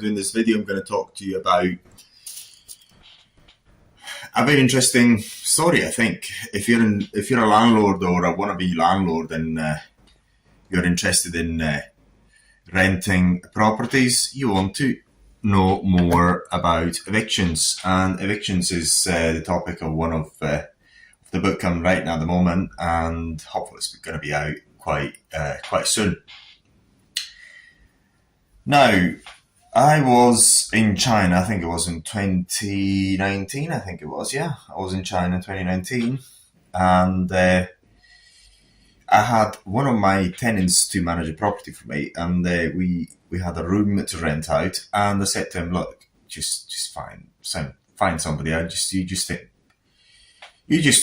doing this video, I'm going to talk to you about a very interesting story. I think if you're a landlord or a wannabe landlord and you're interested in renting properties, you want to know more about evictions. And evictions is the topic of one of the book I'm writing at the moment, and hopefully it's going to be out quite soon. Now, I was in China, I think it was in 2019, I was in China in 2019, and I had one of my tenants to manage a property for me, and we had a room to rent out, and I said to him, look, just find somebody out, you just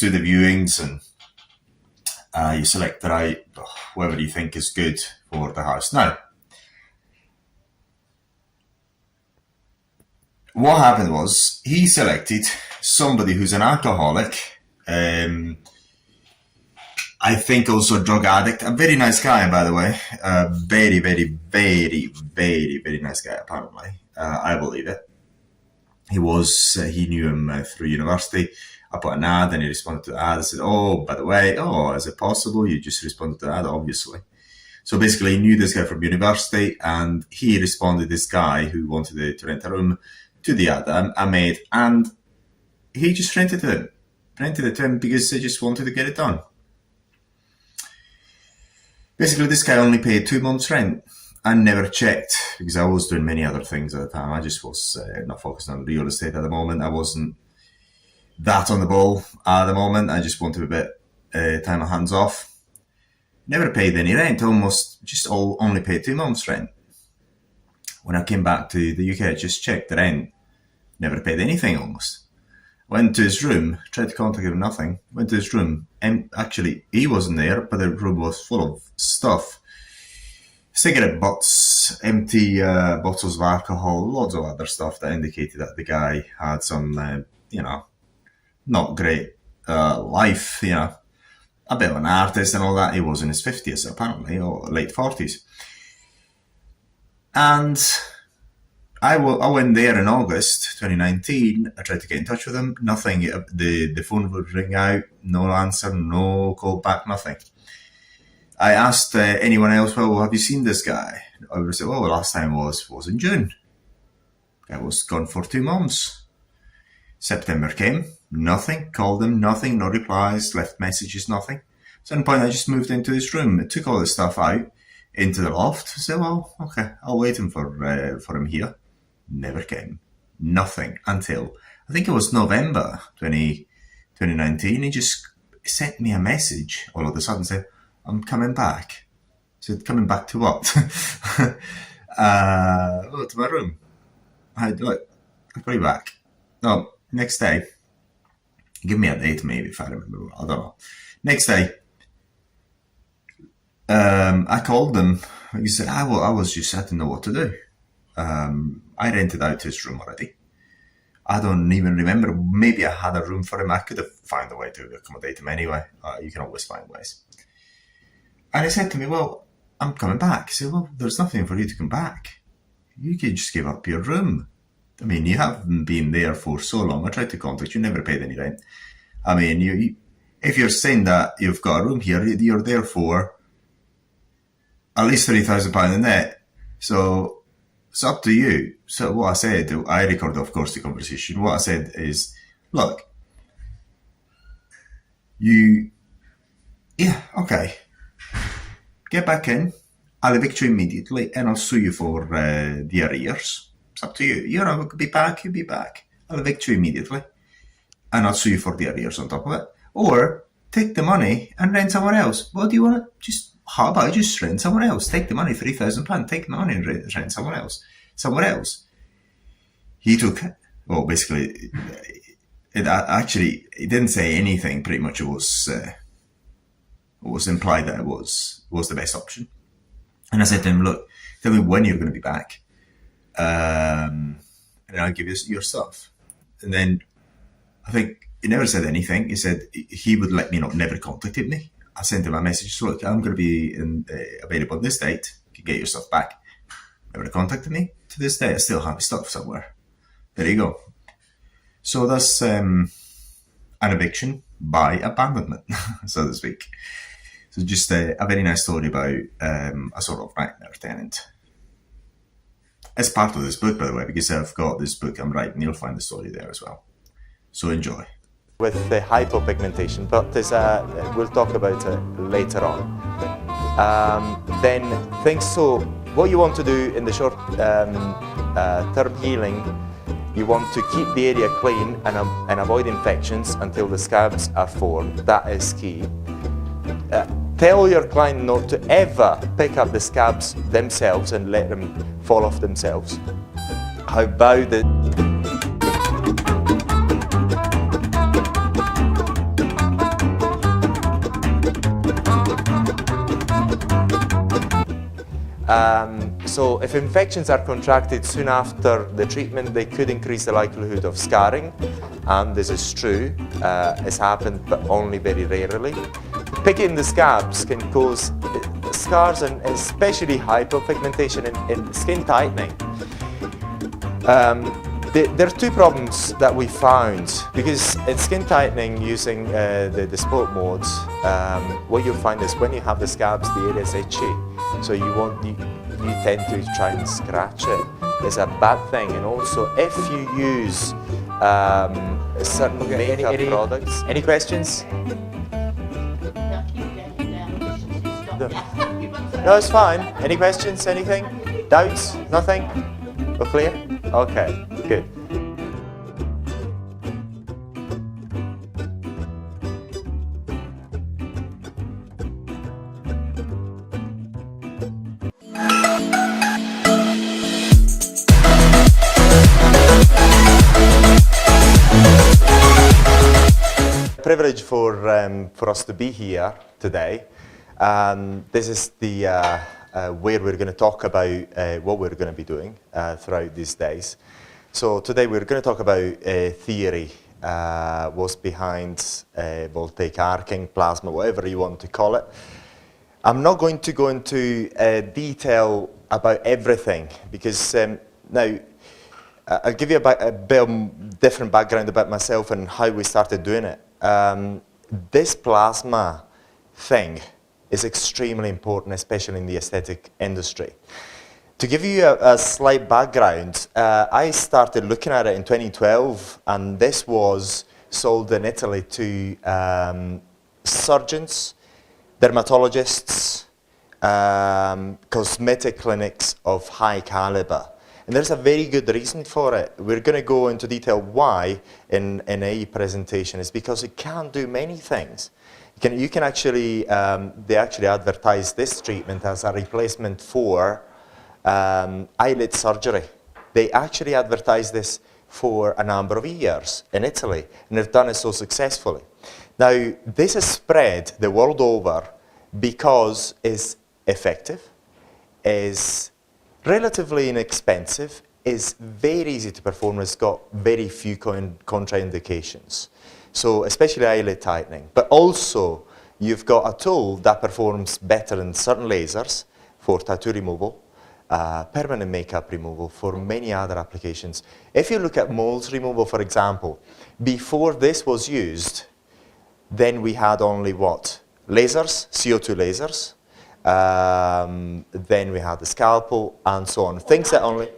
do the viewings, and you select the right, whoever you think is good for the house. Now, what happened was he selected somebody who's an alcoholic, I think also a drug addict, a very nice guy, by the way, very, very, very, very, very nice guy, apparently. I believe it. He knew him through university. I put an ad and he responded to the ad. I said, oh, by the way, is it possible? You just responded to the ad, obviously. So basically he knew this guy from university, and he responded, this guy who wanted to rent a room, to the ad I made, and he just rented it to him because he just wanted to get it done. Basically, this guy only paid 2 months rent. I never checked because I was doing many other things at the time. I just was not focused on real estate at the moment. I wasn't that on the ball at the moment. I just wanted a bit time my hands off. Never paid any rent, only paid 2 months rent. When I came back to the UK, I just checked the rent. Never paid anything almost. Went to his room, tried to contact him, nothing. Went to his room, and actually he wasn't there, but the room was full of stuff. Cigarette butts, empty bottles of alcohol, loads of other stuff that indicated that the guy had some, not great life, a bit of an artist and all that. He was in his 50s apparently, or late 40s. And I went there in August 2019. I tried to get in touch with him. Nothing. The phone would ring out. No answer. No call back. Nothing. I asked anyone else, well, have you seen this guy? I would say, well, the last time was in June. I was gone for 2 months. September came. Nothing. Called him. Nothing. No replies. Left messages. Nothing. At some point, I just moved into his room. I took all the stuff out into the loft. I said, well, okay, I'll wait for him here. Never came. Nothing until, I think it was November 2019. He just sent me a message all of a sudden, said, I'm coming back. I said, coming back to what? To my room. I'll call you back. No, next day. Give me a date maybe if I remember. I don't know. Next day. I called them. He said, I didn't know what to do. I rented out his room already. I don't even remember. Maybe I had a room for him. I could have found a way to accommodate him anyway. You can always find ways. And he said to me, well, I'm coming back. I said, well, there's nothing for you to come back. You can just give up your room. I mean, you haven't been there for so long. I tried to contact you, never paid any rent. I mean, if you're saying that you've got a room here, you're there for at least £30,000 a net. So it's up to you. So what I said, I recorded, of course, the conversation. What I said is, look, okay, get back in. I'll evict you immediately, and I'll sue you for the arrears. It's up to you. You're going to be back, you'll be back. I'll evict you immediately, and I'll sue you for the arrears on top of it. Or take the money and rent somewhere else. What do you want to how about just rent somewhere else? Take the money, £3,000. Take the money and rent somewhere else. He took it. Well, basically, it didn't say anything. Pretty much, it was implied that it was the best option. And I said to him, look, tell me when you're going to be back, and I'll give you your stuff. And then I think he never said anything. He said he would let me know. Never contacted me. I sent him a message, so look, I'm going to be available on this date. You can get your stuff back. never contacted me. To this day, I still have his stuff somewhere. There you go. So that's an eviction by abandonment, so to speak. So just a very nice story about a sort of nightmare tenant. It's part of this book, by the way, because I've got this book I'm writing. You'll find the story there as well. So enjoy. With the hypopigmentation, but we'll talk about it later on. Then so what you want to do in the short term healing, you want to keep the area clean and avoid infections until the scabs are formed. That is key. Tell your client not to ever pick up the scabs themselves and let them fall off themselves. How about the so if infections are contracted soon after the treatment, they could increase the likelihood of scarring, and this is true. It's happened, but only very rarely. Picking the scabs can cause scars and especially hypopigmentation and skin tightening. There are two problems that we found, because in skin tightening using the sport modes, what you'll find is when you have the scabs, the area is itchy, so you tend to try and scratch it. It's a bad thing, and also if you use certain makeup products. Any questions? No, it's fine. Any questions? Anything? Doubts? Nothing? We're clear? Okay, good. Privilege for us to be here today. This is the where we're going to talk about what we're going to be doing throughout these days. So today we're going to talk about theory, what's behind voltaic arcing, plasma, whatever you want to call it. I'm not going to go into detail about everything, because now I'll give you a bit of different background about myself and how we started doing it. This plasma thing is extremely important, especially in the aesthetic industry. To give you a slight background, I started looking at it in 2012, and this was sold in Italy to surgeons, dermatologists, cosmetic clinics of high caliber. And there's a very good reason for it. We're going to go into detail why in a presentation. It's because it can do many things. You can actually, they actually advertise this treatment as a replacement for eyelid surgery. They actually advertise this for a number of years in Italy, and they've done it so successfully. Now, this has spread the world over because it's effective, is relatively inexpensive, is very easy to perform, it's got very few contraindications. So especially eyelid tightening, but also you've got a tool that performs better than certain lasers for tattoo removal, permanent makeup removal, for many other applications. If you look at moles removal, for example, before this was used, then we had only what? Lasers, CO2 lasers, then we had the scalpel and so on. Things that only,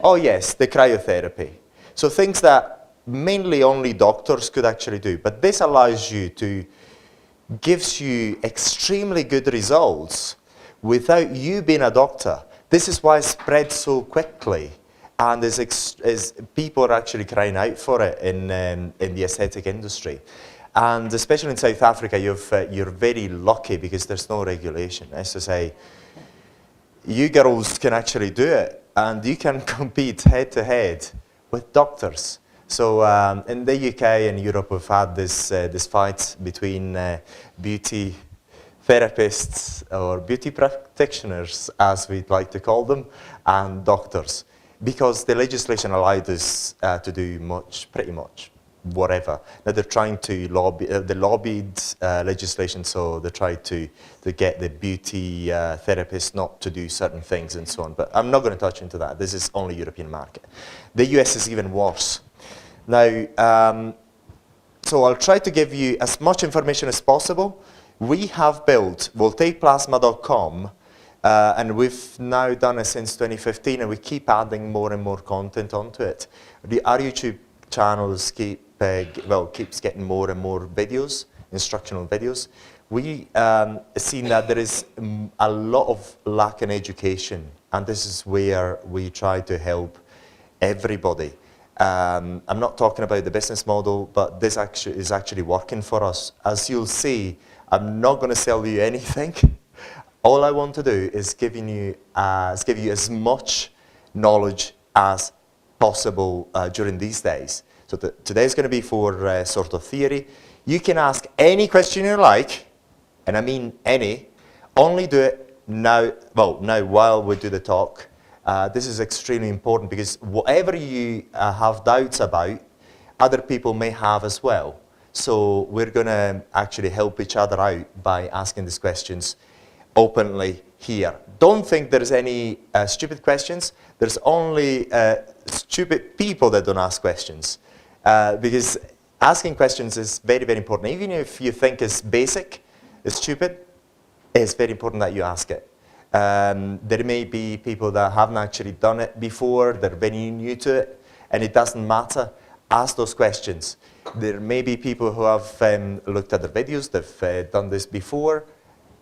oh yes, the cryotherapy. So things that mainly only doctors could actually do. But this allows you to, gives you extremely good results without you being a doctor. This is why it spread so quickly, and people are actually crying out for it in the aesthetic industry. And especially in South Africa, you're very lucky because there's no regulation. As to say, you girls can actually do it, and you can compete head to head with doctors. So in the UK and Europe, we've had this fight between beauty therapists or beauty practitioners, as we'd like to call them, and doctors, because the legislation allowed us to do pretty much whatever. Now they're trying to lobby, they lobbied legislation, so they try to get the beauty therapists not to do certain things and so on. But I'm not going to touch into that. This is only European market. The US is even worse. Now, so I'll try to give you as much information as possible. We have built voltaicplasma.com, and we've now done it since 2015, and we keep adding more and more content onto it. Our YouTube channels keeps getting more and more videos, instructional videos. We seen that there is a lot of lack in education, and this is where we try to help everybody. I'm not talking about the business model, but this is actually working for us. As you'll see, I'm not going to sell you anything. All I want to do is give you as much knowledge as possible during these days. So today's going to be for sort of theory. You can ask any question you like, and I mean any. Only do it now, now while we do the talk. This is extremely important because whatever you have doubts about, other people may have as well. So we're going to actually help each other out by asking these questions openly here. Don't think there's any stupid questions. There's only stupid people that don't ask questions. Because asking questions is very, very important. Even if you think it's basic, it's stupid, it's very important that you ask it. There may be people that haven't actually done it before, they're very new to it, and it doesn't matter. Ask those questions. There may be people who have looked at the videos, they've done this before.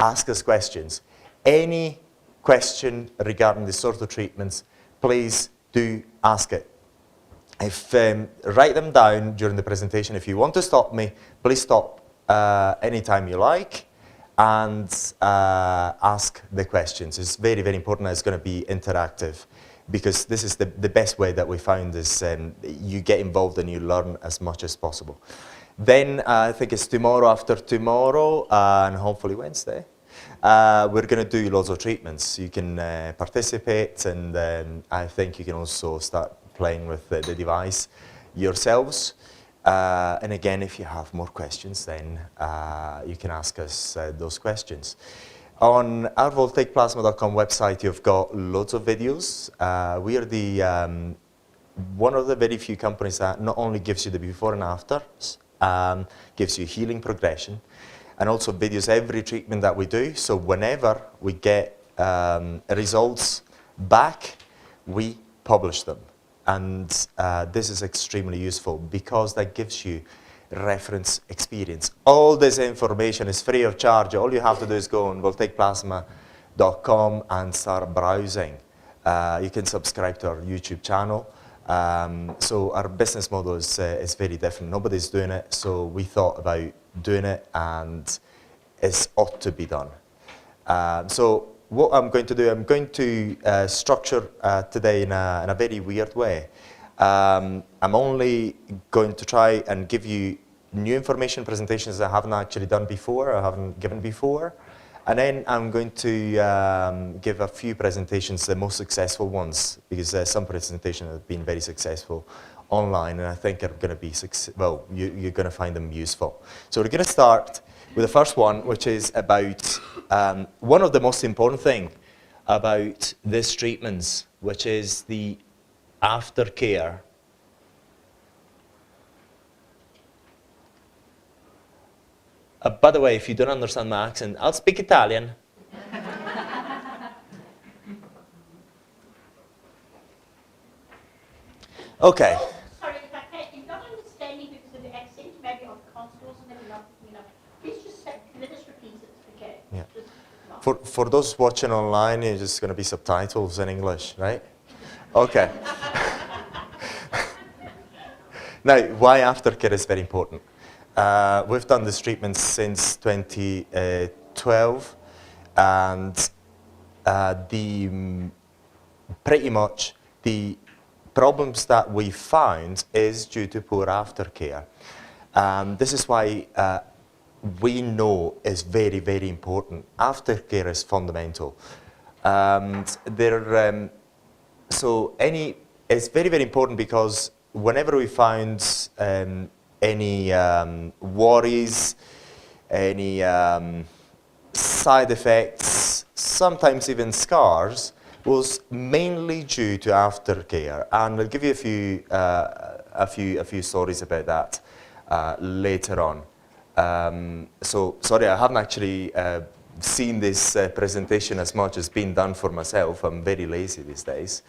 Ask us questions. Any question regarding the sort of treatments, please do ask it. Write them down during the presentation. If you want to stop me, please stop anytime you like. And ask the questions. It's very, very important that it's going to be interactive, because this is the best way that we found is you get involved and you learn as much as possible. Then I think it's tomorrow after tomorrow, and hopefully Wednesday, we're going to do lots of treatments. You can participate, and I think you can also start playing with the device yourselves. And again, if you have more questions, then you can ask us those questions. On our voltaicplasma.com website, you've got loads of videos. We are the one of the very few companies that not only gives you the before and afters, gives you healing progression, and also videos every treatment that we do. So whenever we get results back, we publish them. And this is extremely useful because that gives you reference experience. All this information is free of charge. All you have to do is go on voltaicplasma.com and start browsing. You can subscribe to our YouTube channel. So our business model is very different. Nobody's doing it, so we thought about doing it, and it ought to be done. So what I'm going to do, I'm going to structure today in a very weird way. I'm only going to try and give you new information presentations I haven't actually done before, I haven't given before. And then I'm going to give a few presentations, the most successful ones, because some presentations have been very successful online, and I think are going to be, you're going to find them useful. So we're going to start with the first one, which is about one of the most important things about these treatments, which is the aftercare. By the way, if you don't understand my accent, I'll speak Italian. Okay. Sorry, if I can, if not understanding because of the accent, maybe of consoles and then not, please just say, let us repeat it, okay? Yeah. Just, For those watching online, it's just going to be subtitles in English, right? Okay. Now, why aftercare is very important. We've done this treatment since 2012, and pretty much the problems that we found is due to poor aftercare. This is why we know it's very, very important. Aftercare is fundamental. It's very, very important because whenever we found any worries, any side effects, sometimes even scars, was mainly due to aftercare. And I'll give you a few stories about that later on. So sorry, I haven't actually seen this presentation as much as being done for myself. I'm very lazy these days.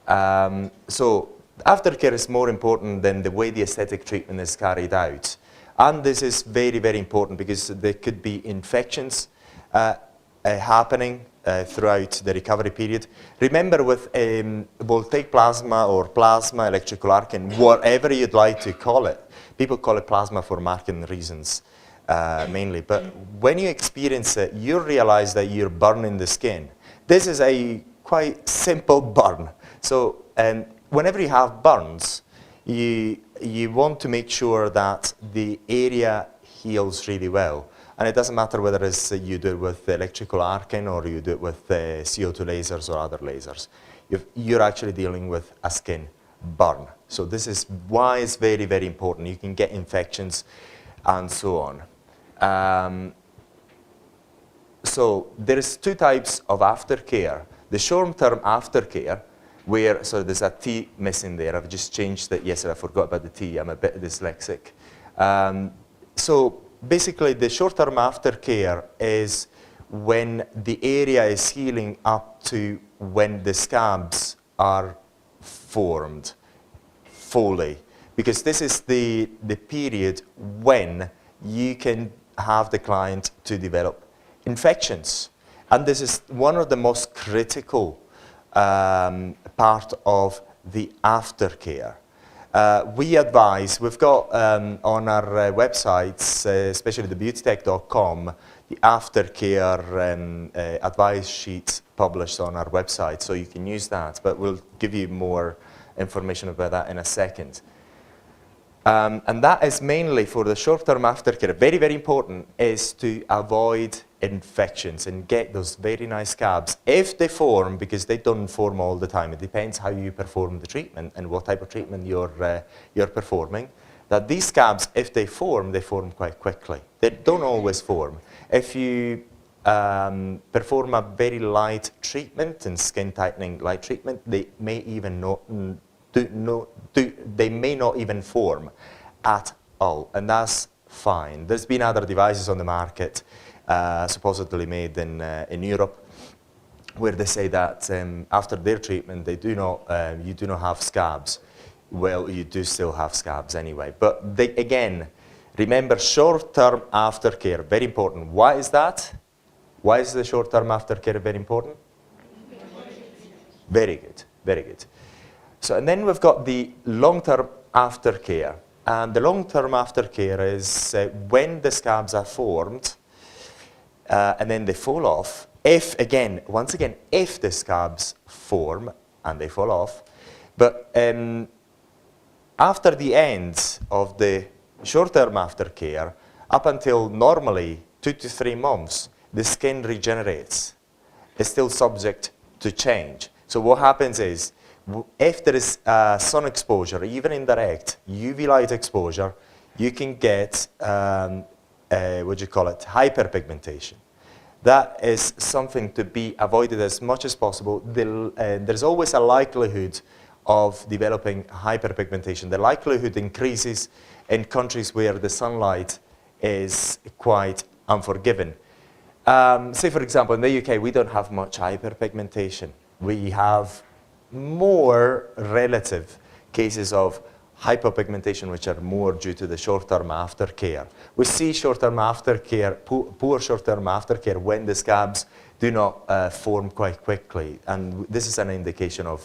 So aftercare is more important than the way the aesthetic treatment is carried out. And this is very, very important because there could be infections happening throughout the recovery period. Remember, with voltaic plasma or plasma electrical arcing, whatever you'd like to call it, people call it plasma for marketing reasons mainly. But when you experience it, you realize that you're burning the skin. This is a quite simple burn. So whenever you have burns, you want to make sure that the area heals really well. And it doesn't matter whether it's, you do it with electrical arcing or you do it with CO2 lasers or other lasers. You're actually dealing with a skin burn. So this is why it's very, very important. You can get infections and so on. So there's two types of aftercare. The short-term aftercare, where, so there's a T missing there. I've just changed it yesterday. I forgot about the T. I'm a bit dyslexic. So basically, the short-term aftercare is when the area is healing up to when the scabs are formed fully. Because this is the period when you can have the client to develop infections. And this is one of the most critical part of the aftercare. We advise, we've got on our websites, especially the beautytech.com, the aftercare advice sheets published on our website, so you can use that, but we'll give you more information about that in a second. And that is mainly for the short-term aftercare. Very, very important is to avoid infections and get those very nice scabs. If they form, because they don't form all the time, it depends how you perform the treatment and what type of treatment you're performing, that these scabs, if they form quite quickly. They don't always form. If you perform a very light treatment and skin tightening light treatment, they may even they may not even form at all, and that's fine. There's been other devices on the market, supposedly made in Europe, where they say that after their treatment, they do not, you do not have scabs. Well, you do still have scabs anyway. But they, again, remember short-term aftercare, very important. Why is that? Why is the short-term aftercare very important? Very good, very good. So, and then we've got the long-term aftercare. And the long-term aftercare is when the scabs are formed and then they fall off. If, again, once again, if the scabs form and they fall off, but after the end of the short-term aftercare, up until normally 2 to 3 months, the skin regenerates. It's still subject to change. So what happens is, if there is sun exposure, even indirect UV light exposure, you can get, what do you call it, hyperpigmentation. That is something to be avoided as much as possible. There's always a likelihood of developing hyperpigmentation. The likelihood increases in countries where the sunlight is quite unforgiving. Say, for example, in the UK, we don't have much hyperpigmentation. We have more relative cases of hypopigmentation, which are more due to the short-term aftercare. We see short-term aftercare, poor short-term aftercare when the scabs do not form quite quickly. And this is an indication of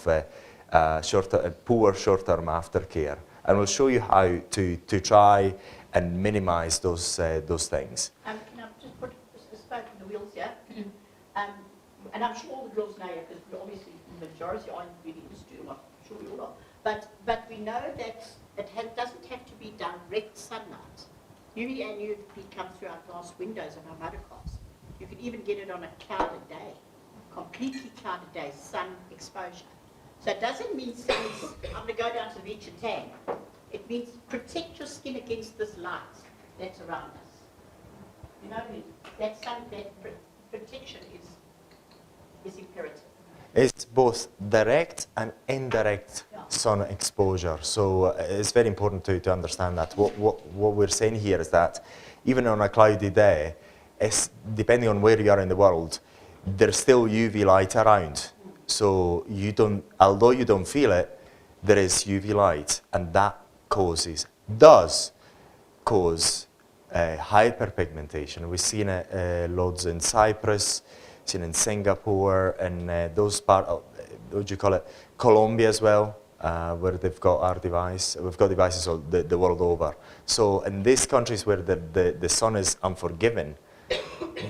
poor short-term aftercare. And we'll show you how to try and minimize those things. Can I just put a spoke in the wheels here? And I'm sure all the girls know it, because obviously the majority aren't really used to it. I'm sure we all are. But we know that it doesn't have to be direct sunlight. UV and UVB come through our glass windows of our motor cars. You can even get it on a clouded day, completely clouded day, sun exposure. So it doesn't mean I'm going to go down to the beach and tan. It means protect your skin against this light that's around us. You know what I mean? That protection is imperative. It's both direct and indirect Yeah. sun exposure. So it's very important to understand that. What we're saying here is that even on a cloudy day, it's, depending on where you are in the world, there's still UV light around. So you don't, although you don't feel it, there is UV light, and that does cause hyperpigmentation. We've seen it loads in Cyprus, seen in Singapore, and those part of, what do you call it, Colombia as well, where they've got our device. We've got devices all the world over. So in these countries where the sun is unforgiving,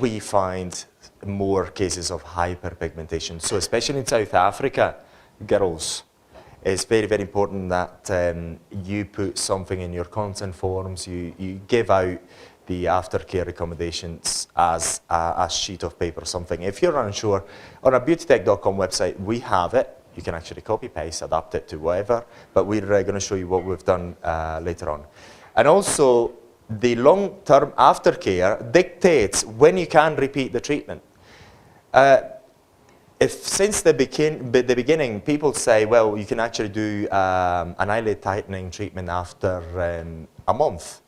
we find more cases of hyperpigmentation. So especially in South Africa, girls, it's very, very important that you put something in your consent forms, you give out the aftercare recommendations as a sheet of paper or something. If you're unsure, on our beautytech.com website, we have it. You can actually copy, paste, adapt it to whatever, but we're going to show you what we've done later on. And also, the long-term aftercare dictates when you can repeat the treatment. If since the beginning, people say, well, you can actually do an eyelid tightening treatment after a month,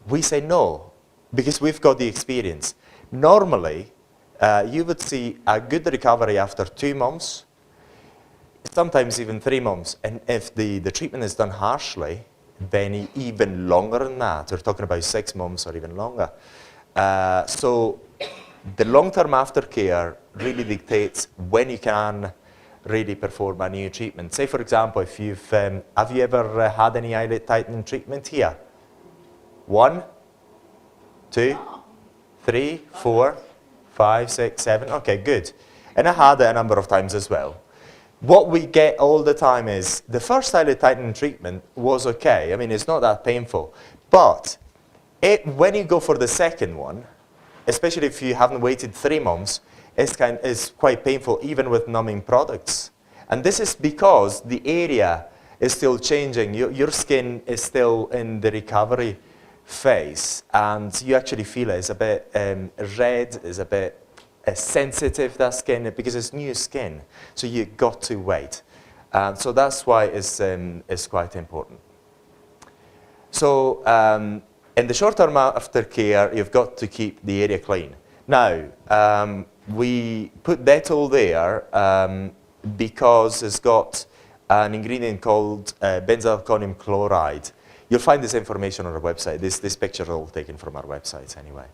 we say no, because we've got the experience. Normally, you would see a good recovery after 2 months, sometimes even 3 months. And if the treatment is done harshly, then even longer than that. We're talking about 6 months or even longer. So the long-term aftercare really dictates when you can really perform a new treatment. Say, for example, if you've, have you ever had any eyelid tightening treatment here? 1, 2, 3, 4, 5, 6, 7. Okay, good. And I had it a number of times as well. What we get all the time is the first eyelid tightening treatment was okay. I mean, it's not that painful. But when you go for the second one, especially if you haven't waited 3 months, it's quite painful, even with numbing products. And this is because the area is still changing. Your skin is still in the recovery phase, and you actually feel it. It's a bit red, it's a bit sensitive, that skin, because it's new skin. So you got to wait. So that's why it's quite important. So in the short-term aftercare, you've got to keep the area clean. Now, we put Dettol there because it's got an ingredient called benzalkonium chloride. You'll find this information on our website. This picture is all taken from our website anyway.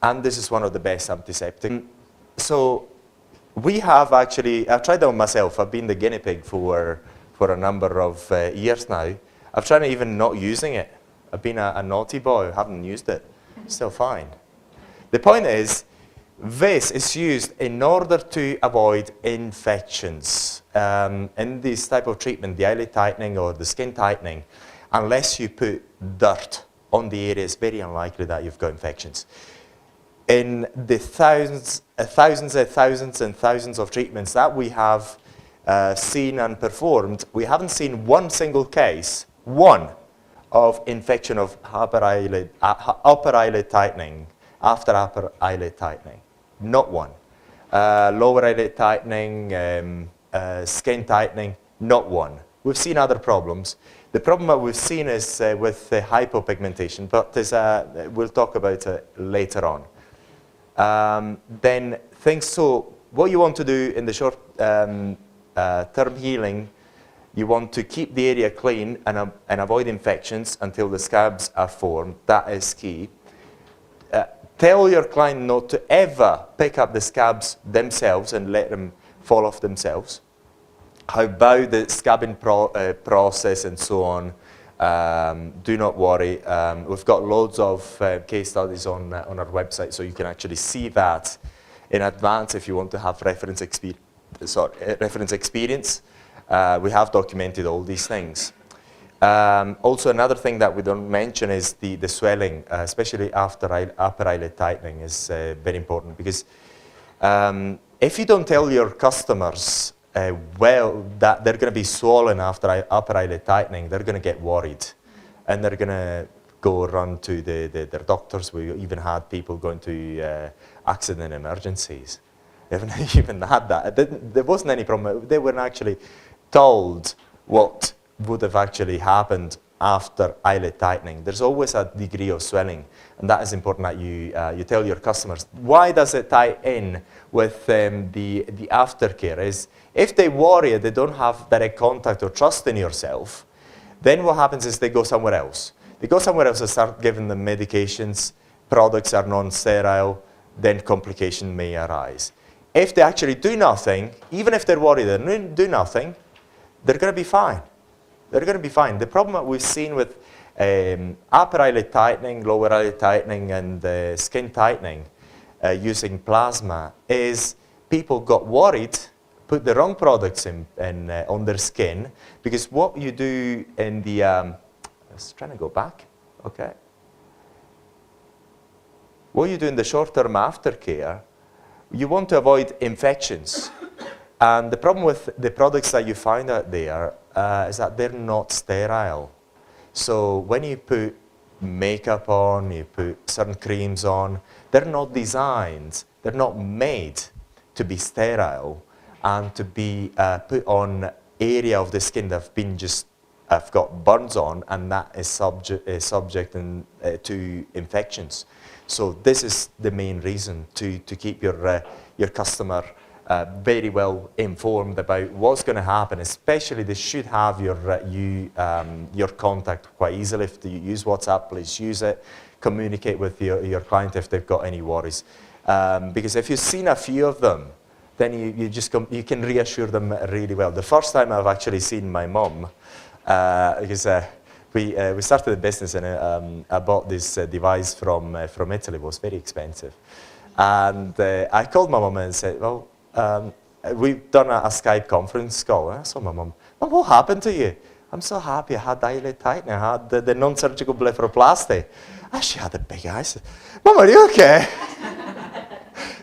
And this is one of the best antiseptic. So we have actually, I've tried it on myself. I've been the guinea pig for a number of years now. I've tried even not using it. I've been a naughty boy, haven't used it. Still fine. The point is, this is used in order to avoid infections. In this type of treatment, the eyelid tightening or the skin tightening, unless you put dirt on the area, it's very unlikely that you've got infections. In the thousands and thousands of treatments that we have seen and performed, we haven't seen one single case, of infection of upper eyelid tightening, after upper eyelid tightening. Not one. Lower eyelid tightening, skin tightening, not one. We've seen other problems. The problem that we've seen is with hypopigmentation, but we'll talk about it later on. Then so what you want to do in the short term healing, you want to keep the area clean and avoid infections until the scabs are formed. That is key. Tell your client not to ever pick up the scabs themselves and let them fall off themselves. How about the scabbing process and so on? Do not worry. We've got loads of case studies on our website, so you can actually see that in advance if you want to have reference experience. We have documented all these things. Also, another thing that we don't mention is the swelling, especially after upper eyelid tightening, is very important, because if you don't tell your customers that they're going to be swollen after upper eyelid tightening, they're going to get worried. And they're going to go run to their doctors. We even had people going to accident emergencies. They haven't even had that. There wasn't any problem. They weren't actually told what would have actually happened after eyelid tightening. There's always a degree of swelling, and that is important that you tell your customers. Why does it tie in with the aftercare? Is if they worry, they don't have direct contact or trust in yourself, then what happens is they go somewhere else. They go somewhere else and start giving them medications, products are non-sterile, then complication may arise. If they actually do nothing, even if they're worried, they do nothing, they're going to be fine. They're going to be fine. The problem that we've seen with upper eyelid tightening, lower eyelid tightening, and skin tightening using plasma is people got worried, put the wrong products on their skin, because what you do in the, I was trying to go back, okay. What you do in the short-term aftercare, you want to avoid infections. And the problem with the products that you find out there is that they're not sterile. So when you put makeup on, you put certain creams on, they're not designed, they're not made to be sterile and to be put on area of the skin that have been have got burns on, and that is subject to infections. So this is the main reason to keep your customer very well informed about what's going to happen. Especially they should have your contact quite easily. If you use WhatsApp, please use it. Communicate with your client if they've got any worries. Because if you've seen a few of them, then you can reassure them really well. The first time I've actually seen my mom, because we started the business and I bought this device from Italy. It was very expensive. And I called my mom and said, well, we've done a Skype conference call. And I saw my mom, "Mom, what happened to you?" "I'm so happy. I had eyelid tightening. I had the non-surgical blepharoplasty." And she had the big eyes. "Mom, are you okay?"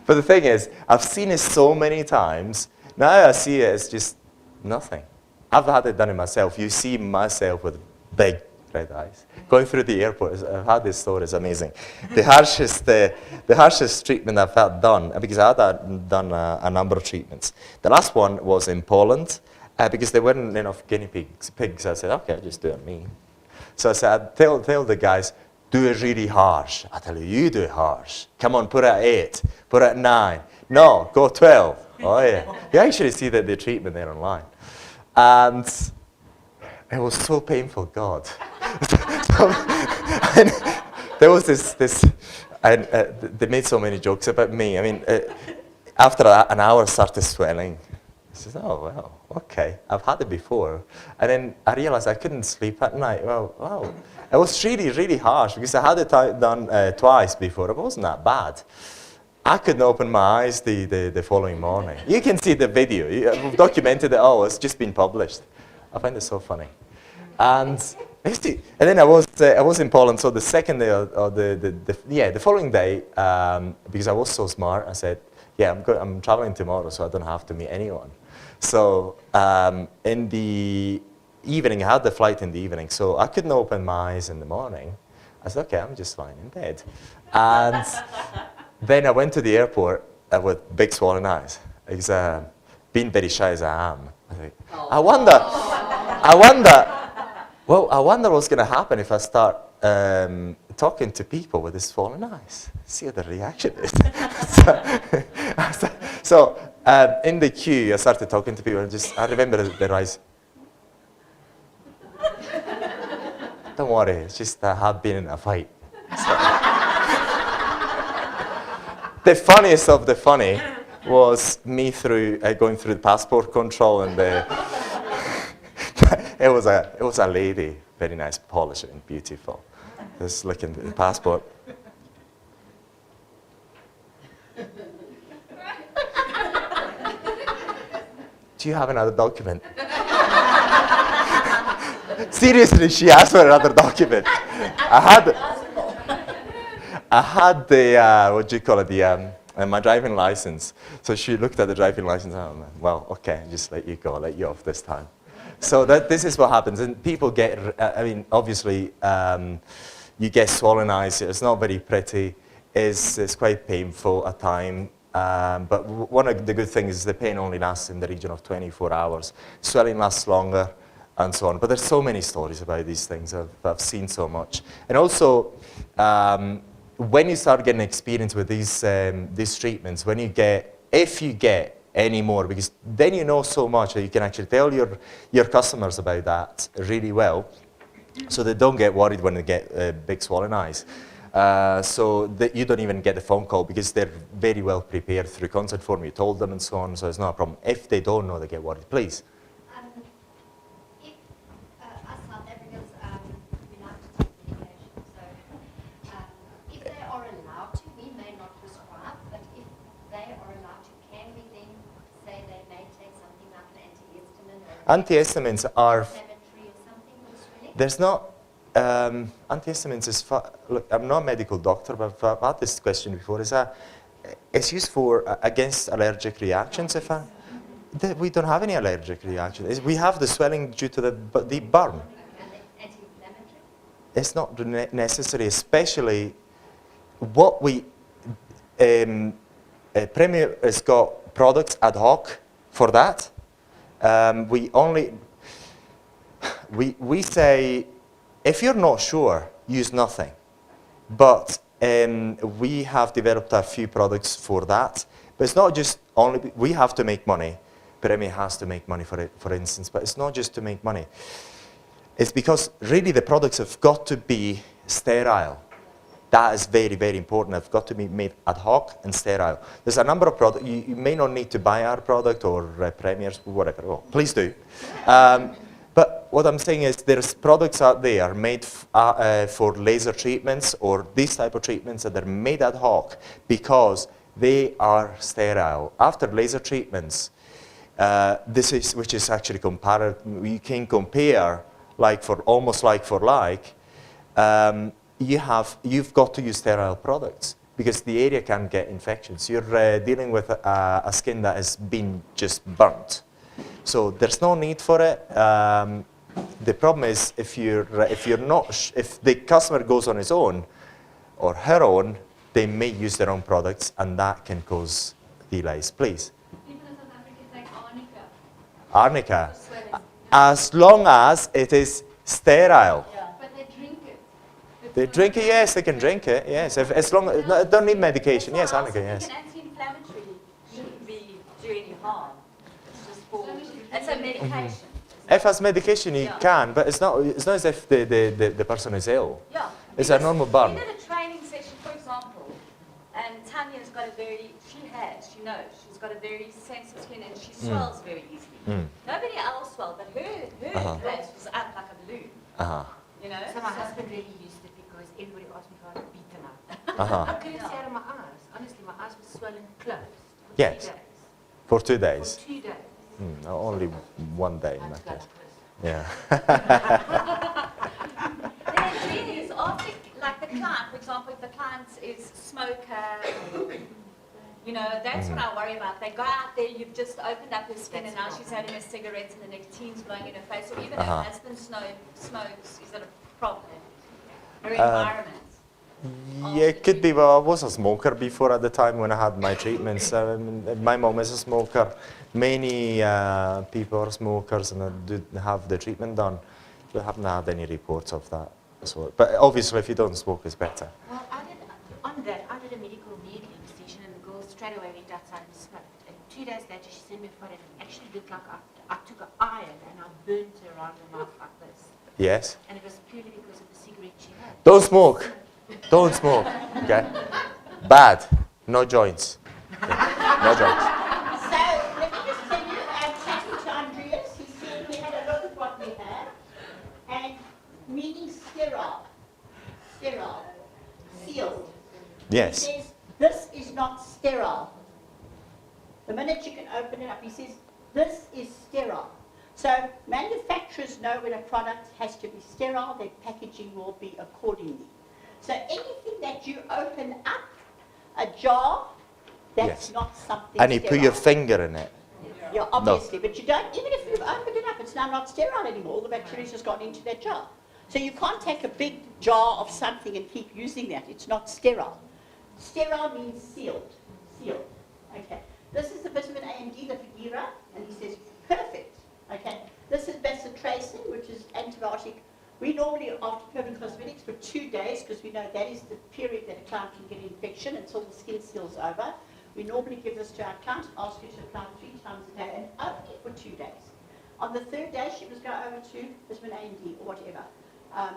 But the thing is, I've seen it so many times. Now I see it, it's just nothing. I've had it done in myself. You see myself with big red eyes. Going through the airport, I've had this story, it's amazing. The harshest treatment I've had done, because I had done a number of treatments. The last one was in Poland, because there weren't enough guinea pigs. I said, okay, I'll just do it me. So I said, tell the guys, do it really harsh. I tell you, you do it harsh. Come on, put it at 8, put it at 9. No, go 12. Oh yeah. You actually see the treatment there online. And it was so painful, God. And there was this and they made so many jokes about me. I mean, after an hour, I started swelling. I said, oh, well, okay, I've had it before. And then I realized I couldn't sleep at night. Well, wow. It was really, really harsh because I had it done twice before. It wasn't that bad. I couldn't open my eyes the following morning. You can see the video. I've documented it all. It's just been published. I find it so funny. And then I was in Poland. So the second day, or the following day, because I was so smart, I said, yeah, I'm traveling tomorrow, so I don't have to meet anyone. So in the evening, I had the flight in the evening, so I couldn't open my eyes in the morning. I said, okay, I'm just lying in bed. And then I went to the airport with big swollen eyes. Because being very shy as I am, I think, I wonder what's going to happen if I start talking to people with the swollen eyes. See what the reaction is. So in the queue, I started talking to people, and I remember their eyes. Don't worry, it's just I have been in a fight. So. The funniest of the funny was me going through the passport control, and it was a lady, very nice, polished and beautiful, just looking at the passport. Do you have another document? Seriously, she asked for another document. I had the what do you call it, and my driving license. So she looked at the driving license, oh, well, okay, just let you go, let you off this time. So this is what happens, and people get, I mean, obviously, you get swollen eyes. It's not very pretty. It's quite painful at times. But one of the good things is the pain only lasts in the region of 24 hours. Swelling lasts longer, and so on. But there's so many stories about these things. I've seen so much. And also, when you start getting experience with these treatments, if you get any more, because then you know so much that you can actually tell your customers about that really well, so they don't get worried when they get big swollen eyes. So that you don't even get the phone call because they're very well prepared through consent form. You told them and so on, so it's not a problem. If they don't know, they get worried. Please. If us South Africans, we like to take medication, so if they are allowed to, we may not prescribe, but if they are allowed to, can we then say they may take something like an antihistamine or Antihistamines are. inflammatory or something for swelling? There's not. Antihistamines is, look, I'm not a medical doctor, but I've had this question before. It's used for against allergic reactions. We don't have any allergic reactions. We have the swelling due to the burn. Anti-inflammatory? It's not necessary, especially what we. Premier has got products ad hoc for that. We say, if you're not sure, use nothing. But we have developed a few products for that. But it's not just only, we have to make money. Premier has to make money for it, for instance. But it's not just to make money. It's because really the products have got to be sterile. That is very, very important. They've got to be made ad hoc and sterile. There's a number of products. You may not need to buy our product or Premier's, whatever. Well, please do. But what I'm saying is there's products out there made for laser treatments or these type of treatments that are made ad hoc because they are sterile. After laser treatments, which is actually compared, we can compare almost like for like, you've got to use sterile products because the area can get infections. You're dealing with a skin that has been just burnt. So there's no need for it. The problem is if the customer goes on his own or her own, they may use their own products and that can cause delays. Please. People in South Africa take Arnica. for swelling. As long as it is sterile. But they drink it. They drink it, yes, they can drink it, yes. As long as, no, don't need medication, yes, Arnica, yes. An anti-inflammatory shouldn't be do any harm. It's just for, it's a medication. If it's medication, you can, but it's not as if the person is ill. Yeah. It's a normal burn. We did a training session, for example, and Tanya's got a very, she knows, she's got a very sensitive skin and she swells very easily. Nobody else swelled, but her face was up like a balloon. You know? So my husband really used it because everybody asked me if I would beat him up. I couldn't see out of my eyes. Honestly, my eyes were swollen closed. Yes. 2 days. For 2 days. For 2 days. Only 1 day in I had that to go case. to prison. Yeah. The idea is after, like the client, for example, if the client is smoker, you know, that's what I worry about. They go out there, you've just opened up her skin and now she's having a cigarette and the nicotine's blowing in her face, or even her husband smokes, is that a problem? Her environment. Yeah, it could be. Well, I was a smoker before at the time when I had my treatments. My mom is a smoker. Many people are smokers and do have the treatment done. We haven't had any reports of that. But obviously, if you don't smoke, it's better. Well, I did a medical needling session and the girl straight away went outside and smoked. And 2 days later, she sent me a photo and it actually looked like I took an iron and I burnt her around her mouth like this. Yes? And it was purely because of the cigarette she had. Don't smoke. Don't smoke. Okay? Bad. No joints. Okay. No joints. So let me just tell you, I'm chatting to Andreas. He said we had a look at what we have, and meaning sterile, sealed. Yes. He says this is not sterile. The minute you can open it up, he says this is sterile. So manufacturers know when a product has to be sterile, their packaging will be accordingly. So anything that you open up, a jar, That's Yes. not something And you put your sterile. finger in it. Yeah, obviously, but you don't, even if you've opened it up, it's now not sterile anymore. The bacteria's just gone into that jar. So you can't take a big jar of something and keep using that. It's not sterile. Sterile means sealed. Sealed. Okay. This is the vitamin A and D, the Figuera, and he says, perfect. Okay. This is bacitracin, which is antibiotic. We normally, after permanent cosmetics, for 2 days, because we know that is the period that a client can get infection until the skin seals over. We normally give this to our client, ask her to apply 3 times a day, and only for 2 days. On the 3rd day, she must go over to vitamin A and D or whatever,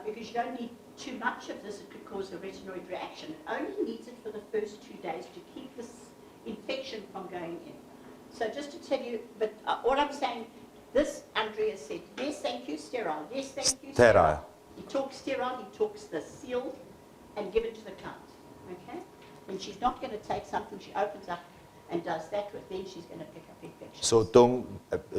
because you don't need too much of this. It could cause a retinoid reaction. It only needs it for the first 2 days to keep this infection from going in. So just to tell you, but all I'm saying, this Andreas said, yes, thank you, sterile. Yes, thank you, Sterile. He talks sterile, he talks the sealed, and give it to the client. Okay? And she's not going to take something she opens up and does that with, then she's going to pick up infections. So don't.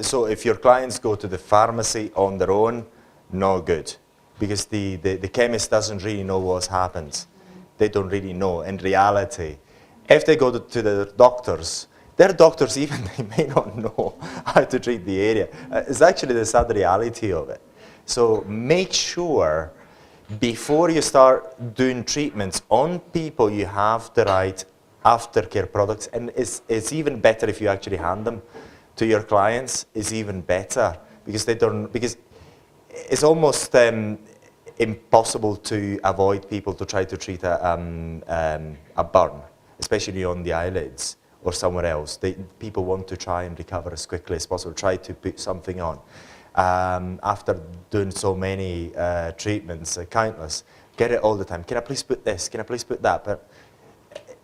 So if your clients go to the pharmacy on their own, no good, because the chemist doesn't really know what's happened. They don't really know. In reality, if they go to the doctors, their doctors even they may not know how to treat the area. It's actually the sad reality of it. So make sure before you start doing treatments on people, you have the right aftercare products, and it's even better if you actually hand them to your clients. It's even better because they don't, because it's almost impossible to avoid people to try to treat a burn, especially on the eyelids or somewhere else. People want to try and recover as quickly as possible, try to put something on. After doing so many treatments, countless, get it all the time. Can I please put this? Can I please put that? But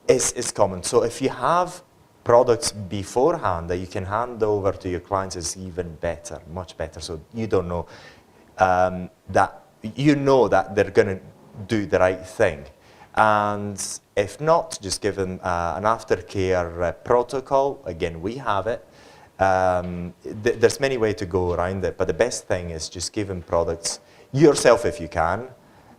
it's common. So if you have products beforehand that you can hand over to your clients, is even better, much better. So you don't know that you know that they're going to do the right thing. And if not, just give them an aftercare protocol. Again, we have it. There's many ways to go around it, but the best thing is just give them products yourself if you can.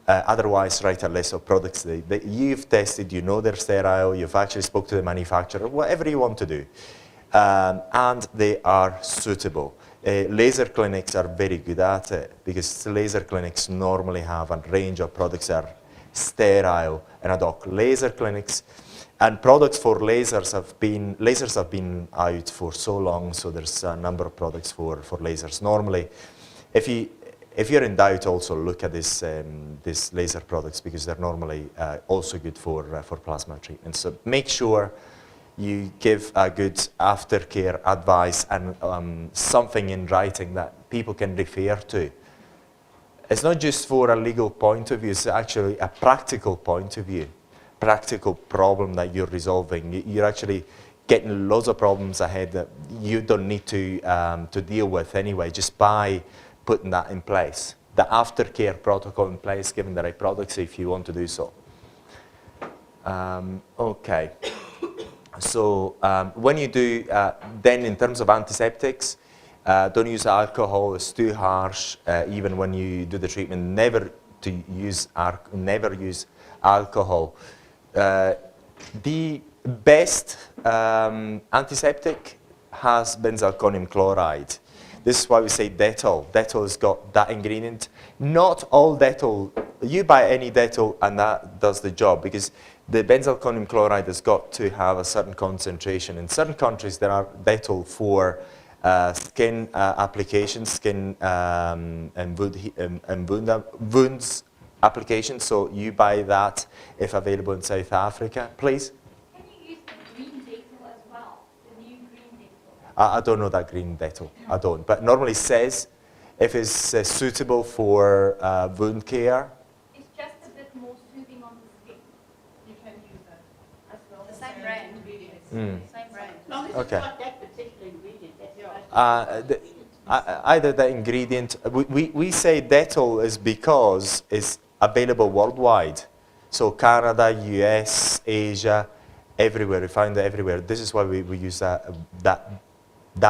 Otherwise, write a list of products that you've tested, you know they're sterile, you've actually spoke to the manufacturer, whatever you want to do. And they are suitable. Laser clinics are very good at it because laser clinics normally have a range of products that are sterile and ad hoc. Laser clinics and products for lasers have been out for so long, so there's a number of products for lasers. Normally, if you're in doubt, also look at this laser products because they're normally also good for plasma treatment. So make sure you give a good aftercare advice and something in writing that people can refer to. It's not just for a legal point of view, it's actually a practical point of view, practical problem that you're resolving. You're actually getting loads of problems ahead that you don't need to deal with anyway, just by putting that in place. The aftercare protocol in place, giving the right products if you want to do so. Okay. So when you do, then in terms of antiseptics, don't use alcohol, it's too harsh. Even when you do the treatment, never use alcohol. The best antiseptic has benzalkonium chloride. This is why we say Dettol. Dettol has got that ingredient. Not all Dettol, you buy any Dettol and that does the job because the benzalkonium chloride has got to have a certain concentration. In certain countries there are Dettol for skin applications, skin and wounds applications. So you buy that if available in South Africa, please. Can you use the green Dettol as well? The new green Dettol? I don't know that green Dettol, I don't. But normally says if it's suitable for wound care. It's just a bit more soothing on the skin. You can use that as well. The same brand. Same brand. As long as Okay. it's got that particular ingredient, that's Either the ingredient, we say Dettol is because it's available worldwide. So Canada, US, Asia, everywhere, we find it everywhere. This is why we use that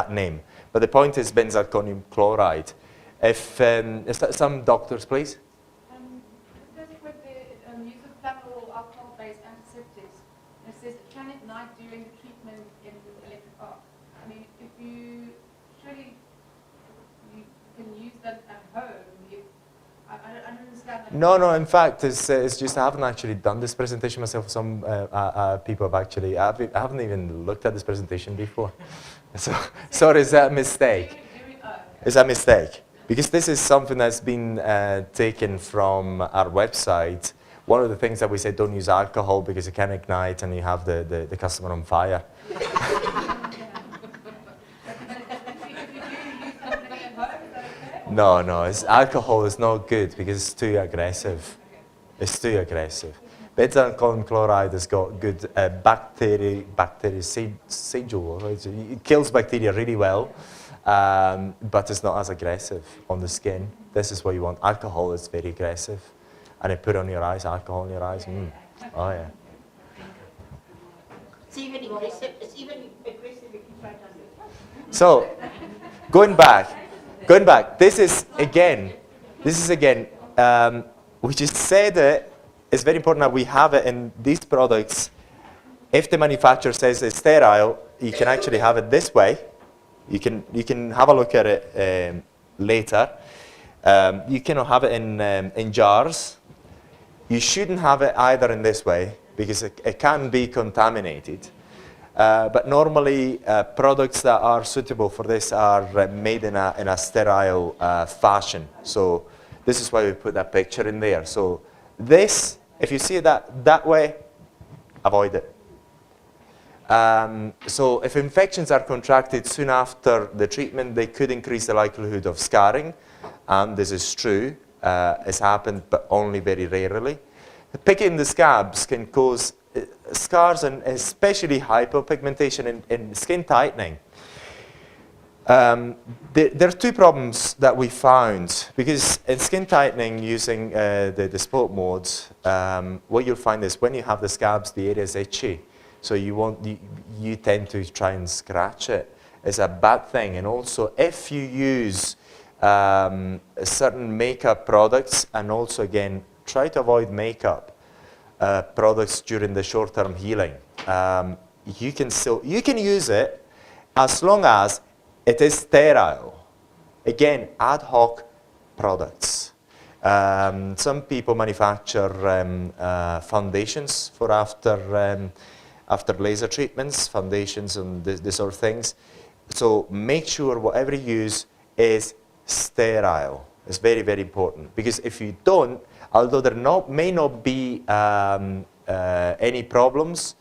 name. But the point is benzalkonium chloride. If some doctors, please. Just with the use of flammable alcohol-based antiseptics, It says it can ignite during the treatment in electric arc. I mean, if you surely you can use that at home. I don't understand that. No. In fact, it's just I haven't actually done this presentation myself. Some people have actually. I haven't even looked at this presentation before. So sorry, is that a mistake? Is that a mistake? Because this is something that's been taken from our website. One of the things that we said, don't use alcohol because it can ignite and you have the customer on fire. No, alcohol is not good because it's too aggressive. It's too aggressive. Beta-alkaline chloride has got good bactericidal. It kills bacteria really well, but it's not as aggressive on the skin. This is what you want. Alcohol is very aggressive. And it put on your eyes, alcohol on your eyes. Oh, yeah. It's even aggressive. It's even aggressive if you try to do it. So, going back. This is again, we just said it's very important that we have it in these products. If the manufacturer says it's sterile, you can actually have it this way. You can have a look at it later. You can have it in jars. You shouldn't have it either in this way because it can be contaminated. But normally, products that are suitable for this are made in a sterile fashion. So this is why we put that picture in there. So this, if you see it that way, avoid it. So if infections are contracted soon after the treatment, they could increase the likelihood of scarring. And this is true. It's happened, but only very rarely. Picking the scabs can cause scars and especially hypopigmentation and skin tightening. There are two problems that we found because in skin tightening using the sport modes, what you'll find is when you have the scabs, the area is itchy. So you tend to try and scratch it. It's a bad thing. And also if you use certain makeup products and also again, try to avoid makeup products during the short-term healing. You can use it as long as it is sterile. Again, ad hoc products. Some people manufacture foundations for after laser treatments, foundations and this sort of things. So make sure whatever you use is sterile. It's very, very important because if you don't, although there may not be any problems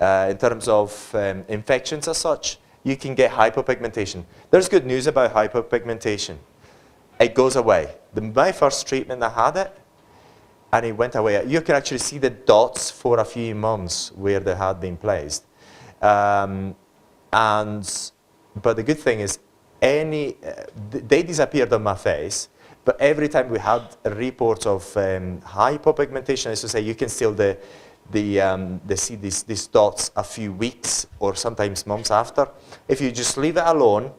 in terms of infections as such, you can get hypopigmentation. There's good news about hypopigmentation. It goes away. My first treatment, I had it, and it went away. You can actually see the dots for a few months where they had been placed. But the good thing is, they disappeared on my face. But every time we had reports of hypopigmentation, as I say, you can still see these dots a few weeks or sometimes months after. If you just leave it alone,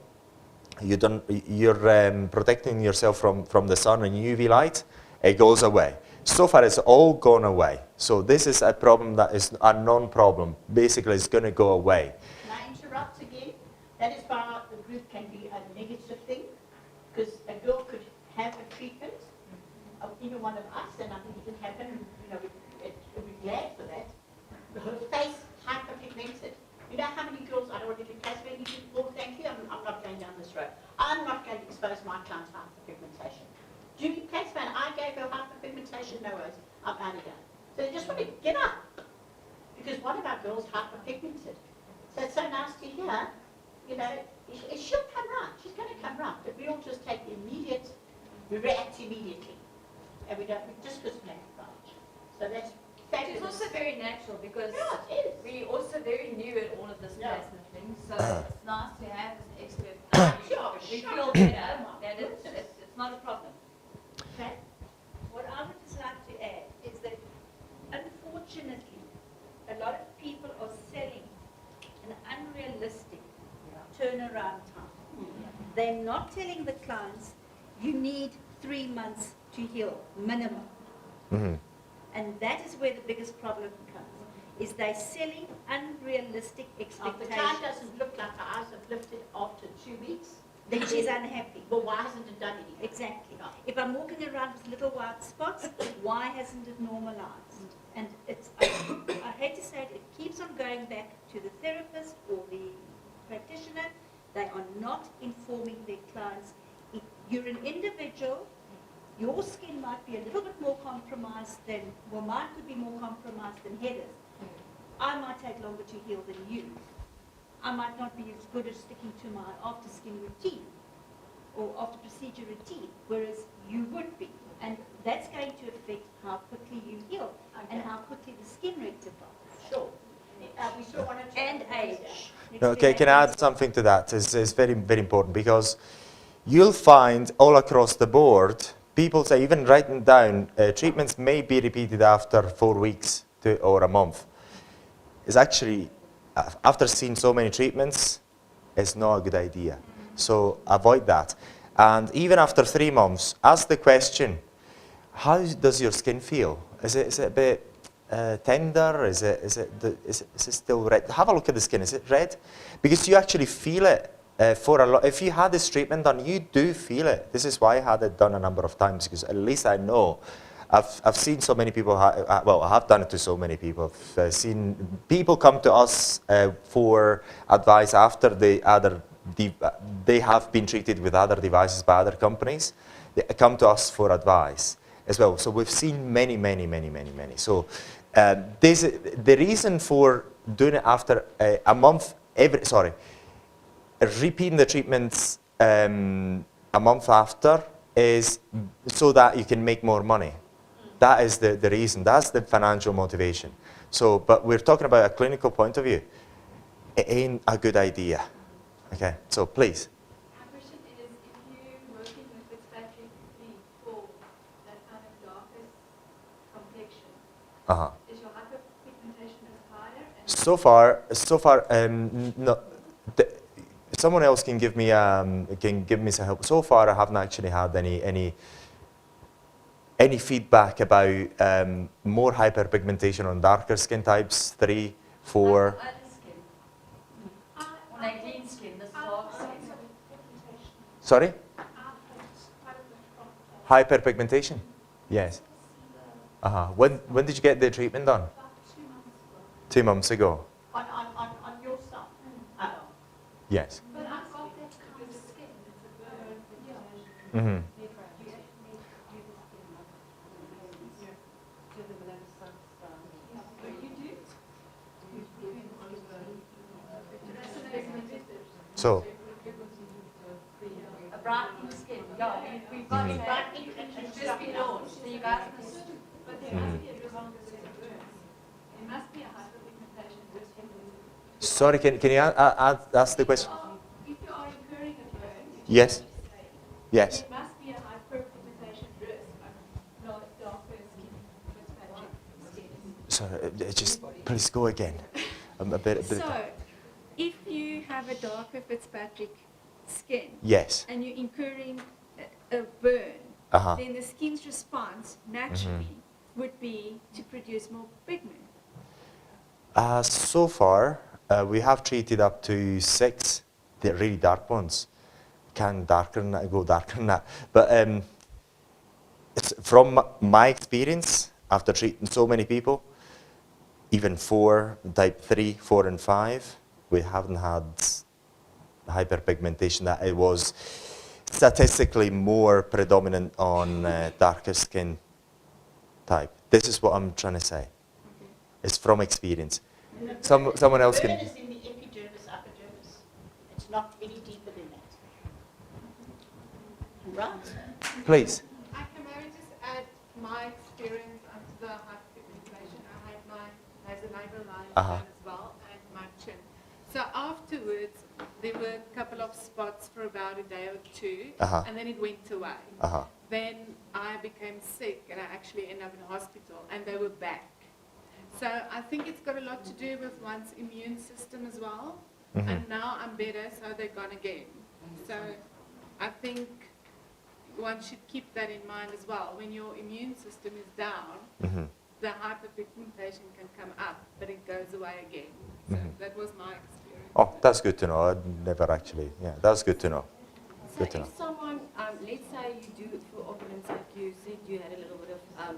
you're protecting yourself from the sun and UV light, it goes away. So far, it's all gone away. So this is a problem that is a non-problem. Basically, it's going to go away. Can I interrupt again? That is why the group can be a negative thing, because a girl could have a treatment of either one of us, and I think it can happen, we're glad for that. Her face hyperpigmented. You know how many girls, I don't want to do case many people, thank you, I'm not going down this road. I'm not going to expose my client to hyperpigmentation. During case man, I gave her hyperpigmentation, no worries, I'm out of here. So they just want to get up, because one of our girls hyperpigmented. So it's so nice to hear, she'll come right, she's going to come right, but we all just take the immediate. We react immediately, and we just because we have knowledge. So that's fabulous. It's also very natural because we're also very new at all of this plasma thing. So it's nice to have an expert. We feel better that it's not a problem. Okay. What I would just like to add is that unfortunately, a lot of people are selling an unrealistic turnaround time. They're not telling the clients, you need 3 months to heal, minimum. Mm-hmm. And that is where the biggest problem comes. is they're selling unrealistic Now, if the client expectations. doesn't look like her eyes have lifted after 2 weeks, Then she's unhappy. but why hasn't it done anything? Exactly. No. If I'm walking around with little white spots, why hasn't it normalized? And it's, I hate to say it, it keeps on going back to the therapist or the practitioner. They are not informing their clients. If you're an individual, your skin might be a little bit more compromised than, well, mine could be more compromised than Heather's. I might take longer to heal than you. I might not be as good at sticking to my after skin routine or after procedure routine, whereas you would be. And that's going to affect how quickly you heal and how quickly the skin rectifies. Sure. We still want to And age. Okay, can I add something to that? It's very, very important because you'll find all across the board, people say, even writing down, treatments may be repeated after 4 weeks or a month. It's actually, after seeing so many treatments, it's not a good idea. So avoid that. And even after 3 months, ask the question, how does your skin feel? Is it a bit tender? Is it still red? Have a look at the skin. Is it red? Because you actually feel it for a lot. If you had this treatment done, you do feel it. This is why I had it done a number of times, because at least I know. I've seen so many people, well, I have done it to so many people. I've seen people come to us for advice after they have been treated with other devices by other companies. They come to us for advice as well. So we've seen many. So the reason for doing it after a month, repeating the treatments a month after is so that you can make more money. That is the reason. That's the financial motivation. So, but we're talking about a clinical point of view. It ain't a good idea. Okay, so please. My question is, if you're working with Fitzpatrick for that kind of darker complexion, is your hyperpigmentation is higher? And So far, no. Someone else can give me some help. So far, I haven't actually had any feedback about more hyperpigmentation on darker skin types, 3, 4. Nadine skin, this is dark skin. Sorry? Hyperpigmentation? Yes. When did you get the treatment done? About 2 months ago. 2 months ago. On your stuff? Yes. But I've got that kind of skin. Mm-hmm. So, A brightening skin, yeah, we've got that. It's just been launched, so you guys must. But there must be a risk of there must be a hyperpigmentation risk. sorry, can you ask the question? If you are incurring a burn, Yes. Yes. there must be a hyperpigmentation risk of darker skin, Fitzpatrick skin. Sorry, just please go again. I'm a bit. So, if you have a darker Fitzpatrick skin Yes. and you're incurring a burn, then the skin's response naturally would be to produce more pigment. So far, we have treated up to 6, the really dark ones. Can darker than that, go darker than that. But it's from my experience, after treating so many people, even 4, type 3, 4, and 5, we haven't had hyperpigmentation. That it was statistically more predominant on darker skin type. This is what I'm trying to say. It's from experience. Someone else Burn can. is in the epidermis, epidermis. It's not any deeper than that. Right? Please. I can maybe just add my experience onto the hyperpigmentation. I had my nasolabial line done as well and my chin. So afterwards, there were a couple of spots for about a day or 2, and then it went away. Then I became sick and I actually ended up in a hospital and they were back. So I think it's got a lot to do with one's immune system as well. And now I'm better, so they're gone again. So I think one should keep that in mind as well. When your immune system is down, the hyperpigmentation can come up, but it goes away again. So that was my experience. Oh, that's good to know. I never actually, yeah, that's good to know. So Good to know. if someone, let's say you do, for argument's sake, you said you had a little bit of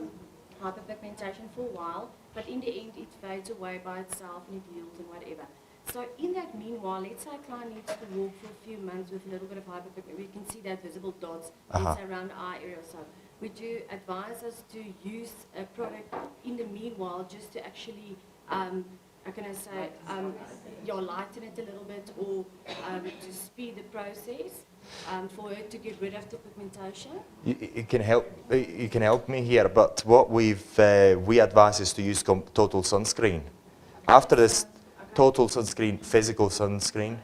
hyperpigmentation for a while, but in the end it fades away by itself and it heals and whatever. So in that meanwhile, let's say a client needs to walk for a few months with a little bit of hyperpigmentation. We can see that visible dots, let's say around the eye area or so. Would you advise us to use a product in the meanwhile just to actually, how can I say, lighten it a little bit or to speed the process for her to get rid of the pigmentation? You can help me here, but what we advise is to use total sunscreen. After this, total sunscreen, physical sunscreen,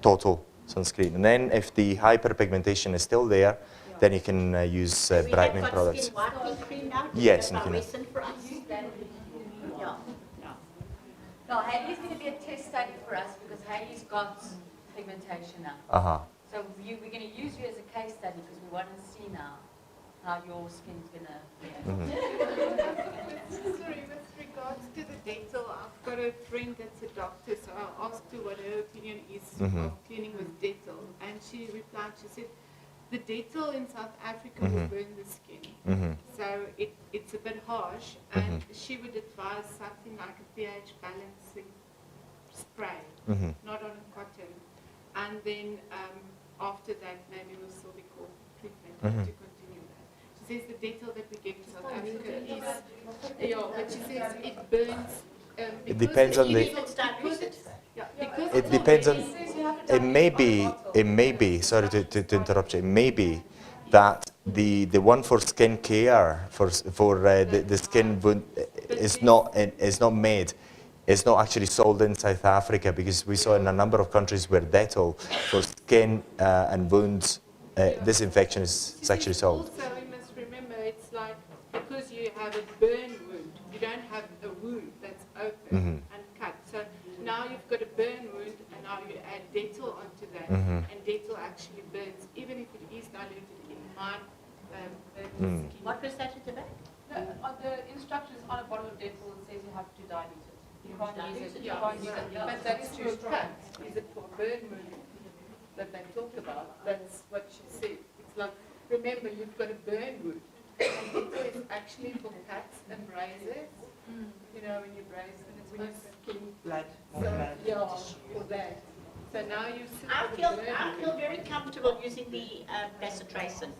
total sunscreen. And then if the hyperpigmentation is still there, then you can use brightening products. We have got skin whitening cream now. Yes, That's you can. recent for us. Yeah. No, Haley's going to be a test study for us because Haley's got pigmentation now. Uh-huh. So we're going to use you as a case study because we want to see now how your skin's going to Sorry, with regards to the dental, I've got a friend that's a doctor, so I asked her what her opinion is of cleaning with dental, and she replied, she said, the dental in South Africa will burn the skin, so it's a bit harsh, and she would advise something like a pH balancing spray, not on cotton, and then after that maybe we'll still be called treatment to continue that. She says the dental that we get in South Africa is, but she says it burns. It depends on the. It depends on. It may be. Sorry to interrupt you. It may be that the one for skin care for the skin wound is not made. It's not actually sold in South Africa because we saw in a number of countries where Dettol for skin and wounds disinfection is actually sold. Also, we must remember it's like because you have a burn wound, you don't have a wound that's open and cut. So now you've got a burn wound and now you add Dettol onto that, and Dettol actually burns, even if it is diluted in my skin. What was that at the back? No, on the instructions on the bottom of Dettol it says you have to dilute it. You can't use it. You can't use it. But that is for cut. Is it for burn wound that they talk about? That's what she said. It's like, remember, you've got a burn wound. And Dettol is actually for cuts and razors. You know, when you braise and it's when skin blood. So, yeah, for that. So now you sit I with feel, a burn I wound. feel very comfortable using the bacitracin.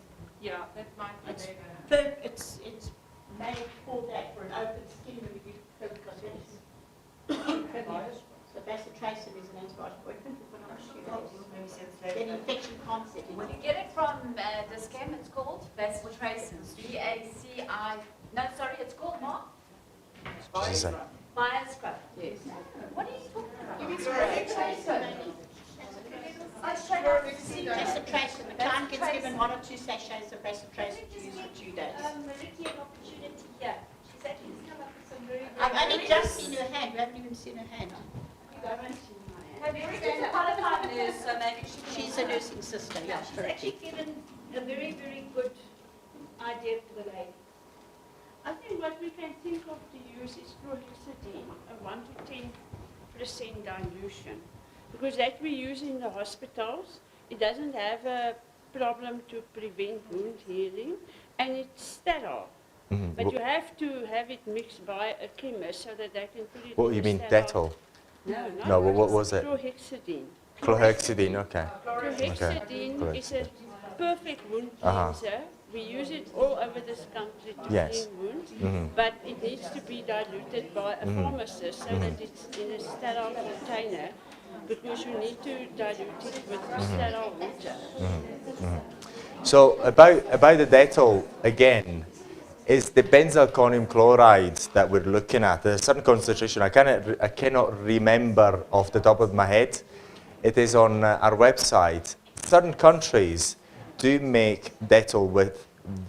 Yeah, that might be It's better. it's made for that, for an open skin when you do perfect cosmetics. So bacitracin is an antibiotic. Then infection can't set in. When you get it from Discam, it's called Vacitracin. V-A-C-I. No, sorry, it's called what? Bioscrub. Yes. What are you talking about? You mean bacitracin. The client gets given 1 or 2 sachets of bacitracin to use for 2 days. Maricky an opportunity here. She's actually come up with some very I've only just seen her hand. We haven't even seen her hand. She's a qualified nurse, so maybe she can. She's a nursing sister, yeah, She's correct. actually given a very, very good idea to the lady. I think what we can think of to use is chlorhexidine, a 1 to 10% dilution. Because that we use in the hospitals, it doesn't have a problem to prevent wound healing, and it's sterile. But you have to have it mixed by a chemist so that they can put it What in you a mean, sterile- Dettol? No, what was it? Chlorhexidine. Chlorhexidine, okay. Chlorhexidine is a perfect wound cleanser. We use it all over this country to Yes. clean wounds, but it needs to be diluted by a pharmacist so that it's in a sterile container, because you need to dilute it with sterile water. So about the Dettol again, is the benzalkonium chloride that we're looking at. There's a certain concentration. I cannot remember off the top of my head. It is on our website. Certain countries do make Dettol with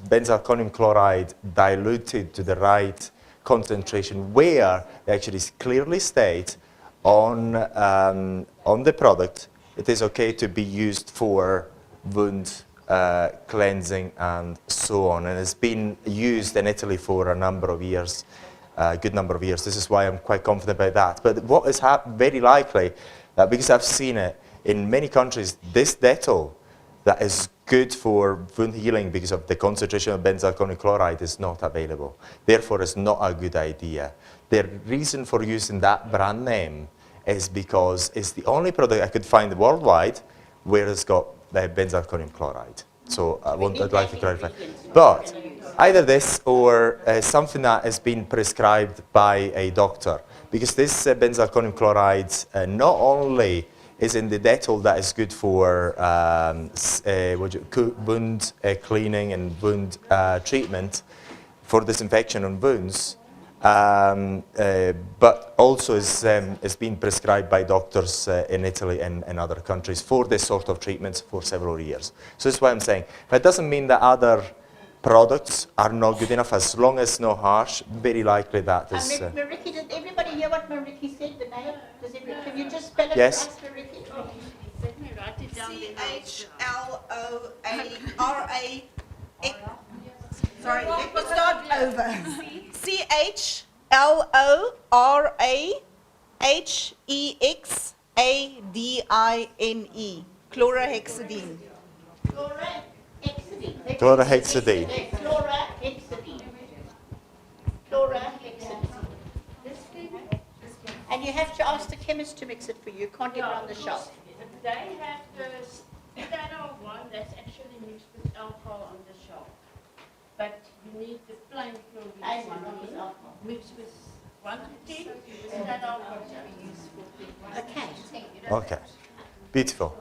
benzalkonium chloride diluted to the right concentration, where they actually clearly state on the product it is okay to be used for wound cleansing and so on. And it's been used in Italy for a number of years. a good number of years. This is why I'm quite confident about that. But what is very likely, because I've seen it in many countries, this Dettol that is good for wound healing because of the concentration of benzalkonium chloride is not available. Therefore, it's not a good idea. The reason for using that brand name is because it's the only product I could find worldwide where it's got benzalkonium chloride. So I'd like to clarify. But either this or something that has been prescribed by a doctor, because this benzalkonium chloride not only is in the Dettol that is good for wound cleaning and wound treatment for disinfection on wounds, but also is being prescribed by doctors in Italy and other countries for this sort of treatments for several years. So that's why I'm saying. But it doesn't mean that other products are not good enough, as long as no harsh, very likely that is... Mariki, did everybody hear what Mariki said, the name? Can you just spell it Yes. for us, Mariki? Let me write it down. C-H-L-O-A-R-A. Sorry, let me start over. C-H-L-O-R-A-H-E-X-A-D-I-N-E. Chlorhexidine. Chlorhexidine. Chlorhexidine. Chlorhexidine. Chlorhexidine. And you have to ask the chemist to mix it for you. You can't get it on the shelf. They have the standard one that's actually mixed with alcohol on the shelf. But you need the plain chlorhexidine mixed with 1 to 10 standard water. Okay. Okay, beautiful.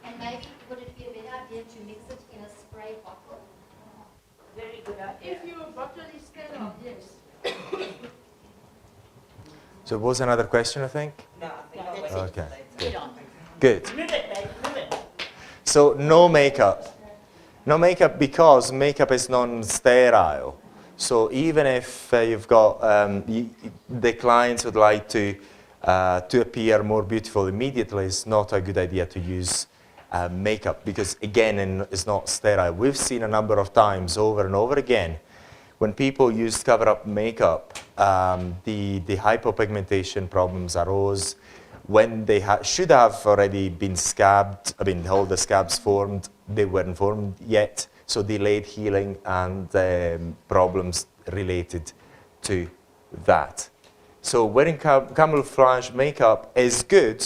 And maybe would it be a better idea to mix it in a spray bottle? Very good idea. If your bottle is sterile, yes. So what was another question, I think? No, I think that's Okay, Get on. good. Move it, babe. Move it. So no makeup. No makeup because makeup is non-sterile. So even if you've got, the clients would like to appear more beautiful immediately, it's not a good idea to use makeup because, again, it's not sterile. We've seen a number of times over and over again when people use cover-up makeup, the hypopigmentation problems arose when they should have already been scabbed. I mean, all the scabs formed, they weren't formed yet, so delayed healing and problems related to that. So wearing camouflage makeup is good.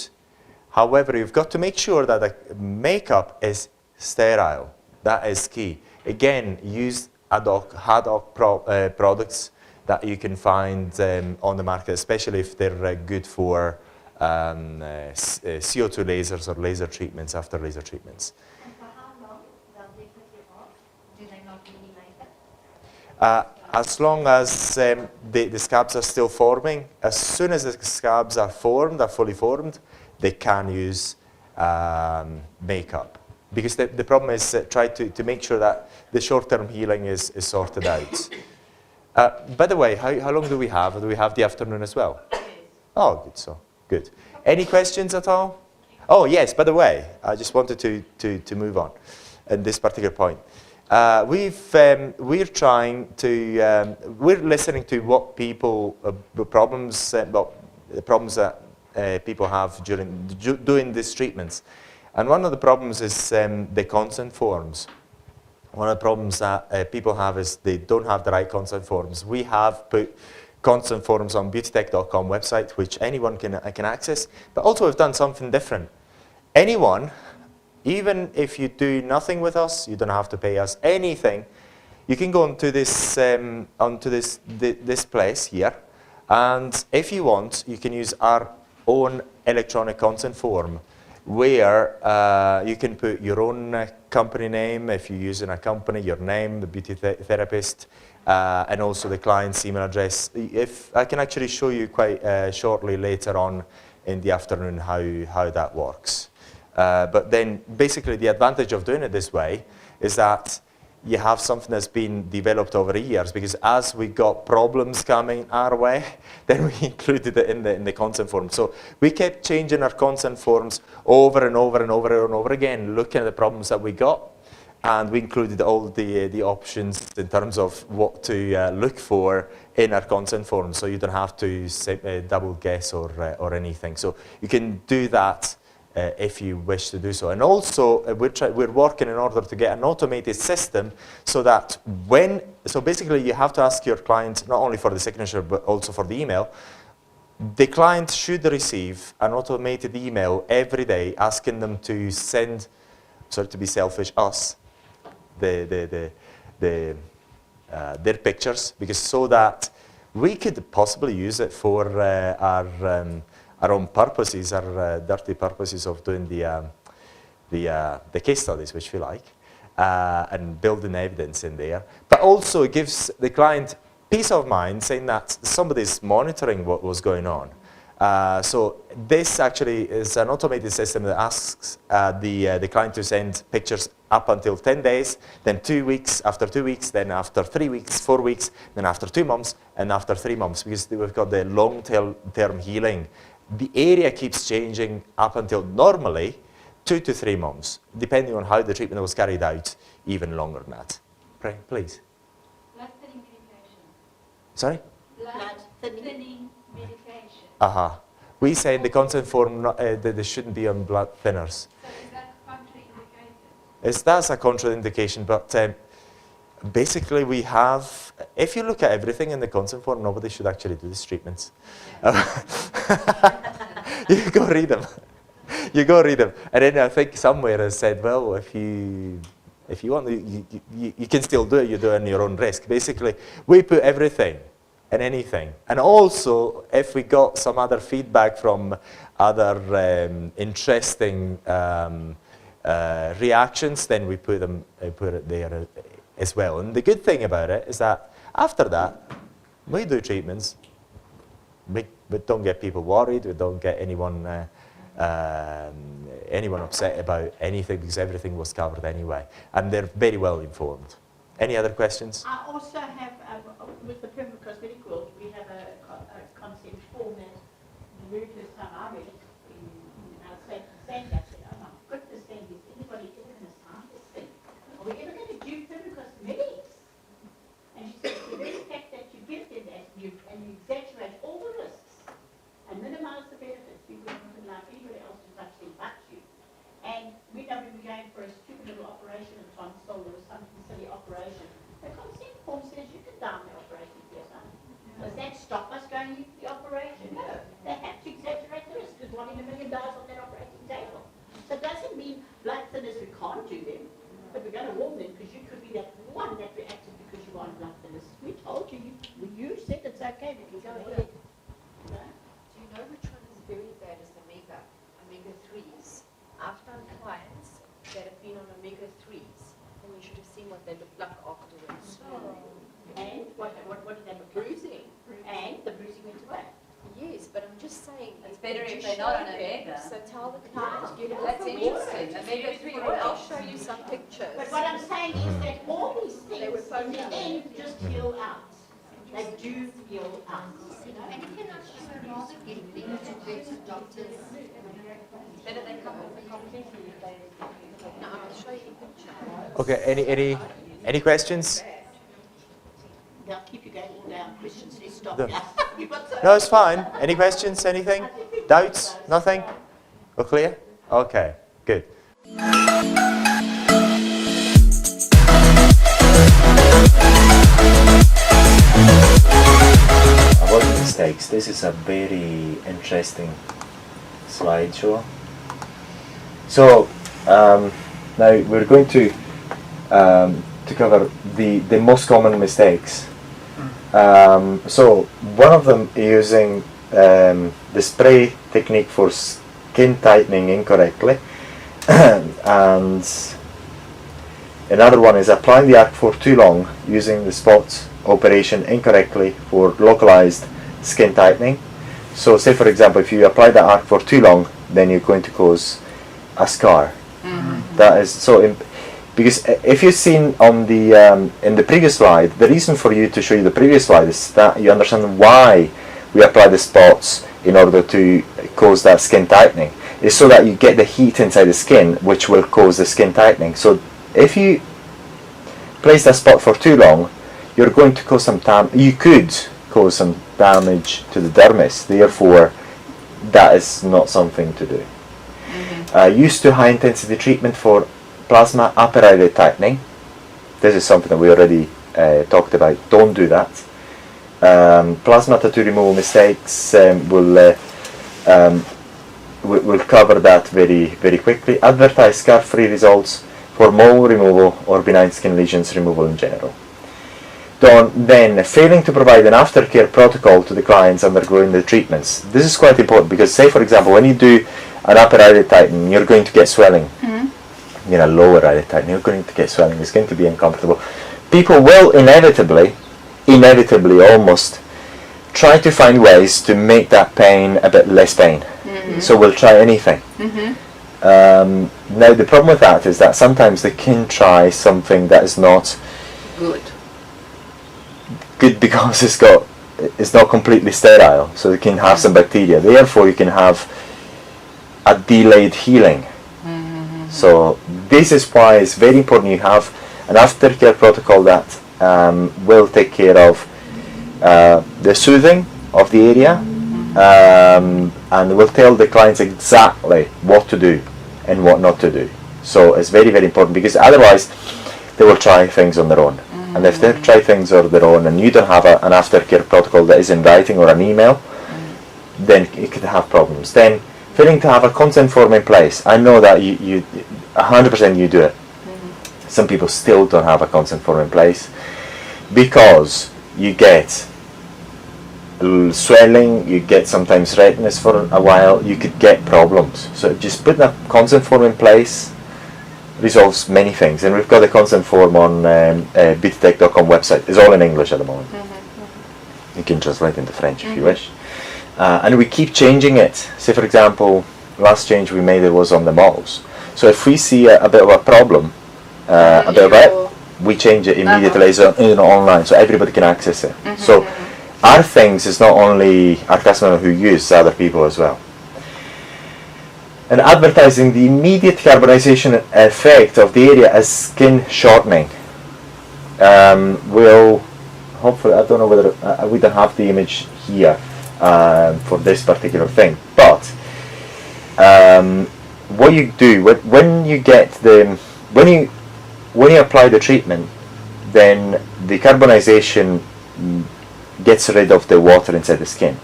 However, you've got to make sure that the makeup is sterile. That is key. Again, use ad hoc products that you can find on the market, especially if they're good for CO2 lasers or laser treatments after laser treatments. And for how long? They'll definitely off. Do they not really make it? As long as the scabs are still forming, as soon as the scabs are formed, are fully formed, they can use makeup. Because the problem is try to make sure that the short-term healing is sorted out. By the way, how long do we have? Do we have the afternoon as well? Oh, good. So good. Any questions at all? Oh, yes. By the way, I just wanted to move on at this particular point. We're trying to we're listening to what people the problems that people have doing these treatments. And one of the problems is the consent forms. One of the problems that people have is they don't have the right consent forms. We have put consent forms on beautytech.com website, which anyone can access. But also we've done something different. Anyone, even if you do nothing with us, you don't have to pay us anything. You can go onto this this place here, and if you want, you can use our own electronic consent form, where you can put your own company name, if you're using a company, your name, the beauty therapist, and also the client's email address. If I can actually show you quite shortly later on in the afternoon how that works. But then basically the advantage of doing it this way is that you have something that's been developed over the years, because as we got problems coming our way, then we included it in the consent form. So we kept changing our consent forms over and over and over and over again, looking at the problems that we got, and we included all the options in terms of what to look for in our consent form, so you don't have to double guess or anything. So you can do that if you wish to do so. And also, we're working in order to get an automated system so that so basically you have to ask your client not only for the signature but also for the email. The client should receive an automated email every day asking them to send, sorry to be selfish, us their pictures, because so that we could possibly use it for our own purposes, our dirty purposes of doing the case studies, which we like, and building evidence in there. But also it gives the client peace of mind, saying that somebody's monitoring what was going on. So this actually is an automated system that asks the client to send pictures up until 10 days, then 2 weeks, after 2 weeks, then after 3 weeks, 4 weeks, then after 2 months, and after 3 months, because we've got the long-term healing. The area keeps changing up until normally 2 to 3 months, depending on how the treatment was carried out, even longer than that. Pray, please. Blood thinning medication. Sorry? Blood thinning medication. Aha. We say in the consent form that they shouldn't be on blood thinners. So is that contraindicated? That's a contraindication, but basically we have, if you look at everything in the consent form, nobody should actually do these treatments. You go read them. You go read them. And then I think somewhere it said, well, if you want, you can still do it, you do it on your own risk. Basically, we put everything and anything. And also, if we got some other feedback from other interesting reactions, then we put it there as well. And the good thing about it is that after that, we do treatments. We don't get people worried. We don't get anyone upset about anything, because everything was covered anyway. And they're very well informed. Any other questions? I also have, with the Permanent Cosmetic World, we have a consent form that the very first time I read it, I said, Sandy, I said, oh my goodness, Sandy, is anybody ever going to sign this thing? Are we ever going to do Permanent Cosmetics? And she said, the very fact that you give them that and you exaggerate all the risks and minimize the benefits, you wouldn't like anybody else to touch them but you. And we know we were going for a stupid little operation in tonsil or something silly operation. The consent form says you can down the operation for your son. Does that stop us going into the operation? No. They have to exaggerate the risk, because 1 in a million dies on that operating table. So it doesn't mean blood thinners we can't do them, but we're going to warn them, because you could be that one that reacted because you are on blood thinners. We told you, you said it's okay, we can go ahead. Do you know which one is very bad as the omega-3s? I've done clients that have been on omega-3s, and you should have seen what they look like afterwards. And what did they look like? Bruising. And the bruising went away. Yes, but I'm just saying, It's better would if you they're not show on them? omega. So tell the client, you know, That's interesting. Omega-3 I'll oil. show you some pictures. But what I'm saying is that all these things, in the end, just heal out. They do heal out. You know? And if you're not sure, rather get them to go to doctors. Better they come off completely if they... No, I'll show you a picture. Okay, any questions? They'll keep you going all down questions. Let's stop. No. You've got so No, it's fine. Any questions, anything? Doubts? Nothing? We're clear? Okay, good. About mistakes, this is a very interesting slideshow. So, now we're going to cover the most common mistakes. So one of them is using the spray technique for skin tightening incorrectly, and another one is applying the arc for too long using the spots operation incorrectly for localized skin tightening. So say for example, if you apply the arc for too long, then you're going to cause a scar. That is so because if you've seen on the in the previous slide, the reason for you to show you the previous slide is that you understand why we apply the spots in order to cause that skin tightening. Is so that you get the heat inside the skin, which will cause the skin tightening. So if you place that spot for too long, you're going to cause some you could cause some damage to the dermis. Therefore, that is not something to do. Used to high intensity treatment for plasma upper eyelid tightening. This is something that we already talked about. Don't do that. Plasma tattoo removal mistakes will cover that very quickly. Advertise scar-free results for mole removal or benign skin lesions removal in general. Then, failing to provide an aftercare protocol to the clients undergoing the treatments. This is quite important because, say for example, when you do an upper eyelid tightening, you're going to get swelling. You know, lower eyelid tightening, you're going to get swelling. It's going to be uncomfortable. People will inevitably almost try to find ways to make that pain a bit less pain. So we'll try anything. Now the problem with that is that sometimes they can try something that is not good because it's not completely sterile, so they can have some bacteria. Therefore, you can have a delayed healing. So this is why it's very important you have an aftercare protocol that will take care of the soothing of the area, and will tell the clients exactly what to do and what not to do. So it's very important because otherwise they will try things on their own. And if they try things on their own and you don't have an aftercare protocol that is in writing or an email, then you could have problems. Then failing to have a consent form in place. I know that you 100% you do it. Some people still don't have a consent form in place because you get swelling, you get sometimes redness for a while, you could get problems. So just putting a consent form in place resolves many things. And we've got a consent form on btech.com website. It's all in English at the moment. You can translate into French if you wish. And we keep changing it. Say for example, last change we made it was on the moles. So if we see a bit of a problem, a bit of it, we change it immediately online so everybody can access it. So our things is not only our customer who use other people as well. And advertising the immediate carbonization effect of the area as skin shortening will hopefully, I don't know whether we don't have the image here for this particular thing, but what you do when you get when you apply the treatment, then the carbonization gets rid of the water inside the skin.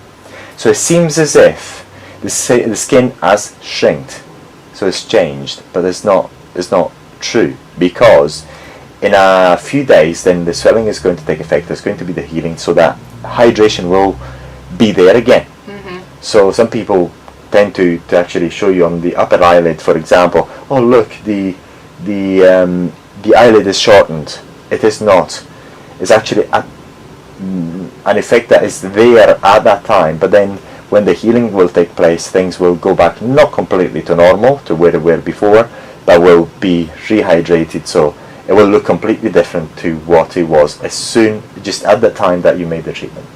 So it seems as if the skin has shrinked, so it's changed, but it's not true, because in a few days then the swelling is going to take effect. There's going to be the healing, so that hydration will be there again. So some people tend to actually show you on the upper eyelid, for example, oh look, the eyelid is shortened. It is not. It's actually an effect that is there at that time, but then when the healing will take place, things will go back not completely to normal, to where they were before, but will be rehydrated, so it will look completely different to what it was just at the time that you made the treatment.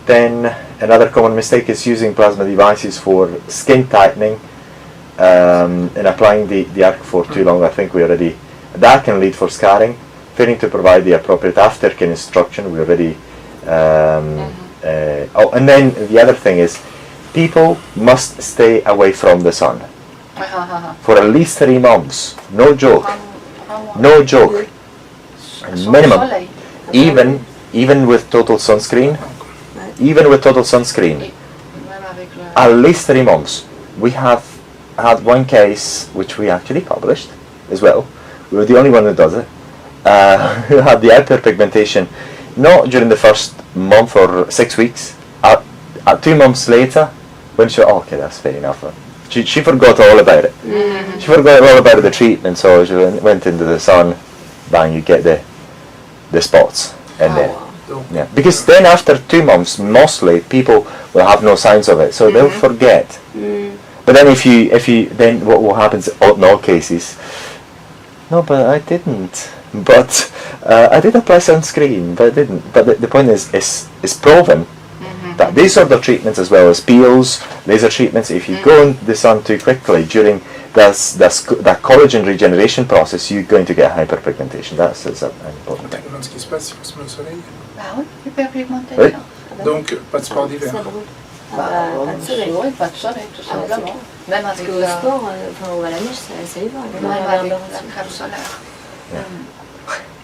Then another common mistake is using plasma devices for skin tightening and applying the arc for too long. I think that can lead for scarring. Failing to provide the appropriate aftercare instruction, we already and then the other thing is, people must stay away from the sun for at least 3 months. No joke. No joke. Minimum. Even with total sunscreen. At least 3 months. We have had one case which we actually published as well. We were the only one who does it. Who had the hyperpigmentation not during the first month or 6 weeks. At 2 months later, when she okay, that's fair enough. She forgot all about it. She forgot all about the treatment, so she went into the sun, bang, you get the spots, and then because then after 2 months, mostly people will have no signs of it, so they'll forget. But then if you then what happens in all cases? No, but I didn't. But I did apply sunscreen, but I didn't. But the point is, it's proven that these sort of treatments, as well as peels, laser treatments, if you go in the sun too quickly during that collagen regeneration process, you're going to get hyperpigmentation. That's an important thing. Bah oui, hyperpigmentation. Donc, pas de sport d'hiver. Bah, oui, pas de soleil, tout simplement. Même Parce avec qu'au la, sport, enfin, on va à la neige, ça y va. même avec la crème solaire.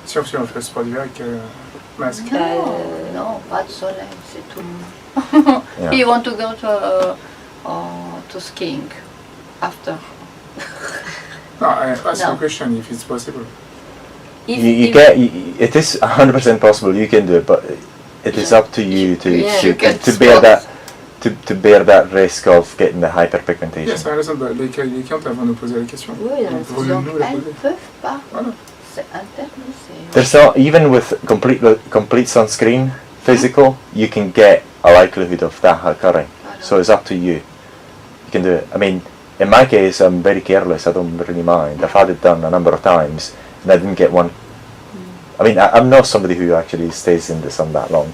Si on fait le sport d'hiver avec masque. Non, pas de soleil, c'est tout. Yeah. You want to go to skiing after? No, I ask No. the question if it's possible. It is 100% possible. You can do it, but it is up to you to get to bear that spots. to bear that risk of getting the hyperpigmentation. Yes, I understand, but les clientes elles vont nous poser la question. Oui, Vous Donc, nous la elles ne poser. peuvent pas. Voilà. C'est interdit. c'est- There's not, even with complete sunscreen, physical, you can get a likelihood of that occurring. So it's up to you. You can do it. I mean, in my case, I'm very careless. I don't really mind. I've had it done a number of times, and I didn't get one. I mean, I'm not somebody who actually stays in the sun that long.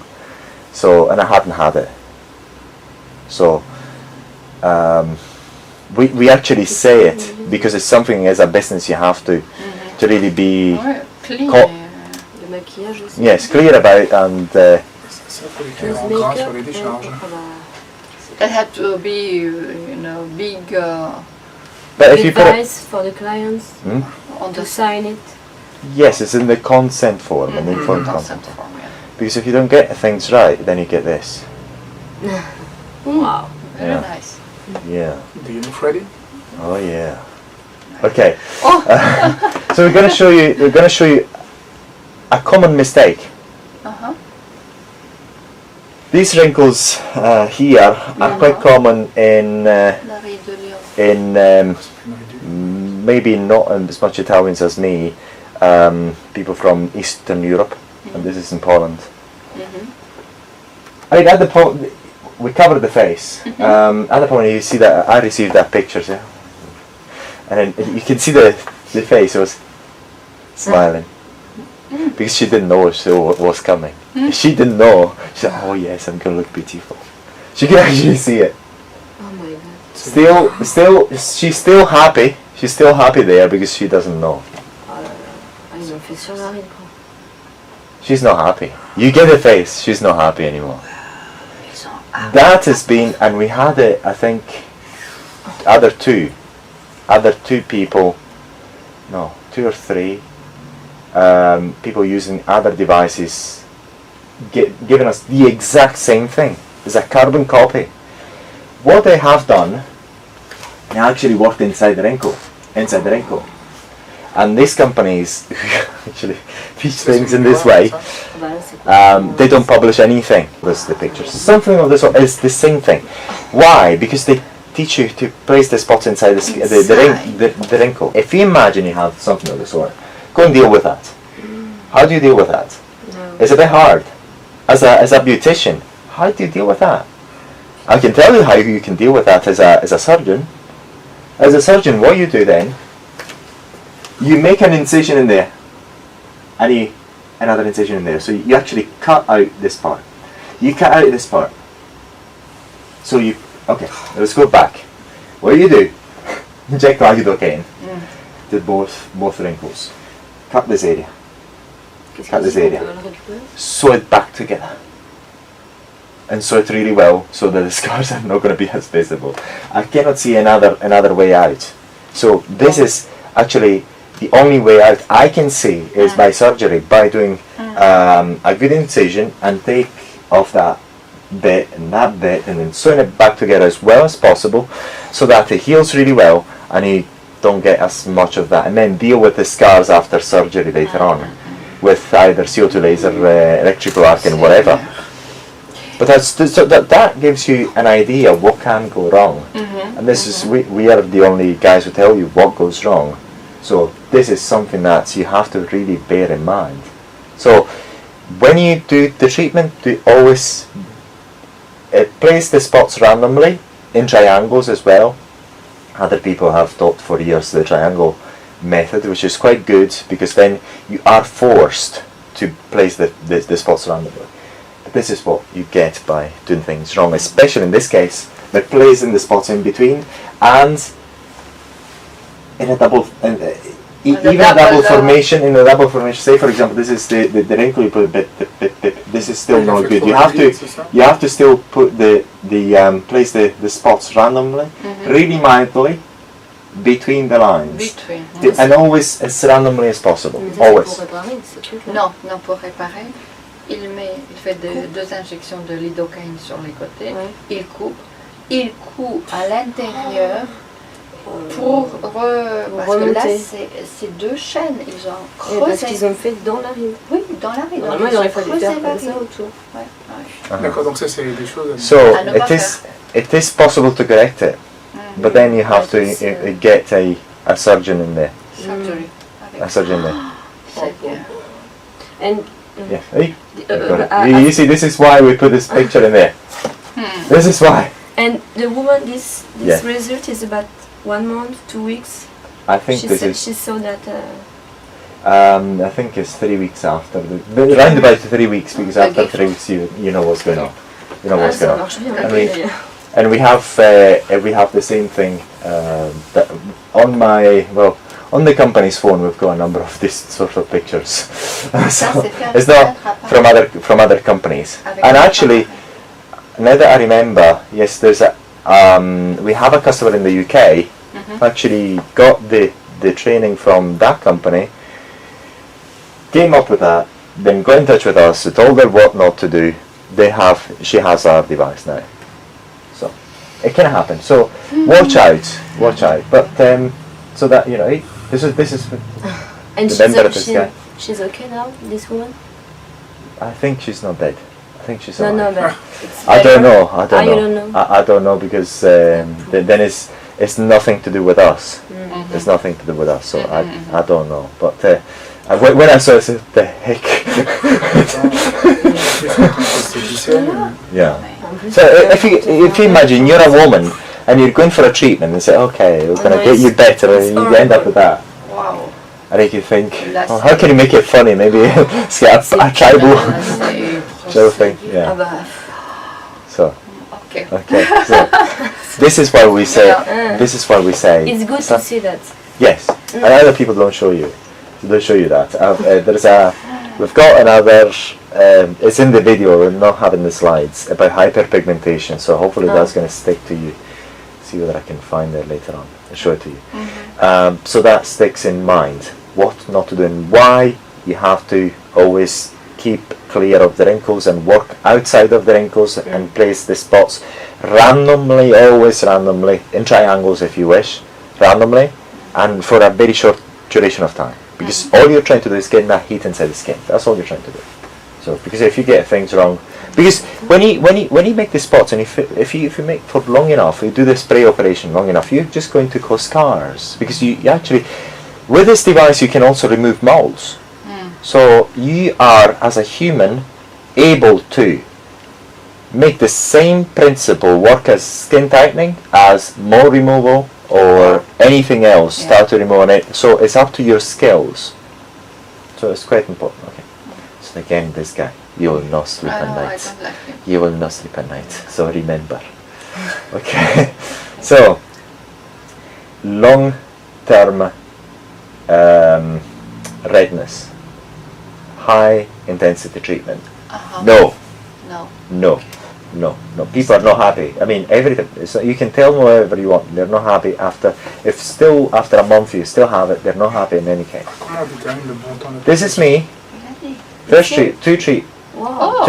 So, and I hadn't had it. So, we actually say it because it's something as a business you have to really be Ouais, clean. Le maquillage aussi. yes clear about and. Ça, faut l'écrire en gras sur les décharges. It had to be, big But if you put it, Advice for the clients on to the sign it. yes, it's in the consent form, an informed consent. consent form. Yeah. Because if you don't get things right, then you get this. Wow. Very Yeah. nice. Yeah. Do you know Freddy? Oh yeah. Okay. Oh. So we're going to show you. We're going to show you a common mistake. Uh-huh. These wrinkles here are quite common in La Rue de Lyon. maybe not as much Italians as me, people from Eastern Europe, and this is in Poland. I mean, at the point we covered the face. At the point you see that I received that picture, yeah, and then you can see the face was smiling because she didn't know what was coming. She didn't know. She said, "Oh yes, I'm gonna look beautiful." She can actually see it. Oh my god. She's still happy. She's still happy there because she doesn't know. Ah, ils ont fait sur la ride, quoi. She's not happy. You get the face. She's not happy anymore. That has been, and we had it. I think other two people, no, 2 or 3 people using other devices, giving us the exact same thing. It's a carbon copy. What they have done, they actually worked inside the wrinkle, and these companies actually teach things in this way. They don't publish anything. That's the pictures. Something of this sort is the same thing. Why? Because they teach you to place the spots inside the wrinkle. If you imagine you have something of the sort, go and deal with that. How do you deal with that? No. It's a bit hard. As a beautician, how do you deal with that? I can tell you how you can deal with that as a surgeon. As a surgeon, what you do then, you make an incision in there, and another incision in there. So you actually cut out this part. You cut out this part. So okay, let's go back. What do? Inject lidocaine to both wrinkles. Cut this area. Cut this area. Sew it back together. And sew it really well so that the scars are not going to be as visible. I cannot see another way out. So this is actually the only way out I can see is by surgery, by doing a good incision and take off that bit and then sewing it back together as well as possible so that it heals really well and you don't get as much of that, and then deal with the scars after surgery later on with either CO2 laser, electrical arc and whatever. But that gives you an idea of what can go wrong. And this is we are the only guys who tell you what goes wrong. So this is something that you have to really bear in mind. So when you do the treatment, do always place the spots randomly in triangles as well. Other people have taught for years the triangle method, which is quite good because then you are forced to place the spots randomly. But this is what you get by doing things wrong, especially in this case, by placing the spots in between and in a double even a double formation, in a double formation, say for example, this is the wrinkle you put a bit, this is still not good. You have to still put place the spots randomly, really mildly, between the lines. And always as randomly as possible. Always. Non, pour réparer, il fait deux injections de lidocaïne sur les côtés, il coupe à l'intérieur pour parce que là c'est deux chaînes, ils ont creusé. Parce qu'ils ont fait dans la ride. Oui, dans la ride. Normalement, il aurait fallu faire comme ça autour. D'accord, donc ça c'est des choses. So it is possible to correct it, but then you have to get a surgeon in there. Surgery. A surgeon there. C'est bien. And Yeah. Hey, you see, this is why we put this picture in there. This is why. And the woman, this Yeah. result is about 1 month, 2 weeks. I think She saw that. I think it's 3 weeks after. Around about 3 weeks, because after 3 weeks you know what's going on. You know what's going on. And we have the same thing that on the company's phone we've got a number of these sort of pictures. So it's not from other companies. And actually, now that I remember, yes, there's we have a customer in the UK who actually got the training from that company, came up with that, then got in touch with us, we told her what not to do. She has our device now. So it can happen. So watch out. But so that this is And she's okay now, this woman? I think she's not dead. I think she's alive. No, but I don't know. You don't know? I don't know because then it's nothing to do with us. It's nothing to do with us. So I don't know. But when I saw it, I said, the heck. Yeah. So if you imagine you're a woman and you're going for a treatment and say, okay, we're going to get you better, and you end up with that. Wow. I think you think, how can you make it funny? Maybe it's a tribal thing. Yeah. So. Okay. So this is why we say. This is why we say. It's good to see that. Yes, and other people don't show you. They'll show you that. We've got another. It's in the video. We're not having the slides about hyperpigmentation. So hopefully that's going to stick to you. See whether I can find it later on. I'll show it to you. So that sticks in mind. What not to do and why you have to always keep clear of the wrinkles and work outside of the wrinkles and place the spots randomly, always randomly, in triangles if you wish, randomly, and for a very short duration of time. Because all you're trying to do is get that heat inside the skin. That's all you're trying to do. So because if you get things wrong, because when you make the spots and if you make for long enough, you do the spray operation long enough, you're just going to cause scars. Because you actually, with this device, you can also remove moles. So you are, as a human, able to make the same principle work as skin tightening, as mole removal, or anything else, start to remove it. So it's up to your skills. So it's quite important. Okay. So again, this guy, you will not sleep at night. I don't like him. You will not sleep at night. So remember. Okay. So long-term redness. High intensity treatment. No. People are not happy. I mean, everything. So you can tell them whatever you want. They're not happy after. If still after a month you still have it, they're not happy in any case. This is me. First two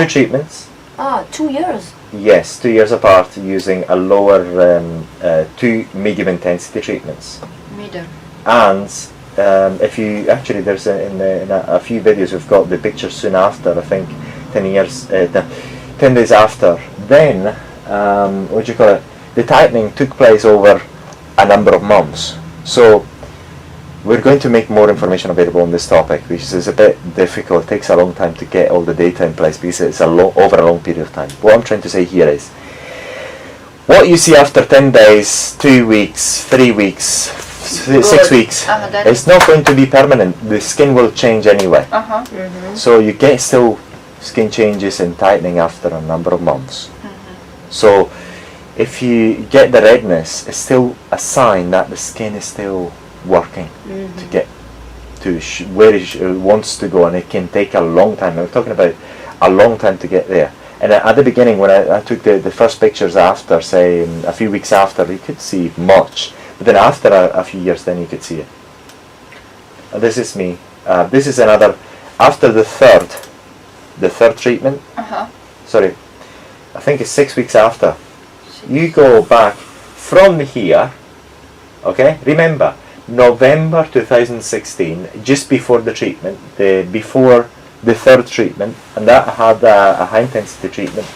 treatments. 2 years. Yes, 2 years apart, using a lower 2 medium intensity treatments. Medium. And if you actually, there's in a few videos we've got the picture soon after. I think 10 days after. Then what do you call it? The tightening took place over a number of months. So we're going to make more information available on this topic, which is a bit difficult. It takes a long time to get all the data in place because it's over a long period of time. What I'm trying to say here is, what you see after 10 days, 2 weeks, 3 weeks, 6 weeks, it's not going to be permanent. The skin will change anyway. So you get still skin changes and tightening after a number of months. So if you get the redness, it's still a sign that the skin is still working to get to where he wants to go, and it can take a long time. I'm talking about a long time to get there. And at the beginning, when I took the first pictures after, say, a few weeks after, you could see much. But then after a few years, then you could see it. This is me. This is another, after the third treatment. Sorry, I think it's 6 weeks after. You go back from here, okay? Remember, November 2016, just before the treatment, before the third treatment, and that had a high intensity treatment.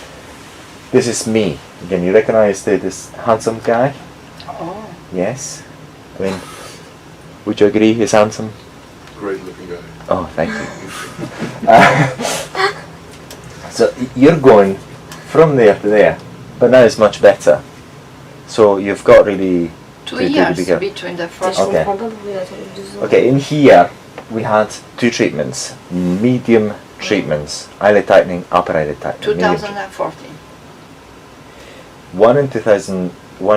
This is me. Again, you recognize this handsome guy? Oh. Yes. I mean, would you agree he's handsome? Great looking guy. Oh, thank you. So you're going from there to there, but now it's much better. So you've got really 2 years between the first. Okay. Okay, in here we had 2 treatments, medium treatments, eyelid tightening, upper eyelid tightening. 2014. One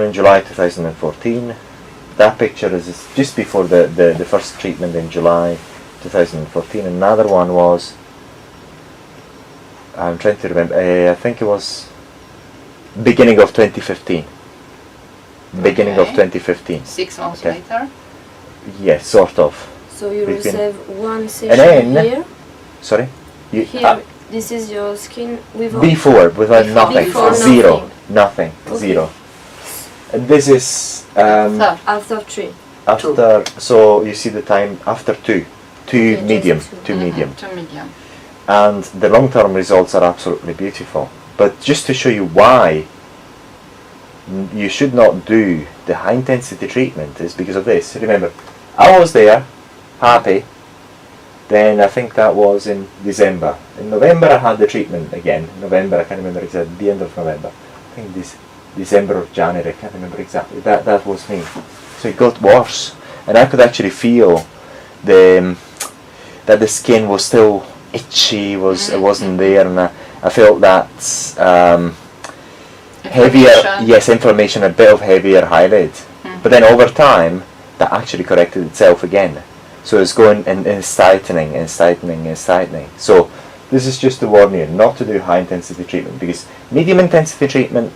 in July 2014. That picture is just before the first treatment in July 2014. Another one was, I'm trying to remember, I think it was beginning of 2015. Beginning of 2015. 6 months later? Yes, sort of. So you receive one And session then, here. Sorry? Here, this is your skin without... Without nothing. Before Zero. Nothing. Okay. Zero. And this is... after 3. After, so you see the time after 2. 2 medium. 2 medium. 2 medium. And the long-term results are absolutely beautiful. But just to show you why you should not do the high-intensity treatment is because of this. Remember, I was there, happy. Then I think that was in December. In November I had the treatment again. November, I can't remember exactly, the end of November. I think this December or January, I can't remember exactly. That was me. So it got worse. And I could actually feel that the skin was still itchy, it wasn't there, and I felt that heavier, yes, inflammation, a bit of heavier eyelid. But then over time, that actually corrected itself again. So it's going and it's tightening and tightening and tightening. So this is just to warn you not to do high intensity treatment, because medium intensity treatment,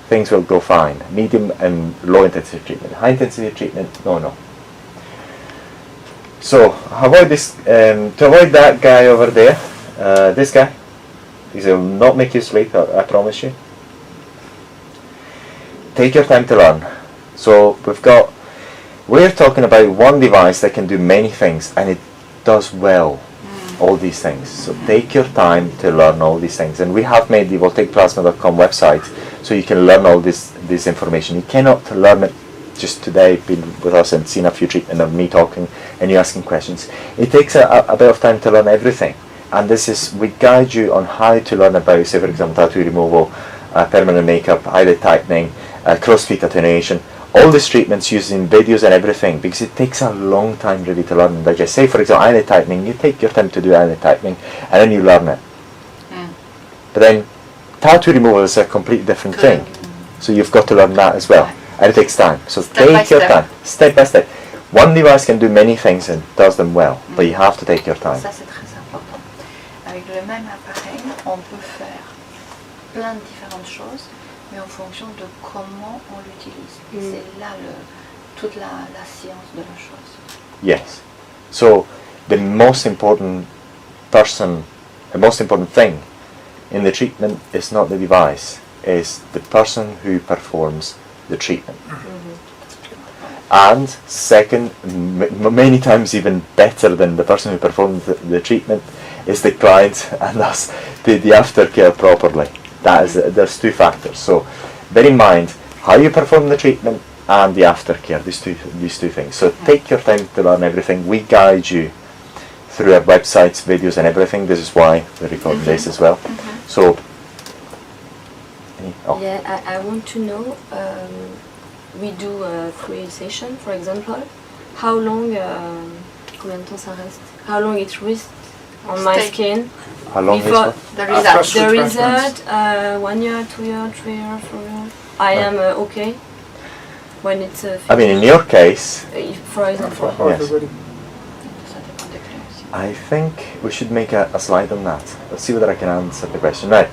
things will go fine. Medium and low intensity treatment. High intensity treatment, no. So avoid this, to avoid that guy over there, this guy, he will not make you sleep, I promise you. Take your time to learn. So we're talking about one device that can do many things, and it does well, all these things. So take your time to learn all these things. And we have made the voltaicplasma.com website, so you can learn all this information. You cannot learn it just today, been with us and seen a few treatment of me talking and you asking questions. It takes a bit of time to learn everything. And we guide you on how to learn about, say for example, tattoo removal, permanent makeup, eyelid tightening, crossfit attenuation, all these treatments using videos and everything, because it takes a long time really to learn and digest. Say for example, eyelid tightening, you take your time to do eyelid tightening and then you learn it. But then tattoo removal is a completely different thing. So you've got to learn that as well. And it takes time. So take your time, step by step. One device can do many things and does them well, but you have to take your time. Ça c'est très important. Avec le même appareil, on peut faire plein de différentes choses, mais en fonction de comment on l'utilise. C'est là toute la science de la chose. Yes. So the most important thing in the treatment is not the device, is the person who performs the treatment. And second, many times even better than the person who performed the treatment, is the client and thus the aftercare properly. There's 2 factors. So bear in mind how you perform the treatment and the aftercare, these two things. So take your time to learn everything. We guide you through our websites, videos and everything. This is why we record this as well. So yeah, I want to know, we do 3 sessions, for example. How long, combien de temps ça reste? How long it rests on my skin? How long before the result? The result, 1 year, 2 years, 3 years, 4 years. I am okay when it's. I mean, in your case, for example. yes. I think we should make a slide on that. Let's see whether I can answer the question. Right.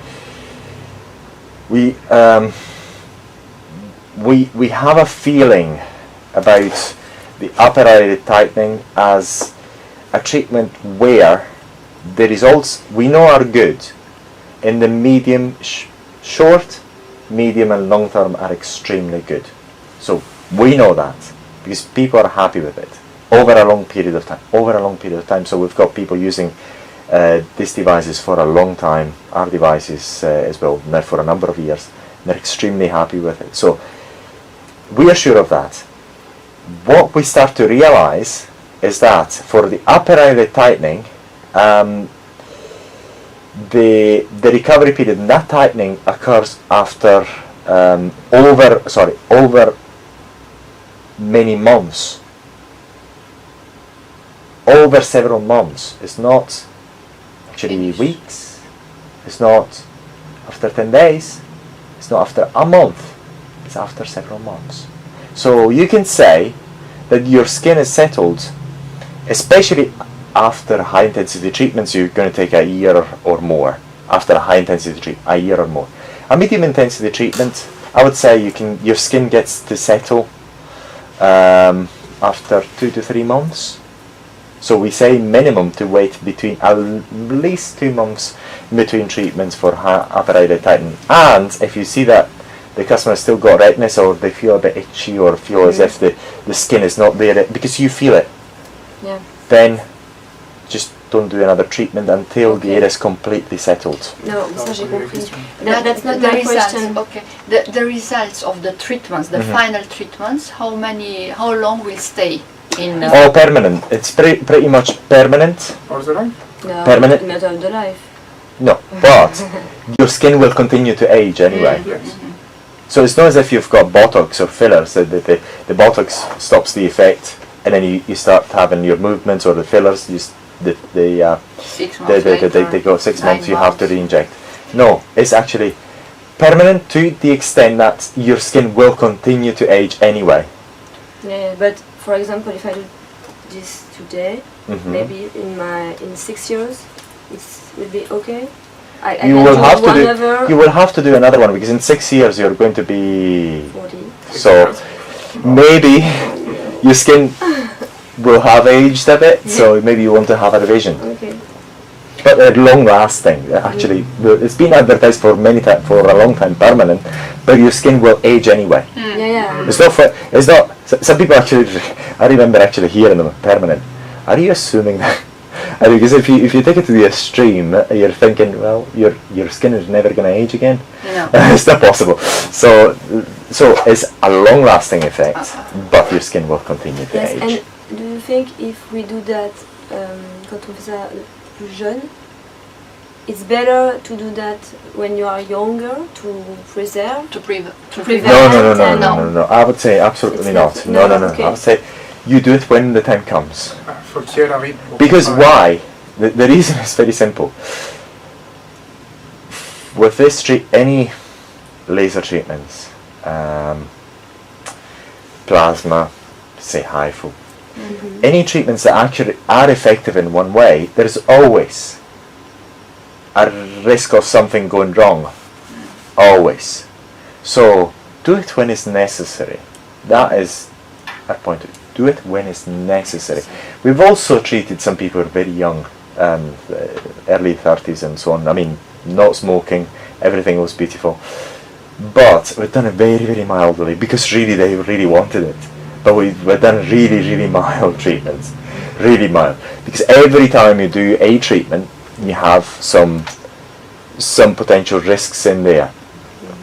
We have a feeling about the upper eyelid tightening as a treatment where the results we know are good in the medium, short, medium and long term are extremely good. So we know that because people are happy with it over a long period of time. So we've got people using these devices for a long time, our devices as well, now for a number of years. They're extremely happy with it. So we are sure of that. What we start to realize is that for the upper eyelid tightening, the recovery period in that tightening occurs after over many months, over several months. It's not actually weeks, it's not after 10 days, it's not after a month, it's after several months. So you can say that your skin is settled, especially after high intensity treatments. You're going to take a year or more. After a high intensity treatment, a year or more. A medium intensity treatment, I would say your skin gets to settle after 2 to 3 months. So we say minimum to wait between at least 2 months between treatments for upper eyelid tightening. And if you see that the customer still got redness, or they feel a bit itchy, or feel as if the skin is not there because you feel it, then just don't do another treatment until the area is completely settled. No, ça j'ai compris. That's not the my results, question. okay. The results of the treatments, the final treatments, how long will stay in? All permanent. It's pretty much permanent. All the life? No, Permanent? not all the life. No, but your skin will continue to age anyway. Yes. So it's not as if you've got Botox or fillers. The Botox stops the effect, and then you start having your movements, or the fillers. 6 months later, they go 6 months. 9 You have to months. re-inject. No, it's actually permanent to the extent that your skin will continue to age anyway. Yeah, but for example, if I do this today, maybe in 6 years, it will be okay. You will have to do another one, because in 6 years you're going to be 40. So maybe your skin will have aged a bit, so maybe you want to have a revision. Okay. But they're long lasting. Actually, it's been advertised for a long time, permanent, but your skin will age anyway. Yeah. It's not. Some people actually, I remember actually hearing them permanent. Are you assuming that? Because if you take it to the extreme, you're thinking, well, your skin is never going to age again. No. It's not possible. So it's a long-lasting effect, but your skin will continue to age. And do you think if we do that quand on fait ça plus jeune, it's better to do that when you are younger to preserve? To prevent. No. I would say absolutely not. No. Okay. I would say you do it when the time comes. Faut qu'il y ait la rythme pour Because préparer. why? The reason is very simple. With this any laser treatments, plasma, say Hifu, any treatments that actually are effective in one way, there's always a risk of something going wrong. Always. So do it when it's necessary. That is our point. Do it when it's necessary. We've also treated some people who are very young, early 30s and so on. I mean, not smoking, everything was beautiful. But we've done it very, very mildly, because really they really wanted it. But we've done really, really mild treatments. Really mild. Because every time you do a treatment, you have some potential risks in there.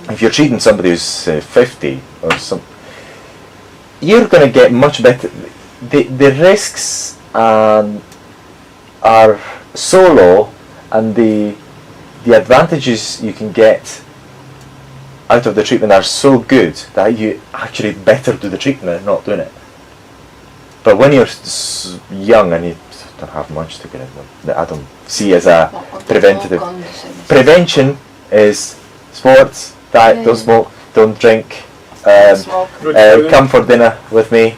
If you're treating somebody who's 50 or some, you're going to get much better. The risks are so low, and the advantages you can get out of the treatment are so good that you actually better do the treatment than not doing it. But when you're young and you don't have much to get in, I don't see as a preventative. Prevention is sports, diet, don't smoke, don't drink. Come for dinner with me.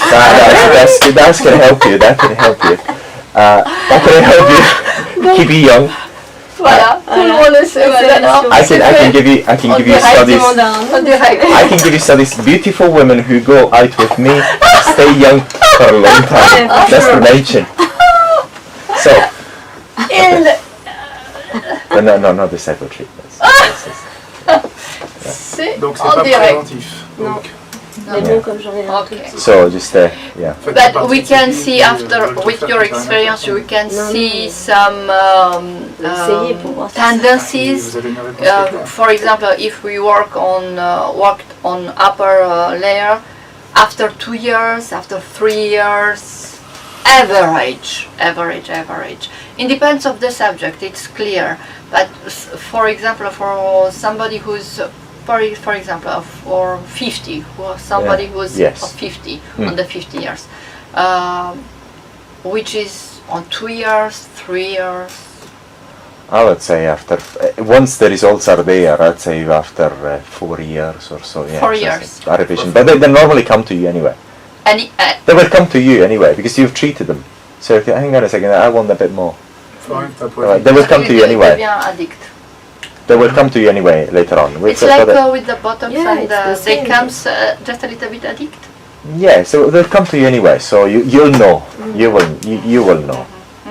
That's going to help you. That can help you. How can I help you? Keep you young. Voilà, tout le monde le sait maintenant. I can give you studies. I can give you studies. Beautiful women who go out with me stay young for a long time. That's prevention. So. No, not the cycle treatments. C'est Donc c'est en pas direct. préventif. Donc, Okay. So just yeah. But we can see after, with your experience, we can see some tendencies. For example, if we worked on upper layer, after 2 years, after 3 years, average. It depends of the subject, it's clear. But for example, for somebody who's, for example, for 50, or somebody who's Yes. of 50, on the 50 years, which is on 2 years, 3 years. I would say after, once the results are there, I'd say after 4 years or so. Yeah, 4 years. A revision. But they normally come to you anyway. And They will come to you anyway because you've treated them. So if you, hang on a second, I want a bit more. They will come to you anyway. They will come to you anyway later on. It's like with the bottoms and they comes just a little bit addict. Yeah, so they'll come to you anyway. So you'll know. You will know.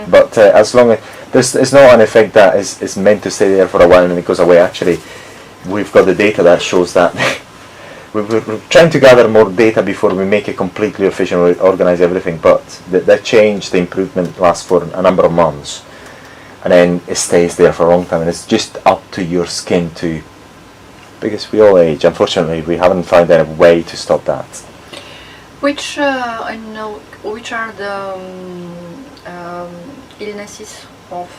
But as long as there's no an effect that is meant to stay there for a while and it goes away. Actually, we've got the data that shows that. We're trying to gather more data before we make it completely official and organize everything. But that change, the improvement lasts for a number of months. And then it stays there for a long time, and it's just up to your skin to, because we all age. Unfortunately, we haven't found a way to stop that. Which which are the illnesses of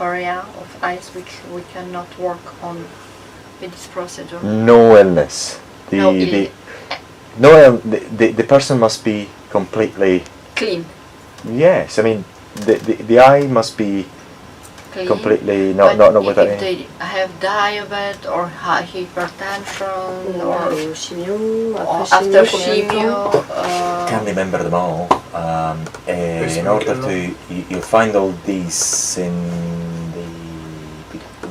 area of eyes which we cannot work on with this procedure? No illness. The person must be completely clean. Yes, I mean the eye must be Clean. Completely But not with if they have diabetes or high hypertension or after chemio. Can't remember them all. In order to, you'll find all these in the.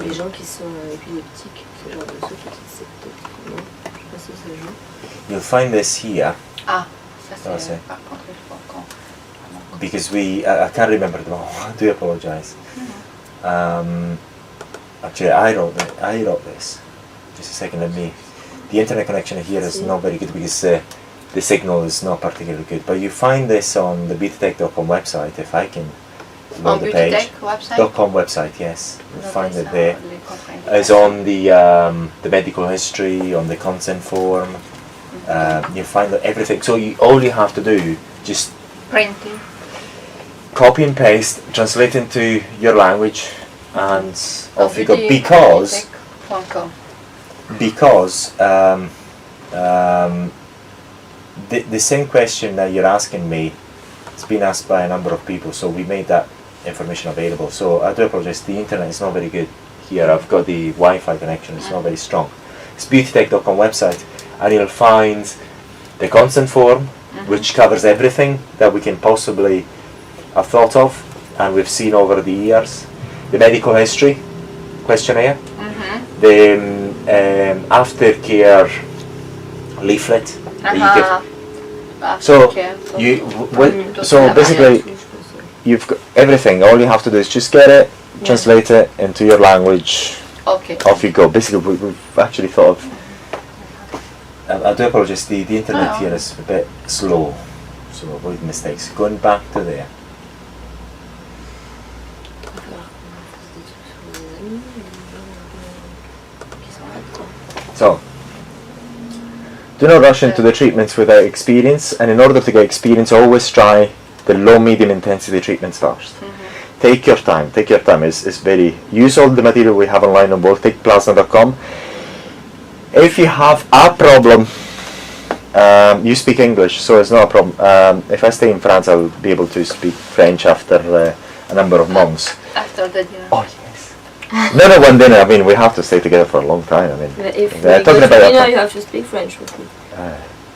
Les gens qui sont épileptiques, ce genre de ceux qui utilisent non, je sais pas si ça joue. You'll find this here. Ah, ça c'est par contre il faut qu'on. Because I can't remember them all. I do apologize. Actually, I wrote this. Just a second, the internet connection here is not very good because the signal is not particularly good. But you find this on the beautytech.com website. If I can load the page. .com website, yes. You'll find it there. It's on the medical history, on the consent form. You find everything. So all you have to do, just printing. Copy and paste, translate into your language, and off you go. Because the same question that you're asking me, it's been asked by a number of people, so we made that information available. So I do apologize, the internet is not very good here. I've got the Wi-Fi connection, it's not very strong. It's beautytech.com website, and you'll find the consent form, which covers everything that we can possibly have thought of and we've seen over the years. The medical history questionnaire, the aftercare leaflet that you give. So basically you've got everything. All you have to do is just get it, translate it into your language. Okay. Off you go. Basically, we've actually thought of. I do apologize. The internet here is a bit slow, so avoid mistakes. Going back to there. So, do not rush into the treatments without experience, and in order to get experience, always try the low, medium intensity treatments first. Take your time. It's very. Use all the material we have online on balticplasma.com. If you have a problem, you speak English, so it's not a problem. If I stay in France, I'll be able to speak French after a number of months. After the dinner. Oh yes. No, one dinner. I mean, we have to stay together for a long time. I mean, if we talking go to about dinner, you have to speak French with me.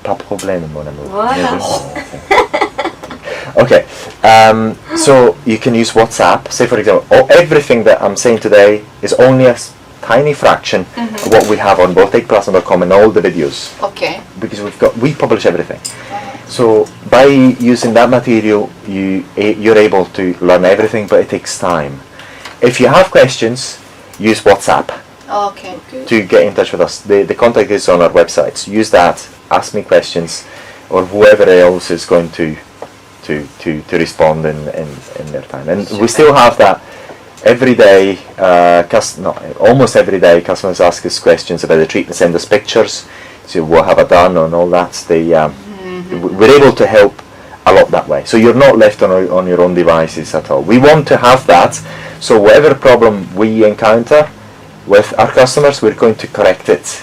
Pas problème, mon amour. Voilà. Okay. So you can use WhatsApp. Say for example, everything that I'm saying today is only a tiny fraction of what we have on voltaicplasma.com and all the videos. Okay. Because we publish everything. So by using that material, you're able to learn everything, but it takes time. If you have questions, use WhatsApp Okay. to get in touch with us. The contact is on our website. So use that, ask me questions, or whoever else is going to respond in their time. And we still have that every day. Almost every day, customers ask us questions about the treatment, send us pictures. So what have I done and all that. We're able to help a lot that way. So you're not left on your own devices at all. We want to have that. So whatever problem we encounter with our customers, we're going to correct it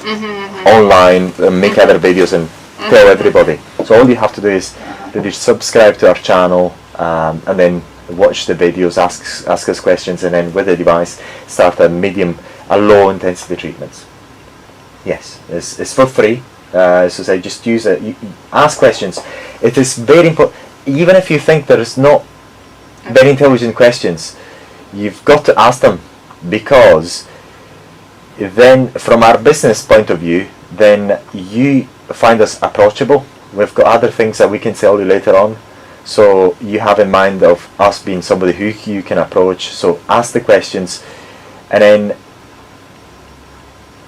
online, make other videos and tell everybody. So all you have to do is really subscribe to our channel and then watch the videos, ask us questions, and then with the device start a low intensity treatment. Yes, it's for free. So say just use it. Ask questions. It is very important. Even if you think there is not very intelligent questions, you've got to ask them, because then from our business point of view, then you find us approachable. We've got other things that we can tell you later on, so you have in mind of us being somebody who you can approach. So ask the questions, and then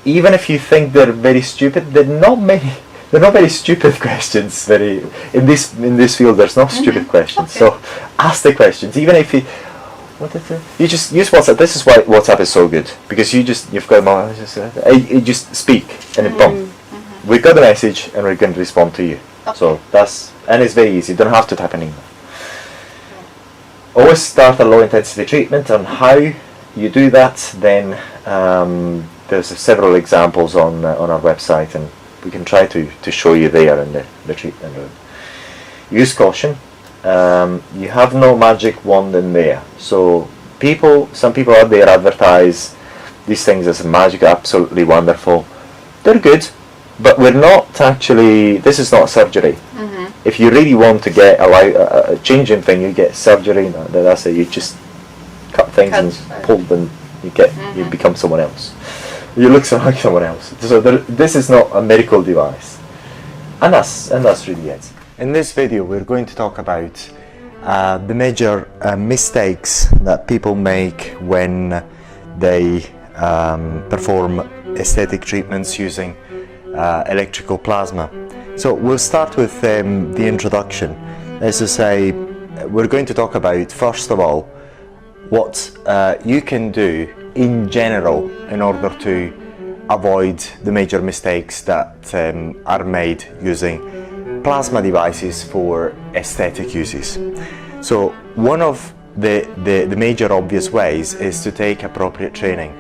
even if you think they're very stupid, they're not very stupid questions. In this field, there's no stupid questions. Okay. So ask the questions, even if you just use WhatsApp. This is why WhatsApp is so good, because you just speak and then boom, we've got the message and we're going to respond to you. Okay. So and it's very easy. You don't have to type an email. Always start a low intensity treatment. On how you do that, then there's several examples on our website, and we can try to show you there in the treatment room. Use caution. You have no magic wand in there. So some people out there advertise these things as magic, absolutely wonderful. They're good, but we're not actually. This is not surgery. If you really want to get a change in thing, you get surgery. That's it. You just cut things and pull them. You become someone else. You look like someone else. So this is not a medical device, and that's really it. In this video, we're going to talk about the major mistakes that people make when they perform aesthetic treatments using electrical plasma. So we'll start with the introduction. As I say, we're going to talk about, first of all, what you can do in general in order to avoid the major mistakes that are made using plasma devices for aesthetic uses. So one of the major obvious ways is to take appropriate training,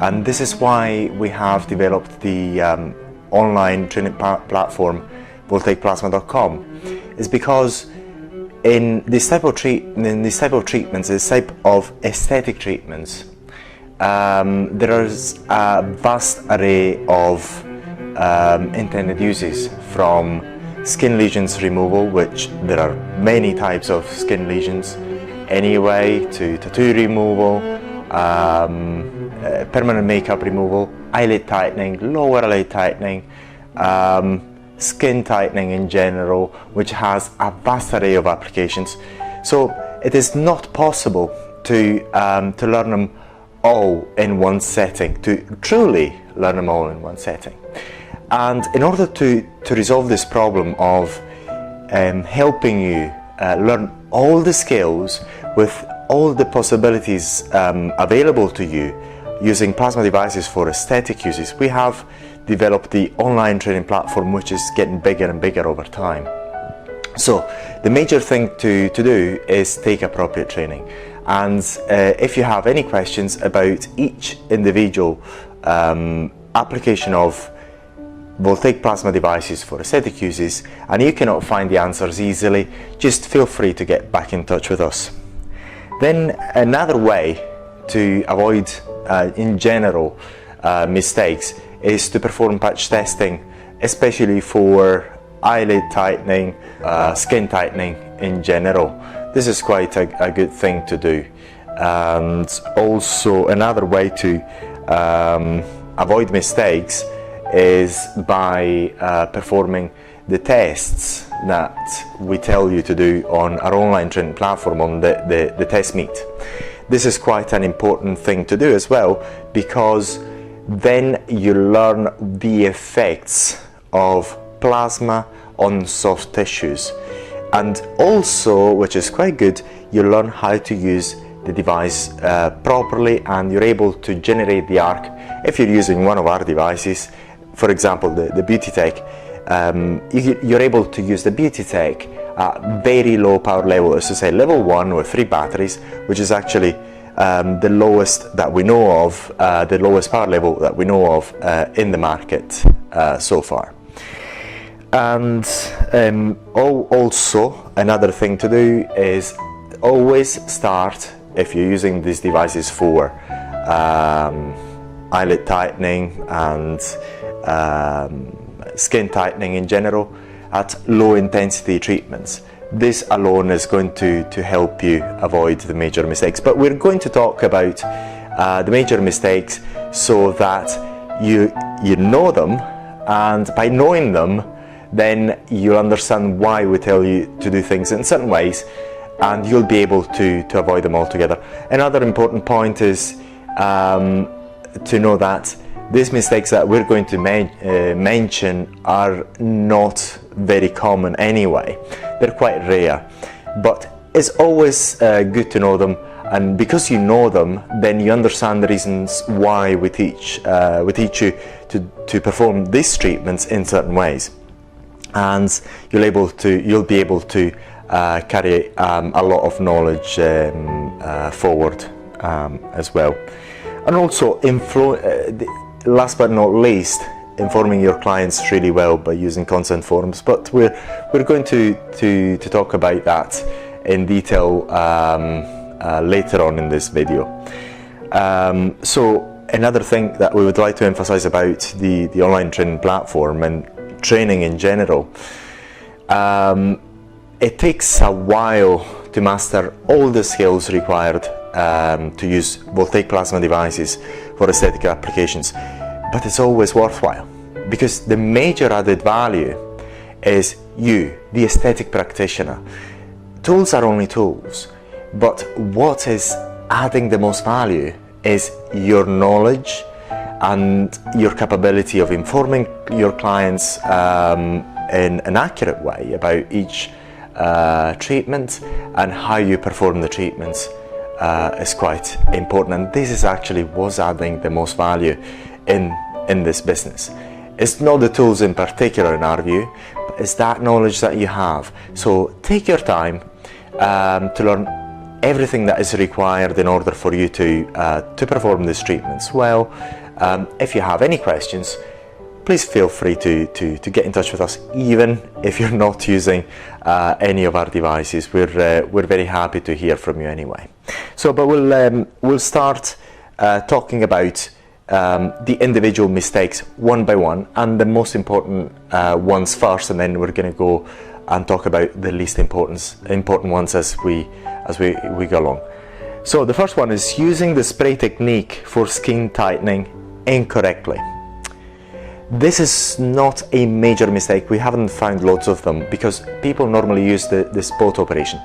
and this is why we have developed the online training platform voltaicplasma.com, is because in this type of treatments, this type of aesthetic treatments, there is a vast array of intended uses, from skin lesions removal, which there are many types of skin lesions anyway, to tattoo removal, permanent makeup removal, eyelid tightening, lower eyelid tightening, skin tightening in general, which has a vast array of applications. So it is not possible to learn them all in one setting, to truly learn them all in one setting. And in order to resolve this problem of helping you learn all the skills with all the possibilities available to you using plasma devices for aesthetic uses, we have developed the online training platform, which is getting bigger and bigger over time. So the major thing to do is take appropriate training. And if you have any questions about each individual application of voltaic plasma devices for aesthetic uses, and you cannot find the answers easily, just feel free to get back in touch with us. Then another way to avoid in general mistakes is to perform patch testing, especially for eyelid tightening, skin tightening in general. this is quite a good thing to do. And also another way to avoid mistakes is by performing the tests that we tell you to do on our online training platform, on the test meet. This is quite an important thing to do as well, because then you learn the effects of plasma on soft tissues, and also, which is quite good, you learn how to use the device properly, and you're able to generate the arc. If you're using one of our devices, for example the Beauty Tech, you're able to use the Beauty Tech at very low power level, as to say level 1 with 3 batteries, which is actually the lowest that we know of, the lowest power level that we know of in the market so far. And also another thing to do is always start, if you're using these devices for eyelid tightening and skin tightening in general, at low intensity treatments. This alone is going to help you avoid the major mistakes. But we're going to talk about the major mistakes so that you know them, and by knowing them, then you'll understand why we tell you to do things in certain ways, and you'll be able to avoid them altogether. Another important point is to know that these mistakes that we're going to mention are not very common anyway. They're quite rare, but it's always good to know them, and because you know them, then you understand the reasons why we teach you to perform these treatments in certain ways, and you'll be able to carry a lot of knowledge forward as well. And also, last but not least, informing your clients really well by using consent forms. But we're going to talk about that in detail later on in this video. So another thing that we would like to emphasize about the online training platform and training in general, it takes a while to master all the skills required to use voltaic plasma devices for aesthetic applications, but it's always worthwhile, because the major added value is you, the aesthetic practitioner. Tools are only tools, but what is adding the most value is your knowledge and your capability of informing your clients in an accurate way about each treatment, and how you perform the treatments is quite important. And this is actually what's adding the most value in this business. It's not the tools in particular in our view, but it's that knowledge that you have. So take your time to learn everything that is required in order for you to perform these treatments well. If you have any questions, please feel free to get in touch with us, even if you're not using any of our devices. We're very happy to hear from you anyway. So, but we'll start talking about the individual mistakes one by one, and the most important ones first, and then we're going to go and talk about the least important ones as we go along. So the first one is using the spray technique for skin tightening incorrectly. This is not a major mistake. We haven't found loads of them, because people normally use the spot operation.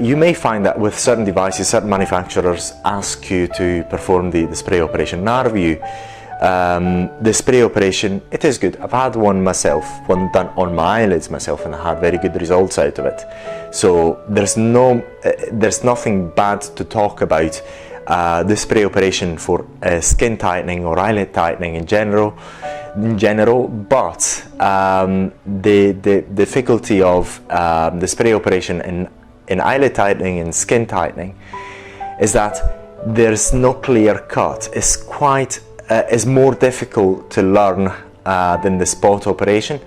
You may find that with certain devices, certain manufacturers ask you to perform the spray operation. In our view, the spray operation, it is good. I've had one myself, one done on my eyelids myself, and I had very good results out of it. So there's nothing bad to talk about the spray operation for skin tightening or eyelid tightening in general, but the difficulty of the spray operation in eyelid tightening and skin tightening is that there's no clear cut. It's more difficult to learn than the spot operation.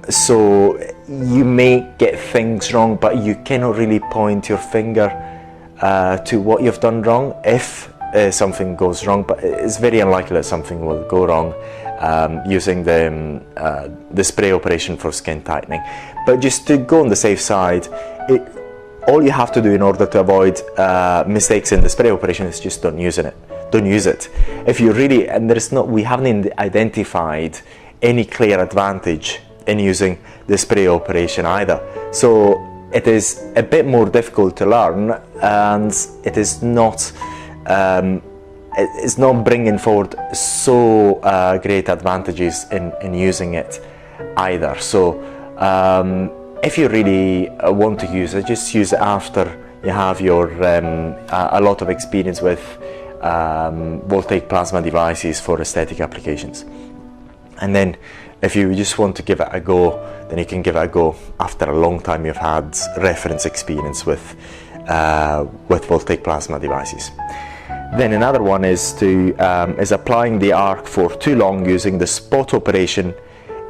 So you may get things wrong, but you cannot really point your finger to what you've done wrong if something goes wrong, but it's very unlikely that something will go wrong using the spray operation for skin tightening. But just to go on the safe side, all you have to do in order to avoid mistakes in the spray operation is just don't use it. Don't use it. If you really, and we haven't identified any clear advantage in using the spray operation either. So it is a bit more difficult to learn, and it is not it's not bringing forward so great advantages in using it either. So if you really want to use it, just use it after you have your a lot of experience with voltaic plasma devices for aesthetic applications. And then if you just want to give it a go, then you can give it a go after a long time you've had reference experience with voltaic plasma devices. Then another one is applying the arc for too long using the spot operation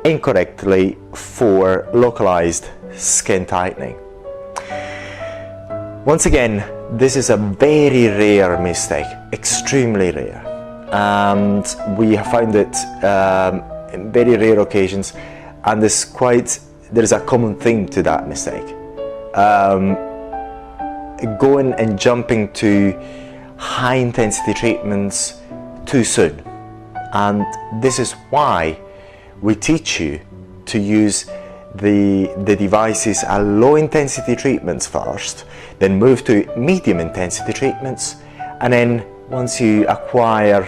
incorrectly for localized skin tightening. Once again, this is a very rare mistake, extremely rare, and we have found it in very rare occasions, and there's a common theme to that mistake. Going and jumping to high intensity treatments too soon, and this is why we teach you to use the devices at low intensity treatments first, then move to medium intensity treatments, and then once you acquire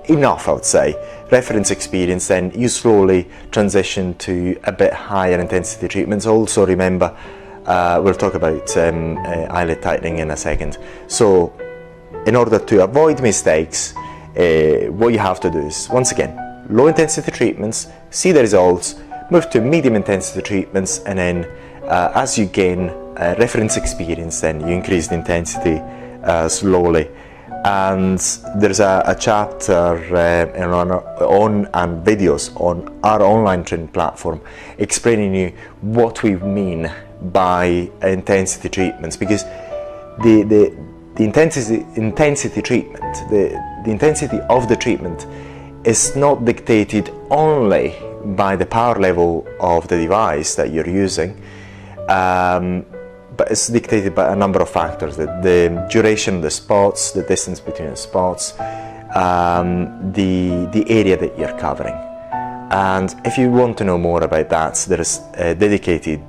enough, I would say, reference experience, then you slowly transition to a bit higher intensity treatments. Also remember, we'll talk about eyelid tightening in a second. So in order to avoid mistakes, what you have to do is, once again, low intensity treatments, see the results, move to medium intensity treatments, and then as you gain reference experience, then you increase the intensity slowly. And there's a chapter on and videos on our online training platform explaining you what we mean by intensity treatments, because the intensity treatment, the intensity of the treatment is not dictated only by the power level of the device that you're using, but it's dictated by a number of factors: the duration of the spots, the distance between the spots, the area that you're covering. And if you want to know more about that, there's dedicated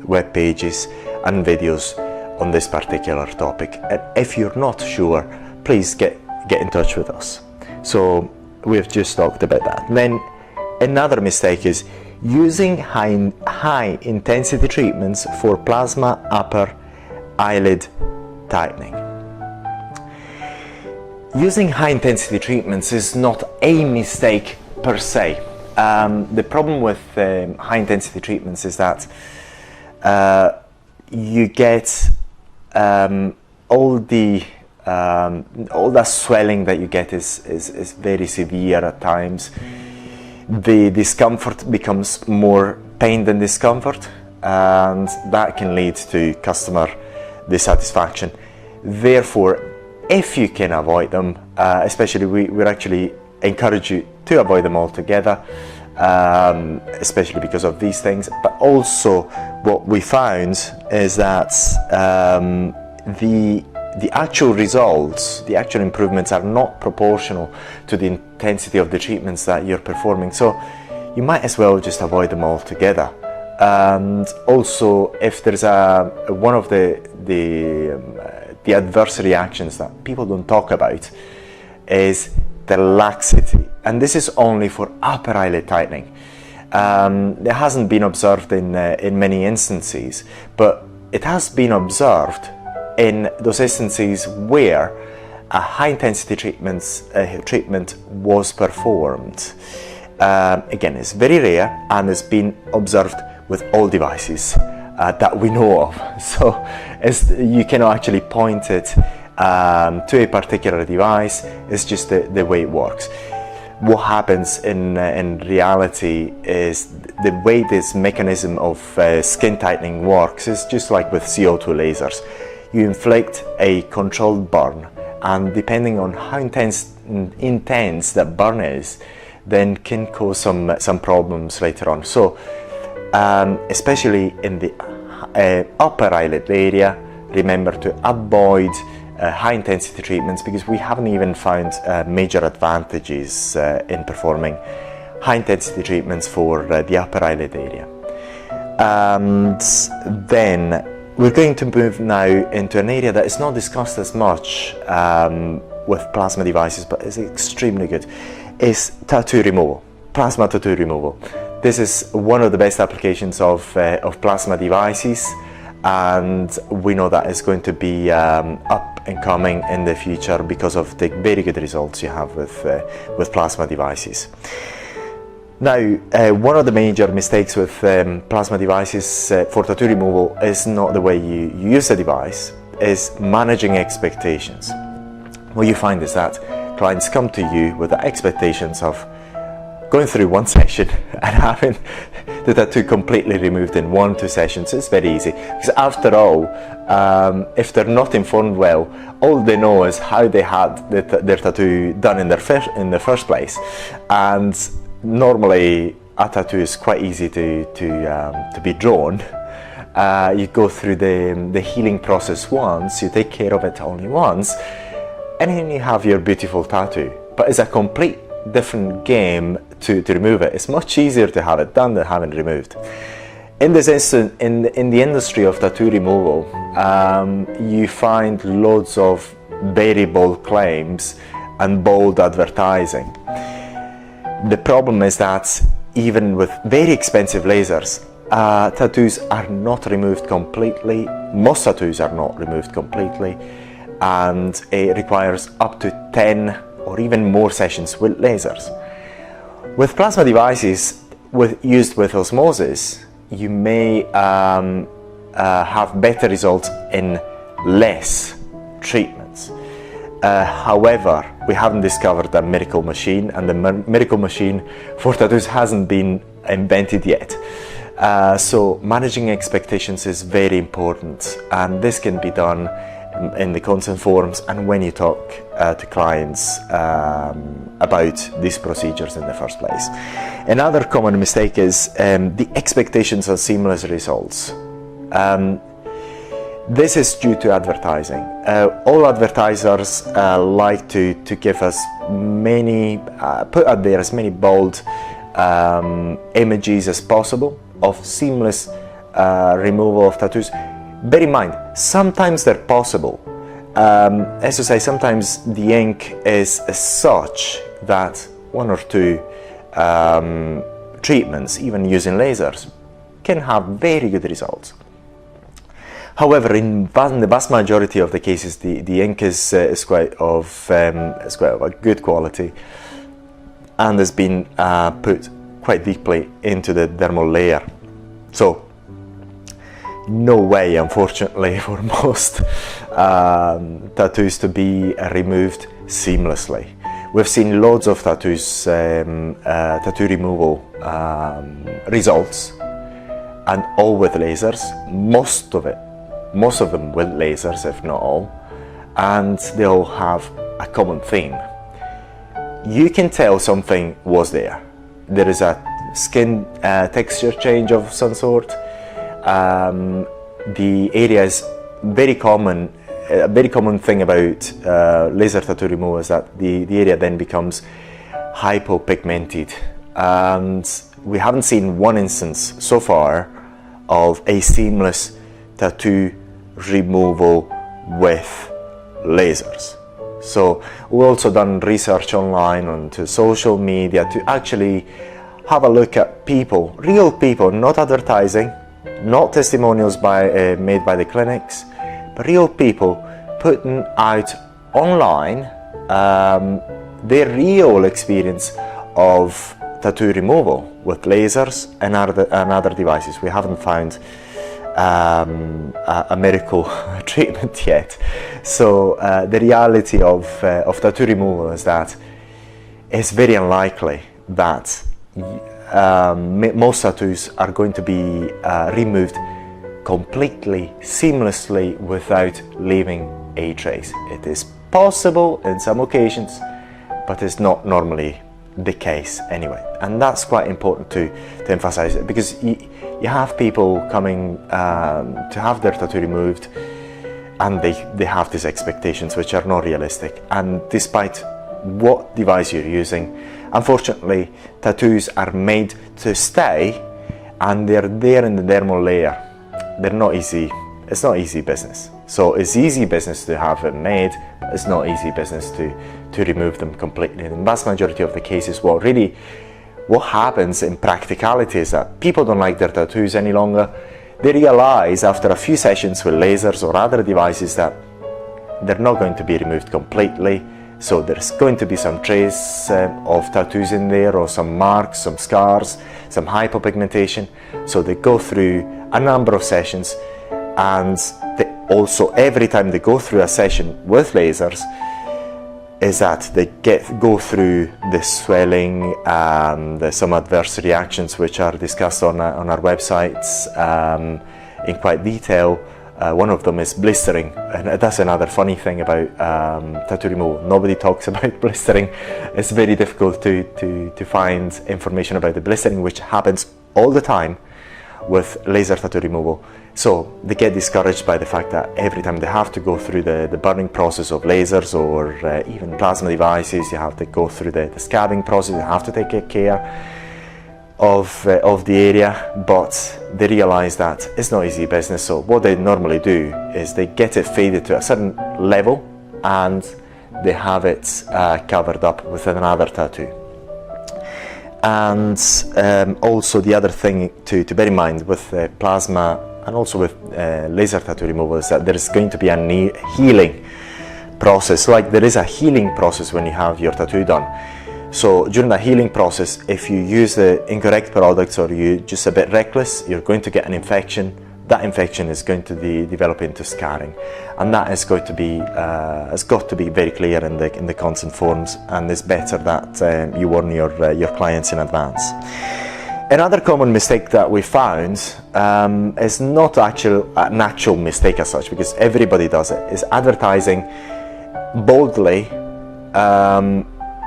web pages and videos on this particular topic. And if you're not sure, please get in touch with us. So we've just talked about that. And then another mistake is using high intensity treatments for plasma upper eyelid tightening. Using high intensity treatments is not a mistake per se. The problem with high intensity treatments is that you get all that swelling that you get is very severe at times. The discomfort becomes more pain than discomfort, and that can lead to customer dissatisfaction. Therefore, if you can avoid them, especially we actually encourage you to avoid them altogether, especially because of these things. But also what we found is that the actual results, the actual improvements are not proportional to the intensity of the treatments that you're performing. So you might as well just avoid them altogether. And also, if there's one of the adverse reactions that people don't talk about is the laxity, and this is only for upper eyelid tightening. It hasn't been observed in many instances, but it has been observed in those instances where a high intensity treatment was performed. Again, it's very rare and it's been observed with all devices that we know of. So you cannot actually point it to a particular device. It's just the way it works. What happens in reality is the way this mechanism of skin tightening works is just like with CO2 lasers. you inflict a controlled burn, and depending on how intense that burn is, then can cause some problems later on. So especially in the upper eyelid area, remember to avoid high intensity treatments, because we haven't even found major advantages in performing high intensity treatments for the upper eyelid area. And then we're going to move now into an area that is not discussed as much with plasma devices, but is extremely good, is tattoo removal, plasma tattoo removal. This is one of the best applications of plasma devices, and we know that is going to be up and coming in the future because of the very good results you have with plasma devices. Now, one of the major mistakes with plasma devices for tattoo removal is not the way you use the device, is managing expectations. What you find is that clients come to you with the expectations of going through one session and having the tattoo completely removed in 1-2 sessions. It's very easy, because after all, if they're not informed well, all they know is how they had their tattoo done in the first place. And normally a tattoo is quite easy to be drawn. You go through the healing process once, you take care of it only once, and then you have your beautiful tattoo. But it's a complete different game to remove it. It's much easier to have it done than having it removed. In this instant, in the industry of tattoo removal, you find loads of very bold claims and bold advertising. The problem is that even with very expensive lasers, tattoos are not removed completely. Most tattoos are not removed completely, and it requires up to 10 or even more sessions with lasers. With plasma devices used with osmosis, you may have better results in less treatments. However, we haven't discovered a miracle machine, and the miracle machine for tattoos hasn't been invented yet. So managing expectations is very important, and this can be done in the consent forums and when you talk to clients about these procedures in the first place. Another common mistake is the expectations of seamless results. This is due to advertising. All advertisers like to give us put out there as many bold images as possible of seamless removal of tattoos. Bear in mind, sometimes they're possible. As I say, sometimes the ink is such that 1 or 2 treatments, even using lasers, can have very good results. However, in the vast majority of the cases, the ink is quite of a good quality and has been put quite deeply into the dermal layer. So, no way, unfortunately, for most tattoos to be removed seamlessly. We've seen loads of tattoos, tattoo removal results, and all with lasers, most of them with lasers, if not all, and they all have a common theme. You can tell something was there. There is a skin texture change of some sort. The area is very common. A very common thing about laser tattoo removal is that the area then becomes hypopigmented, and we haven't seen one instance so far of a seamless tattoo removal with lasers. So we've also done research online onto social media to actually have a look at people, real people, not advertising, not testimonials made by the clinics, but real people putting out online their real experience of tattoo removal with lasers and other devices. We haven't found a miracle treatment yet. So the reality of tattoo removal is that it's very unlikely that most tattoos are going to be removed completely, seamlessly, without leaving a trace. It is possible in some occasions, but it's not normally the case anyway. And that's quite important to emphasize it, because you have people coming to have their tattoo removed, and they have these expectations which are not realistic. And despite what device you're using, unfortunately, tattoos are made to stay, and they're there in the dermal layer. They're not easy. It's not easy business. So it's easy business to have them made, but it's not easy business to remove them completely. In the vast majority of the cases, what happens in practicality is that people don't like their tattoos any longer. They realize after a few sessions with lasers or other devices that they're not going to be removed completely. So there's going to be some trace of tattoos in there, or some marks, some scars, some hypopigmentation. So they go through a number of sessions, and also every time they go through a session with lasers, is that they go through the swelling and some adverse reactions which are discussed on our websites in quite detail. One of them is blistering, and that's another funny thing about tattoo removal. Nobody talks about blistering. It's very difficult to find information about the blistering, which happens all the time with laser tattoo removal. So they get discouraged by the fact that every time they have to go through the burning process of lasers, or even plasma devices, you have to go through the scabbing process, you have to take care of the area, but they realize that it's not easy business. So what they normally do is they get it faded to a certain level, and they have it covered up with another tattoo. And also the other thing to bear in mind with plasma and also with laser tattoo removal is that there is going to be a healing process. Like there is a healing process when you have your tattoo done. So during the healing process, if you use the incorrect products, or you're just a bit reckless, you're going to get an infection. That infection is going to develop into scarring, and that is going to be has got to be very clear in the consent forms, and it's better that you warn your clients in advance. Another common mistake that we found is not an actual mistake as such, because everybody does it, is advertising boldly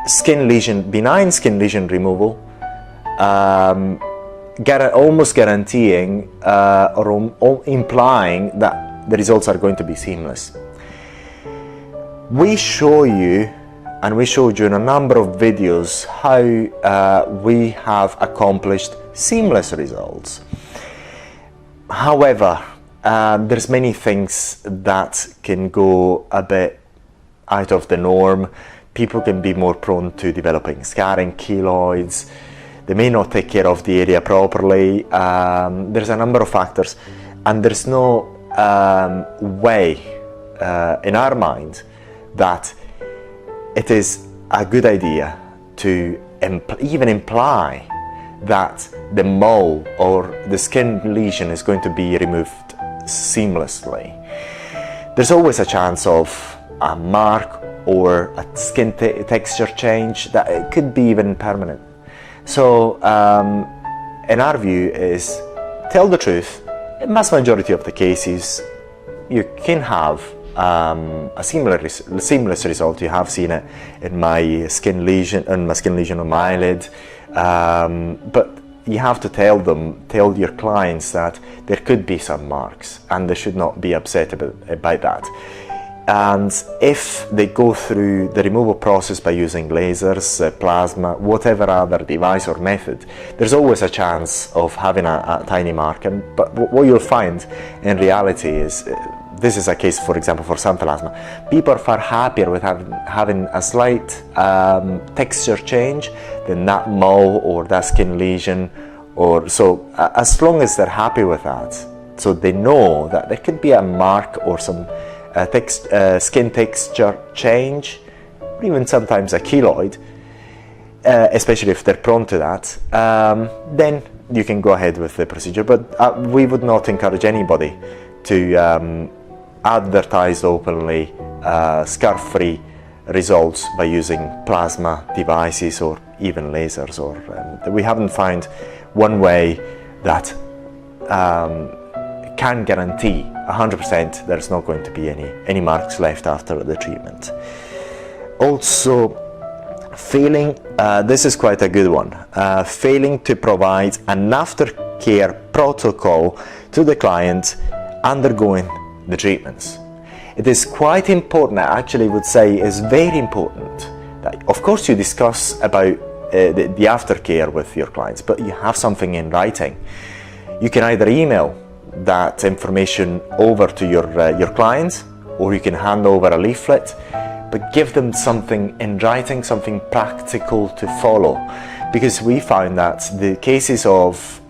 skin lesion, benign skin lesion removal, almost guaranteeing or implying that the results are going to be seamless. We show you, and we showed you in a number of videos, how we have accomplished seamless results. However, there's many things that can go a bit out of the norm. People can be more prone to developing scarring, keloids. They may not take care of the area properly. There's a number of factors, and there's no way in our mind that it is a good idea to even imply that the mole or the skin lesion is going to be removed seamlessly. There's always a chance of a mark or a skin texture change that it could be even permanent. So in our view is tell the truth. In the vast majority of the cases you can have a seamless result. You have seen it in my skin lesion on my eyelid, but you have to tell your clients that there could be some marks, and they should not be upset about that. And if they go through the removal process by using lasers, plasma, whatever other device or method, there's always a chance of having a tiny mark. But what you'll find in reality is, this is a case, for example, for sun plasma, people are far happier with having a slight texture change than that mole or that skin lesion. So as long as they're happy with that, so they know that there could be a mark or some skin texture change, or even sometimes a keloid, especially if they're prone to that, then you can go ahead with the procedure. But we would not encourage anybody to advertise openly scar-free results by using plasma devices or even lasers. We haven't found one way that can guarantee 100% there's not going to be any marks left after the treatment. Also, failing, this is quite a good one, failing to provide an aftercare protocol to the client undergoing the treatments. It is quite important, I actually would say is very important, that of course you discuss about the aftercare with your clients, but you have something in writing. You can either email that information over to your clients, or you can hand over a leaflet, but give them something in writing, something practical to follow. Because we found that the cases of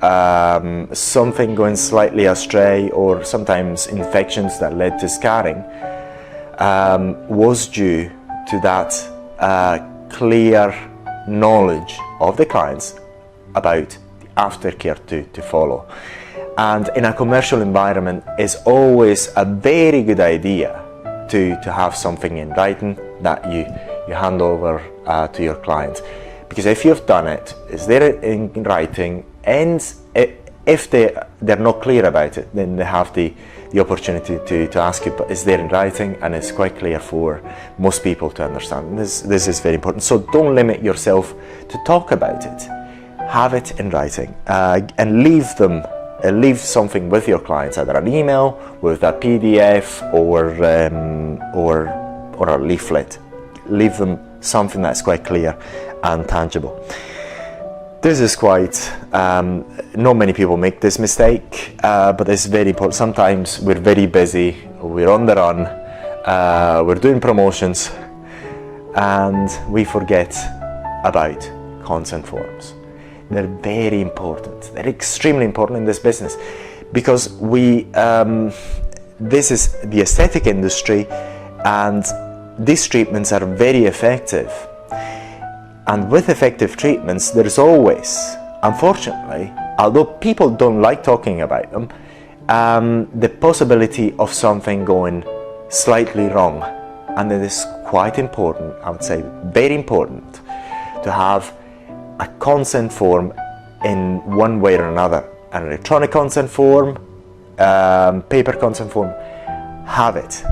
something going slightly astray, or sometimes infections that led to scarring, was due to that clear knowledge of the clients about the aftercare to follow. And in a commercial environment, it's always a very good idea to have something in writing that you hand over to your clients. Because if you've done it, it's there in writing, and if they're not clear about it, then they have the opportunity to ask you, but it's there in writing and it's quite clear for most people to understand. This is very important. So don't limit yourself to talk about it. Have it in writing, and leave something with your clients, either an email with a PDF or a leaflet. Leave them something that's quite clear and tangible. This is quite, not many people make this mistake, but it's very important. Sometimes we're very busy, we're on the run, we're doing promotions, and we forget about consent forms. They're very important. They're extremely important in this business, because this is the aesthetic industry, and these treatments are very effective. And with effective treatments, there's always, unfortunately, although people don't like talking about them, the possibility of something going slightly wrong. And it is quite important, I would say very important, to have a consent form in one way or another. An electronic consent form, paper consent form. Have it.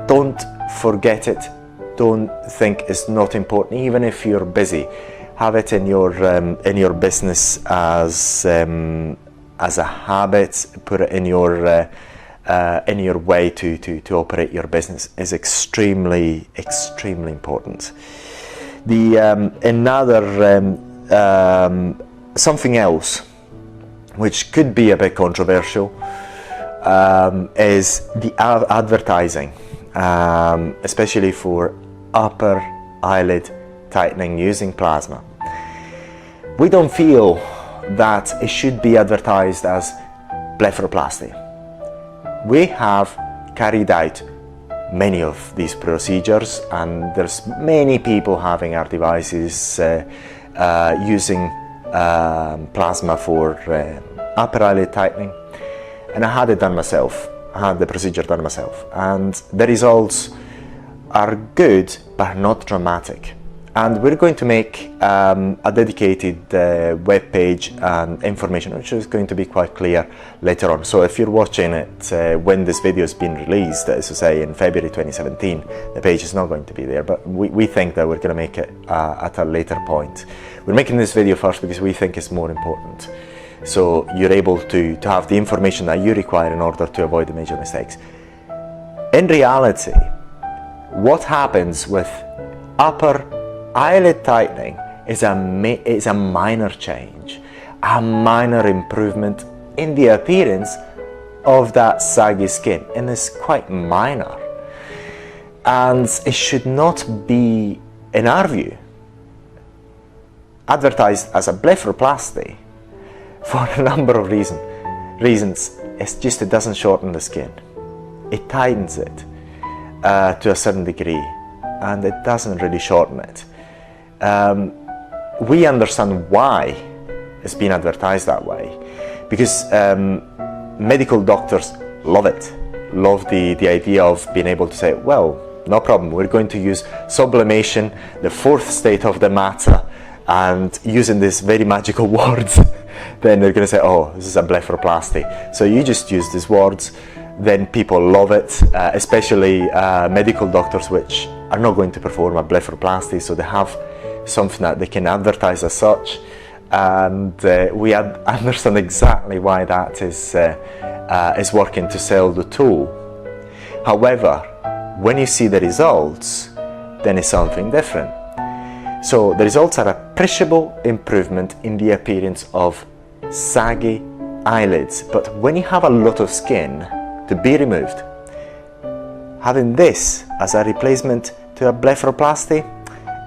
Don't forget it. Don't think it's not important, even if you're busy. Have it in your business as a habit. Put it in your way to operate your business. Is extremely important. Something else, which could be a bit controversial, is the advertising, especially for upper eyelid tightening using plasma. We don't feel that it should be advertised as blepharoplasty. We have carried out many of these procedures, and there's many people having our devices using plasma for upper eyelid tightening, and I had it done myself. I had the procedure done myself, and the results are good but not dramatic. And we're going to make a dedicated web page and information, which is going to be quite clear later on. So if you're watching it when this video has been released, as I say in February 2017, the page is not going to be there, but we think that we're going to make it at a later point. We're making this video first because we think it's more important, so you're able to have the information that you require in order to avoid the major mistakes. In reality, what happens with upper eyelid tightening is a minor change, a minor improvement in the appearance of that saggy skin, and it's quite minor. And it should not be, in our view, advertised as a blepharoplasty for a number of reasons. It's just it doesn't shorten the skin. It tightens it to a certain degree, and it doesn't really shorten it. We understand why it's been advertised that way, because medical doctors love it, love the idea of being able to say, well, no problem, we're going to use sublimation, the fourth state of the matter, and using these very magical words, then they're going to say, oh, this is a blepharoplasty. So you just use these words, then people love it, especially medical doctors which are not going to perform a blepharoplasty, so they have something that they can advertise as such, and we understand exactly why that is working to sell the tool. However, when you see the results, then it's something different. So the results are appreciable improvement in the appearance of saggy eyelids. But when you have a lot of skin to be removed, having this as a replacement to a blepharoplasty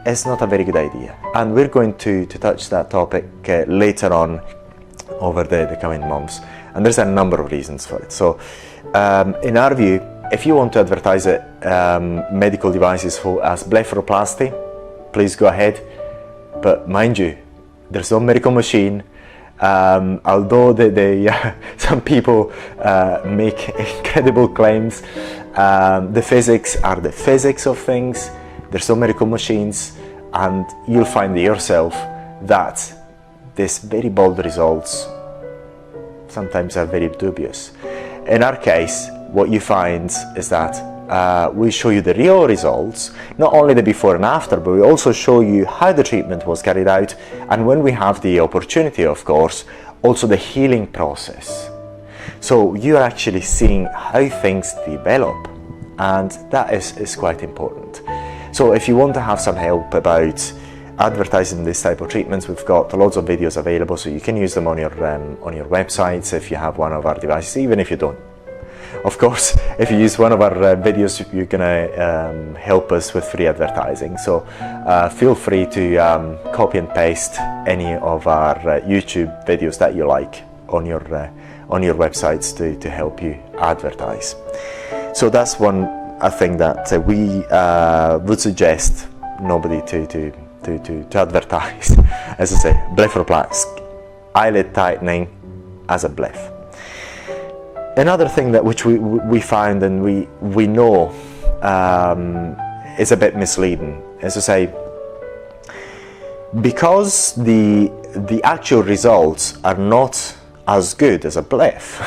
is not a very good idea. And we're going to touch that topic later on over the coming months. And there's a number of reasons for it. So in our view, if you want to advertise it, medical devices as blepharoplasty, please go ahead. But mind you, there's no miracle machine. Although some people make incredible claims, the physics are the physics of things. There's no miracle machines, and you'll find yourself that these very bold results sometimes are very dubious. In our case, what you find is that we show you the real results, not only the before and after, but we also show you how the treatment was carried out, and when we have the opportunity, of course, also the healing process. So you're actually seeing how things develop, and that is quite important. So if you want to have some help about advertising this type of treatments, we've got lots of videos available, so you can use them on your websites if you have one of our devices, even if you don't. Of course, if you use one of our videos, you're gonna help us with free advertising. So feel free to copy and paste any of our YouTube videos that you like on your websites to help you advertise. So that's one thing that we would suggest nobody to advertise. As I say, blepharoplasty, eyelid tightening as a bleph. Another thing that which we found and we know is a bit misleading, as I say, because the actual results are not as good as a bleph.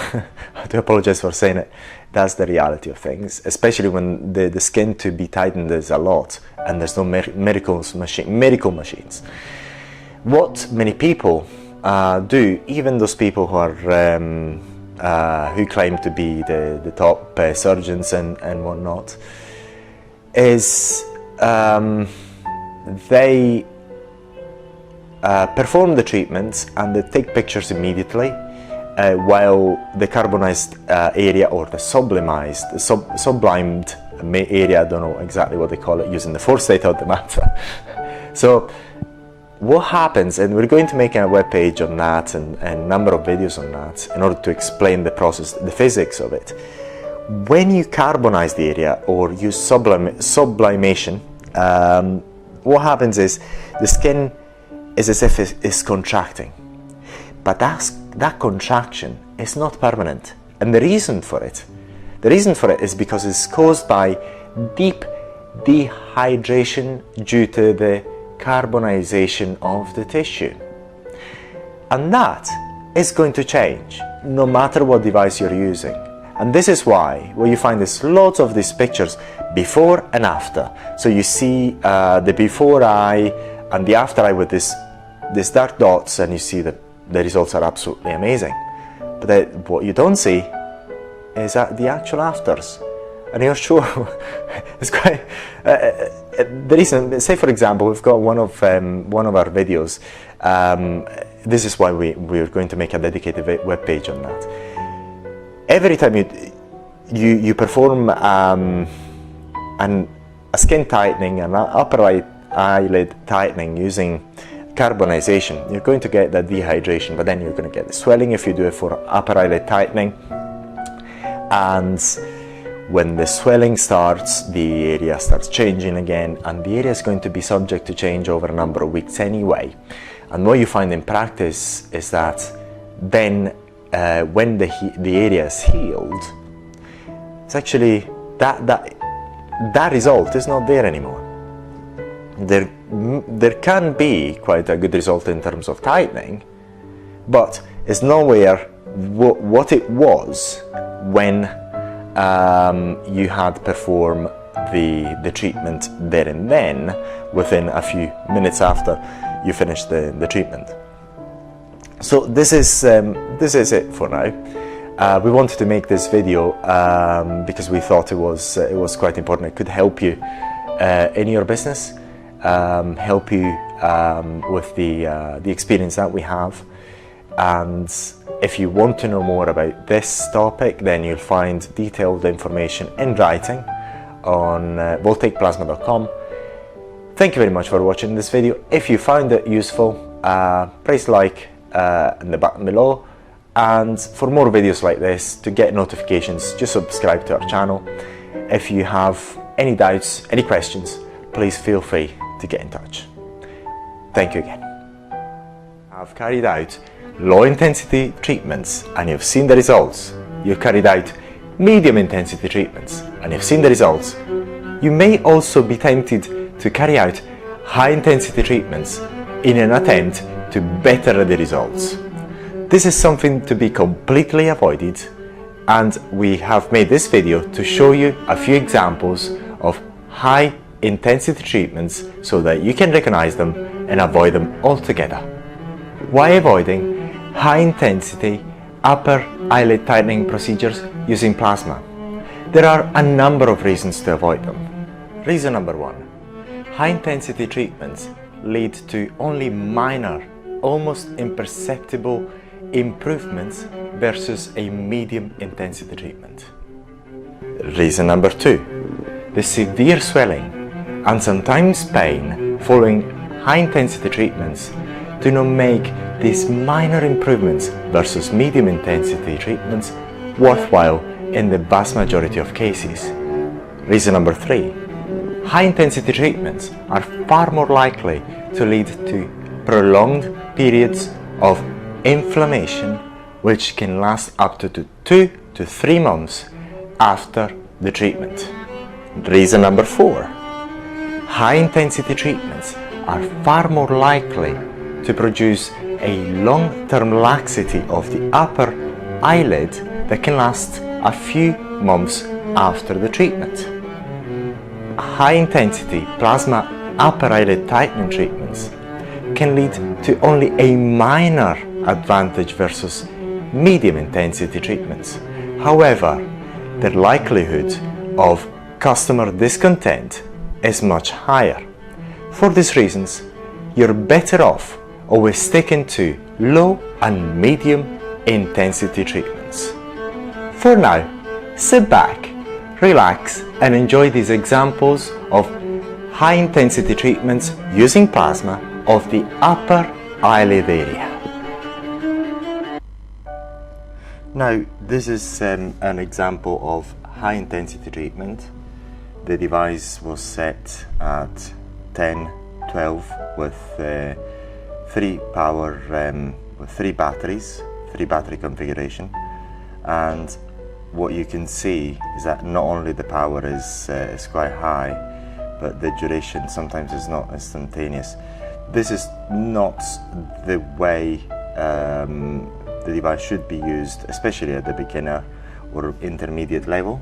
I do apologize for saying it. That's the reality of things, especially when the skin to be tightened is a lot and there's no miracle machines. What many people do, even those people who are who claim to be the top surgeons and whatnot, is they perform the treatments and they take pictures immediately, while the carbonized area or the sublimed area, I don't know exactly what they call it, using the fourth state of the matter. So what happens, and we're going to make a webpage on that and a number of videos on that in order to explain the process, the physics of it. When you carbonize the area or use sublimation, what happens is the skin is as if it's contracting, but that contraction is not permanent. And the reason for it is because it's caused by deep dehydration due to the carbonization of the tissue. And that is going to change no matter what device you're using. And this is why what you find is lots of these pictures before and after. So you see the before eye and the after eye with these dark dots, and you see that the results are absolutely amazing. But what you don't see is the actual afters. And you're sure it's quite the reason. Say for example, we've got one of our videos. This is why we're going to make a dedicated web page on that. Every time you perform a skin tightening, an upper eyelid tightening using carbonization, you're going to get that dehydration, but then you're going to get the swelling if you do it for upper eyelid tightening. And when the swelling starts, the area starts changing again, and the area is going to be subject to change over a number of weeks anyway. And what you find in practice is that then when the area is healed, it's actually that result is not there anymore. there can be quite a good result in terms of tightening, but it's nowhere what it was when you had performed the treatment there and then, within a few minutes after you finished the treatment. So this is it for now. We wanted to make this video because we thought it was quite important. It could help you in your business, help you with the experience that we have. And if you want to know more about this topic, then you'll find detailed information in writing on voltaicplasma.com. Thank you very much for watching this video. If you found it useful, press like in the button below, and for more videos like this, to get notifications, just subscribe to our channel. If you have any doubts, any questions, please feel free to get in touch. Thank you again. I've carried out low intensity treatments and you've seen the results. You've carried out medium intensity treatments and you've seen the results. You may also be tempted to carry out high intensity treatments in an attempt to better the results. This is something to be completely avoided, and we have made this video to show you a few examples of high intensity treatments so that you can recognize them and avoid them altogether. Why avoiding high intensity upper eyelid tightening procedures using plasma? There are a number of reasons to avoid them. Reason number one: high intensity treatments lead to only minor, almost imperceptible improvements versus a medium intensity treatment. Reason number two: the severe swelling and sometimes pain following high intensity treatments do not make these minor improvements versus medium intensity treatments worthwhile in the vast majority of cases. Reason number three: high intensity treatments are far more likely to lead to prolonged periods of inflammation, which can last up to 2 to 3 months after the treatment. Reason number four: high intensity treatments are far more likely to produce a long-term laxity of the upper eyelid that can last a few months after the treatment. High intensity plasma upper eyelid tightening treatments can lead to only a minor advantage versus medium intensity treatments. However, the likelihood of customer discontent is much higher. For these reasons, you're better off always sticking to low and medium intensity treatments. For now, sit back, relax, and enjoy these examples of high intensity treatments using plasma of the upper eyelid area. Now, this is an example of high intensity treatment. The device was set at 10, 12 with 3 power, with 3 batteries, 3 battery configuration. And what you can see is that not only the power is quite high, but the duration sometimes is not instantaneous. This is not the way the device should be used, especially at the beginner or intermediate level.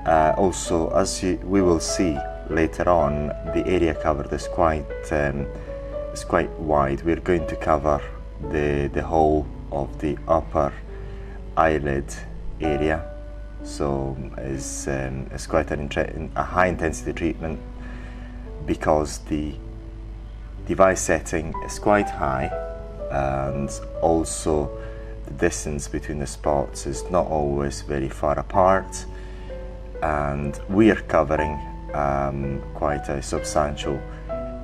Also, as we will see later on, the area covered is quite wide. We're going to cover the whole of the upper eyelid area, so it's quite a high intensity treatment because the device setting is quite high, and also the distance between the spots is not always very far apart, and we are covering quite a substantial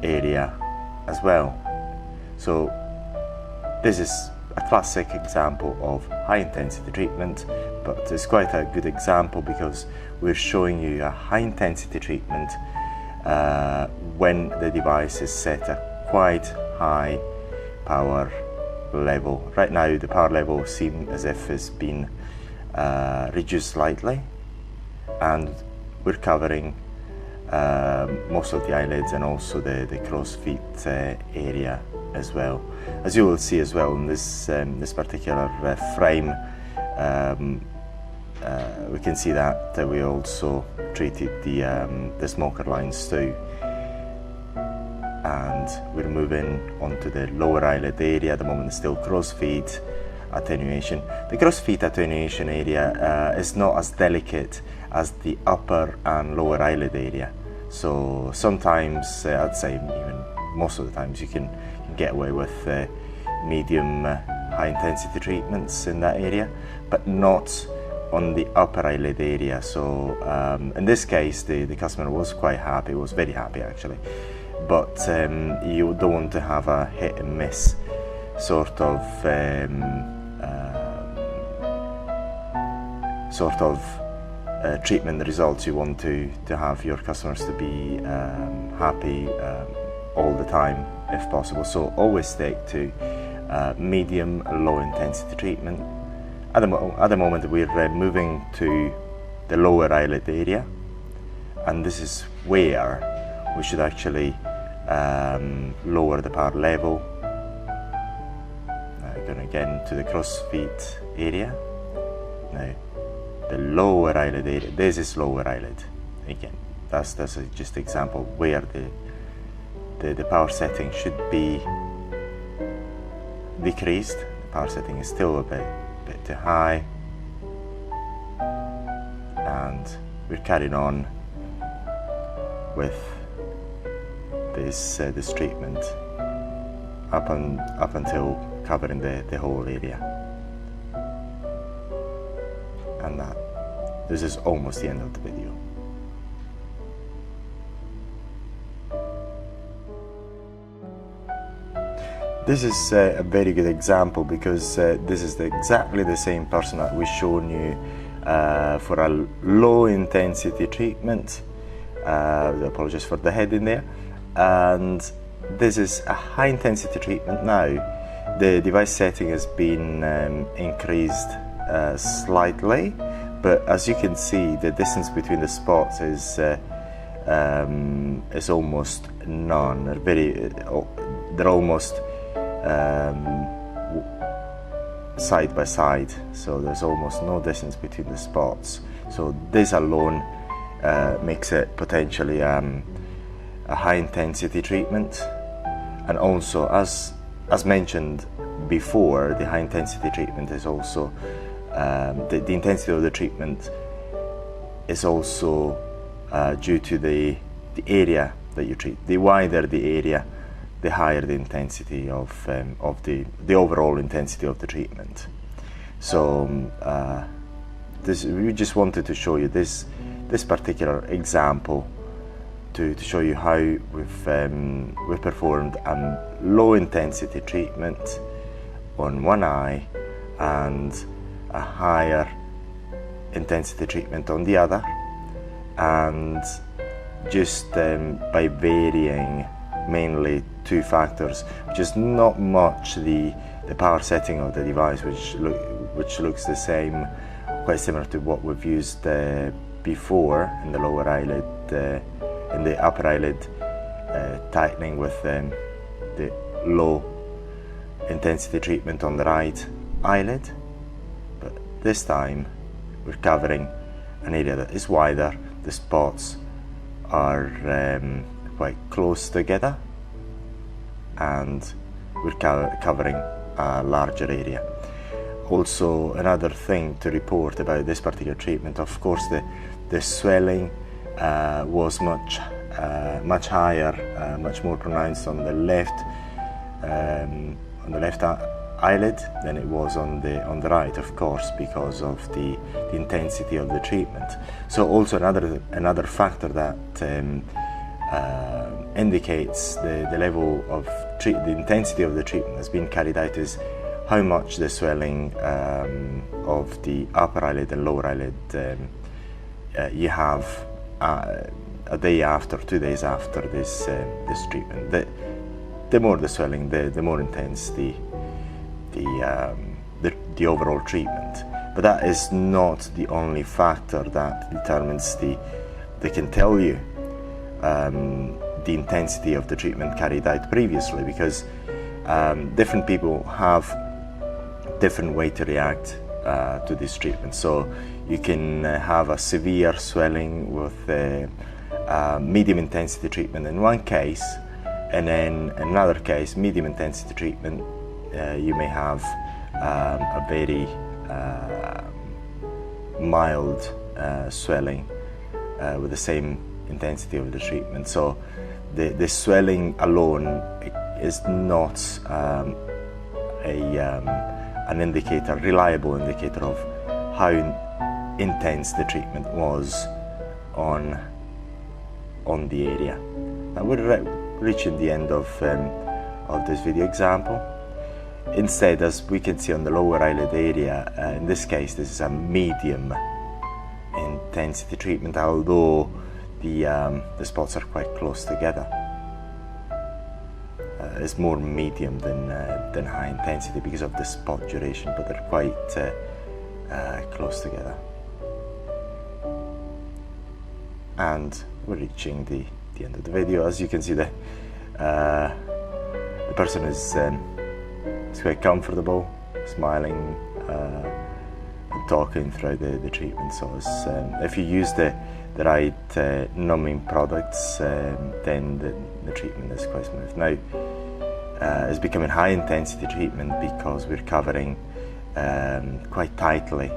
area as well. So this is a classic example of high intensity treatment, but it's quite a good example because we're showing you a high intensity treatment when the device is set at quite high power level. Right now the power level seems as if it's been reduced slightly, and we're covering most of the eyelids and also the crow's feet area as well. As you will see as well in this particular frame, we can see that we also treated the smoker lines too. And we're moving onto the lower eyelid area. At the moment, still crow's feet attenuation. The crow's feet attenuation area is not as delicate as the upper and lower eyelid area. So sometimes, I'd say even most of the times, you can get away with medium high intensity treatments in that area, but not on the upper eyelid area. So in this case, the customer was quite happy, was very happy actually. But you don't want to have a hit and miss sort of treatment results. You want to have your customers to be happy all the time if possible. So always stick to medium low intensity treatment. At the moment we're moving to the lower eyelid area, and this is where we should actually lower the power level. Now we're going again to the crow's feet area. Now the lower eyelid area, this is lower eyelid. Again, that's just an example where the power setting should be decreased. The power setting is still a bit too high, and we're carrying on with this treatment up until covering the whole area. And this is almost the end of the video. This is a very good example because this is exactly the same person that we've shown you for a low intensity treatment. I apologize for the head in there. And this is a high intensity treatment now. The device setting has been increased slightly, but as you can see, the distance between the spots is almost none. They're almost side by side, so there's almost no distance between the spots. So this alone makes it potentially a high intensity treatment. And also, as mentioned before, the high intensity treatment is also the intensity of the treatment is also due to the area that you treat. The wider the area, the higher the intensity of the overall intensity of the treatment. So we just wanted to show you this particular example to show you how we've performed a low intensity treatment on one eye and a higher intensity treatment on the other, and just by varying mainly two factors, which is not much the power setting of the device, which looks the same, quite similar to what we've used before in the lower eyelid, in the upper eyelid tightening with the low intensity treatment on the right eyelid. But this time we're covering an area that is wider. The spots are quite close together, and we're covering a larger area. Also, another thing to report about this particular treatment, of course, the swelling was much higher, much more pronounced on the left eyelid than it was on the right, of course, because of the intensity of the treatment. So also another factor that indicates the level of the intensity of the treatment that's been carried out is how much the swelling of the upper eyelid and lower eyelid you have a day after, 2 days after this treatment. The more the swelling, the more intense the overall treatment. But that is not the only factor that determines they can tell you the intensity of the treatment carried out previously, because different people have different way to react to this treatment. So you can have a severe swelling with medium intensity treatment in one case, and then in another case, medium intensity treatment, you may have a very mild swelling with the same intensity of the treatment. So the swelling alone is not an indicator, reliable indicator of how intense the treatment was on the area. Now we're reaching the end of this video example. Instead, as we can see on the lower eyelid area, in this case this is a medium intensity treatment, although the spots are quite close together. It's more medium than high intensity because of the spot duration, but they're quite close together. And we're reaching the end of the video. As you can see, the person is quite comfortable, smiling and talking throughout the treatment. So if you use the right numbing products, then the treatment is quite smooth. Now, it's becoming high intensity treatment because we're covering quite tightly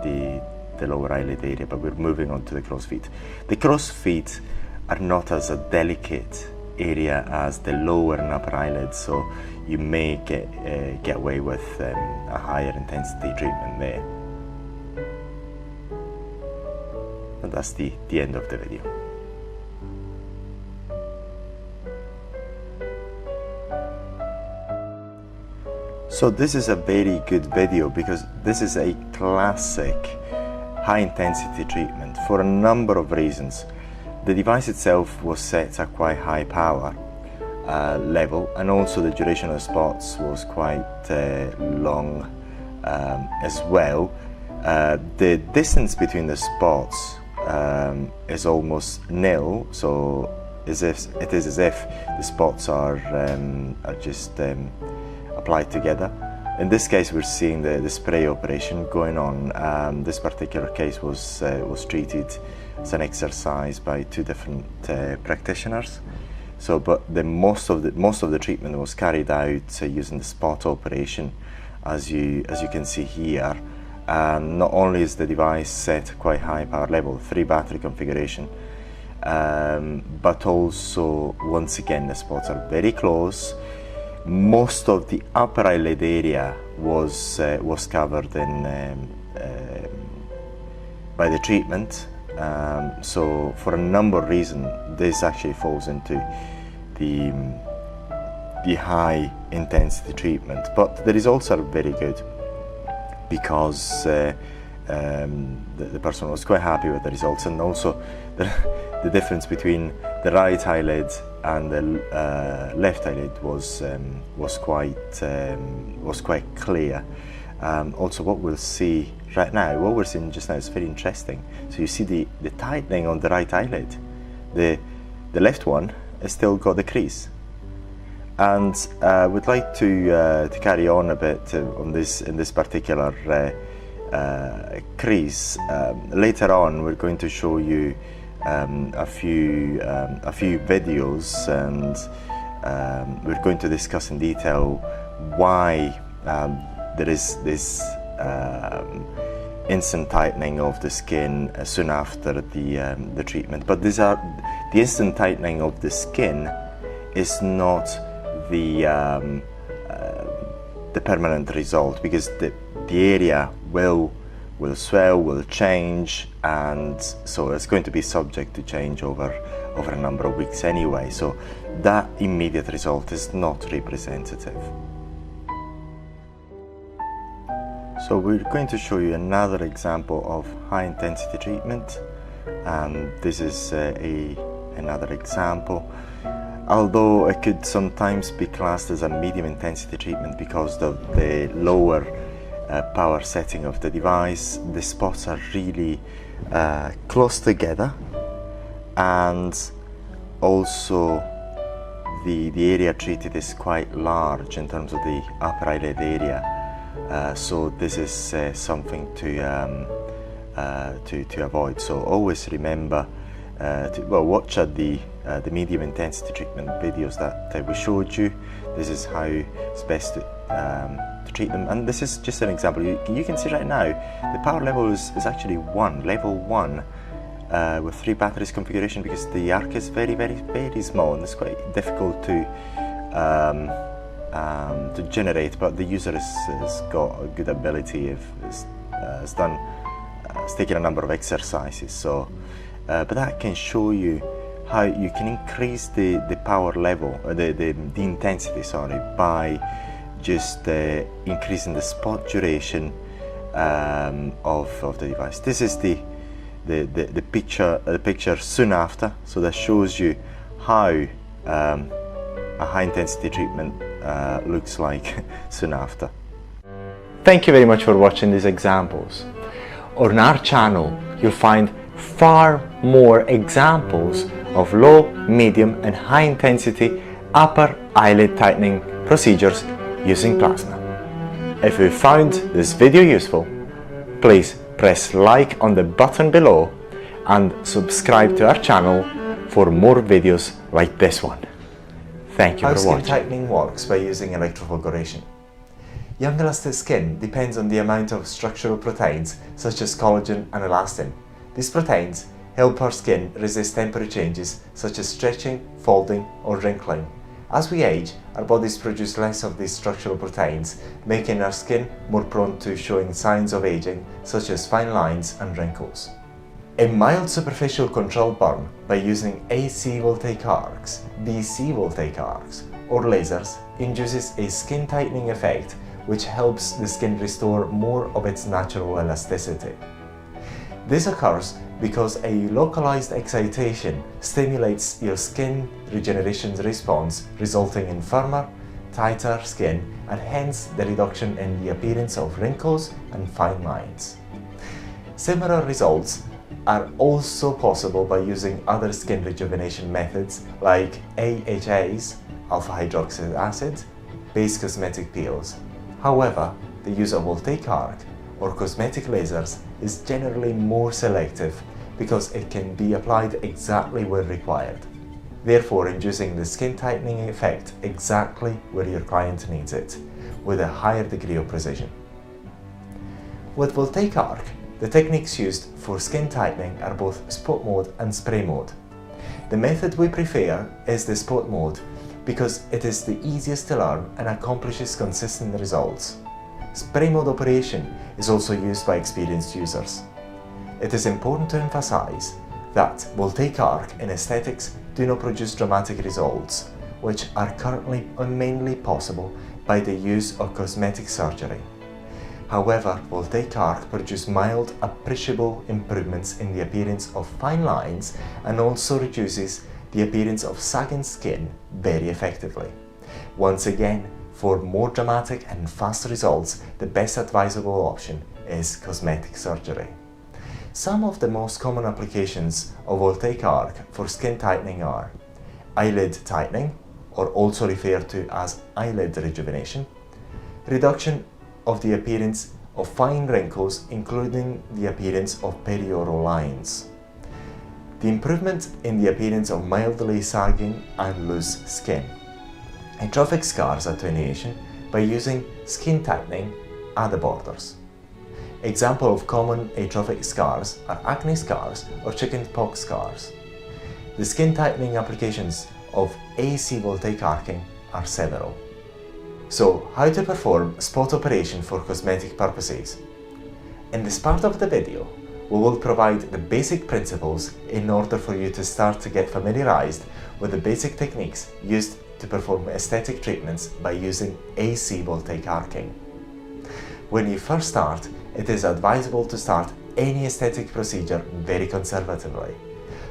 the lower eyelid area, but we're moving on to the crow's feet. The crow's feet are not as a delicate area as the lower and upper eyelids, so you may get away with a higher intensity treatment there. And that's the end of the video. So this is a very good video because this is a classic high intensity treatment for a number of reasons. The device itself was set at quite high power level, and also the duration of the spots was quite long as well. The distance between the spots is almost nil, so it is as if the spots are just applied together. In this case, we're seeing the spray operation going on. This particular case was treated as an exercise by two different practitioners. So, but most of the treatment was carried out using the spot operation, as you can see here. Not only is the device set quite high power level, 3 battery configuration, but also once again the spots are very close. Most of the upper eyelid area was covered by the treatment. So for a number of reasons, this actually falls into the high intensity treatment. But the results are very good because the person was quite happy with the results, and also the difference between the right eyelid and the left eyelid was quite clear. Also, what we'll see right now, what we're seeing just now, is very interesting. So you see the tightening on the right eyelid. The left one has still got the crease, and we'd like to carry on a bit on this in this particular crease. Later on, we're going to show you a few videos, and we're going to discuss in detail why there is this instant tightening of the skin soon after the treatment. But the instant tightening of the skin is not the permanent result, because the area will swell, will change, and so it's going to be subject to change over a number of weeks anyway. So that immediate result is not representative. So we're going to show you another example of high intensity treatment, and this is another example. Although it could sometimes be classed as a medium intensity treatment because of the lower power setting of the device, the spots are really close together, and also the area treated is quite large in terms of the upper eyelid area, so this is something to avoid. So always remember to watch the medium intensity treatment videos that we showed you. This is how it's best to treat them, and this is just an example. You can see right now the power level is actually level 1 with 3 batteries configuration, because the arc is very small and it's quite difficult to generate, but the user has got a good ability, has taken a number of exercises, so but that can show you how you can increase the power level, the intensity, sorry, by just increasing the spot duration of the device. This is the picture soon after, so that shows you how a high intensity treatment looks like soon after. Thank you very much for watching these examples. On our channel you'll find far more examples of low, medium and high intensity upper eyelid tightening procedures using plasma. If you found this video useful, please press like on the button below and subscribe to our channel for more videos like this one. Thank you for watching. How skin tightening works by using electrofulguration. Young elastic skin depends on the amount of structural proteins such as collagen and elastin. These proteins help our skin resist temporary changes such as stretching, folding or wrinkling. As we age, our bodies produce less of these structural proteins, making our skin more prone to showing signs of aging such as fine lines and wrinkles. A mild superficial control burn by using AC voltaic arcs, DC voltaic arcs or lasers induces a skin tightening effect which helps the skin restore more of its natural elasticity. This occurs because a localized excitation stimulates your skin regeneration response, resulting in firmer, tighter skin and hence the reduction in the appearance of wrinkles and fine lines. Similar results are also possible by using other skin rejuvenation methods like AHAs, alpha hydroxy acid, base cosmetic peels. However, the use of voltaic arc or cosmetic lasers is generally more selective because it can be applied exactly where required, therefore inducing the skin tightening effect exactly where your client needs it, with a higher degree of precision. With voltaic arc, the techniques used for skin tightening are both spot mode and spray mode. The method we prefer is the spot mode because it is the easiest to learn and accomplishes consistent results. Spray mode operation is also used by experienced users. It is important to emphasize that voltaic arc in aesthetics do not produce dramatic results, which are currently mainly possible by the use of cosmetic surgery. However, voltaic arc produces mild, appreciable improvements in the appearance of fine lines and also reduces the appearance of sagging skin very effectively. Once again, for more dramatic and fast results, the best advisable option is cosmetic surgery. Some of the most common applications of voltaic arc for skin tightening are eyelid tightening, or also referred to as eyelid rejuvenation, reduction of the appearance of fine wrinkles including the appearance of perioral lines, the improvement in the appearance of mildly sagging and loose skin, atrophic scars attenuation by using skin tightening at the borders. Example of common atrophic scars are acne scars or chickenpox scars. The skin tightening applications of AC voltaic arcing are several. So, how to perform spot operation for cosmetic purposes? In this part of the video, we will provide the basic principles in order for you to start to get familiarized with the basic techniques used to perform aesthetic treatments by using AC voltaic arcing. When you first start, it is advisable to start any aesthetic procedure very conservatively,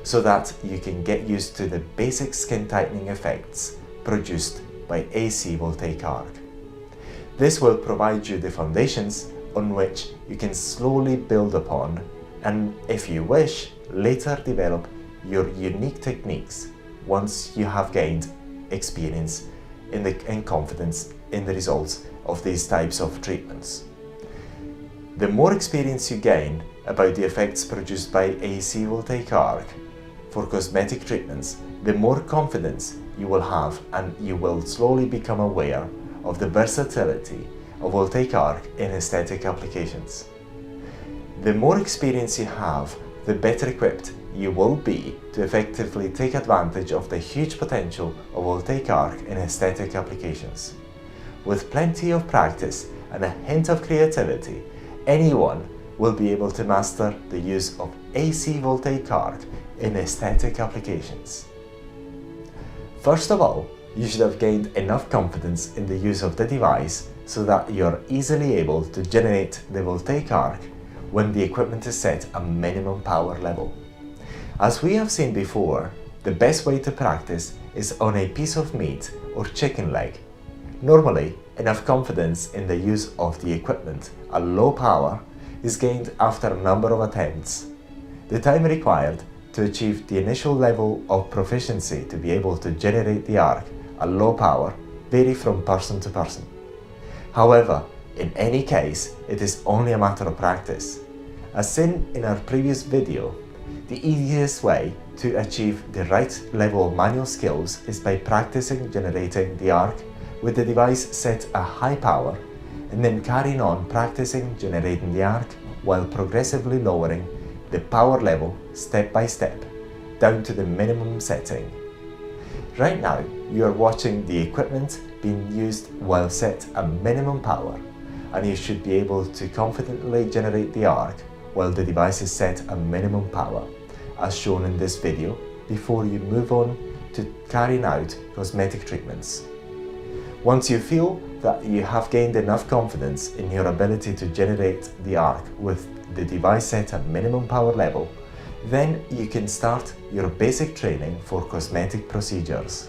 so that you can get used to the basic skin tightening effects produced by AC voltaic arc. This will provide you the foundations on which you can slowly build upon and, if you wish, later develop your unique techniques once you have gained experience and confidence in the results of these types of treatments. The more experience you gain about the effects produced by AC voltaic arc for cosmetic treatments, the more confidence you will have, and you will slowly become aware of the versatility of voltaic arc in aesthetic applications. The more experience you have, the better equipped you will be to effectively take advantage of the huge potential of voltaic arc in aesthetic applications. With plenty of practice and a hint of creativity, anyone will be able to master the use of AC voltaic arc in aesthetic applications. First of all, you should have gained enough confidence in the use of the device so that you're easily able to generate the voltaic arc when the equipment is set a minimum power level. As we have seen before, the best way to practice is on a piece of meat or chicken leg. Normally, enough confidence in the use of the equipment at low power is gained after a number of attempts. The time required to achieve the initial level of proficiency to be able to generate the arc at low power vary from person to person. However, in any case, it is only a matter of practice. As seen in our previous video, the easiest way to achieve the right level of manual skills is by practicing generating the arc with the device set at high power, and then carrying on practicing generating the arc while progressively lowering the power level step by step down to the minimum setting. Right now, you are watching the equipment being used while set at minimum power, and you should be able to confidently generate the arc while the device is set at minimum power, as shown in this video, before you move on to carrying out cosmetic treatments. Once you feel that you have gained enough confidence in your ability to generate the arc with the device set at minimum power level, then you can start your basic training for cosmetic procedures.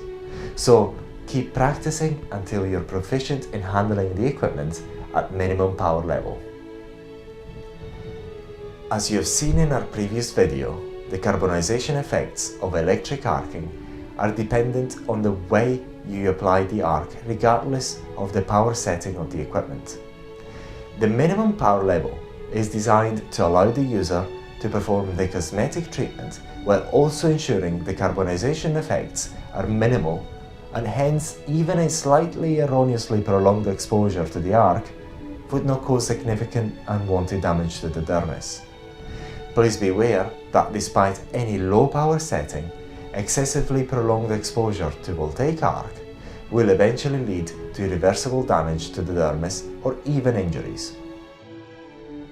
So keep practicing until you're proficient in handling the equipment at minimum power level. As you have seen in our previous video, the carbonization effects of electric arcing are dependent on the way you apply the arc regardless of the power setting of the equipment. The minimum power level is designed to allow the user to perform the cosmetic treatment while also ensuring the carbonization effects are minimal, and hence even a slightly erroneously prolonged exposure to the arc would not cause significant unwanted damage to the dermis. Please be aware that despite any low power setting, excessively prolonged exposure to voltaic arc will eventually lead to irreversible damage to the dermis or even injuries.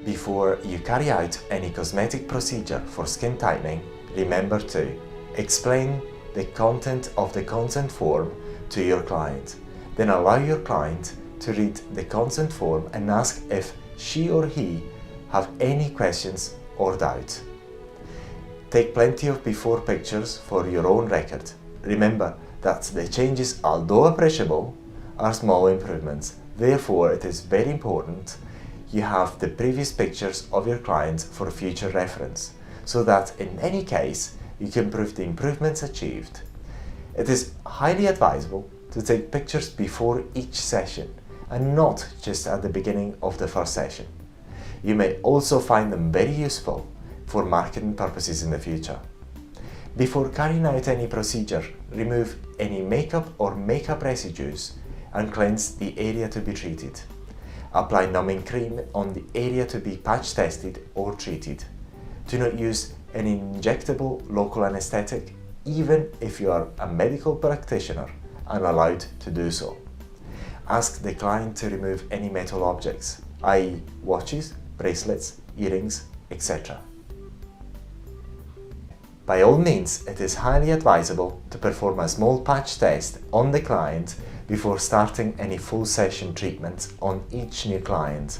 Before you carry out any cosmetic procedure for skin tightening, remember to explain the content of the consent form to your client. Then allow your client to read the consent form and ask if she or he have any questions or doubt. Take plenty of before pictures for your own record. Remember that the changes, although appreciable, are small improvements. Therefore, it is very important you have the previous pictures of your client for future reference, so that in any case, you can prove the improvements achieved. It is highly advisable to take pictures before each session and not just at the beginning of the first session. You may also find them very useful for marketing purposes in the future. Before carrying out any procedure, remove any makeup or makeup residues and cleanse the area to be treated. Apply numbing cream on the area to be patch tested or treated. Do not use an injectable local anesthetic, even if you are a medical practitioner and allowed to do so. Ask the client to remove any metal objects, i.e. watches, bracelets, earrings, etc. By all means, it is highly advisable to perform a small patch test on the client before starting any full session treatment on each new client,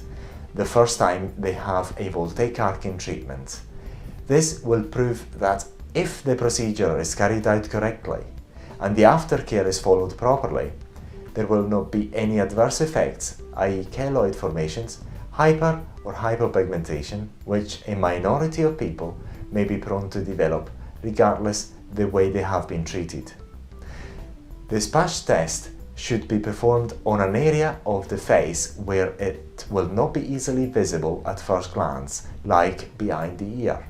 the first time they have a voltaic arcing treatment. This will prove that if the procedure is carried out correctly and the aftercare is followed properly, there will not be any adverse effects, i.e. keloid formations, hyper or hypopigmentation, which a minority of people may be prone to develop regardless the way they have been treated. This patch test should be performed on an area of the face where it will not be easily visible at first glance, like behind the ear.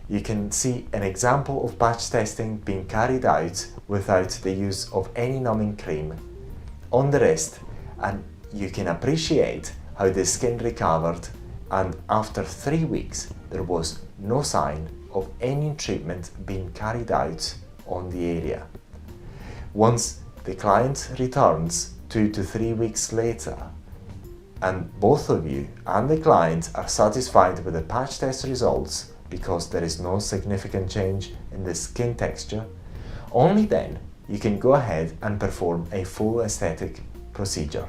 You can see an example of patch testing being carried out without the use of any numbing cream on the wrist, and you can appreciate how the skin recovered, and after 3 weeks there was no sign of any treatment being carried out on the area. Once the client returns 2 to 3 weeks later, and both of you and the client are satisfied with the patch test results because there is no significant change in the skin texture, only then you can go ahead and perform a full aesthetic procedure.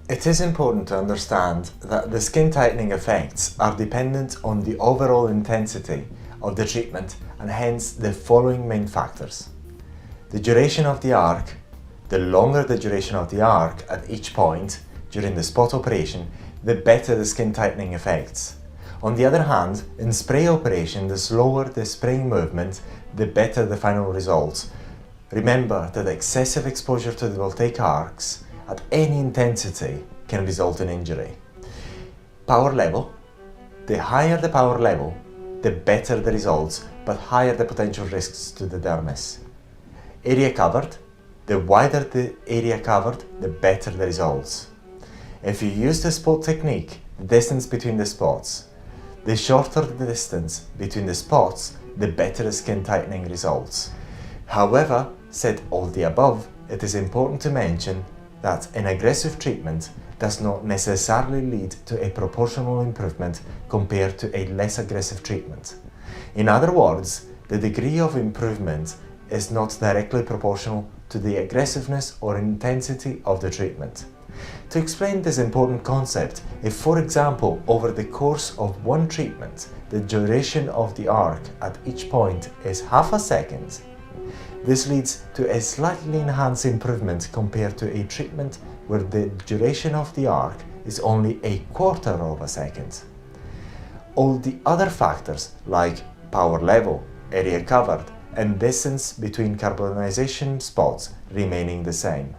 It is important to understand that the skin tightening effects are dependent on the overall intensity of the treatment, and hence the following main factors. The duration of the arc. The longer the duration of the arc at each point during the spot operation, the better the skin tightening effects. On the other hand, in spray operation, the slower the spraying movement, the better the final results. Remember that excessive exposure to the voltaic arcs at any intensity can result in injury. Power level. The higher the power level, the better the results, but higher the potential risks to the dermis. Area covered. The wider the area covered, the better the results. If you use the spot technique, the distance between the spots. The shorter the distance between the spots, the better the skin tightening results. However, said all the above, it is important to mention that an aggressive treatment does not necessarily lead to a proportional improvement compared to a less aggressive treatment. In other words, the degree of improvement is not directly proportional to the aggressiveness or intensity of the treatment. To explain this important concept, if for example over the course of one treatment the duration of the arc at each point is half a second, this leads to a slightly enhanced improvement compared to a treatment where the duration of the arc is only a quarter of a second. All the other factors like power level, area covered, and distance between carbonization spots remaining the same.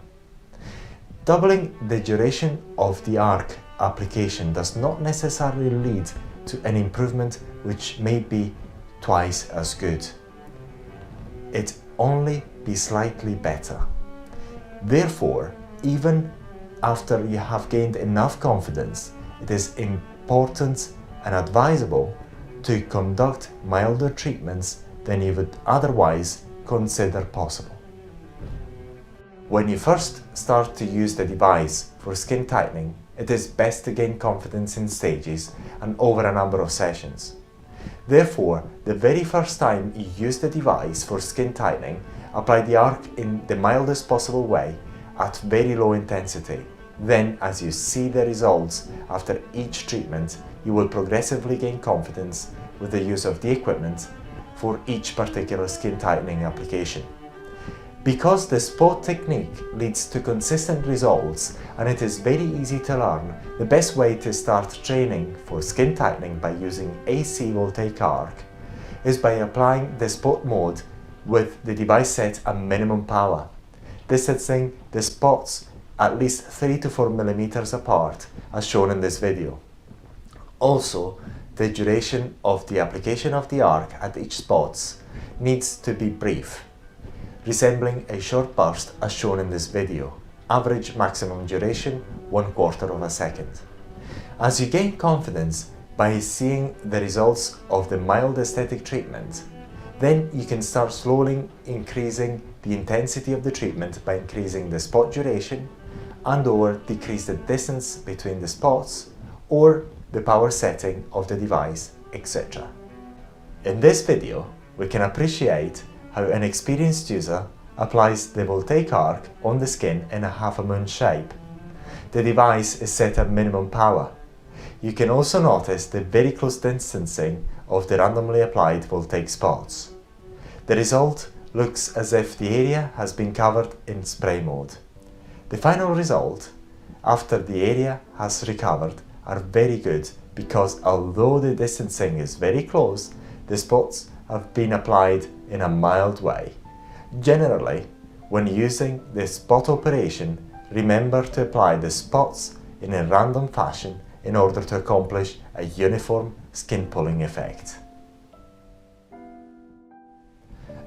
Doubling the duration of the arc application does not necessarily lead to an improvement which may be twice as good. It only be slightly better. Therefore, even after you have gained enough confidence, it is important and advisable to conduct milder treatments than you would otherwise consider possible. When you first start to use the device for skin tightening, it is best to gain confidence in stages and over a number of sessions. Therefore, the very first time you use the device for skin tightening, apply the arc in the mildest possible way at very low intensity. Then, as you see the results after each treatment, you will progressively gain confidence with the use of the equipment for each particular skin tightening application. Because the spot technique leads to consistent results and it is very easy to learn, the best way to start training for skin tightening by using AC voltaic arc is by applying the spot mode with the device set at minimum power, distancing the spots at least 3 to 4 millimeters apart as shown in this video. Also, the duration of the application of the arc at each spot needs to be brief, resembling a short burst as shown in this video. Average maximum duration 1/4 of a second. As you gain confidence by seeing the results of the mild aesthetic treatment, then you can start slowly increasing the intensity of the treatment by increasing the spot duration and/or decrease the distance between the spots or the power setting of the device, etc. In this video, we can appreciate how an experienced user applies the voltaic arc on the skin in a half-a-moon shape. The device is set at minimum power. You can also notice the very close distancing of the randomly applied voltaic spots. The result looks as if the area has been covered in spray mode. The final result, after the area has recovered, are very good because although the distancing is very close, the spots have been applied in a mild way. Generally, when using the spot operation, remember to apply the spots in a random fashion in order to accomplish a uniform skin pulling effect.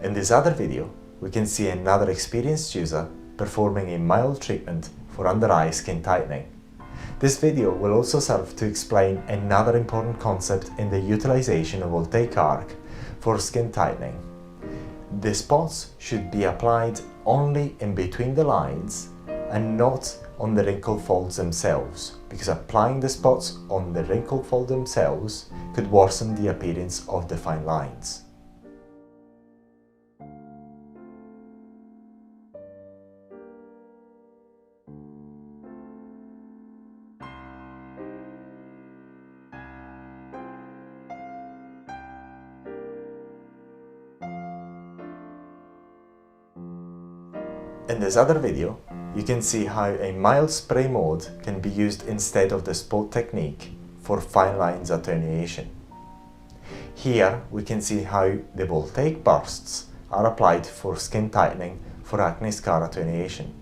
In this other video, we can see another experienced user performing a mild treatment for under-eye skin tightening. This video will also serve to explain another important concept in the utilization of voltaic arc for skin tightening. The spots should be applied only in between the lines and not on the wrinkle folds themselves, because applying the spots on the wrinkle fold themselves could worsen the appearance of the fine lines. In this other video, you can see how a mild spray mode can be used instead of the spot technique for fine lines attenuation. Here we can see how the voltaic bursts are applied for skin tightening for acne scar attenuation.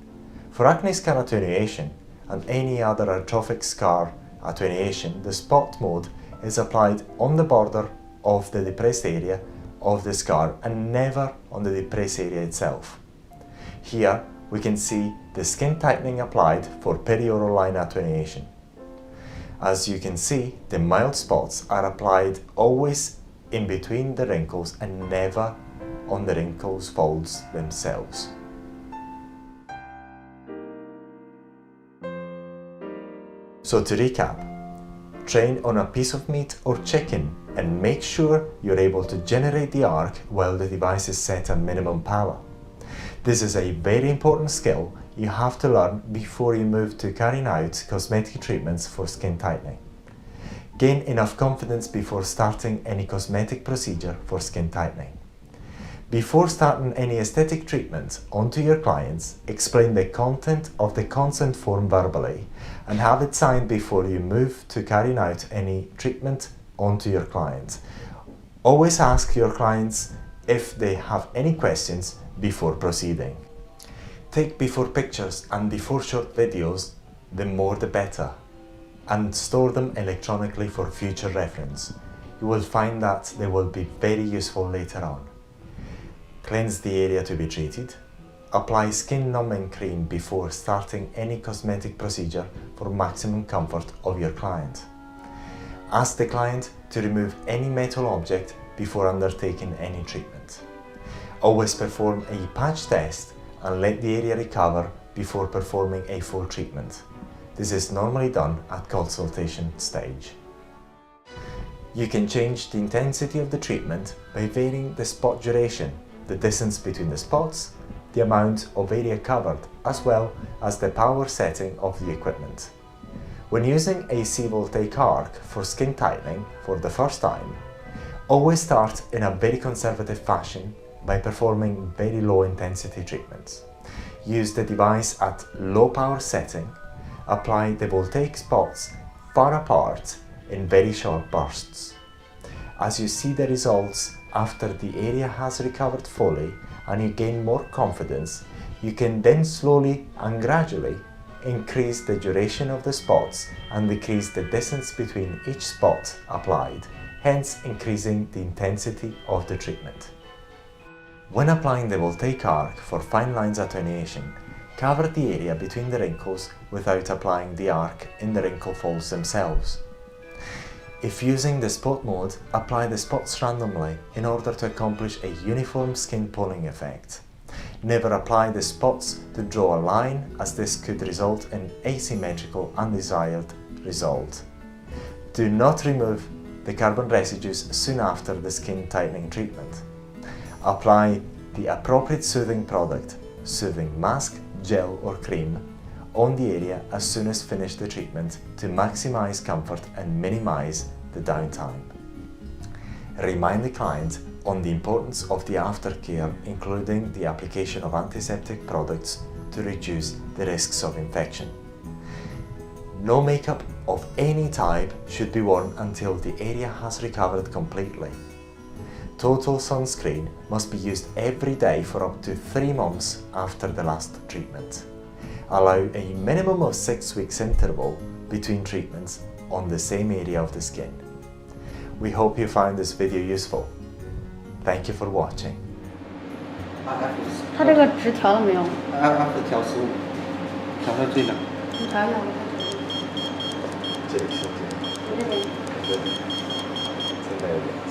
For acne scar attenuation and any other atrophic scar attenuation, the spot mode is applied on the border of the depressed area of the scar and never on the depressed area itself. Here we can see the skin tightening applied for perioral line attenuation. As you can see, the mild spots are applied always in between the wrinkles and never on the wrinkles folds themselves. So to recap, train on a piece of meat or chicken and make sure you're able to generate the arc while the device is set at minimum power. This is a very important skill you have to learn before you move to carrying out cosmetic treatments for skin tightening. Gain enough confidence before starting any cosmetic procedure for skin tightening. Before starting any aesthetic treatment onto your clients, explain the content of the consent form verbally and have it signed before you move to carrying out any treatment onto your client. Always ask your clients if they have any questions before proceeding. Take before pictures and before short videos, the more the better, and store them electronically for future reference. You will find that they will be very useful later on. Cleanse the area to be treated. Apply skin numbing cream before starting any cosmetic procedure for maximum comfort of your client. Ask the client to remove any metal object before undertaking any treatment. Always perform a patch test and let the area recover before performing a full treatment. This is normally done at consultation stage. You can change the intensity of the treatment by varying the spot duration, the distance between the spots, the amount of area covered, as well as the power setting of the equipment. When using a voltaic arc for skin tightening for the first time, always start in a very conservative fashion by performing very low intensity treatments. Use the device at low power setting. Apply the voltaic spots far apart in very short bursts. As you see the results after the area has recovered fully and you gain more confidence, you can then slowly and gradually increase the duration of the spots and decrease the distance between each spot applied, hence increasing the intensity of the treatment. When applying the voltaic arc for fine lines attenuation, cover the area between the wrinkles without applying the arc in the wrinkle folds themselves. If using the spot mode, apply the spots randomly in order to accomplish a uniform skin pulling effect. Never apply the spots to draw a line, as this could result in asymmetrical undesired result. Do not remove the carbon residues soon after the skin tightening treatment. Apply the appropriate soothing product, soothing mask, gel or cream, on the area as soon as finish the treatment to maximize comfort and minimize the downtime. Remind the client on the importance of the aftercare, including the application of antiseptic products to reduce the risks of infection. No makeup of any type should be worn until the area has recovered completely. Total sunscreen must be used every day for up to 3 months after the last treatment. Allow a minimum of 6 weeks interval between treatments on the same area of the skin. We hope you find this video useful. Thank you for watching. 他这个值调了没有？调15，调到最冷。你调一下。这里是这边。真的有点。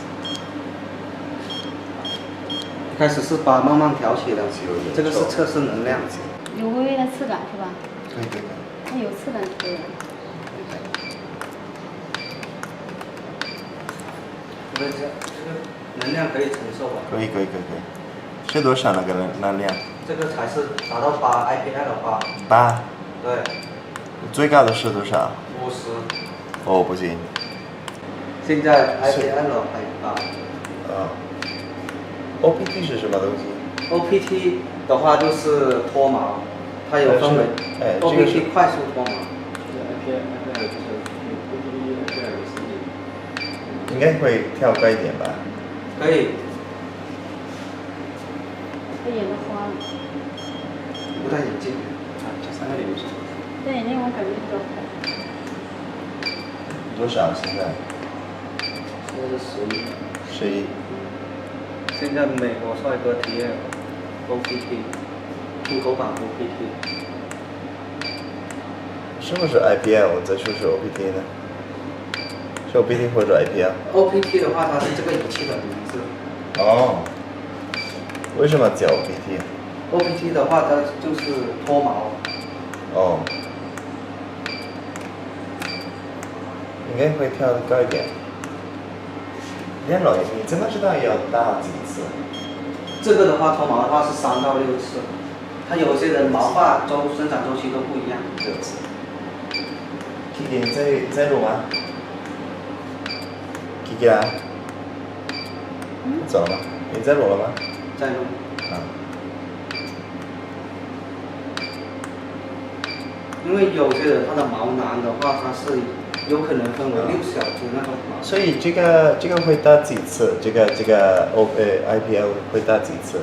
一开始是把慢慢调起的，这个是测试能量。有微微的刺感是吧？可以可以。它有刺感就可以了。这个能量可以承受吧？可以。是多少那个能量？这个才是达到8 IPL 的话。8。对。最高的是多少？50。哦，不行。现在 IPL 还8。OPT 是什么东西 ？OPT 的话就是脱毛，它有分为 OPT 快速脱毛。应该会跳快一点吧？可以。他眼都花了。不戴眼镜。这3个点就是。戴眼镜我感觉比较快。多少现在？现在是11。11。现在美国帅哥体验 OPT， 出口版 OPT。什么是 IPL？ 再说说 OPT 呢？是 OPT 或者 IPL？OPT 的话，它是这个仪器的名字。哦。为什么叫 OPT？OPT 的话，它就是脱毛。哦。应该会跳得高一点。练了，你怎么知道要打几次？这个的话，脱毛的话是3到6次。它有些人毛发生长周期都不一样。6次。Kiki， 你在录吗？Kiki 啊？走了吗？你在录了吗？在录。因为有些人他的毛囊的话，它是有可能分为6小节那种毛。所以这个会打几次？这个IPL 会打几次？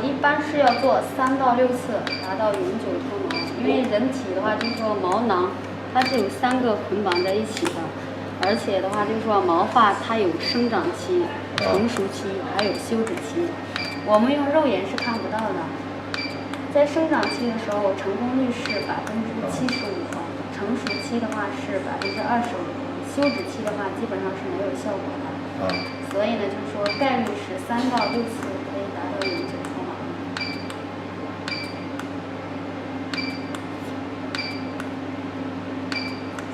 一般是要做3到6次，达到永久脱毛。因为人体的话，就是说毛囊它是有3个捆绑在一起的，而且的话就是说毛发它有生长期、成熟期，还有休止期。我们用肉眼是看不到的。在生长期的时候，成功率是75%，成熟期的话是25%，休止期的话基本上是没有效果的。所以呢，就是说概率是3到6次可以达到永久脱毛。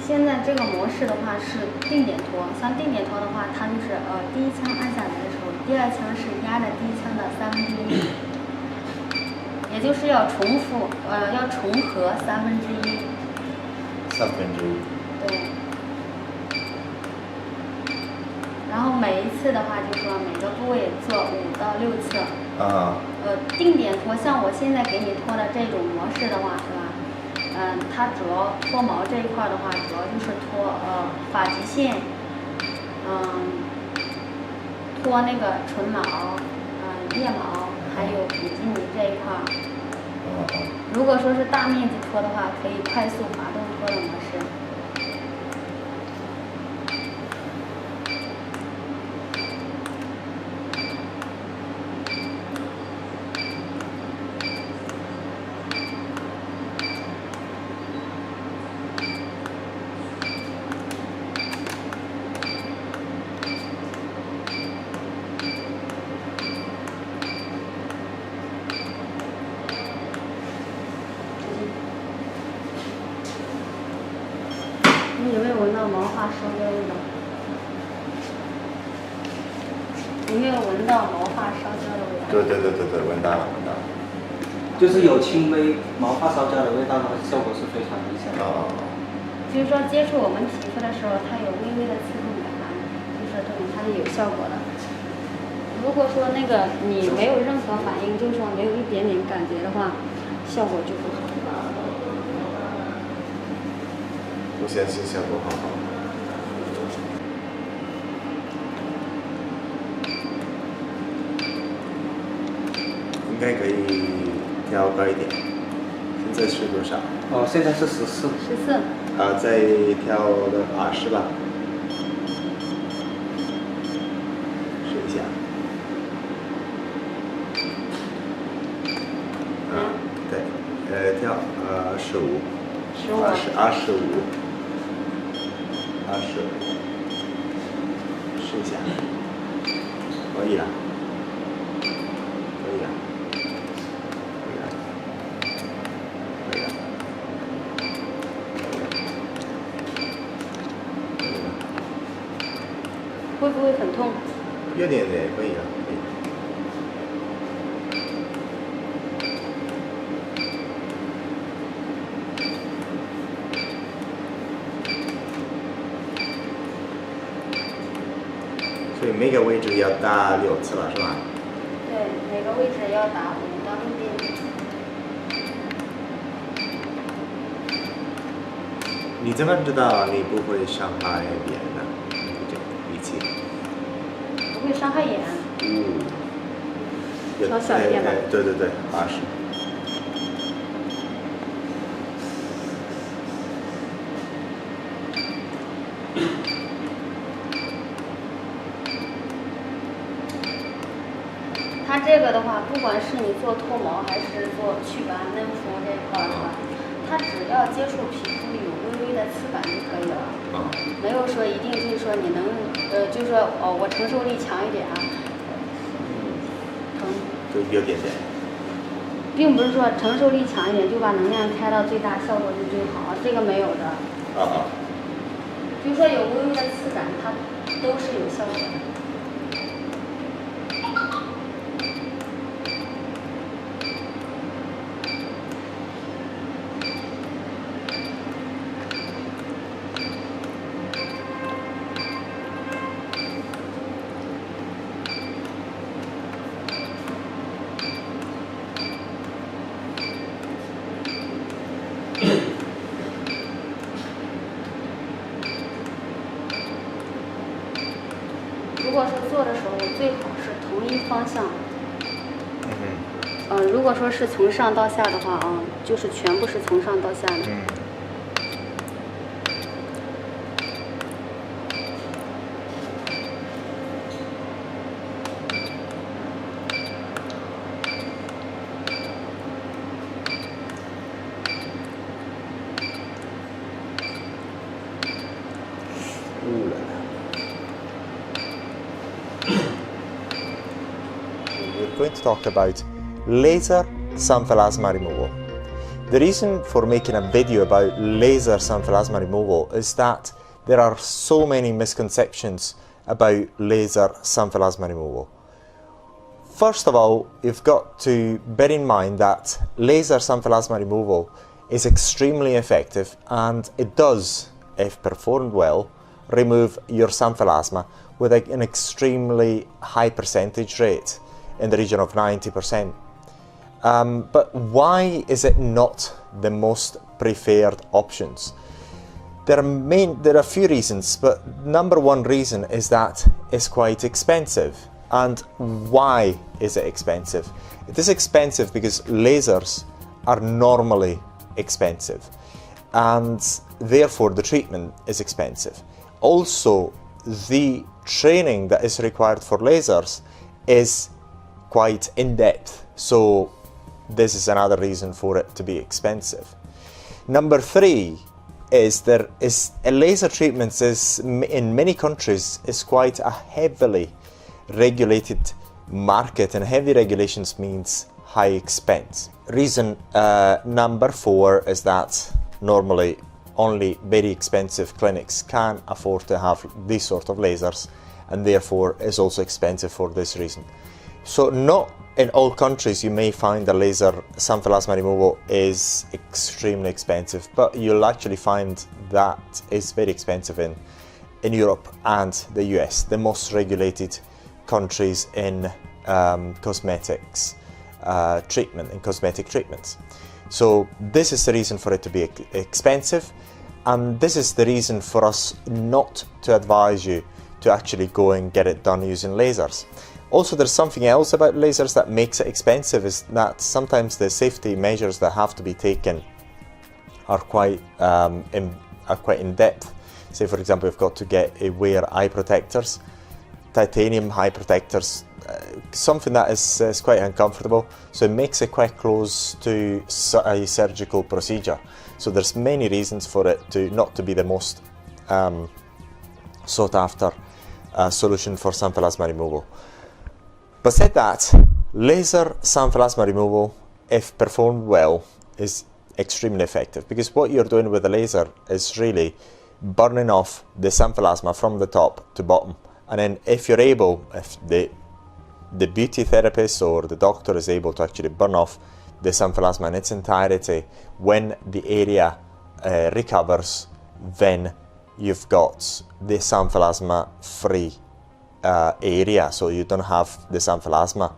现在这个模式的话是定点脱，像定点脱的话，它就是第一枪按下来的时候，第2枪是压在第1枪的1/3。也就是要重合1/3。1/3。对。然后每一次的话，就是说每个部位做5到6次。定点脱，像我现在给你脱的这种模式的话，是吧？它主要脱毛这一块的话，主要就是脱发际线，脱那个唇毛，腋毛。还有比基尼这一块。如果说是大面积脱的话，可以快速滑动脱的模式。你有没有闻到毛发烧焦的味道？有没有闻到毛发烧焦的味道？对，闻到了。就是有轻微毛发烧焦的味道的话，效果是非常明显的。就是说接触我们皮肤的时候，它有微微的刺痛感，就是这种它是有效果的。如果说那个你没有任何反应，就是说没有一点点感觉的话，效果就不好。我相信效果很好。应该可以调高一点。现在是多少？哦，现在是14。14。再调到20吧。试一下。对，调15。25。试一下。可以了。会不会很痛？有点点，可以了，可以。所以每个位置要打6次了，是吧？对，每个位置要打5到6遍。你怎么知道你不会伤害别人呢？仪器。不会伤害眼。调小一点吧。对对对，20。它这个的话，不管是你做脱毛还是做祛斑、嫩肤这一块的话，它只要接触皮肤有微微的刺感就可以了。没有说一定就是说你能，就是说我承受力强一点啊。就有点点。并不是说承受力强一点就把能量开到最大，效果就最好，这个没有的。就说有微微的刺感，它都是有效果的。如果是做的时候，最好是同一方向。如果说是从上到下的话啊，就是全部是从上到下的。We're going to talk about laser sunplasma removal. The reason for making a video about laser sunplasma removal is that there are so many misconceptions about laser sunplasma removal. First of all, you've got to bear in mind that laser sunplasma removal is extremely effective, and it does, if performed well, remove your sunplasma with an extremely high percentage rate in the region of 90%. But why is it not the most preferred options? There are a few reasons, but number one reason is that it's quite expensive. And why is it expensive? It is expensive because lasers are normally expensive, and therefore the treatment is expensive. Also, the training that is required for lasers is quite in-depth, so this is another reason for it to be expensive. Number three is laser treatments in many countries is quite a heavily regulated market, and heavy regulations means high expense. Reason number four is that normally only very expensive clinics can afford to have these sort of lasers, and therefore is also expensive for this reason. So not in all countries you may find the laser sunplasma removal is extremely expensive, but you'll actually find that it's very expensive in Europe and the US, the most regulated countries in cosmetics treatment, in cosmetic treatments. So this is the reason for it to be expensive, and this is the reason for us not to advise you to actually go and get it done using lasers. Also, there's something else about lasers that makes it expensive, is that sometimes the safety measures that have to be taken are quite in depth. Say, for example, you've got to wear eye protectors, titanium eye protectors, something that is quite uncomfortable. So it makes it quite close to a surgical procedure. So there's many reasons for it not to be the most sought after solution for sanphalasma removal. But said that, laser sanphalasma removal, if performed well, is extremely effective, because what you're doing with the laser is really burning off the sanphalasma from the top to bottom. And then if you're able, if the beauty therapist or the doctor is able to actually burn off the sanphalasma in its entirety, when the area recovers, then you've got the sanphalasma free area, so you don't have the sanphalasma.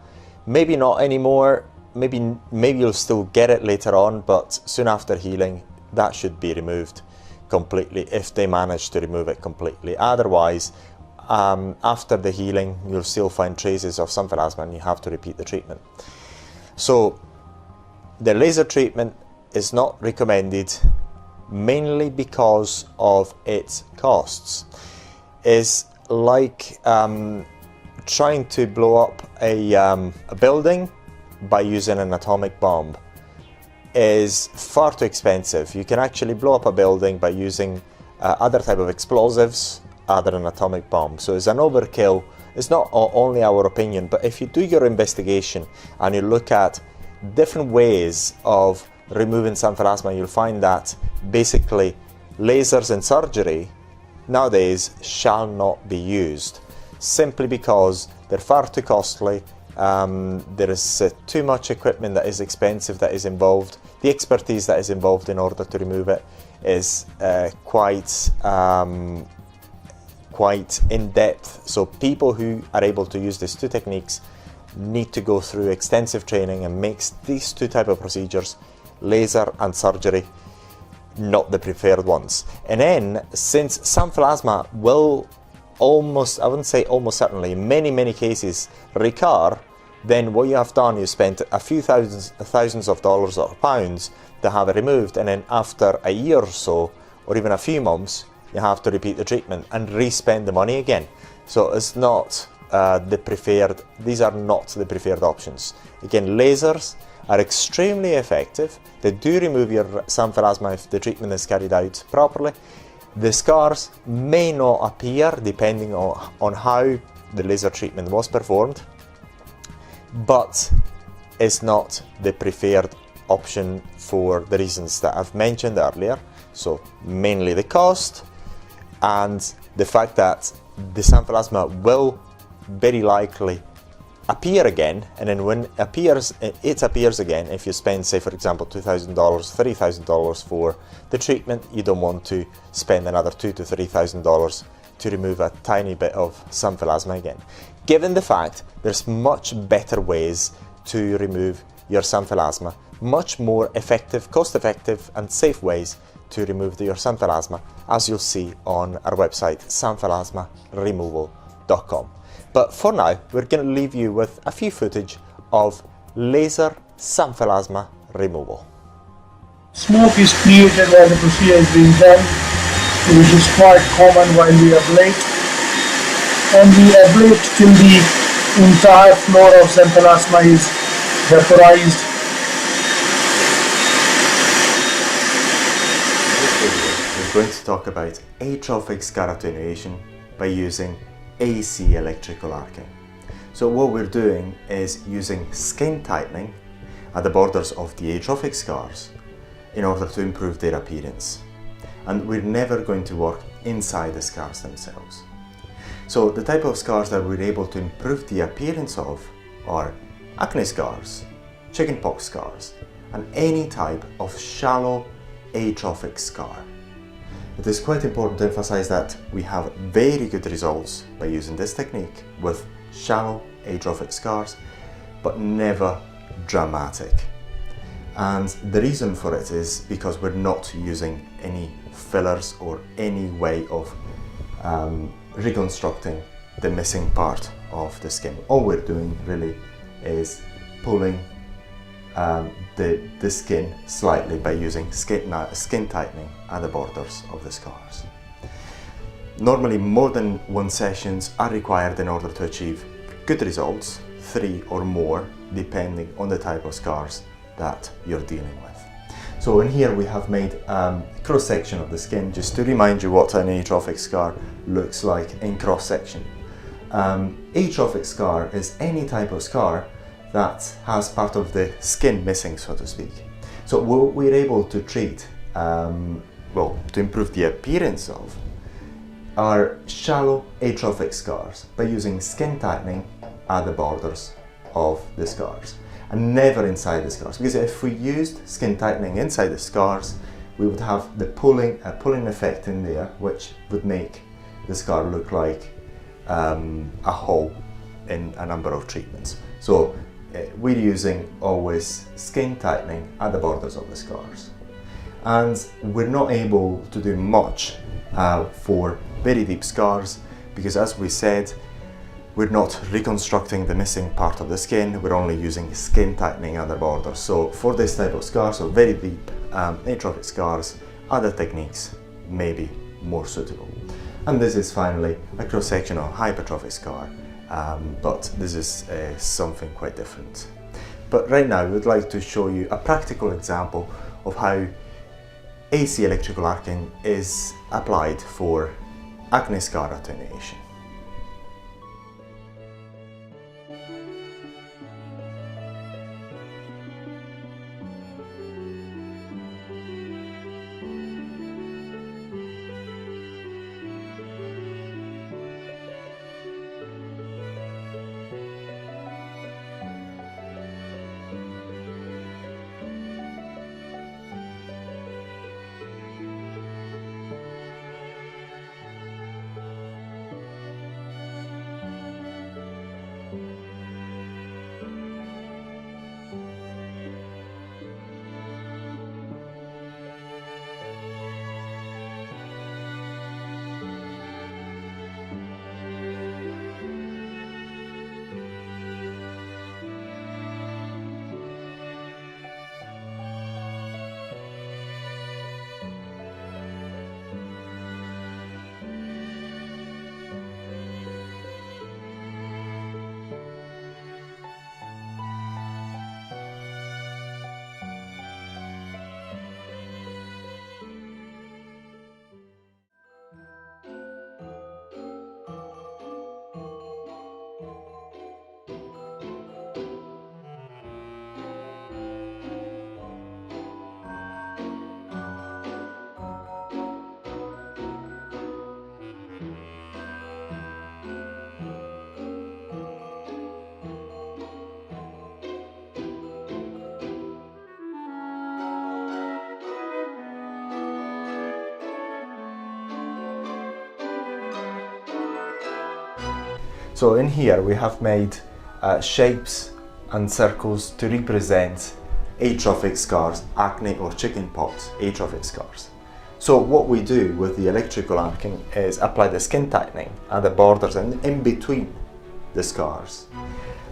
Maybe not anymore, maybe you'll still get it later on, but soon after healing that should be removed completely, if they manage to remove it completely. Otherwise, after the healing, you'll still find traces of sanphalasma and you have to repeat the treatment. So the laser treatment is not recommended, mainly because of its costs. It's like trying to blow up a building by using an atomic bomb. Is far too expensive. You can actually blow up a building by using other type of explosives other than atomic bomb. So it's an overkill. It's not only our opinion, but if you do your investigation and you look at different ways of removing sanphalasma, you'll find that basically lasers and surgery nowadays shall not be used, simply because they're far too costly. There is too much equipment that is expensive that is involved. The expertise that is involved in order to remove it is quite in depth. So people who are able to use these two techniques need to go through extensive training, and makes these two type of procedures, laser and surgery, not the preferred ones. And then, since sanphalasma will almost, I wouldn't say almost certainly, in many cases recur, then what you have done, you spent a few thousands of dollars or pounds to have it removed, and then after a year or so, or even a few months, you have to repeat the treatment and re-spend the money again. So it's not these are not the preferred options. Again, lasers are extremely effective. They do remove your sanphalasma if the treatment is carried out properly. The scars may not appear depending on how the laser treatment was performed, but it's not the preferred option for the reasons that I've mentioned earlier. So mainly the cost and the fact that the sanphalasma will very likely appear again, and then when it appears again, if you spend, say for example, $2,000, $3,000 for the treatment, you don't want to spend another $2,000 to $3,000 to remove a tiny bit of sanphalasma again. Given the fact there's much better ways to remove your sanphalasma, much more effective, cost-effective and safe ways to remove your sanphalasma, as you'll see on our website, sanphalasmaremoval.com. But for now, we're going to leave you with a few footage of laser sanphalasma removal. Smoke is created while the procedure is being done, which is quite common while we ablate. And we ablate till the entire floor of sanphalasma is vaporized. We're going to talk about atrophic scar attenuation by using AC electrical arcing. So what we're doing is using skin tightening at the borders of the atrophic scars in order to improve their appearance. And we're never going to work inside the scars themselves. So the type of scars that we're able to improve the appearance of are acne scars, chickenpox scars, and any type of shallow atrophic scar. It is quite important to emphasize that we have very good results by using this technique with shallow atrophic scars, but never dramatic. And the reason for it is because we're not using any fillers or any way of reconstructing the missing part of the skin. All we're doing really is pulling the skin slightly by using skin tightening at the borders of the scars. Normally more than 1 sessions are required in order to achieve good results, 3 or more depending on the type of scars that you're dealing with. So in here we have made a cross section of the skin just to remind you what an atrophic scar looks like in cross section. Atrophic scar is any type of scar that has part of the skin missing, so to speak. So what we're able to treat, well, to improve the appearance of, are shallow atrophic scars by using skin tightening at the borders of the scars and never inside the scars, because if we used skin tightening inside the scars we would have the pulling effect in there, which would make the scar look like a hole in a number of treatments. So we're using always skin tightening at the borders of the scars, and we're not able to do much for very deep scars because, as we said, we're not reconstructing the missing part of the skin, we're only using skin tightening at the border. So for this type of scars, so very deep atrophic scars, other techniques may be more suitable. And this is finally a cross-section of hypertrophic scar, but this is something quite different. But right now we would like to show you a practical example of how AC electrical arcing is applied for acne scar attenuation. So in here we have made shapes and circles to represent atrophic scars, acne or chickenpox atrophic scars. So what we do with the electrical arcing is apply the skin tightening at the borders and in between the scars,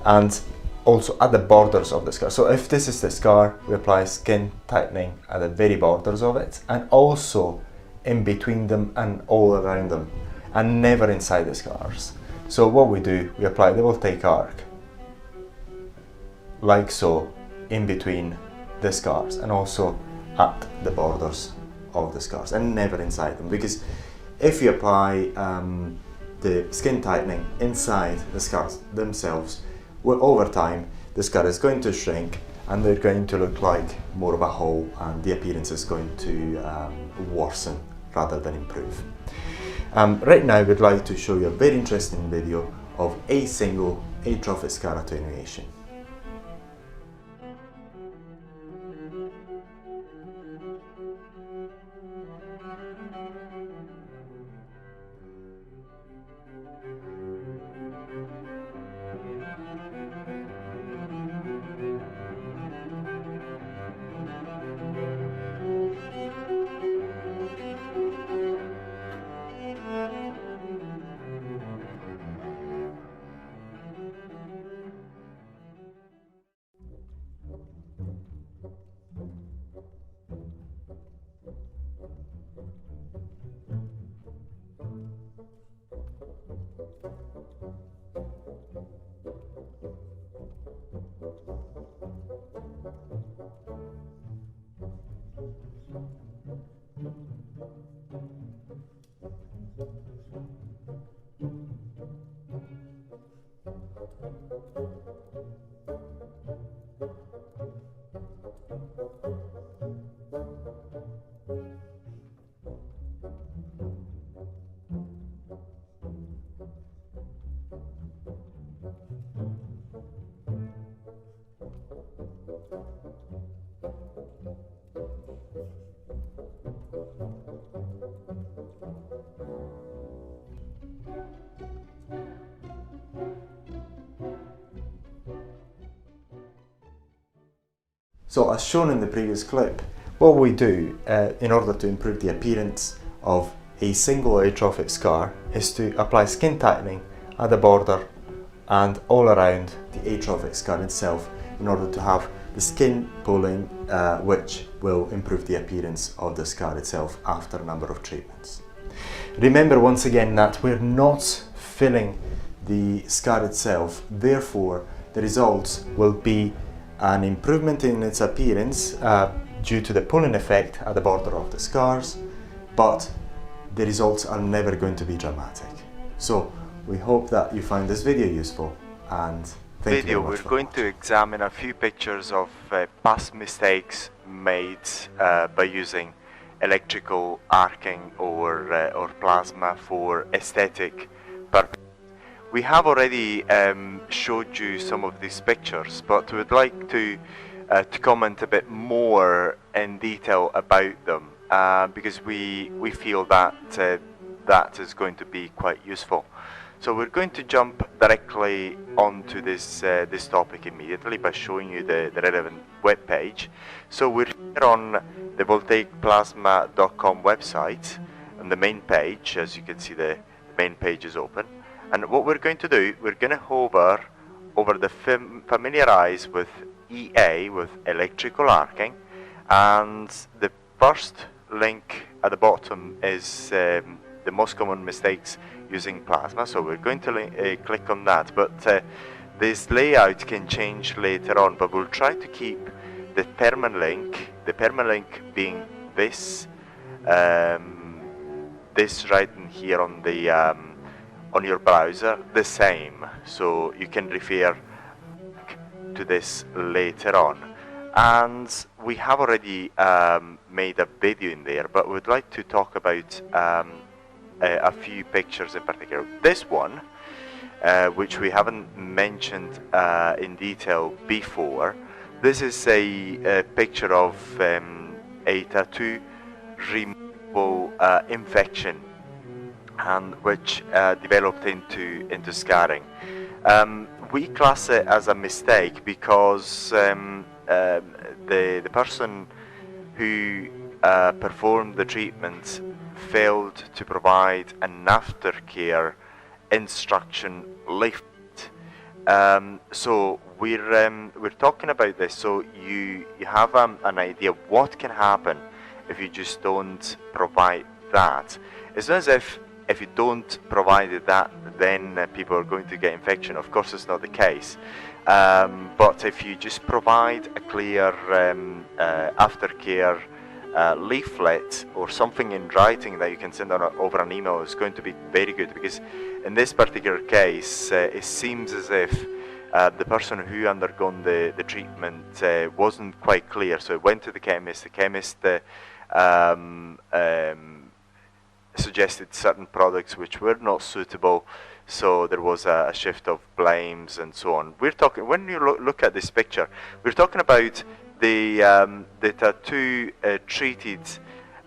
and also at the borders of the scar. So if this is the scar, we apply skin tightening at the very borders of it, and also in between them and all around them, and never inside the scars. So what we do, we apply the voltaic arc, like so, in between the scars and also at the borders of the scars, and never inside them, because if you apply the skin tightening inside the scars themselves, well, over time the scar is going to shrink and they're going to look like more of a hole, and the appearance is going to worsen rather than improve. Right now we'd like to show you a very interesting video of a single atrophic scar attenuation. So as shown in the previous clip, what we do in order to improve the appearance of a single atrophic scar is to apply skin tightening at the border and all around the atrophic scar itself in order to have the skin pulling, which will improve the appearance of the scar itself after a number of treatments. Remember once again that we're not filling the scar itself, therefore the results will be an improvement in its appearance due to the pulling effect at the border of the scars, but the results are never going to be dramatic. So we hope that you find this video useful, and thank you very much. We're going to examine a few pictures of past mistakes made by using electrical arcing or plasma for aesthetic purposes. We have already showed you some of these pictures, but we'd like to comment a bit more in detail about them because we feel that that is going to be quite useful. So we're going to jump directly onto this topic immediately by showing you the relevant web page. So we're here on the voltaicplasma.com website, on the main page. As you can see, the main page is open. And what we're going to do, we're going to hover over the familiarize with EA, with electrical arcing, and the first link at the bottom is the most common mistakes using plasma. So we're going to click on that, but this layout can change later on, but we'll try to keep the permalink being this this right in here on the on your browser, the same, so you can refer to this later on. And we have already made a video in there, but we'd like to talk about a few pictures in particular. This one, which we haven't mentioned in detail before, this is a picture of a tattoo removal infection, and which developed into scarring. We class it as a mistake because the person who performed the treatment failed to provide an aftercare instruction leaflet. So we're talking about this, so you have an idea what can happen if you just don't provide that. It's not as if you don't provide that, then people are going to get infection. Of course, it's not the case. But if you just provide a clear aftercare leaflet or something in writing that you can send over an email, is going to be very good, because in this particular case, it seems as if the person who undergone the treatment wasn't quite clear. So it went to the chemist. The chemist suggested certain products which were not suitable, so there was a shift of blames and so on. We're talking, when you look at this picture, we're talking about the tattoo treated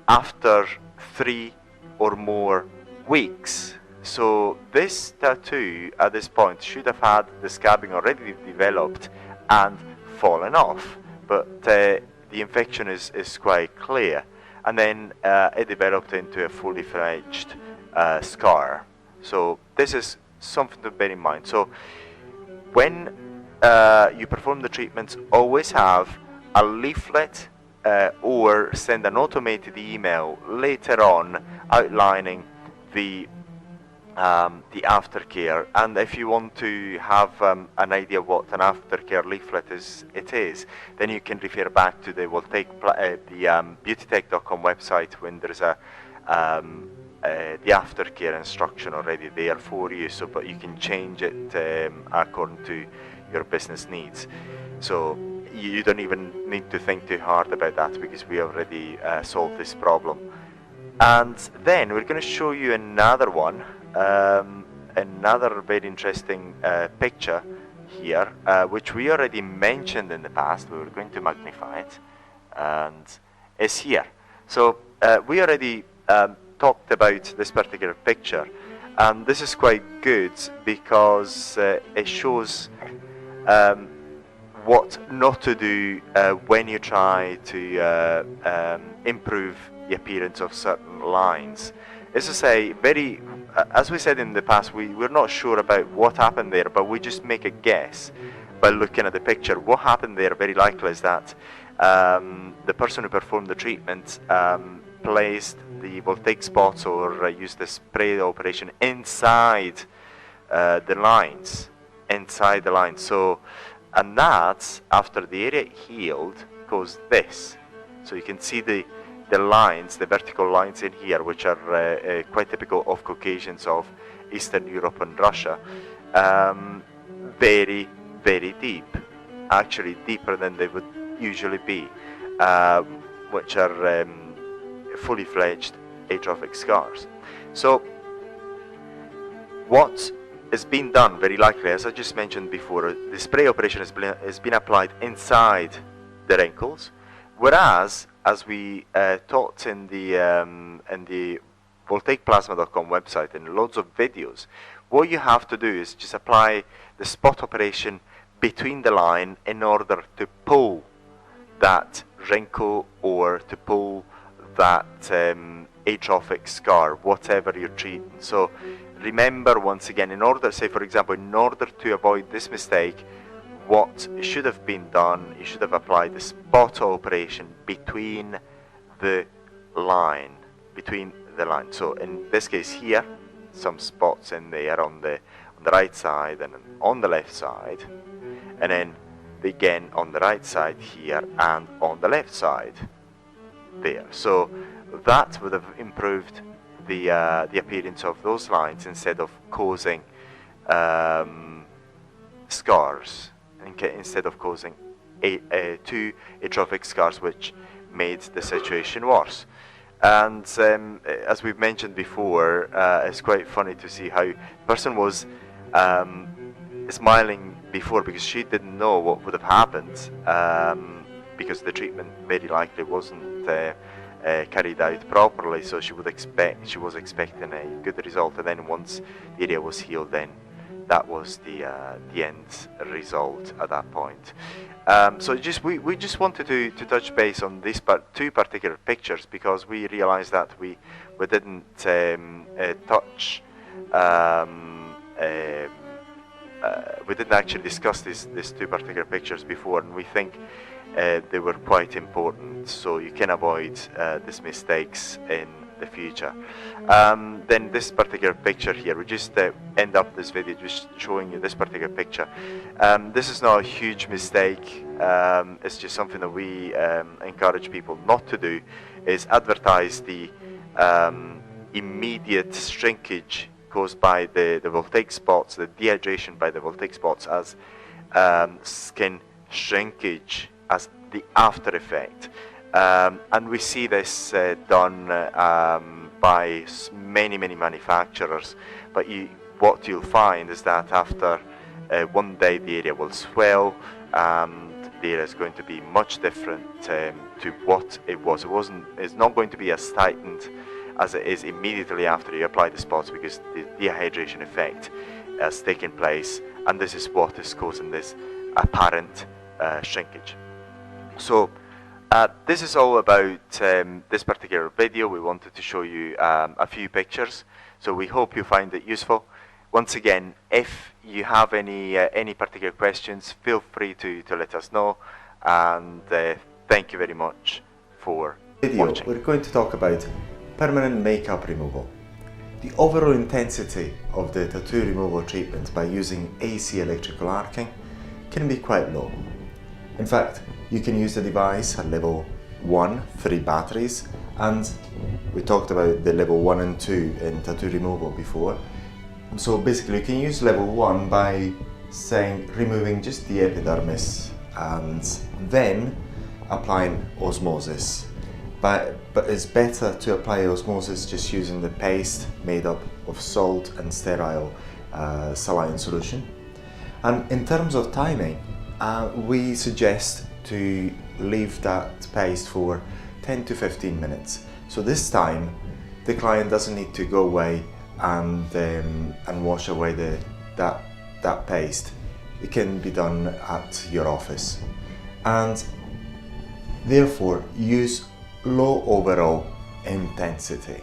after 3 or more weeks. So this tattoo at this point should have had the scabbing already developed and fallen off, but the infection is quite clear. And then it developed into a fully fledged scar. So this is something to bear in mind. So when you perform the treatments, always have a leaflet or send an automated email later on outlining the aftercare. And if you want to have an idea what an aftercare leaflet is, then you can refer back to the beautytech.com website, when there's the aftercare instruction already there for you. So, but you can change it according to your business needs. So you don't even need to think too hard about that, because we already solved this problem. And then we're going to show you another one. Another very interesting picture here, which we already mentioned in the past. We were going to magnify it, and it's here. So we already talked about this particular picture, and this is quite good because it shows what not to do when you try to improve the appearance of certain lines. As I say, as we said in the past, we're not sure about what happened there, but we just make a guess by looking at the picture. What happened there very likely is that the person who performed the treatment placed the voltaic spots or used the spray operation inside the lines. So, and that, after the area healed, caused this. So you can see the lines, the vertical lines in here, which are quite typical of Caucasians of Eastern Europe and Russia. Very, very deep, actually deeper than they would usually be, which are fully fledged atrophic scars. So what is being done very likely, as I just mentioned before, the spray operation has been applied inside the wrinkles, whereas as we taught in the voltaicplasma.com website and loads of videos, what you have to do is just apply the spot operation between the line in order to pull that wrinkle or to pull that atrophic scar, whatever you're treating. So remember, once again, in order, say for example, in order to avoid this mistake, what should have been done, you should have applied the spot operation between the line. So in this case here, some spots in there on the right side and on the left side, and then again on the right side here and on the left side there. So that would have improved the appearance of those lines instead of causing scars, instead of causing two atrophic scars, which made the situation worse. And as we've mentioned before, it's quite funny to see how the person was smiling before because she didn't know what would have happened, because the treatment very likely wasn't carried out properly. So she was expecting a good result, and then once the area was healed, then that was the end result at that point. So we just wanted to touch base on these two particular pictures because we realized that we didn't touch. We didn't actually discuss these two particular pictures before, and we think they were quite important, so you can avoid these mistakes in the future. Then this particular picture here, we just end up this video just showing you this particular picture. This is not a huge mistake. It's just something that we encourage people not to do, is advertise the immediate shrinkage caused by the voltaic spots, the dehydration by the voltaic spots, as skin shrinkage as the after effect. And we see this done by many manufacturers, but what you'll find is that after one day the area will swell and the area is going to be much different to what it was. It's not going to be as tightened as it is immediately after you apply the spots, because the dehydration effect has taken place, and this is what is causing this apparent shrinkage. So this is all about this particular video. We wanted to show you a few pictures, so we hope you find it useful. Once again, if you have any particular questions, feel free to let us know, and thank you very much for watching. We're going to talk about permanent makeup removal. The overall intensity of the tattoo removal treatment by using AC electrical arcing can be quite low. In fact, you can use the device at level 1, 3 batteries, and we talked about the level 1 and 2 in tattoo removal before. So basically you can use level 1 by removing just the epidermis and then applying osmosis. But it's better to apply osmosis just using the paste made up of salt and sterile saline solution. And in terms of timing, we suggest to leave that paste for 10 to 15 minutes. So this time the client doesn't need to go away and wash away that paste. it can be done at your office. And therefore use low overall intensity.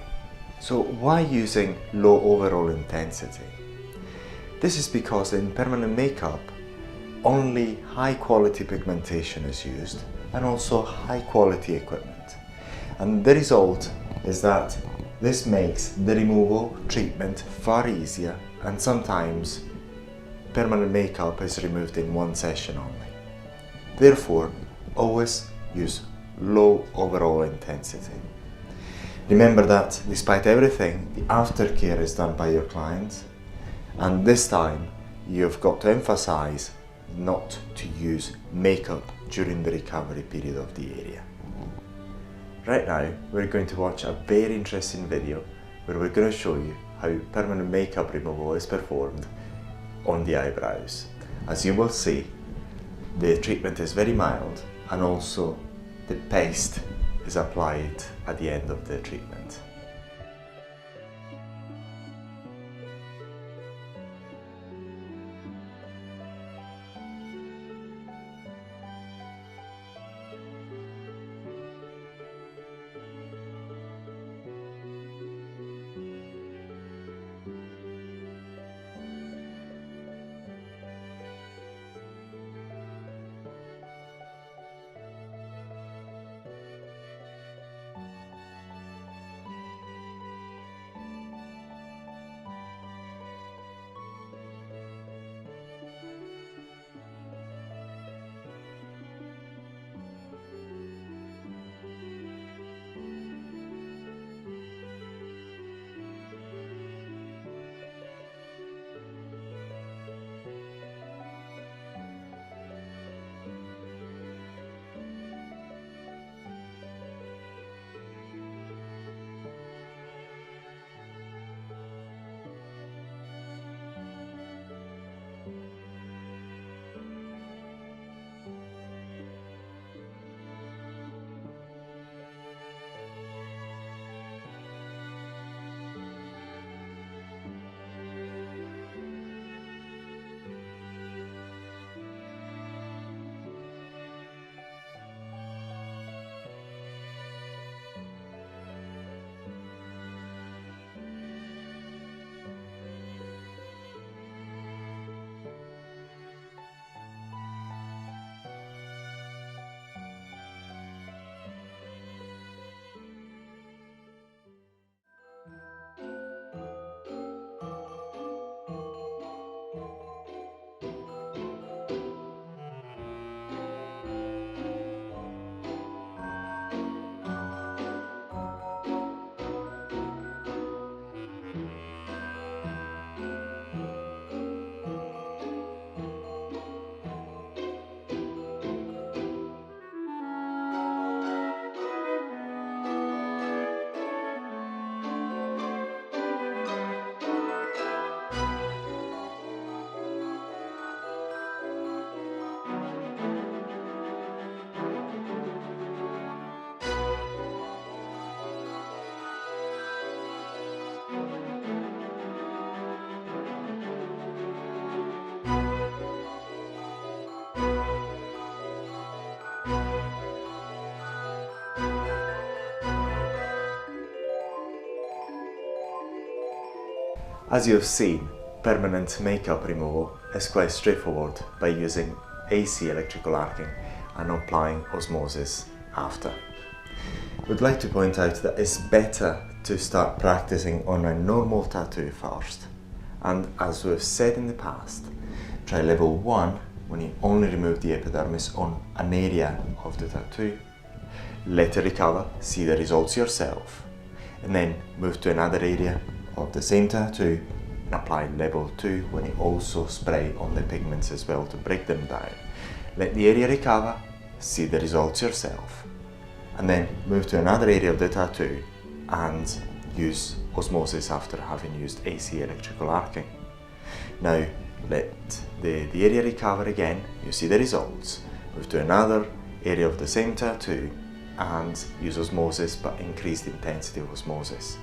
So why using low overall intensity? This is because in permanent makeup only high quality pigmentation is used and also high quality equipment. And the result is that this makes the removal treatment far easier, and sometimes permanent makeup is removed in one session only. Therefore, always use low overall intensity. Remember that despite everything, the aftercare is done by your client, and this time you've got to emphasize not to use makeup during the recovery period of the area. Right now, we're going to watch a very interesting video where we're going to show you how permanent makeup removal is performed on the eyebrows. As you will see, the treatment is very mild, and also the paste is applied at the end of the treatment. As you have seen, permanent makeup removal is quite straightforward by using AC electrical arcing and applying osmosis after. We'd like to point out that it's better to start practicing on a normal tattoo first, and as we've said in the past, try level 1 when you only remove the epidermis on an area of the tattoo, let it recover, see the results yourself, and then move to another area of the same tattoo and apply level 2 when you also spray on the pigments as well to break them down. Let the area recover, see the results yourself, and then move to another area of the tattoo and use osmosis after having used AC electrical arcing. Now let the area recover again, you see the results, move to another area of the same tattoo and use osmosis but increase the intensity of osmosis.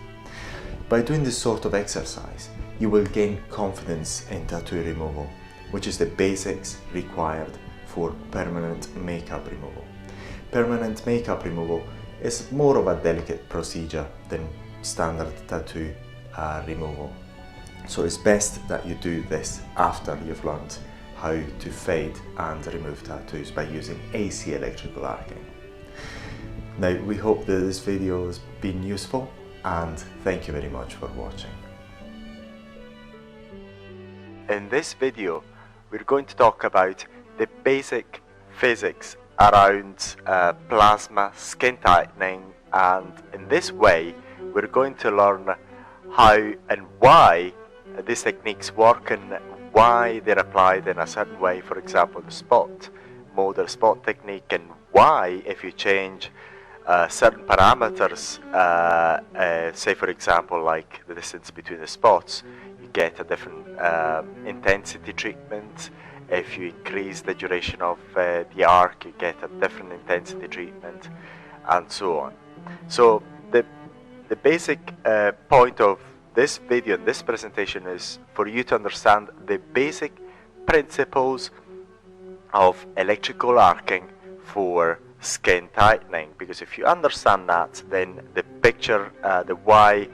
By doing this sort of exercise, you will gain confidence in tattoo removal which is the basics required for permanent makeup removal. Permanent makeup removal is more of a delicate procedure than standard tattoo removal. So it's best that you do this after you've learned how to fade and remove tattoos by using AC electrical arcing. Now, we hope that this video has been useful, and thank you very much for watching. In this video, we're going to talk about the basic physics around plasma skin tightening, and in this way we're going to learn how and why these techniques work and why they're applied in a certain way. For example, the spot model spot technique, and why if you change certain parameters, say for example like the distance between the spots, you get a different intensity treatment. If you increase the duration of the arc, you get a different intensity treatment, and so on. So the basic point of this video and this presentation is for you to understand the basic principles of electrical arcing for skin tightening, because if you understand that, then the picture, the why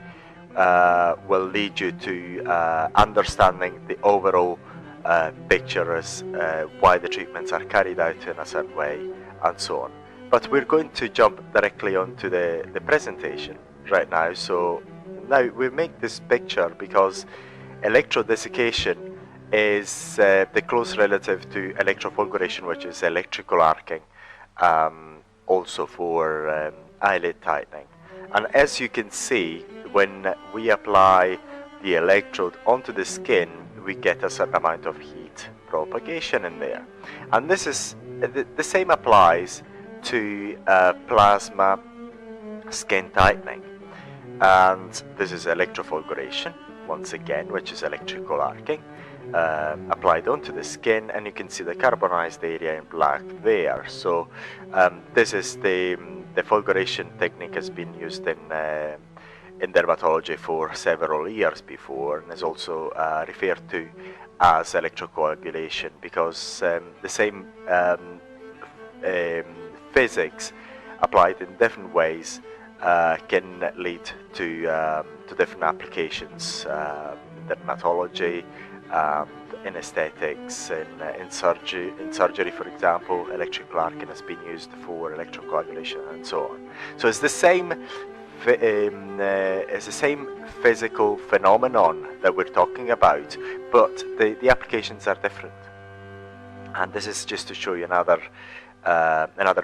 will lead you to understanding the overall picture as why the treatments are carried out in a certain way, and so on. But we're going to jump directly onto the presentation right now. So now we make this picture because electrodesiccation is the close relative to electrofulguration, which is electrical arcing, also for eyelid tightening. And as you can see, when we apply the electrode onto the skin, we get a certain amount of heat propagation in there. And this is the same applies to plasma skin tightening. And this is electrofulguration, once again, which is electrical arcing, applied onto the skin, and you can see the carbonized area in black there. So this is the fulguration technique has been used in dermatology for several years before, and is also referred to as electrocoagulation, because the same physics applied in different ways can lead to different applications in dermatology, in aesthetics, in surgery, for example. Electrical arcing has been used for electrocoagulation and so on. So it's the same physical phenomenon that we're talking about, but the applications are different. And this is just to show you another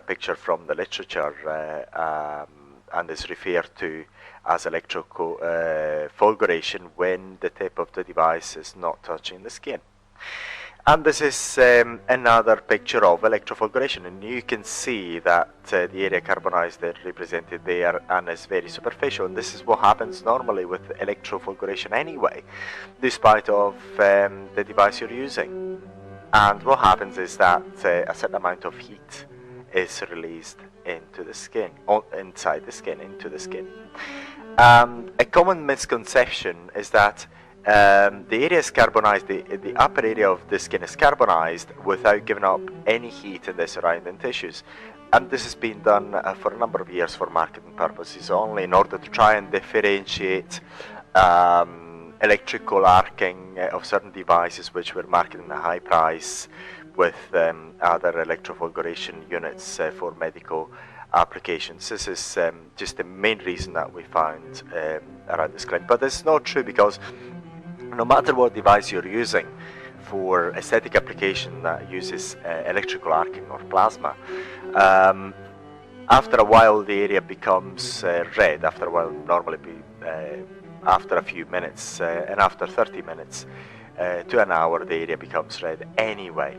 picture from the literature, and is referred to as electrofulguration when the tip of the device is not touching the skin. And this is another picture of electrofulguration, and you can see that the area carbonized is represented there and is very superficial, and this is what happens normally with electrofulguration anyway, despite of the device you're using. And what happens is that a certain amount of heat is released into the skin, inside the skin, into the skin. A common misconception is that the area is carbonized, the upper area of the skin is carbonized without giving up any heat in the surrounding tissues. And this has been done for a number of years for marketing purposes only, in order to try and differentiate electrical arcing of certain devices which were marketed at a high price with other electrofulguration units for medical applications. This is just the main reason that we found around this claim. But it's not true, because no matter what device you're using for aesthetic application that uses electrical arcing or plasma, after a while the area becomes red. After a while, normally after a few minutes, and after 30 minutes to an hour, the area becomes red anyway,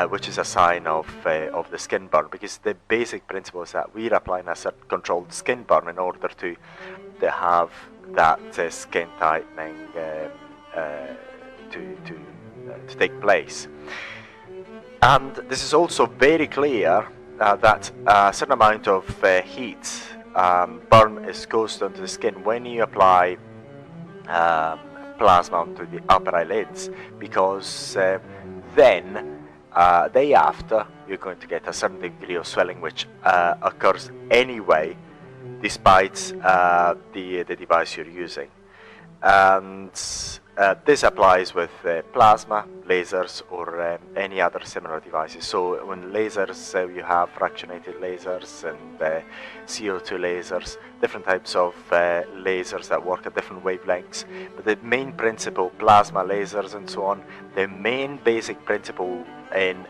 which is a sign of the skin burn, because the basic principle is that we're applying a certain controlled skin burn in order to have that skin tightening to take place. And this is also very clear that a certain amount of heat burn is caused onto the skin when you apply plasma onto the upper eyelids, because then day after, you're going to get a certain degree of swelling, which occurs anyway, despite the device you're using. And this applies with plasma, lasers, or any other similar devices. So when lasers, you have fractionated lasers and CO2 lasers, different types of lasers that work at different wavelengths. But the main principle, plasma lasers and so on, the main basic principle in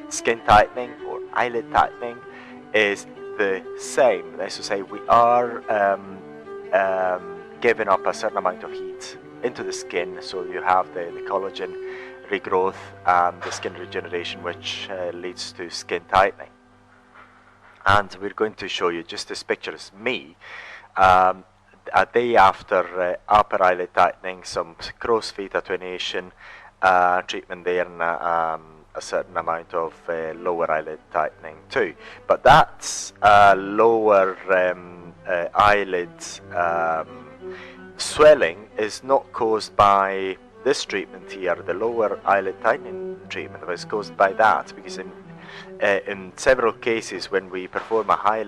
skin tightening or eyelid tightening is the same. That's to say, we are giving up a certain amount of heat into the skin, so you have the collagen regrowth and the skin regeneration, which leads to skin tightening. And we're going to show you, just this picture is me, a day after upper eyelid tightening, some crow's feet attenuation treatment there, and a certain amount of lower eyelid tightening too. But that's lower eyelid swelling is not caused by this treatment here, the lower eyelid tightening treatment, but it's caused by that, because in several cases when we perform a high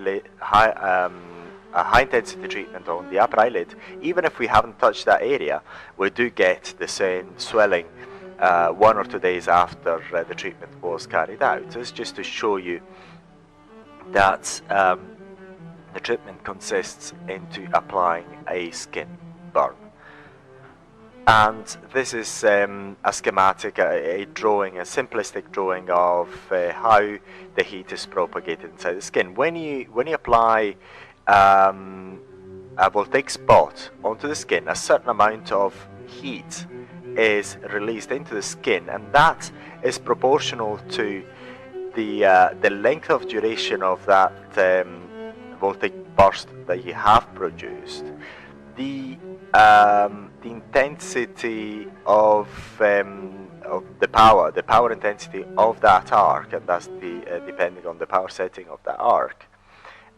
intensity treatment on the upper eyelid, even if we haven't touched that area, we do get the same swelling 1 or 2 days after the treatment was carried out. So it's just to show you that the treatment consists into applying a skin burn. And this is a schematic, a drawing, a simplistic drawing of how the heat is propagated inside the skin. When you apply a voltaic spot onto the skin, a certain amount of heat is released into the skin, and that is proportional to the length of duration of that voltaic burst that you have produced. The intensity of the power intensity of that arc, and that's depending on the power setting of that arc,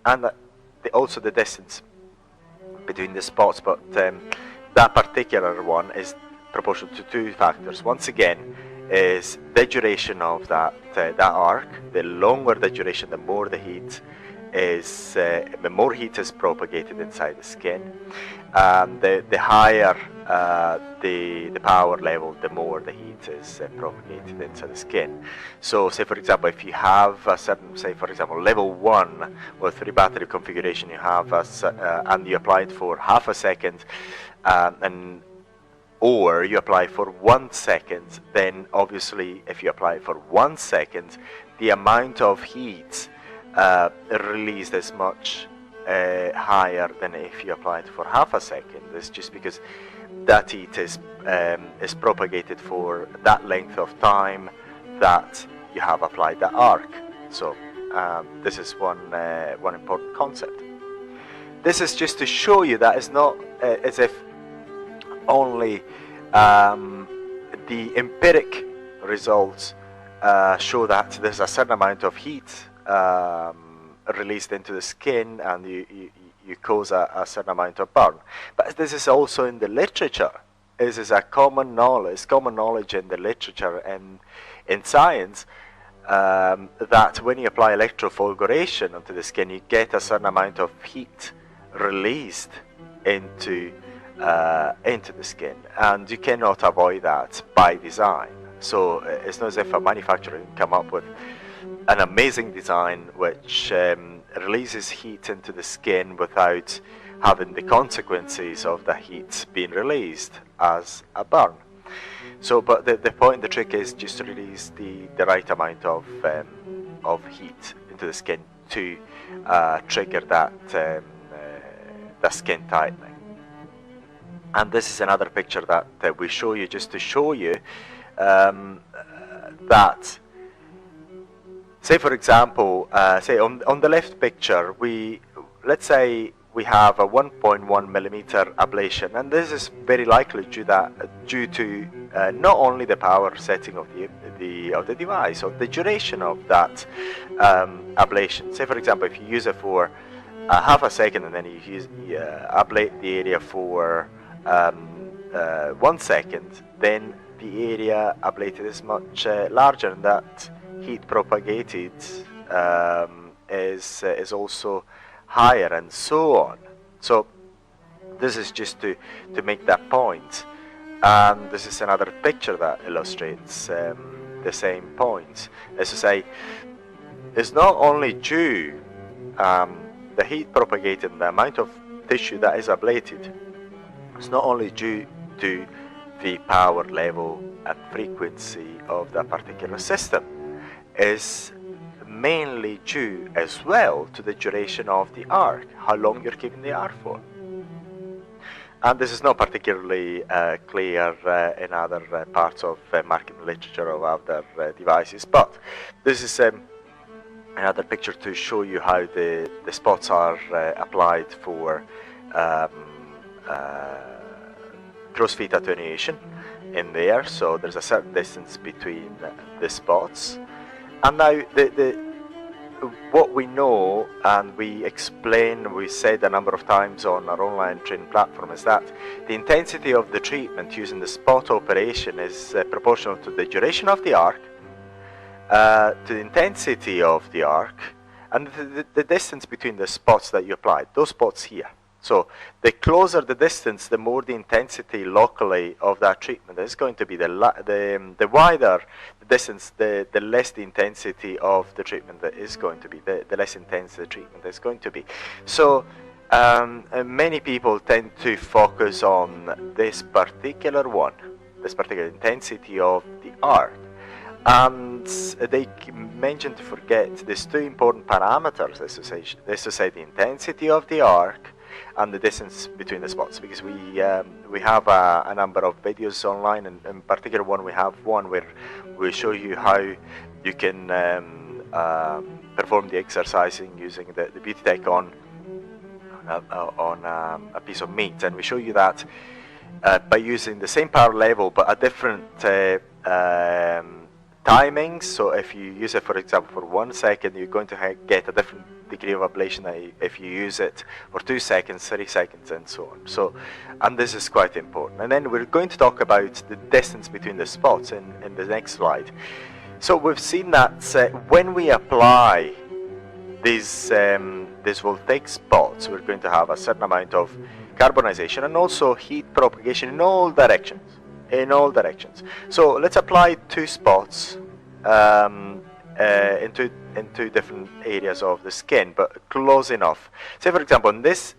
and also the distance between the spots. But that particular one is proportional to 2 factors. Once again, is the duration of that arc. The longer the duration, the more the heat is, the more heat is propagated inside the skin. The higher the power level, the more the heat is propagated inside the skin. So, say for example, if you have a certain, say for example, level 1 or 3 battery configuration, you have and you apply it for half a second, or you apply for 1 second, then obviously if you apply for 1 second, the amount of heat released is much higher than if you apply it for half a second. It's just because that heat is propagated for that length of time that you have applied the arc. So this is one important concept. This is just to show you that it's not as if only the empiric results show that there's a certain amount of heat released into the skin, and you cause a certain amount of burn. But this is also in the literature. This is a common knowledge in the literature and in science, that when you apply electrofolguration onto the skin, you get a certain amount of heat released into the skin, and you cannot avoid that by design. So it's not as if a manufacturer can come up with an amazing design which releases heat into the skin without having the consequences of the heat being released as a burn. So, but the point, the trick is just to release the right amount of heat into the skin to trigger that skin tightening. And this is another picture that we show you, just to show you that, say for example, say on the left picture, let's say we have a 1.1 millimeter ablation, and this is very likely due to not only the power setting of the device, or the duration of that ablation. Say for example, if you use it for half a second and then you ablate the area for 1 second, then the area ablated is much larger, and that heat propagated is also higher, and so on. So this is just to make that point. And this is another picture that illustrates the same point. As I say, it's not only due the heat propagated, the amount of tissue that is ablated, it's not only due to the power level and frequency of that particular system, is mainly due as well to the duration of the arc, how long you're keeping the arc for. And this is not particularly clear in other parts of marketing literature or other devices, but this is another picture to show you how the spots are applied for cross-feet attenuation in there. So there's a certain distance between the spots. And now what we know, and we explain, we said a number of times on our online training platform, is that the intensity of the treatment using the spot operation is proportional to the duration of the arc, to the intensity of the arc, and the distance between the spots that you applied, those spots here. So the closer the distance, the more the intensity locally of that treatment is going to be. The wider the distance, the less the intensity of the treatment that is going to be, the less intense the treatment is going to be. So many people tend to focus on this particular one, this particular intensity of the arc. And they mention to forget these two important parameters, as to say the intensity of the arc and the distance between the spots, because we have a number of videos online, and in particular we have one where we show you how you can perform the exercising using the Beauty Tech on a piece of meat, and we show you that by using the same power level but a different timings. So if you use it, for example, for 1 second, you're going to get a different degree of ablation than if you use it for 2 seconds, 3 seconds, and so on. So, and this is quite important. And then we're going to talk about the distance between the spots in the next slide. So we've seen that when we apply these voltaic spots, we're going to have a certain amount of carbonization and also heat propagation in all directions. So let's apply 2 spots into different areas of the skin, but close enough. Say, for example, in this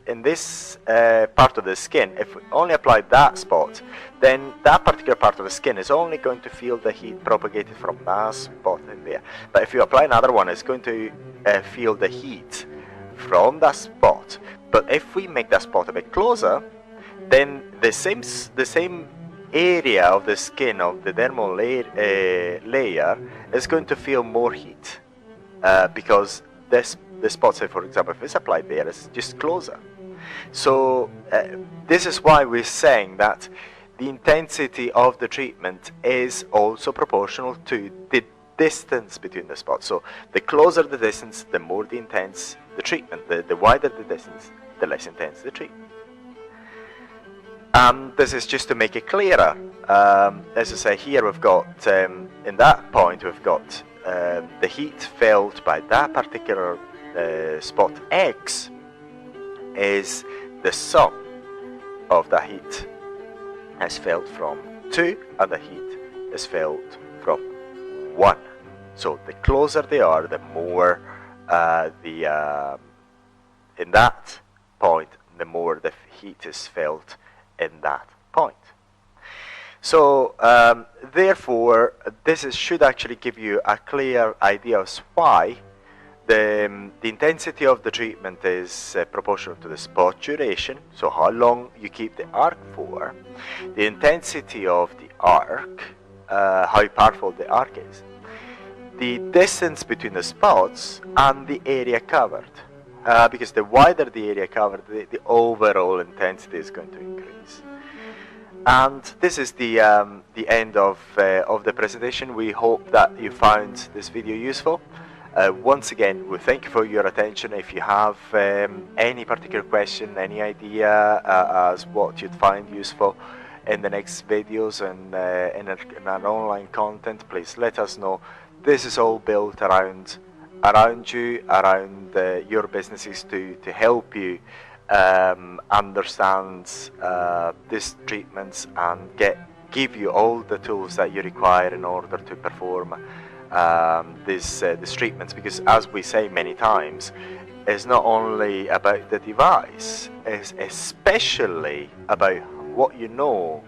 part of the skin, if we only apply that spot, then that particular part of the skin is only going to feel the heat propagated from that spot in there. But if you apply another one, it's going to feel the heat from that spot. But if we make that spot a bit closer, then the same area of the skin of the dermal layer is going to feel more heat because the spot, say for example, if it's applied there, it's just closer. So this is why we're saying that the intensity of the treatment is also proportional to the distance between the spots. So the closer the distance, the more the intense the treatment. The wider the distance, the less intense the treatment. And this is just to make it clearer. As I say, here we've got, in that point, we've got the heat felt by that particular spot X is the sum of the heat as felt from 2 and the heat is felt from 1. So the closer they are, the more in that point, the more the heat is felt in that point. So therefore, this should actually give you a clear idea of why the intensity of the treatment is proportional to the spot duration, so how long you keep the arc for, the intensity of the arc, how powerful the arc is, the distance between the spots, and the area covered. Because the wider the area covered, the overall intensity is going to increase. And this is the end of the presentation. We hope that you found this video useful. Once again, we thank you for your attention. If you have any particular question, any idea as what you'd find useful, in the next videos and in our online content, please let us know. This is all built around you, around your businesses to help you understand these treatments and give you all the tools that you require in order to perform these treatments, because as we say many times, it's not only about the device, it's especially about what you know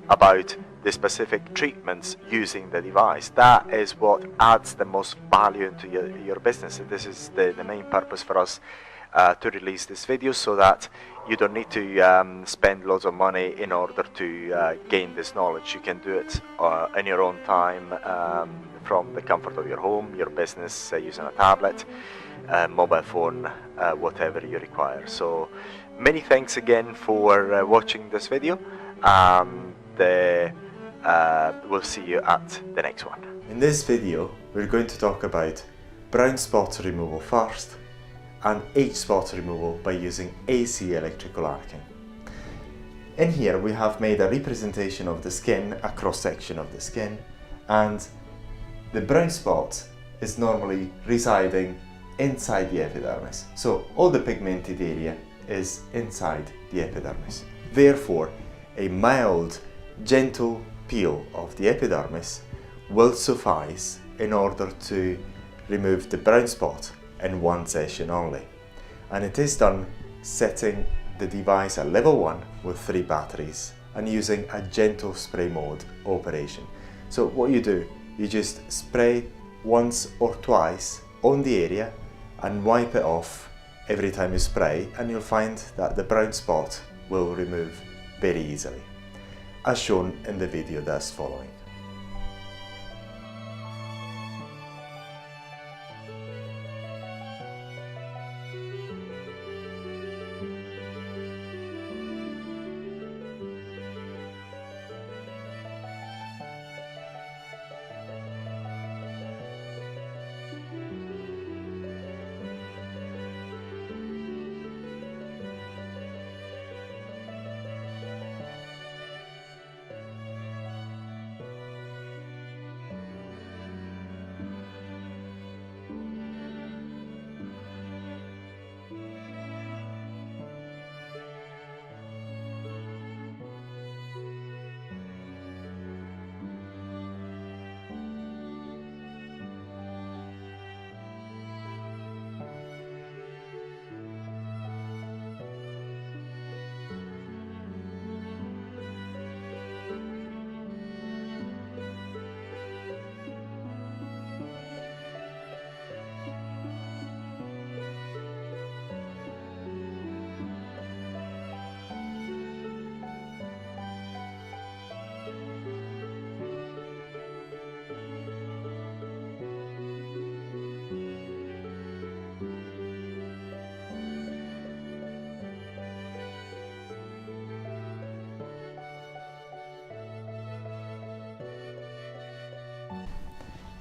about the specific treatments using the device. That is what adds the most value into your business. And this is the main purpose for us to release this video, so that you don't need to spend loads of money in order to gain this knowledge. You can do it in your own time, from the comfort of your home, your business, using a tablet, mobile phone, whatever you require. So many thanks again for watching this video, and we'll see you at the next one. In this video we're going to talk about brown spot removal first and age spot removal by using AC electrical arcing. In here we have made a representation of the skin, a cross section of the skin, and the brown spot is normally residing inside the epidermis. So all the pigmented area is inside the epidermis. Therefore, a mild, gentle peel of the epidermis will suffice in order to remove the brown spot in one session only. And it is done setting the device at level 1 with 3 batteries and using a gentle spray mode operation. So what you do, you just spray once or twice on the area and wipe it off every time you spray, and you'll find that the brown spot will remove very easily, as shown in the video that's following.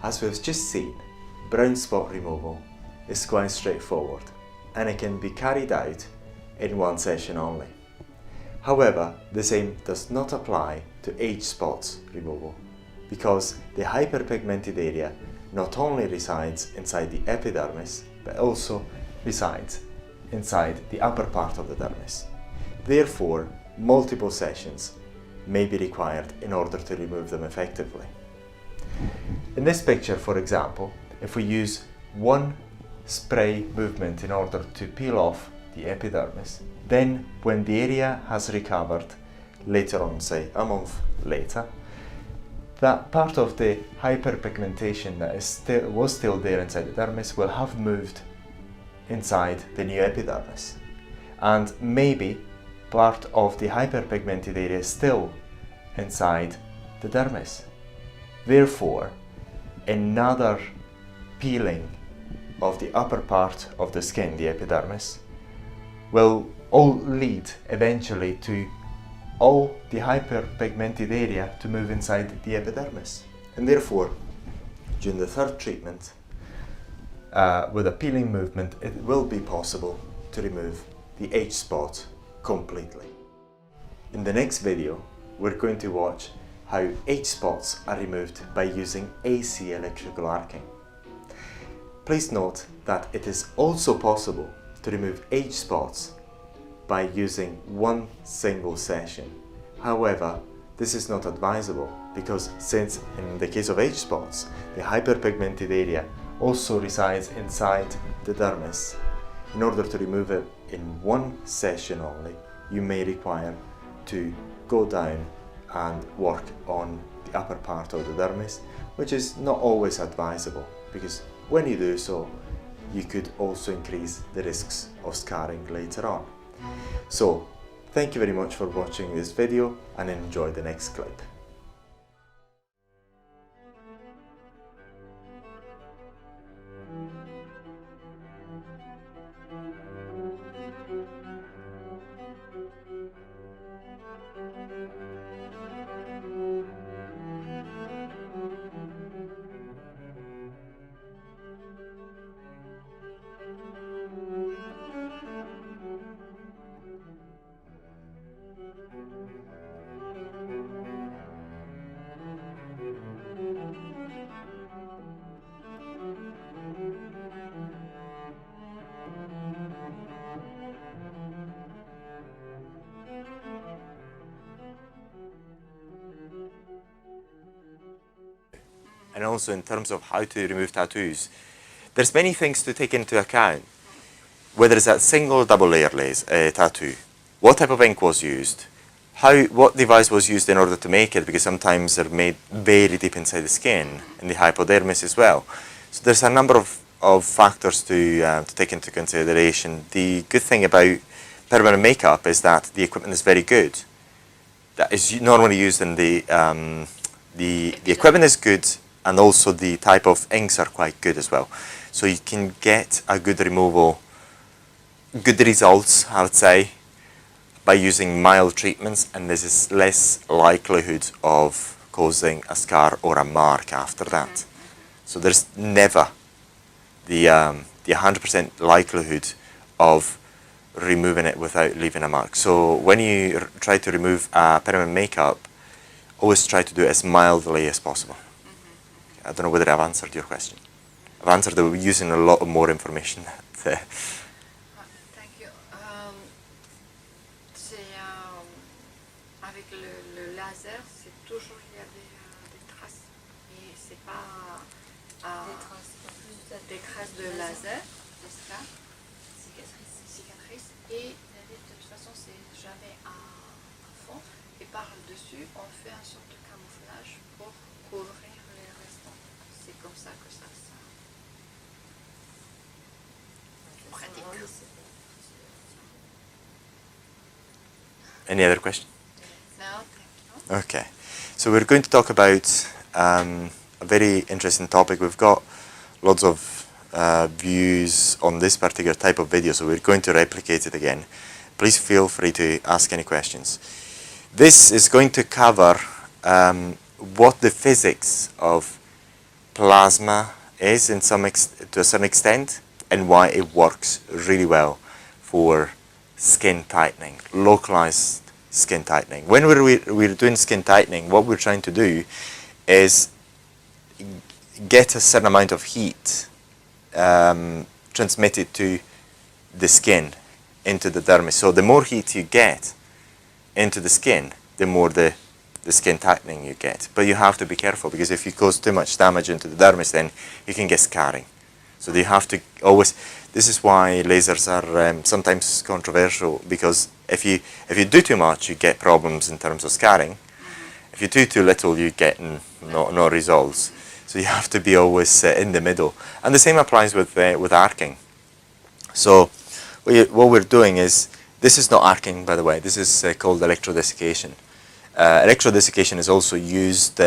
As we've just seen, brown spot removal is quite straightforward and it can be carried out in one session only. However, the same does not apply to age spots removal, because the hyperpigmented area not only resides inside the epidermis but also resides inside the upper part of the dermis. Therefore, multiple sessions may be required in order to remove them effectively. In this picture, for example, if we use one spray movement in order to peel off the epidermis, then when the area has recovered later on, say a month later, that part of the hyperpigmentation that was still there inside the dermis will have moved inside the new epidermis, and maybe part of the hyperpigmented area is still inside the dermis. Therefore, another peeling of the upper part of the skin, the epidermis, will all lead eventually to all the hyperpigmented area to move inside the epidermis. And therefore, during the third treatment, with a peeling movement, it will be possible to remove the age spot completely. In the next video, we're going to watch how age spots are removed by using AC electrical arcing. Please note that it is also possible to remove age spots by using one single session. However, this is not advisable because since in the case of age spots, the hyperpigmented area also resides inside the dermis. In order to remove it in one session only, you may require to go down and work on the upper part of the dermis, which is not always advisable because when you do so, you could also increase the risks of scarring later on. So, thank you very much for watching this video and enjoy the next clip. And also in terms of how to remove tattoos, there's many things to take into account. Whether it's a single or double layer tattoo, what type of ink was used, what device was used in order to make it, because sometimes they're made very deep inside the skin, and the hypodermis as well. So there's a number of factors to take into consideration. The good thing about permanent makeup is that the equipment is very good. That is normally used in the equipment is good, and also the type of inks are quite good as well. So you can get a good removal, good results, I would say, by using mild treatments, and there is less likelihood of causing a scar or a mark after that. So there's never the 100% likelihood of removing it without leaving a mark. So when you try to remove permanent makeup, always try to do it as mildly as possible. I don't know whether I've answered your question. I've answered it using a lot more information. Thank you. Avec le laser, c'est toujours il y a des traces. Et c'est pas des traces de laser, c'est ça? Cicatrices. Et de toute façon, c'est jamais à fond. Et par-dessus, on fait un sorte de camouflage pour couvrir les restants. C'est comme ça que ça pratique. Any other question? No, thank you. Okay, so we're going to talk about a very interesting topic. We've got lots of views on this particular type of video, so we're going to replicate it again. Please feel free to ask any questions. This is going to cover what the physics of plasma is to a certain extent, and why it works really well for skin tightening, localized skin tightening. When we're doing skin tightening, what we're trying to do is get a certain amount of heat transmitted to the skin, into the dermis. So the more heat you get into the skin, the more the skin tightening you get. But you have to be careful, because if you cause too much damage into the dermis, then you can get scarring. So you have to always, this is why lasers are sometimes controversial, because if you do too much, you get problems in terms of scarring. If you do too little, you get no results. So you have to be always in the middle. And the same applies with arcing. So what we're doing is, this is not arcing, by the way, this is called electrodesiccation. Electrodesiccation is also used,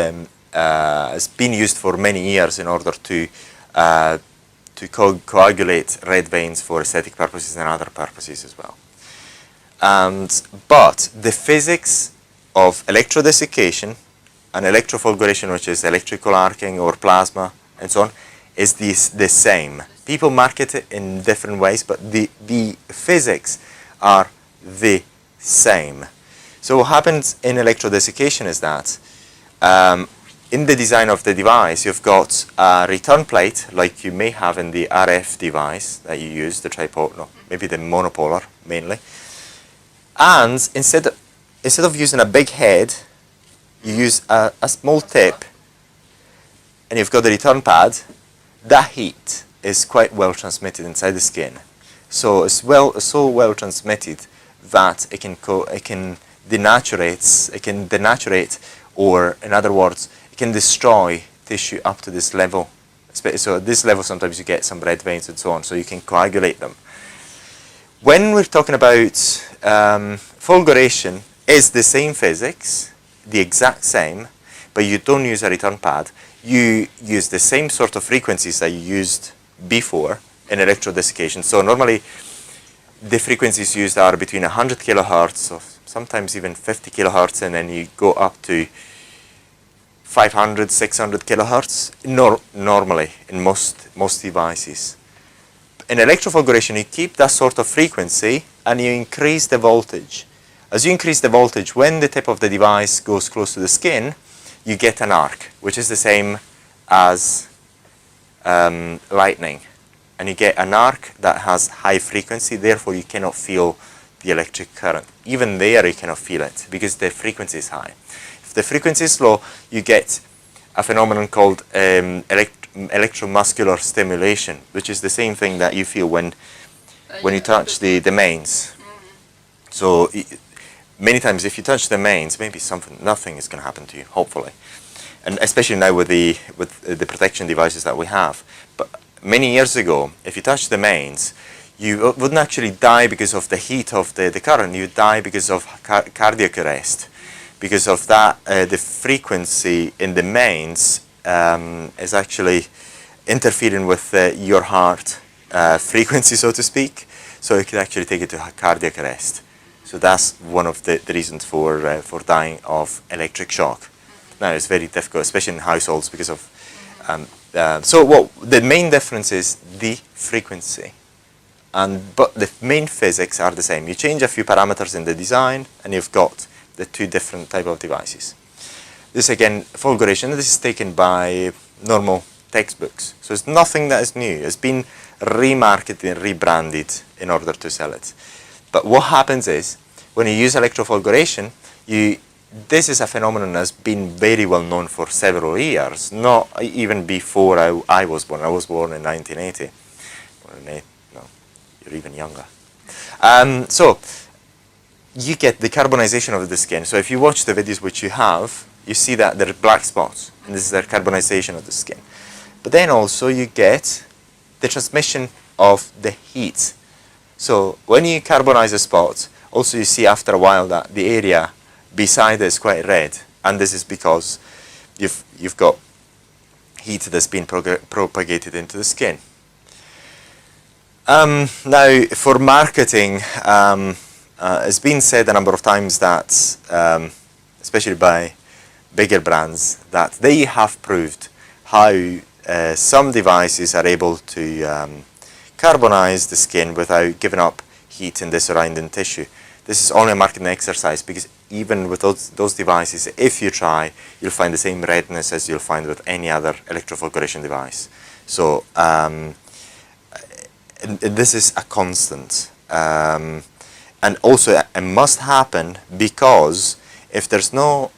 has been used for many years in order to coagulate red veins for aesthetic purposes and other purposes as well. But the physics of electrodesiccation and electrofulguration, which is electrical arcing or plasma and so on, is the same. People market it in different ways, but the physics are the same. So what happens in electrodesiccation is that in the design of the device, you've got a return plate, like you may have in the RF device that you use, the tripod, no, maybe the monopolar mainly. And instead of using a big head, you use a small tip, and you've got the return pad. That heat is quite well transmitted inside the skin. So it's so well transmitted that it can denaturate, or in other words, it can destroy tissue up to this level. So at this level, sometimes you get some red veins and so on, so you can coagulate them. When we're talking about fulguration, is the same physics, the exact same, but you don't use a return pad. You use the same sort of frequencies that you used before in electrodesiccation. So normally, the frequencies used are between 100 kilohertz, or sometimes even 50 kilohertz, and then you go up to 500, 600 kilohertz, normally in most devices. In electrofulguration, you keep that sort of frequency and you increase the voltage. As you increase the voltage, when the tip of the device goes close to the skin, you get an arc, which is the same as lightning. And you get an arc that has high frequency, therefore you cannot feel the electric current. Even there you cannot feel it because the frequency is high. If the frequency is low, you get a phenomenon called electromuscular stimulation, which is the same thing that you feel when you touch the mains. So many times if you touch the mains, maybe nothing is going to happen to you, hopefully. And especially now with the protection devices that we have. But many years ago, if you touch the mains, you wouldn't actually die because of the heat of the current. You would die because of cardiac arrest. Because of that, the frequency in the mains is actually interfering with your heart frequency, so to speak. So it could actually take it to cardiac arrest. So that's one of the reasons for dying of electric shock. Now it's very difficult, especially in households, because of so the main difference is the frequency, but the main physics are the same. You change a few parameters in the design, and you've got the two different type of devices. This again, fulguration. This is taken by normal textbooks, so it's nothing that is new. It's been remarketed and rebranded in order to sell it. But what happens is, when you use electrofulguration, this is a phenomenon that's been very well known for several years, not even before I was born. I was born in 1980. No, you're even younger. So you get the carbonization of the skin. So if you watch the videos which you have, you see that there are black spots, and this is the carbonization of the skin. But then also you get the transmission of the heat. So when you carbonize a spot, also you see after a while that the area beside it is quite red, and this is because you've got heat that's been propagated into the skin. Now, for marketing, it's been said a number of times that, especially by bigger brands, that they have proved how some devices are able to carbonize the skin without giving up heat in the surrounding tissue. This is only a marketing exercise, because even with those devices, if you try, you'll find the same redness as you'll find with any other electrofulguration device. So and this is a constant. And also it must happen, because if there's no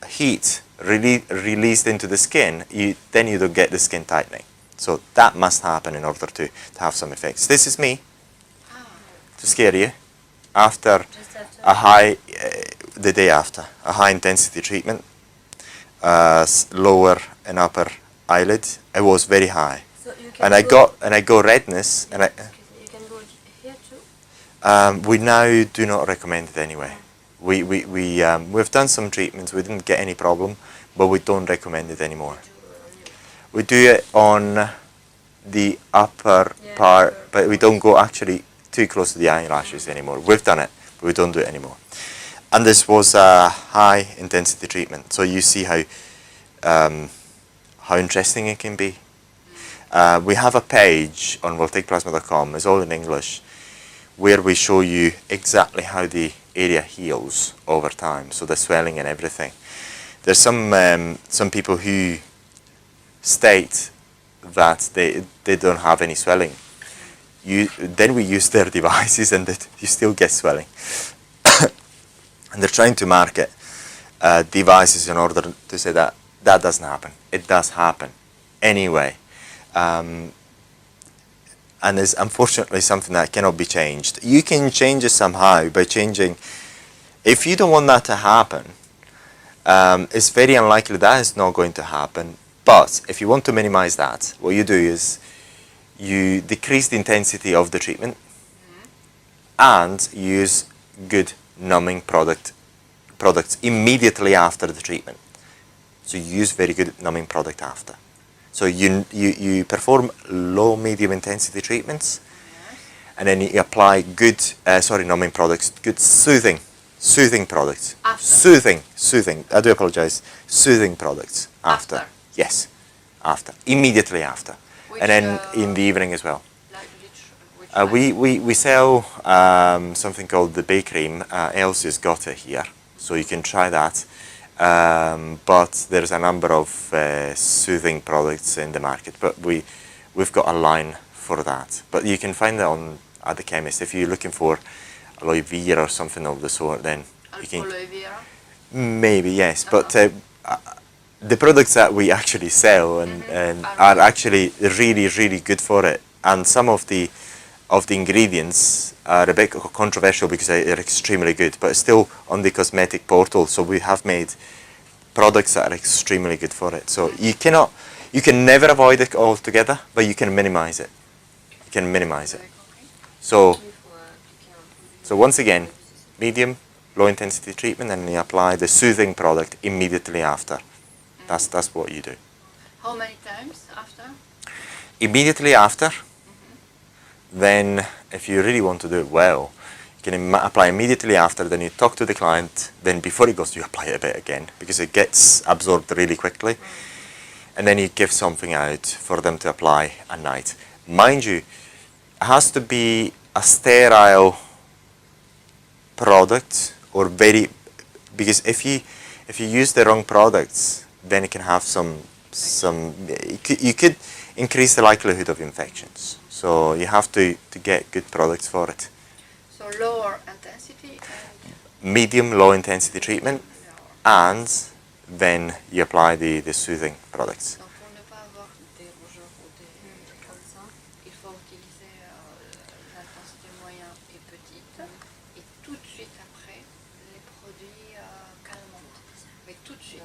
heat released into the skin, then you don't get the skin tightening. So that must happen in order to have some effects. This is me, to scare you, after a high, the day after, a high intensity treatment, lower and upper eyelid. It was very high. So and I got redness, and you can go here too? we now do not recommend it anyway. We've done some treatments, we didn't get any problem, but we don't recommend it anymore. We do it on the upper part, but we don't go actually too close to the eyelashes anymore. We've done it, but we don't do it anymore. And this was a high intensity treatment, so you see how interesting it can be. We have a page on voltaicplasma.com, it's all in English, where we show you exactly how the area heals over time, so the swelling and everything. There's some people who state that they don't have any swelling. Then we use their devices and you still get swelling. And they're trying to market devices in order to say that that doesn't happen. It does happen anyway. And is unfortunately something that cannot be changed. You can change it somehow by changing. If you don't want that to happen, it's very unlikely that is not going to happen. But if you want to minimize that, what you do is you decrease the intensity of the treatment and use good numbing products immediately after the treatment. So you use very good numbing product after. So you perform low, medium intensity treatments, and then you apply good, numbing products, good soothing products. After. Soothing. I do apologize. Soothing products after. Yes, after. Immediately after. And then in the evening as well. Like we sell something called the Bay Cream. Elsie's got it here, so you can try that. But there's a number of soothing products in the market, but we've got a line for that. But you can find it at the chemist. If you're looking for aloe vera or something of the sort, then you can. Aloe vera? Maybe, yes. But the products that we actually sell and are actually really, really good for it. And some of the ingredients are a bit controversial because they're extremely good, but it's still on the cosmetic portal. So we have made products that are extremely good for it. So you can never avoid it altogether, but you can minimize it. You can minimize it. So once again, medium, low intensity treatment, and you apply the soothing product immediately after. That's what you do. How many times after? Immediately after. Then, if you really want to do it well, you can apply immediately after. Then you talk to the client. Then before he goes, you apply it a bit again because it gets absorbed really quickly. And then you give something out for them to apply at night. Mind you, it has to be a sterile product or because if you use the wrong products, then it can have you could increase the likelihood of infections. So you have to get good products for it. So lower intensity and medium, low intensity treatment, and then you apply the soothing products. Donc pour ne pas avoir des rougeurs ou des comme ça, il faut utiliser l'intensité moyenne et petite, et tout de suite après les produits calmants. Mais tout de suite.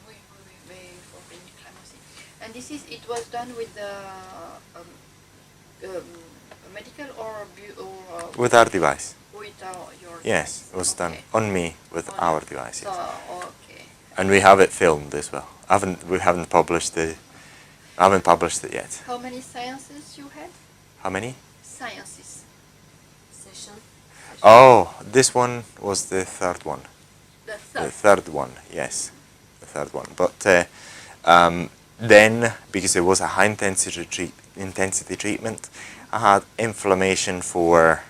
Oui, mais il faut une crème aussi. And it was done with the medical or with our device. With your yes, device. It was done on me with our device. Yes. Okay. And we have it filmed as well. We haven't published it. I haven't published it yet. How many seances you had? How many? Seances. Session. Oh, this one was the third one. The third one, yes, the third one. But then, because it was a high intensity treatment, I had inflammation for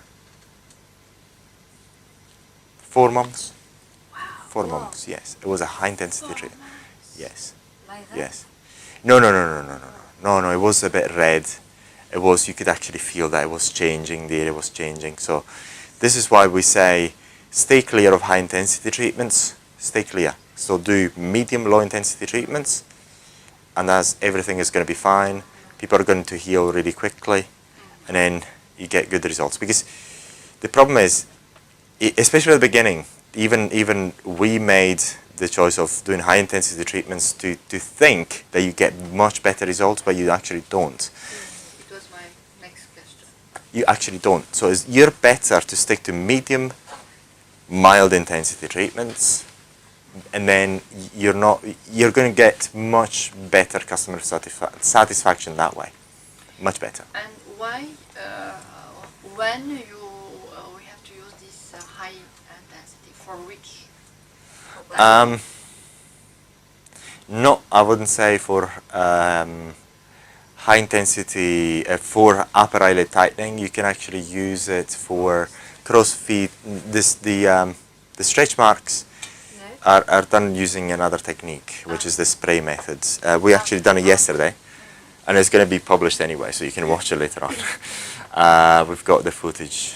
4 months. Wow. 4 months, yes. It was a high intensity treatment. Yes. Like that? Yes. No. It was a bit red. It was. You could actually feel that it was changing. The area was changing. So, this is why we say, stay clear of high intensity treatments. Stay clear. So do medium, low intensity treatments, and as everything is going to be fine, people are going to heal really quickly, and then you get good results. Because the problem is, especially at the beginning, even we made the choice of doing high intensity treatments to think that you get much better results, but you actually don't. It was my next question. You actually don't. So you're better to stick to medium, mild intensity treatments, and then you're going to get much better customer satisfaction that way. Much better. And why, when we have to use this high intensity, for which? No, I wouldn't say for high intensity for upper eyelid tightening. You can actually use it for crow's feet. The stretch marks are done using another technique, which is the spray methods. We actually done it yesterday, and it's going to be published anyway, so you can watch it later on. We've got the footage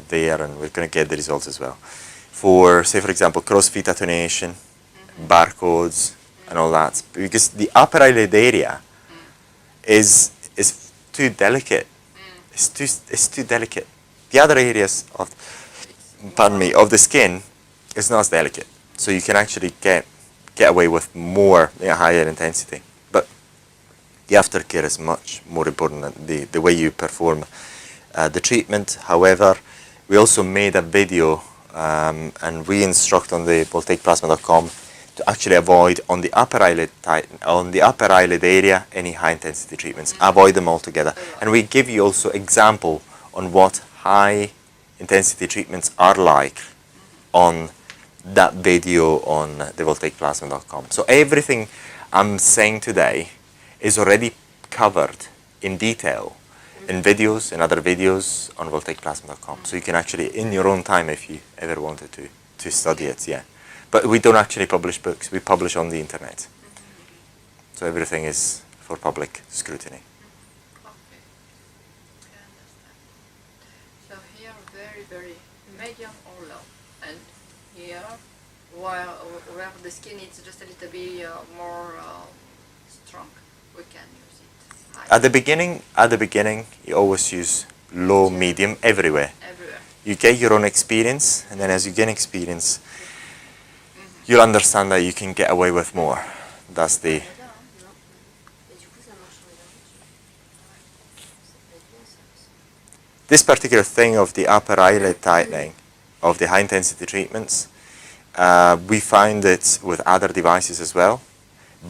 there, and we're going to get the results as well. For, say, for example, crow's feet attenuation, barcodes, and all that, because the upper eyelid area is too delicate. It's too delicate. The other areas of, pardon me, of the skin is not as delicate, so you can actually get away with more higher intensity. But the aftercare is much more important than the way you perform the treatment. However, we also made a video, and we instruct on the voltaicplasma.com to actually avoid on the upper eyelid area any high intensity treatments. Avoid them altogether. And we give you also example on what high intensity treatments are like on that video on the voltaicplasma.com. So everything I'm saying today is already covered in detail in videos and other videos on voltaicplasma.com. So you can actually, in your own time, if you ever wanted to study it, yeah. But we don't actually publish books. We publish on the internet. So everything is for public scrutiny. So here very, very medium or low. And here where the skin is just a little bit more strong, we can use it high. At the beginning, you always use low, medium, everywhere. You get your own experience, and then as you gain experience, you'll understand that you can get away with more. That's the... This particular thing of the upper eyelid tightening, of the high intensity treatments, we find it with other devices as well,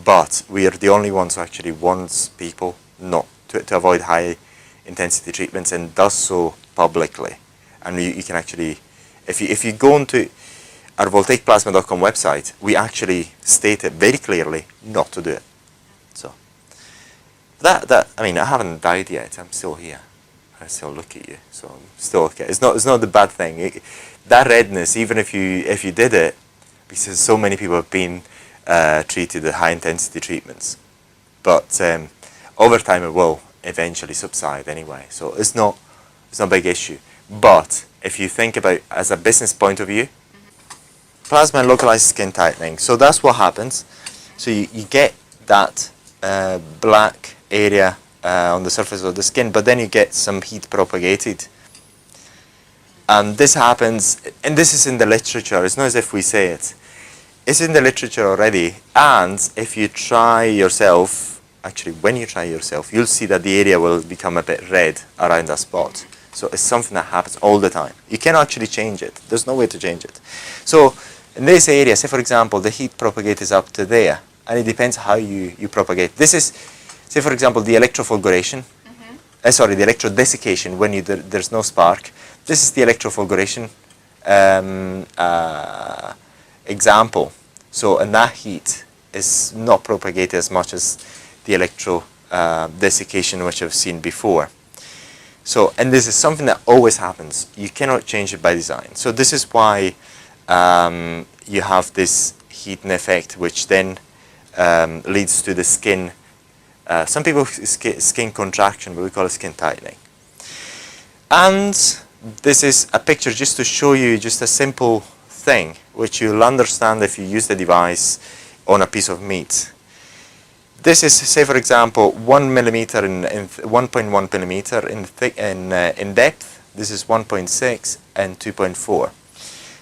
but we are the only ones who actually wants people not to avoid high intensity treatments, and does so publicly. And you can actually, if you go into our voltaicplasma.com website, we actually state it very clearly not to do it. So I mean, I haven't died yet. I'm still here. I still look at you, so I'm still okay. It's not the bad thing. That redness, even if you did it, because so many people have been treated with high intensity treatments, but over time it will eventually subside anyway. So it's not a big issue. But if you think about as a business point of view, plasma and localized skin tightening. So that's what happens. So you get that black area on the surface of the skin, but then you get some heat propagated. And this happens, and this is in the literature. It's not as if we say it. It's in the literature already. And if you try yourself, actually when you try yourself, you'll see that the area will become a bit red around that spot. So it's something that happens all the time. You cannot actually change it. There's no way to change it. So in this area, say for example, the heat propagates up to there, and it depends how you propagate. This is, say for example, the electrofulguration. Sorry, the electrodesiccation when there's no spark. This is the electrofulguration example. So, and that heat is not propagated as much as the electrodesiccation which I've seen before. So, and this is something that always happens. You cannot change it by design. So this is why you have this heating effect, which then leads to the skin. Some people skin contraction, but we call it skin tightening. And this is a picture just to show you just a simple thing, which you'll understand if you use the device on a piece of meat. This is, say for example, 1 millimeter in 1.1 millimeter in depth. This is 1.6 and 2.4.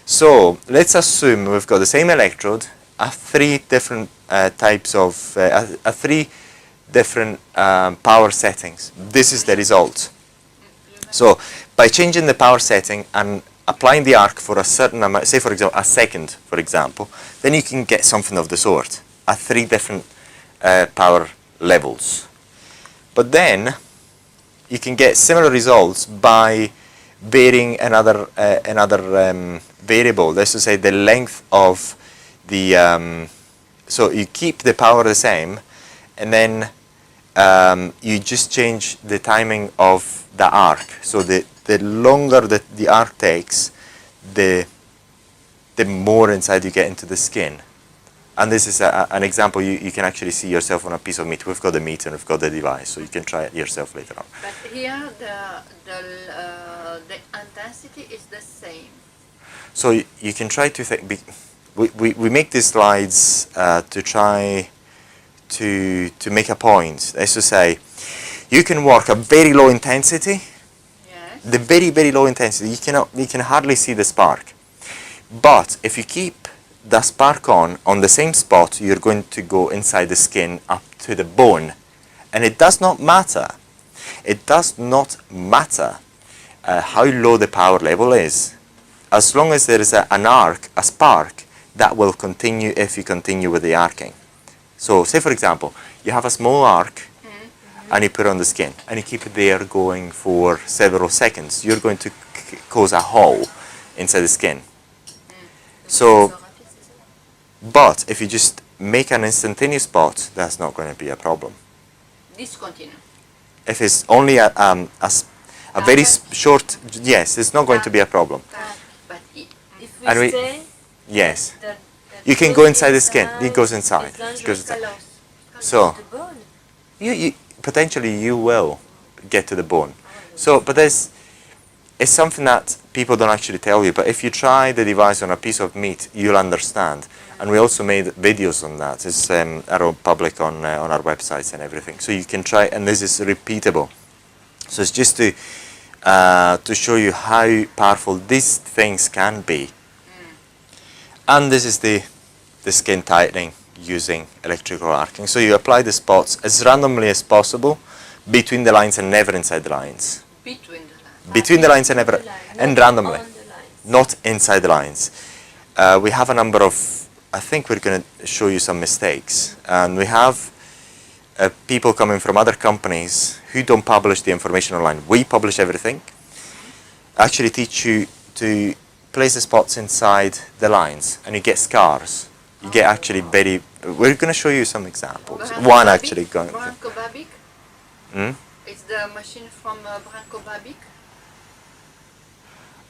So let's assume we've got the same electrode at three different types of three different power settings. This is the result. So by changing the power setting and applying the arc for a certain amount, say for example a second, for example, then you can get something of the sort at three different power levels. But then you can get similar results by varying another variable. Let's just say the length of the so you keep the power the same, and then you just change the timing of the arc. So the longer the arc takes, the more inside you get into the skin. And this is an example. You can actually see yourself on a piece of meat. We've got the meat and we've got the device, so you can try it yourself later on. But here the intensity is the same. So you can try to think. We make these slides to try to make a point. As to say, you can work at very low intensity. Yes. The very low intensity, you can hardly see the spark. But if you keep the spark on the same spot, you're going to go inside the skin up to the bone. And it does not matter. It does not matter how low the power level is. As long as there is an arc, a spark, that will continue if you continue with the arcing. So say for example, you have a small arc and you put it on the skin and you keep it there going for several seconds. You're going to cause a hole inside the skin. So, but if you just make an instantaneous spot, that's not going to be a problem. Discontinue. If it's only a very short, yes, it's not going to be a problem. But If And we say yes, that you can go inside the skin. It goes inside. It goes inside. So, you potentially you will get to the bone. So, but it's something that people don't actually tell you. But if you try the device on a piece of meat, you'll understand. And we also made videos on that. It's public on our websites and everything. So you can try, and this is repeatable. So it's just to show you how powerful these things can be. And this is the skin tightening using electrical arcing. So you apply the spots as randomly as possible between the lines and never inside the lines. Between the lines and never, and randomly, not inside the lines. We have a number of, I think we're going to show you some mistakes. And we have people coming from other companies who don't publish the information online. We publish everything. Actually teach you to place the spots inside the lines and you get scars. You get actually very, we're going to show you some examples. One actually going. Branco Babic? It's the machine from Branco Babic?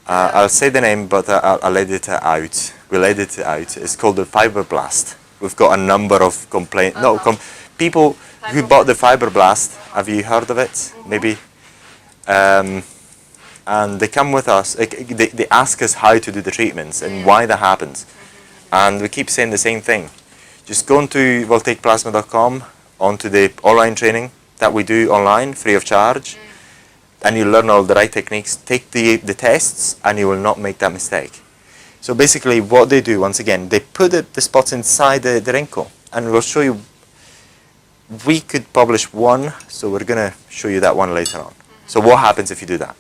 I'll say the name, but I'll edit it out. We'll edit it out. It's called the Fiberblast. We've got a number of complaints. People who bought the Fiberblast, have you heard of it? Maybe. And they come with us. They ask us how to do the treatments and why that happens. And we keep saying the same thing. Just go onto voltaicplasma.com, onto the online training that we do online, free of charge. And you learn all the right techniques, take the tests, and you will not make that mistake. So basically what they do, once again, they put the spots inside the wrinkle. And we'll show you, we could publish one, so we're going to show you that one later on. So what happens if you do that?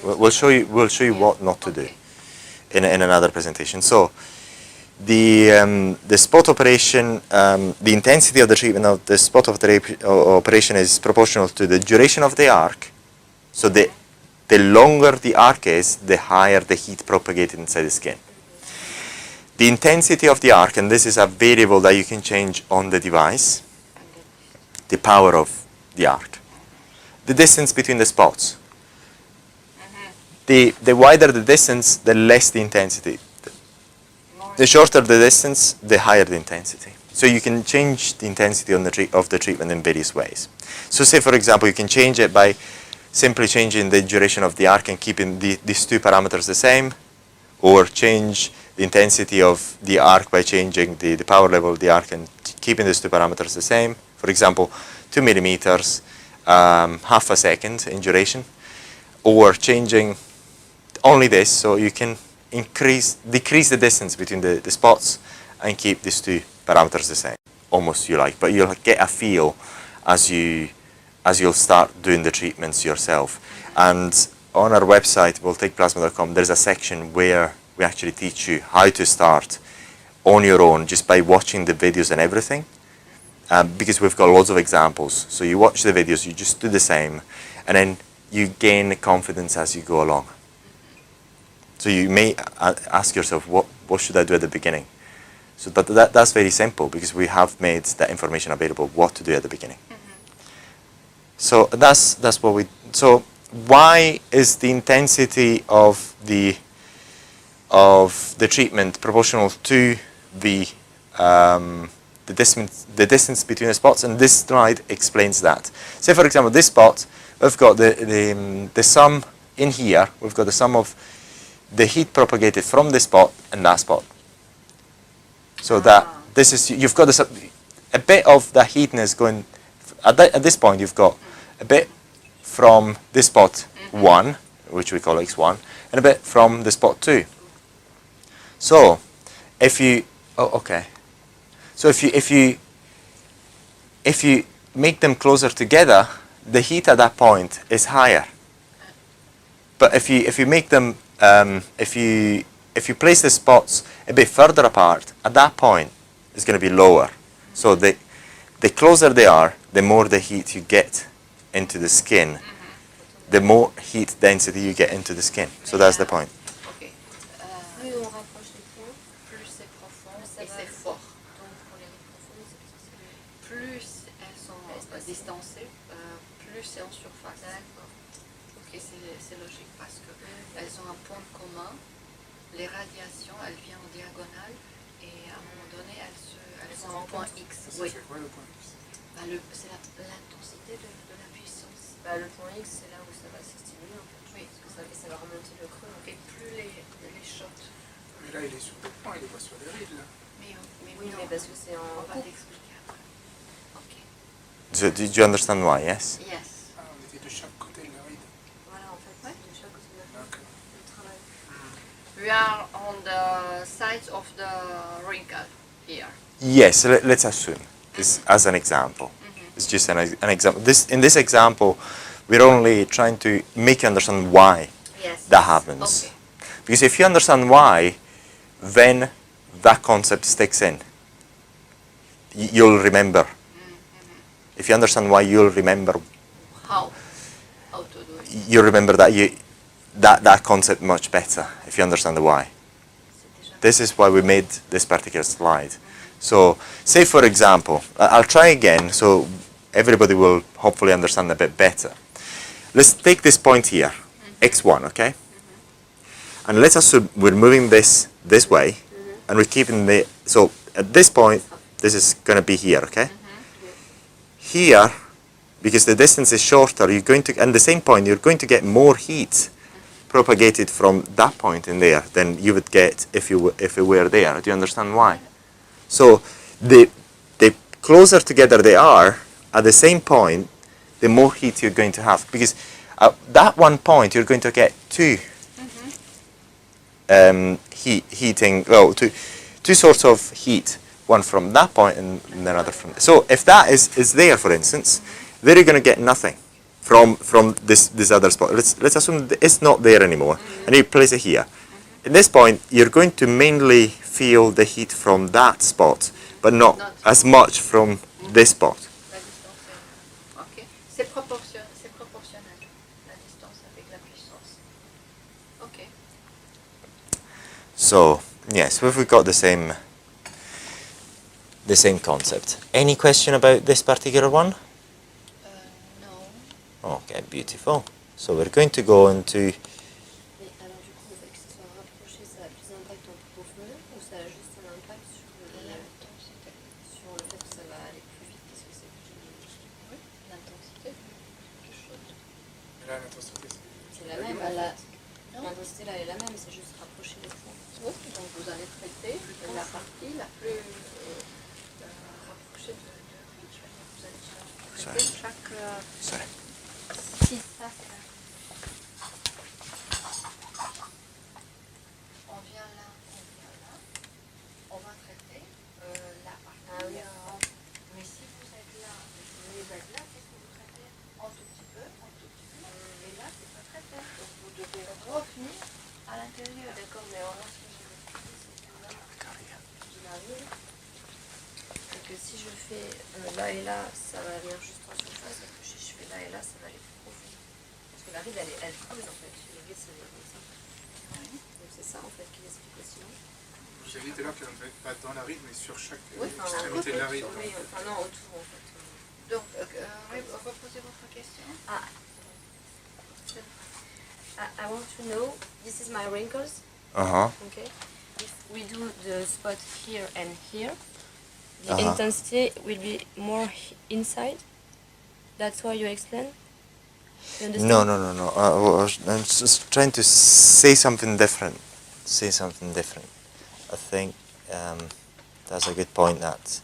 We'll show you what not to do in another presentation. So the spot operation, the intensity of the treatment of the spot operation is proportional to the duration of the arc. So the longer the arc is, the higher the heat propagated inside the skin. The intensity of the arc, and this is a variable that you can change on the device, the power of the arc. The distance between the spots. The wider the distance, the less the intensity. The shorter the distance, the higher the intensity. So you can change the intensity of the treatment in various ways. So say, for example, you can change it by simply changing the duration of the arc and keeping these two parameters the same, or change the intensity of the arc by changing the power level of the arc and keeping these two parameters the same. For example, 2 millimeters, half a second in duration, or changing only this, so you can decrease the distance between the spots and keep these two parameters the same, almost you like, but you'll get a feel as you'll start doing the treatments yourself. And on our website, voltaicplasma.com, there's a section where we actually teach you how to start on your own just by watching the videos and everything, because we've got loads of examples. So you watch the videos, you just do the same, and then you gain confidence as you go along. So you may ask yourself, what should I do at the beginning? So that's very simple, because we have made that information available, what to do at the beginning. So that's what we. So why is the intensity of the treatment proportional to the distance between the spots? And this slide explains that. Say for example, this spot, we've got the sum in here. We've got the sum of the heat propagated from this spot and that spot. So that this is, you've got a bit of the heatness going at this point. You've got a bit from this spot 1, which we call x1, and a bit from the spot 2. So if you so if you make them closer together, the heat at that point is higher. But if you make them if you place the spots a bit further apart, at that point it's going to be lower. So the closer they are, the more the heat you get into the skin, the more heat density you get into the skin. So that's the point. Okay. Plus on rapproche les points, plus c'est profond et c'est fort. Donc pour les profondes, plus elles sont distancées, plus c'est en surface. D'accord. Ok, c'est logique parce que elles ont un point commun. Les radiations, elles viennent en diagonale et à un moment donné, elles ont un point X. Oui. C'est quoi le point X? C'est l'intensité de la puissance. Le point X, c'est là où ça va s'estimuler en fait. Oui. Parce que ça va remonter le creux. Et plus les shots. Mais là, il est sur le point, il n'est pas sur les rides là. Mais oui, mais parce que c'est en. On va t'expliquer après. Ok. So do you understand why? Yes. Yes. Ah, on était de chaque côté de la ride. Voilà, en fait, de chaque côté de la ride. We are on the sides of the wrinkle here. Yes, let's assume this as an example. It's just an example. In this example, we're only trying to make you understand why that happens. Okay. Because if you understand why, then that concept sticks in. You'll remember. If you understand why, you'll remember. How to do it. You remember that concept much better if you understand the why. This is why we made this particular slide. So, say for example, I'll try again so everybody will hopefully understand a bit better. Let's take this point here, x1, okay? And let's assume we're moving this way, and we're keeping so at this point, this is going to be here, okay? Here, because the distance is shorter, you're going to, at the same point, you're going to get more heat propagated from that point in there than you would get if it were there. Do you understand why? So the closer together they are, at the same point, the more heat you're going to have. Because at that one point, you're going to get two sorts of heat. One from that point and another from there. So if that is there, for instance, then you're going to get nothing from this other spot. Let's assume that it's not there anymore, and you place it here. At this point, you're going to mainly feel the heat from that spot, but not as much from this spot. Okay. C'est proportionnel, la distance avec la puissance. Okay. So yes, we've got the same concept. Any question about this particular one? No. Okay, beautiful. So we're going to go into. Alors du coup, le fait que ce soit rapproché, ça a plus d'impact en profondeur ou ça a juste un impact sur l'intensité, sur le fait que ça va aller plus vite parce que c'est plus l'intensité plus chaude. Mais là, l'intensité, c'est la même. L'intensité là est la même, c'est juste rapprocher les points. Oui, donc vous allez traiter la partie la plus rapprochée de rituel. Vous allez traiter chaque. Si, ça c'est là. On vient là. On va traiter la partie. Mais si vous êtes là, qu'est-ce que vous traitez? Un tout petit peu. Et là, c'est pas traité. Donc vous devez revenir à l'intérieur. D'accord, mais alors là, ce que je veux dire, c'est que là, il arrive. Et que si je fais là et là, ça va venir juste en surface. Et que si je fais là et là, ça va aller plus profond. Parce que la ride, elle creuse en fait. Le ride, ça vient comme ça. Donc c'est ça en fait qui est l'explication. Vous avez dit tout à l'heure qu'elle ne devait pas dans la ride, mais sur chaque Oui, extrémité de la ride. oui, enfin non, autour en fait. Donc, reposez votre question. I want to know, this is my wrinkles, Uh-huh. okay? If we do the spot here and here, the Uh-huh. intensity will be more inside. That's why you explain? You understand? No. I'm just trying to say something different. Say something different. I think that's a good point. That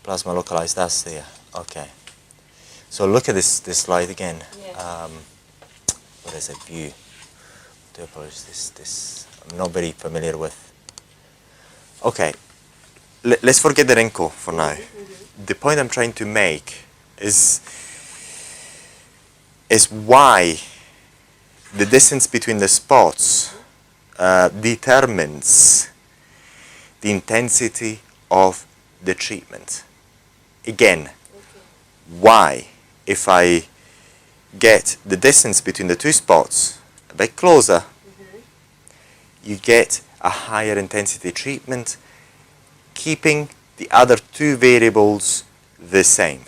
plasma localized. That's there. Okay. So look at this slide again. Yeah. What is it? View. Do apologize. This I'm not very familiar with. Okay. Let's forget the wrinkle for now. The point I'm trying to make is why the distance between the spots determines the intensity of the treatment. Again, why, if I get the distance between the two spots a bit closer, you get a higher intensity treatment, keeping the other two variables the same.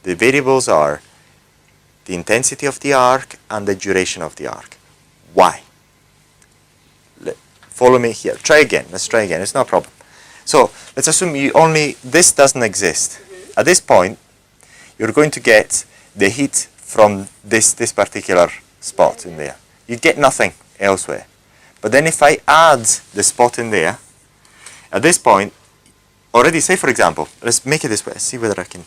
The variables are the intensity of the arc and the duration of the arc. Why? Follow me here. Try again. Let's try again. It's no problem. So let's assume this doesn't exist. At this point, you're going to get the heat from this particular spot in there. You get nothing elsewhere. But then if I add the spot in there, at this point, already say for example, let's make it this way. Let's see whether I can.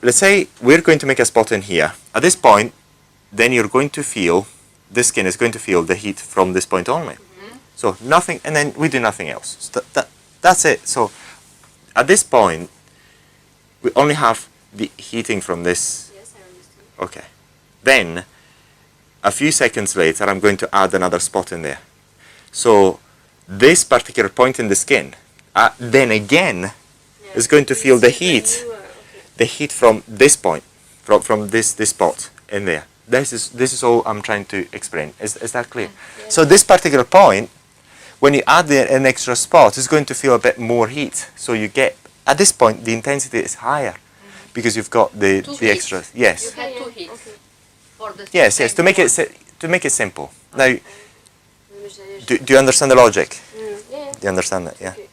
Let's say we're going to make a spot in here. At this point, then you're going to feel, the skin is going to feel the heat from this point only. So nothing, and then we do nothing else. So that's it. So at this point, we only have the heating from this. Yes, I understand. Okay. Then, a few seconds later, I'm going to add another spot in there. So this particular point in the skin, then again, is going to feel the heat. The heat from this point, from this spot in there. This is all I'm trying to explain. Is that clear? Yes. So this particular point, when you add an extra spot, it's going to feel a bit more heat. So you get, at this point, the intensity is higher because you've got the extra. Yes. You had two heats. Okay. For the Yes. To make it simple. Now, do you understand the logic? Yeah. Do you understand that? Yeah. Okay.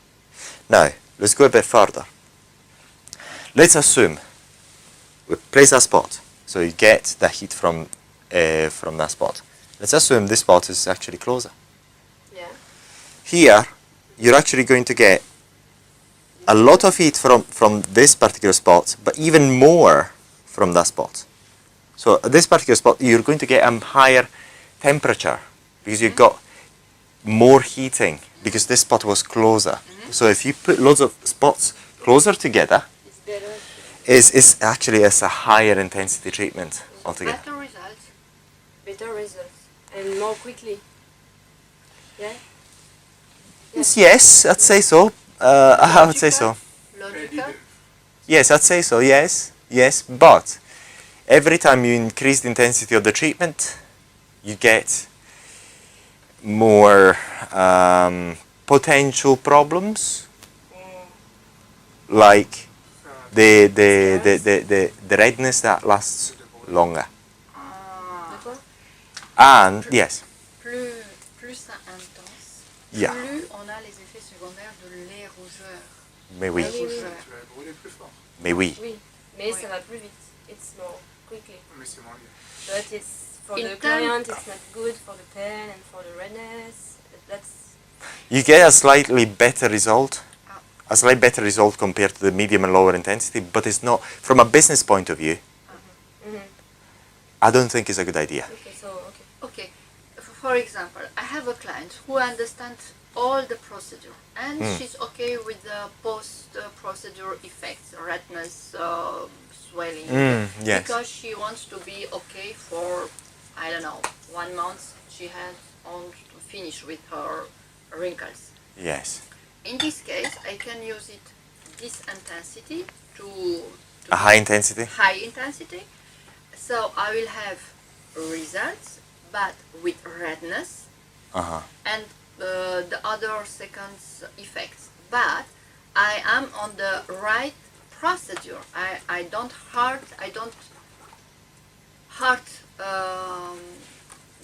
Now let's go a bit further. Let's assume we place a spot, so you get the heat from that spot. Let's assume this spot is actually closer. Yeah. Here, you're actually going to get a lot of heat from this particular spot, but even more from that spot. So at this particular spot, you're going to get a higher temperature because you've got more heating because this spot was closer. So if you put loads of spots closer together, is actually a higher intensity treatment altogether. Better results. Better results. And more quickly. Yeah? Yes, I'd say so. I would say so. Logical? Yes, I'd say so, yes. But every time you increase the intensity of the treatment, you get more potential problems, like the redness that lasts longer. And yes. Plus ça intense, Yeah. plus on a les effets secondaires de l'érougeur. Mais oui. Mais oui. Oui, mais ça va plus vite. It's more quickly. Mais c'est moins bien. But it's for In the term- client, it's not good for the pen and for the redness. That's You get a slightly better result. A slightly better result compared to the medium and lower intensity, but it's not, from a business point of view, I don't think it's a good idea. okay. So Okay, for example, I have a client who understands all the procedure and she's okay with the post-procedure effects, redness, swelling, Yes. because she wants to be okay for, I don't know, 1 month she has on to finish with her wrinkles. Yes. In this case, I can use it this intensity to A high intensity? high intensity, so I will have results, bad with redness and the other second effects. But I am on the right procedure. I don't hurt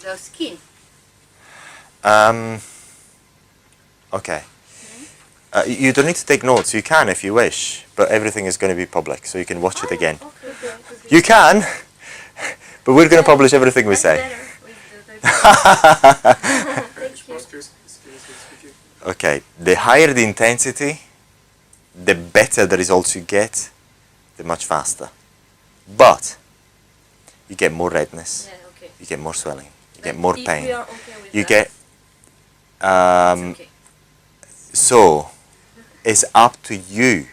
the skin. Okay. You don't need to take notes. You can if you wish, but everything is going to be public, so you can watch it again. You can, but we're going to publish everything we say. Okay. The higher the intensity, the better the results you get, the much faster. But you get more redness, you get more swelling, you get more pain. You get so it's up to you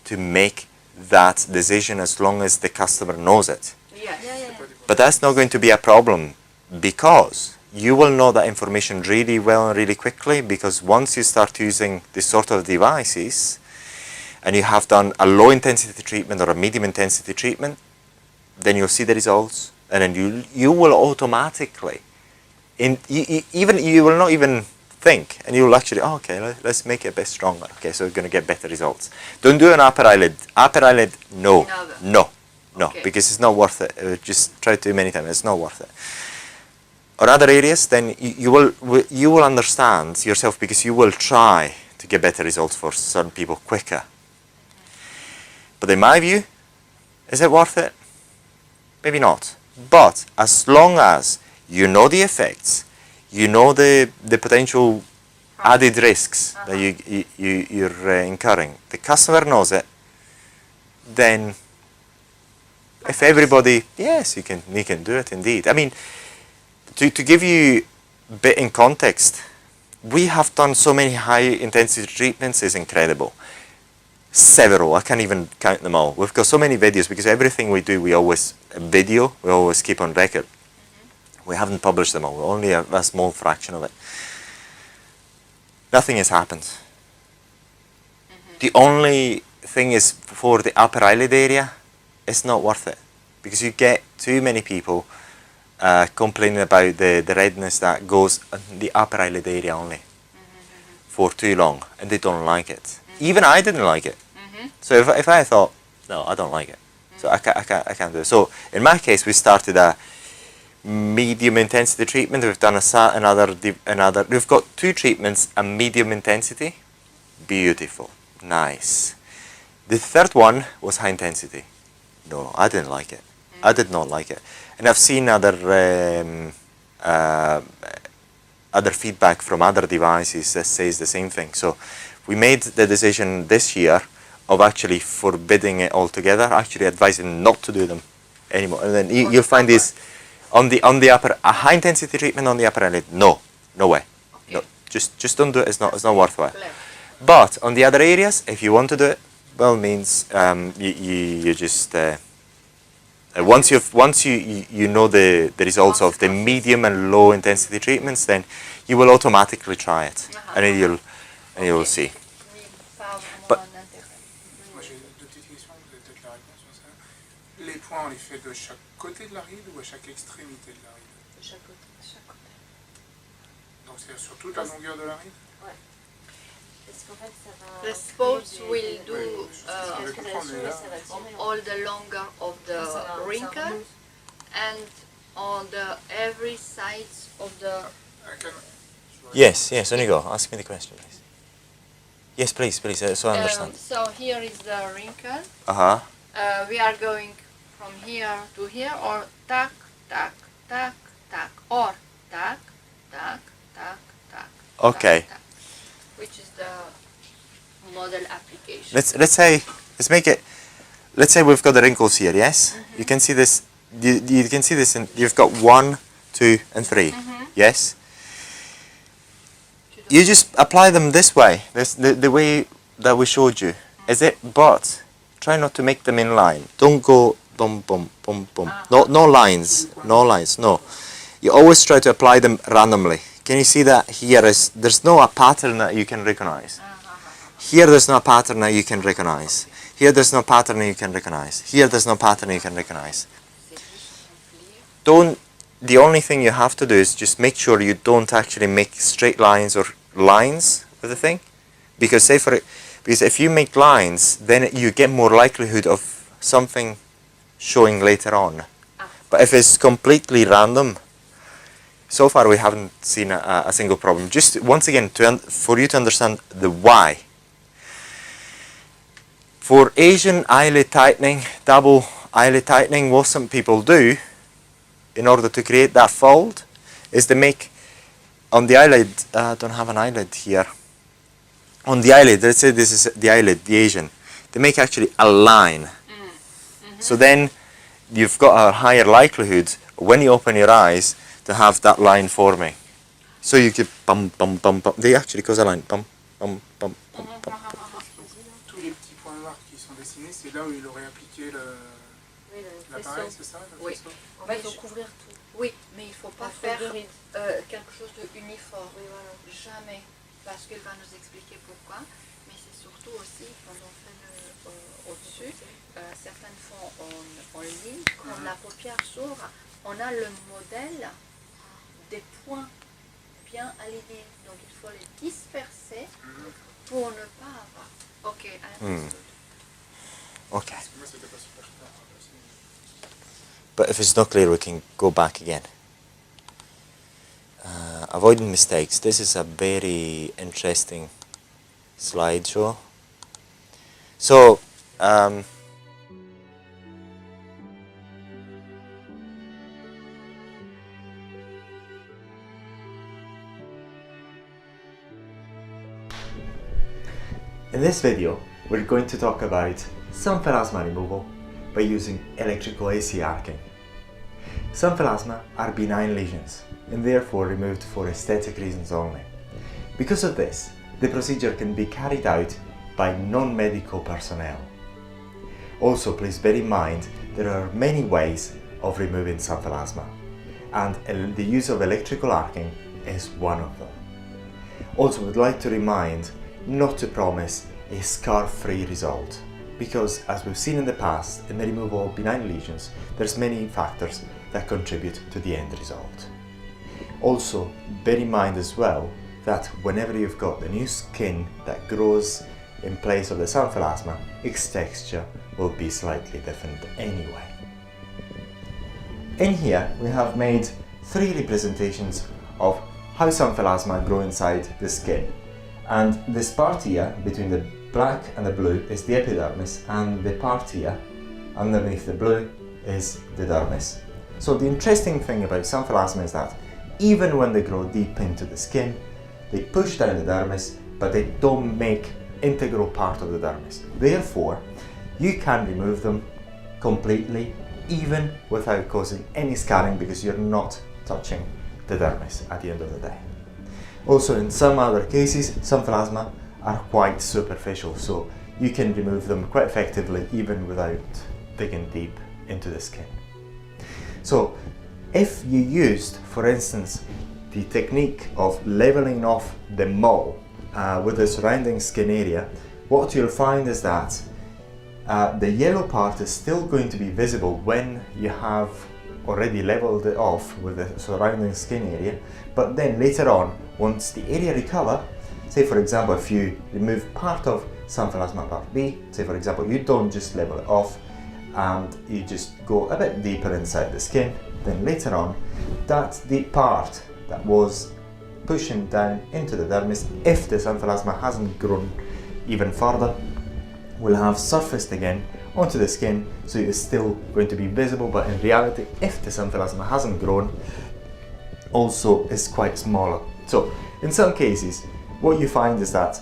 to make that decision as long as the customer knows it. But that's not going to be a problem because you will know that information really well and really quickly, because once you start using this sort of devices and you have done a low intensity treatment or a medium intensity treatment, then you'll see the results, and then you will automatically, you will not even think, and you will actually, oh, okay, let's make it a bit stronger. Okay, so we're going to get better results. Don't do an upper eyelid. Upper eyelid, no, because it's not worth it. Just try to do many times. It's not worth it. Or other areas, then you will understand yourself, because you will try to get better results for certain people quicker. But in my view, is it worth it? Maybe not. But as long as you know the effects, you know the potential added risks that you're incurring, the customer knows it, then if everybody, yes, you can do it indeed. I mean, to give you a bit in context, we have done so many high intensity treatments, is incredible. Several, I can't even count them all. We've got so many videos, because everything we do, we always keep on record. We haven't published them all, only a small fraction of it. Nothing has happened. The only thing is, for the upper eyelid area, it's not worth it, because you get too many people complaining about the redness that goes in the upper eyelid area only for too long, and they don't like it. Even I didn't like it. So if I thought, no, I don't like it, so I can't do it. So in my case, we started a medium intensity treatment. We've done another. We've got 2 treatments, a medium intensity, beautiful, nice. The third one was high intensity. No, I didn't like it. I did not like it. And I've seen other feedback from other devices that says the same thing. So we made the decision this year of actually forbidding it altogether, actually advising not to do them anymore. And then you'll find this on the upper, a high intensity treatment on the upper eyelid. No way. No, just don't do it. It's not worthwhile. But on the other areas, if you want to do it, well, means you just once you know the results of the medium and low intensity treatments, then you will automatically try it, and then you'll see. But Moi j'ai 2 petites questions, vous avez peut-être la réponse sur ça. Les points, on les fait de chaque côté de la ride ou à chaque extrémité de la ride? De chaque côté. Donc c'est sur toute la longueur de la ride? Ouais. Est-ce qu'en fait ça va... The spots will do all the longer of the wrinkle and on the every sides of the... yes, Onigo, ask me the question, please. Yes, please, so I understand. So here is the wrinkle. We are going from here to here, or tack, tack, tack, tack, or tack, tack, tack, tack. Okay. Tack, tack, which is the model application. Let's say we've got the wrinkles here, yes? You can see this, you can see this, you've got 1, 2, and 3, yes? You just apply them this way, the way that we showed you, is it? But try not to make them in line. Don't go boom, boom, boom, boom. No lines, no. You always try to apply them randomly. Can you see that here there's no a pattern that you can recognize. Here there's no pattern that you can recognize. Here there's no pattern that you can recognize. Here there's no pattern you can recognize. Don't the only thing you have to do is just make sure you don't actually make straight lines or lines with the thing, because because if you make lines, then you get more likelihood of something showing later on. But if it's completely random, so far we haven't seen a single problem. Just once again, for you to understand the why. For Asian eyelid tightening, double eyelid tightening, what some people do in order to create that fold is they make on the eyelid, I don't have an eyelid here. On the eyelid, let's say this is the eyelid, the Asian, they make actually a line. So then you've got a higher likelihood when you open your eyes to have that line forming. So you could bum bum bum bum. They actually cause a line bum bum bum bum bum. Tous les petits points noirs qui sont dessinés, c'est là où il aurait appliqué l'appareil, c'est ça? Oui, on va couvrir tout. Oui, mais il ne faut pas faire quelque chose d'uniforme. Jamais. Parce qu'il va nous expliquer pourquoi. Mais c'est surtout aussi, quand on fait au-dessus, certaines font en ligne, quand la paupière s'ouvre, on a le modèle des points bien alignés. Donc il faut les disperser pour ne pas avoir. Ok, Okay. But if it's not clear, we can go back again. Avoiding mistakes. This is a very interesting slideshow. So, in this video, we're going to talk about sun plasma removal by using electrical AC arcing. Sun plasma are benign lesions and therefore removed for aesthetic reasons only. Because of this, the procedure can be carried out by non-medical personnel. Also, please bear in mind there are many ways of removing sun plasma, and the use of electrical arcing is one of them. Also, I would like to remind not to promise a scar-free result, because as we've seen in the past, in the removal of benign lesions, there's many factors that contribute to the end result. Also, bear in mind as well that whenever you've got the new skin that grows in place of the sun plasma, its texture will be slightly different anyway. In here, we have made 3 representations of how sun plasma grow inside the skin. And this part here, between the black and the blue, is the epidermis, and the part here, underneath the blue, is the dermis. So the interesting thing about sun plasma is that even when they grow deep into the skin, they push down the dermis, but they don't make integral part of the dermis. Therefore, you can remove them completely, even without causing any scarring, because you're not touching the dermis at the end of the day. Also, in some other cases, sun plasma are quite superficial, so you can remove them quite effectively even without digging deep into the skin. So, if you used, for instance, the technique of leveling off the mole with the surrounding skin area, what you'll find is that the yellow part is still going to be visible when you have already leveled it off with the surrounding skin area, but then later on, once the area recover, say for example if you remove part of sun plasma part B, say for example you don't just level it off and you just go a bit deeper inside the skin, then later on that deep part that was pushing down into the dermis, if the sun plasma hasn't grown even further, will have surfaced again onto the skin, so it's still going to be visible, but in reality, if the sun plasma hasn't grown, also is quite smaller. So in some cases, what you find is that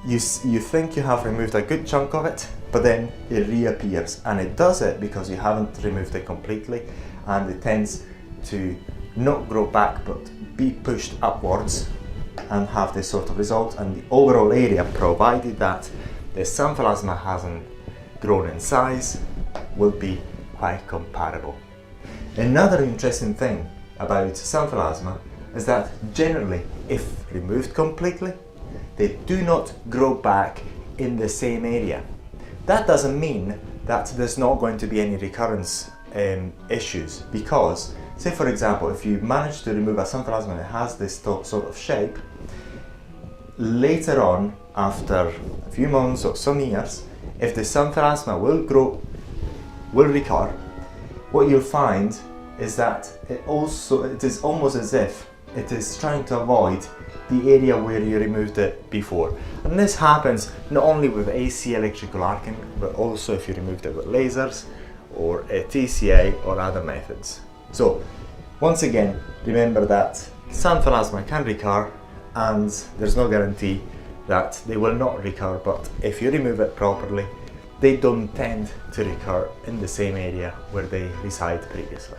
you think you have removed a good chunk of it, but then it reappears, and it does it because you haven't removed it completely, and it tends to not grow back but be pushed upwards and have this sort of result, and the overall area, provided that the sun plasma hasn't grown in size, will be quite comparable. Another interesting thing about sun plasma is that generally, if removed completely, they do not grow back in the same area. That doesn't mean that there's not going to be any recurrence issues, because Say for example, if you manage to remove a xanthelasma and it has this sort of shape, later on, after a few months or some years, if the xanthelasma will recur, what you'll find is that it is almost as if it is trying to avoid the area where you removed it before. And this happens not only with AC electrical arcing, but also if you removed it with lasers or a TCA or other methods. So once again, remember that xanthelasma can recur, and there's no guarantee that they will not recur, but if you remove it properly, they don't tend to recur in the same area where they reside previously.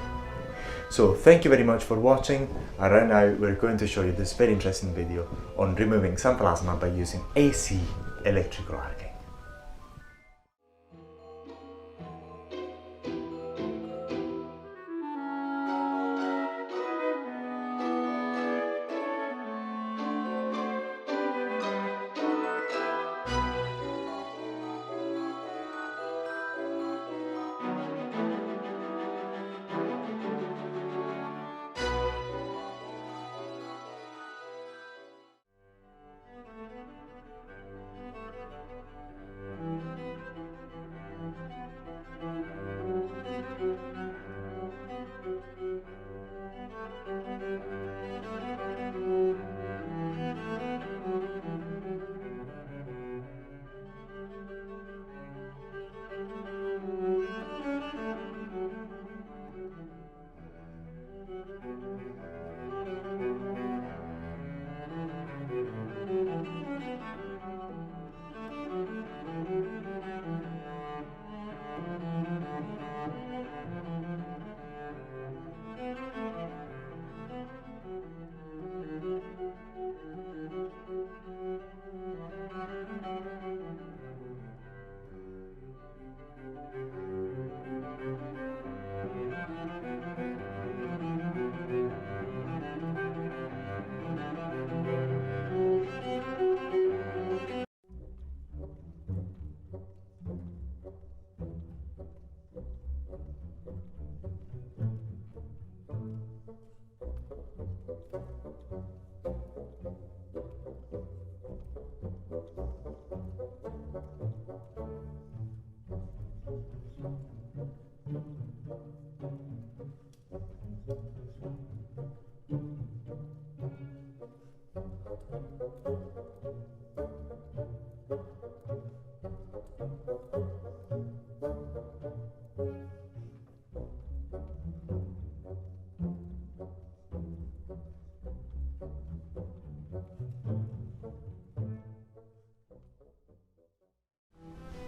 So thank you very much for watching, and right now we're going to show you this very interesting video on removing xanthelasma by using AC electrical arcing.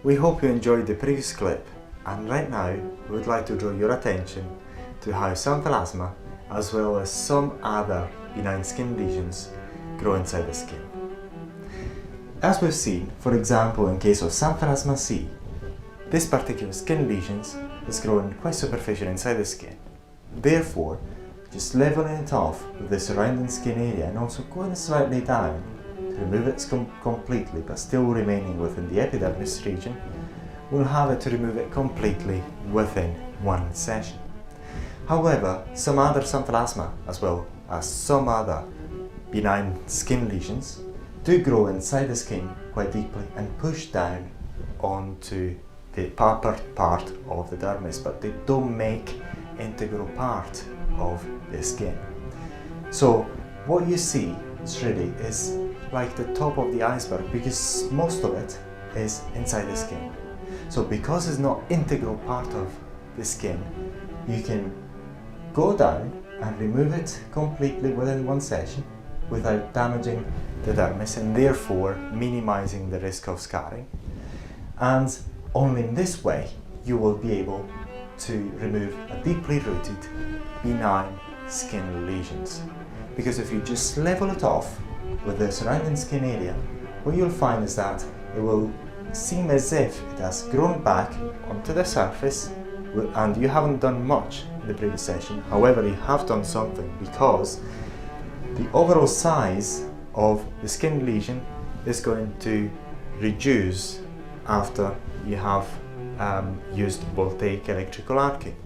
We hope you enjoyed the previous clip, and right now we would like to draw your attention to how xanthelasma, as well as some other benign skin lesions, grow inside the skin. As we've seen, for example in case of xanthelasma C, this particular skin lesions is growing quite superficial inside the skin. Therefore, just leveling it off with the surrounding skin area and also going slightly down to remove it completely but still remaining within the epidermis region, we'll have it to remove it completely within one session. However, some other xanthelasma, as well as some other benign skin lesions, do grow inside the skin quite deeply and push down onto the purpur part of the dermis, but they don't make integral part of the skin. So what you see really is like the top of the iceberg, because most of it is inside the skin. So because it's not integral part of the skin, you can go down and remove it completely within one session without damaging the dermis and therefore minimizing the risk of scarring. And only in this way you will be able to remove a deeply rooted benign skin lesions. Because if you just level it off with the surrounding skin area, what you'll find is that it will seem as if it has grown back onto the surface and you haven't done much in the previous session. However, you have done something, because the overall size of the skin lesion is going to reduce after you have used voltaic electrical arcing.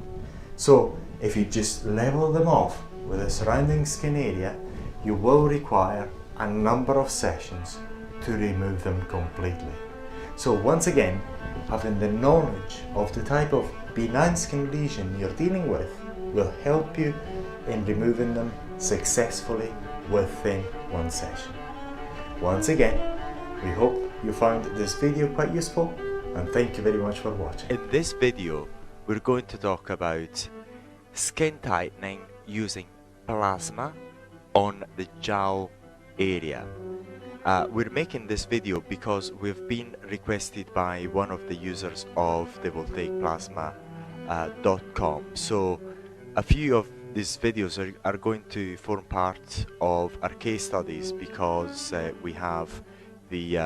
So if you just level them off with the surrounding skin area, you will require a number of sessions to remove them completely. So once again, having the knowledge of the type of benign skin lesion you're dealing with will help you in removing them successfully within one session. Once again, we hope you found this video quite useful, and thank you very much for watching. In this video, we're going to talk about skin tightening using plasma on the jowl area. We're making this video because we've been requested by one of the users of the voltaicplasma.com. So a few of these videos are going to form part of our case studies because we have the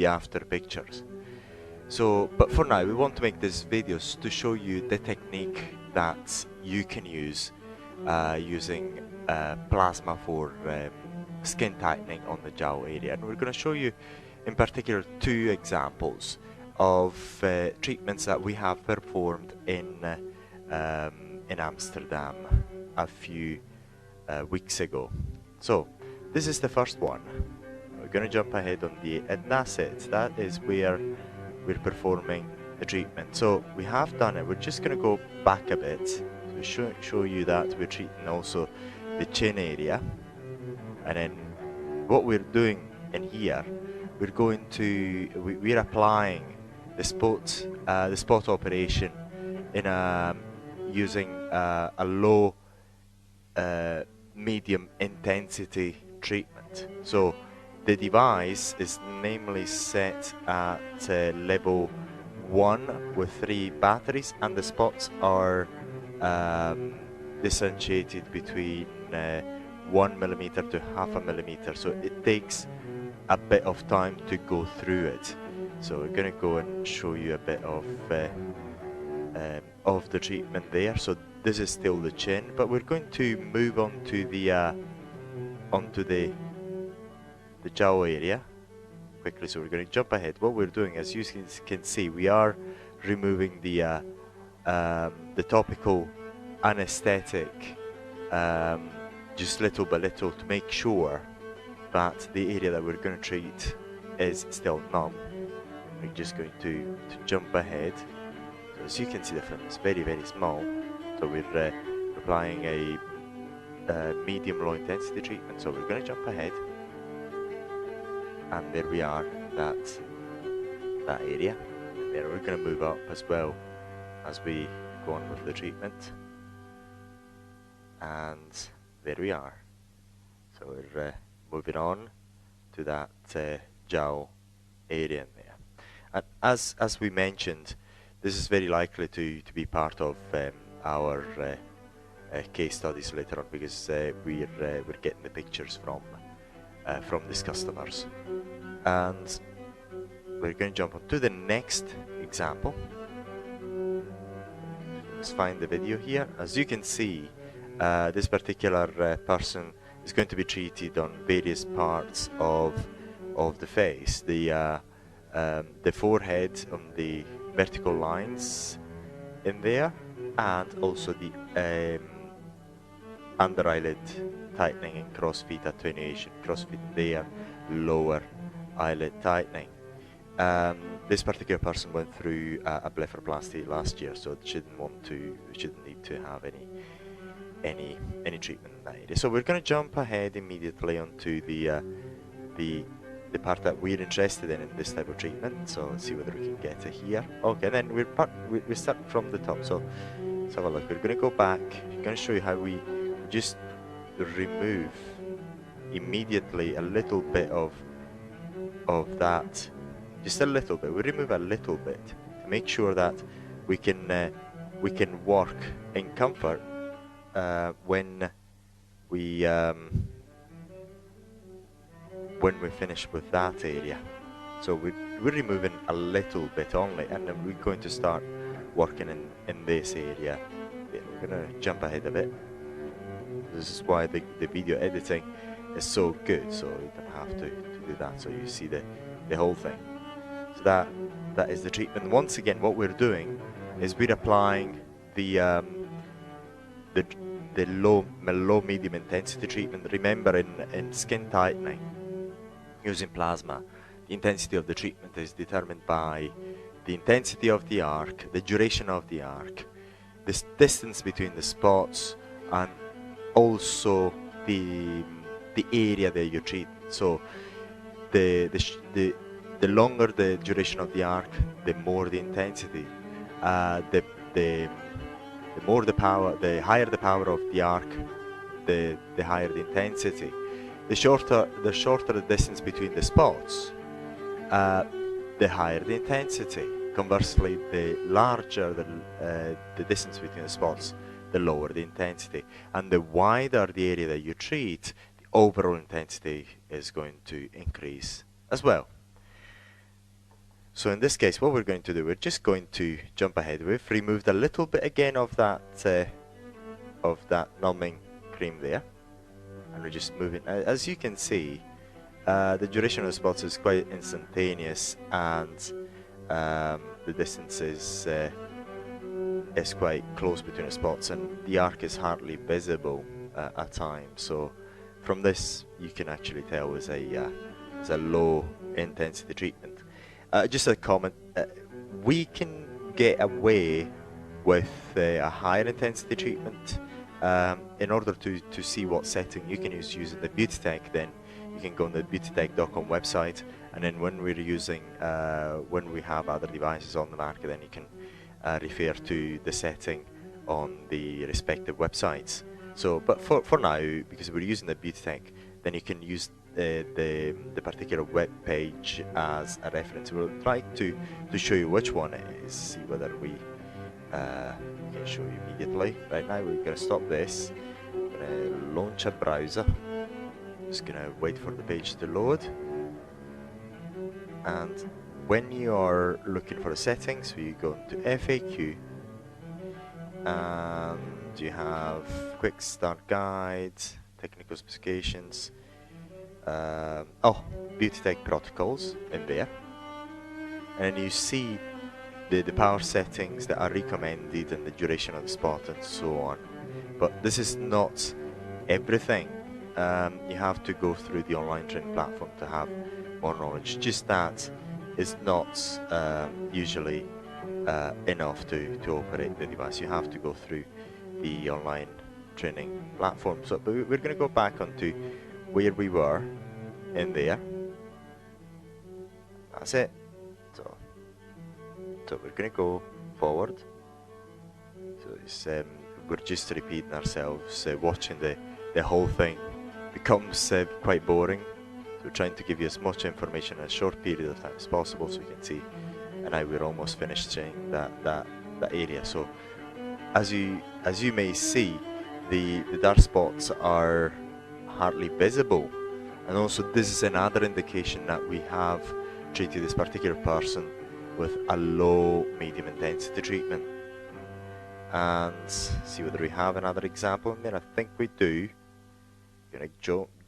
after pictures. So, but for now, we want to make these videos to show you the technique that you can use using plasma for skin tightening on the jowl area. And we're going to show you in particular 2 examples of treatments that we have performed in Amsterdam a few weeks ago. So this is the first one. We're going to jump ahead on and that's it. That is where we're performing the treatment. So we have done it. We're just going to go back a bit to show you that we're treating also the chin area. And then what we're doing in here, we're applying the spot operation in using a low medium intensity treatment. So the device is namely set at level 1 with 3 batteries, and the spots are differentiated between 1 millimeter to 0.5 millimeter. So it takes a bit of time to go through it. So we're going to go and show you a bit of the treatment there. So this is still the chin, but we're going to move on to the jowl area quickly. So we're going to jump ahead. What we're doing, as you can see, we are removing the topical anesthetic just little by little to make sure that the area that we're going to treat is still numb. We're just going to jump ahead. So as you can see, the film is very, very small. So we're applying a medium low intensity treatment. So we're going to jump ahead. And there we are, that area. And there we're going to move up as well as we go on with the treatment. And there we are. So we're moving on to that jowl area in there. And as we mentioned, this is very likely to be part of our case studies later on, because we're getting the pictures from these customers. And we're going to jump on to the next example. Let's find the video here. As you can see, this particular person is going to be treated on various parts of the face, the forehead on the vertical lines in there, and also the under eyelid tightening and crossfeed attenuation, crossfeed there, lower eyelid tightening. This particular person went through a blepharoplasty last year, so shouldn't need to have any treatment in that area. So we're going to jump ahead immediately onto the part that we're interested in this type of treatment. So let's see whether we can get it here. Okay, then we're starting from the top. So let's have a look. We're going to go back. I'm going to show you how we just remove immediately a little bit of that, just a little bit. We remove a little bit to make sure that we can work in comfort when we finish with that area. So we're removing a little bit only, and then we're going to start working in this area. We're going to jump ahead a bit. This is why the video editing is so good, so you don't have to do that, so you see the whole thing. So that is the treatment. Once again, what we're doing is we're applying the the low medium intensity treatment. Remember, in skin tightening using plasma, the intensity of the treatment is determined by the intensity of the arc, the duration of the arc, this distance between the spots, and also the area that you treat. So the longer the duration of the arc, the more the intensity. The more the power, the higher the power of the arc, the higher the intensity. The shorter the distance between the spots, the higher the intensity. Conversely, the larger the distance between the spots, the lower the intensity. And the wider the area that you treat, the overall intensity is going to increase as well. So in this case, what we're going to do, we're just going to jump ahead. We've removed a little bit again of that numbing cream there, and we're just moving. As you can see, the duration of the spots is quite instantaneous, and the distance is quite close between the spots, and the arc is hardly visible at times. So from this, you can actually tell it's a low intensity treatment. Just a comment, we can get away with a higher intensity treatment in order to see what setting you can use using the BeautyTech. Then you can go on the beautytech.com website, and then when we're using, when we have other devices on the market, then you can refer to the setting on the respective websites. So, but for now, because we're using the BeautyTech, then you can use the particular web page as a reference. We'll try to show you which one it is, see whether we can show you immediately. Right now we're going to stop this, I'm going to launch a browser, just going to wait for the page to load, and when you are looking for the settings, you go into FAQ, and you have quick start guide, technical specifications, BeautyTech protocols in there, and you see the power settings that are recommended and the duration of the spot and so on. But this is not everything. You have to go through the online training platform to have more knowledge. Just that is not usually enough to operate the device. You have to go through the online training platform. So but we're going to go back onto where we were in there. That's it. So we're going to go forward. So it's, we're just repeating ourselves. Watching the whole thing becomes quite boring. So we're trying to give you as much information in a short period of time as possible, so you can see. And now we're almost finished seeing that area. So as you may see, the dark spots are hardly visible, and also this is another indication that we have treated this particular person with a low medium intensity treatment. And see whether we have another example in there. I think we do. Gonna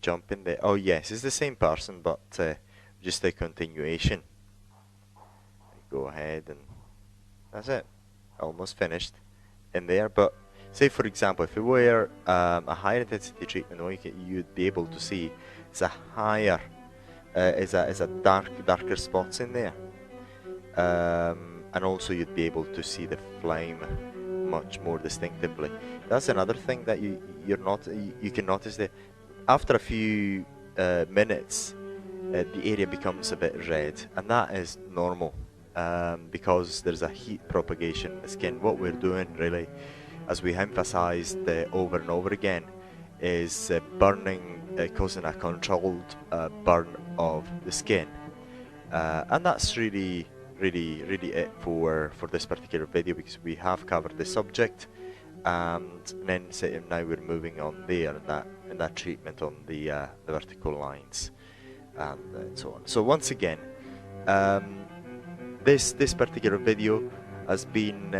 jump in there. Oh yes, it's the same person, but just a continuation. Go ahead, and that's it, almost finished in there. But say for example, if it were a higher intensity treatment, you'd be able to see it's a higher, is a darker spots in there, and also you'd be able to see the flame much more distinctively. That's another thing that you can notice that after a few minutes, the area becomes a bit red, and that is normal. Because there's a heat propagation in the skin. What we're doing really, as we emphasized over and over again, is burning, causing a controlled burn of the skin, and that's really it for this particular video, because we have covered the subject, and then now we're moving on there in that treatment on the vertical lines and so on. So once again, this particular video has been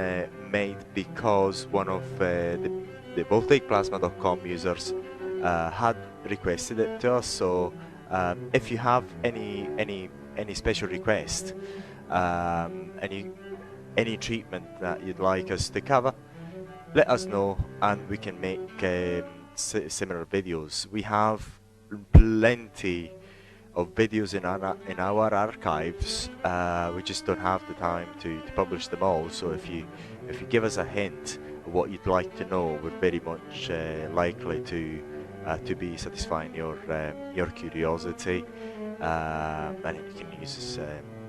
made because one of the voltaicplasma.com users had requested it to us. So if you have any special request, any treatment that you'd like us to cover, let us know and we can make similar videos. We have plenty of videos in our archives. We just don't have the time to publish them all. So if you give us a hint of what you'd like to know, we're very much likely to be satisfying your curiosity, and you can use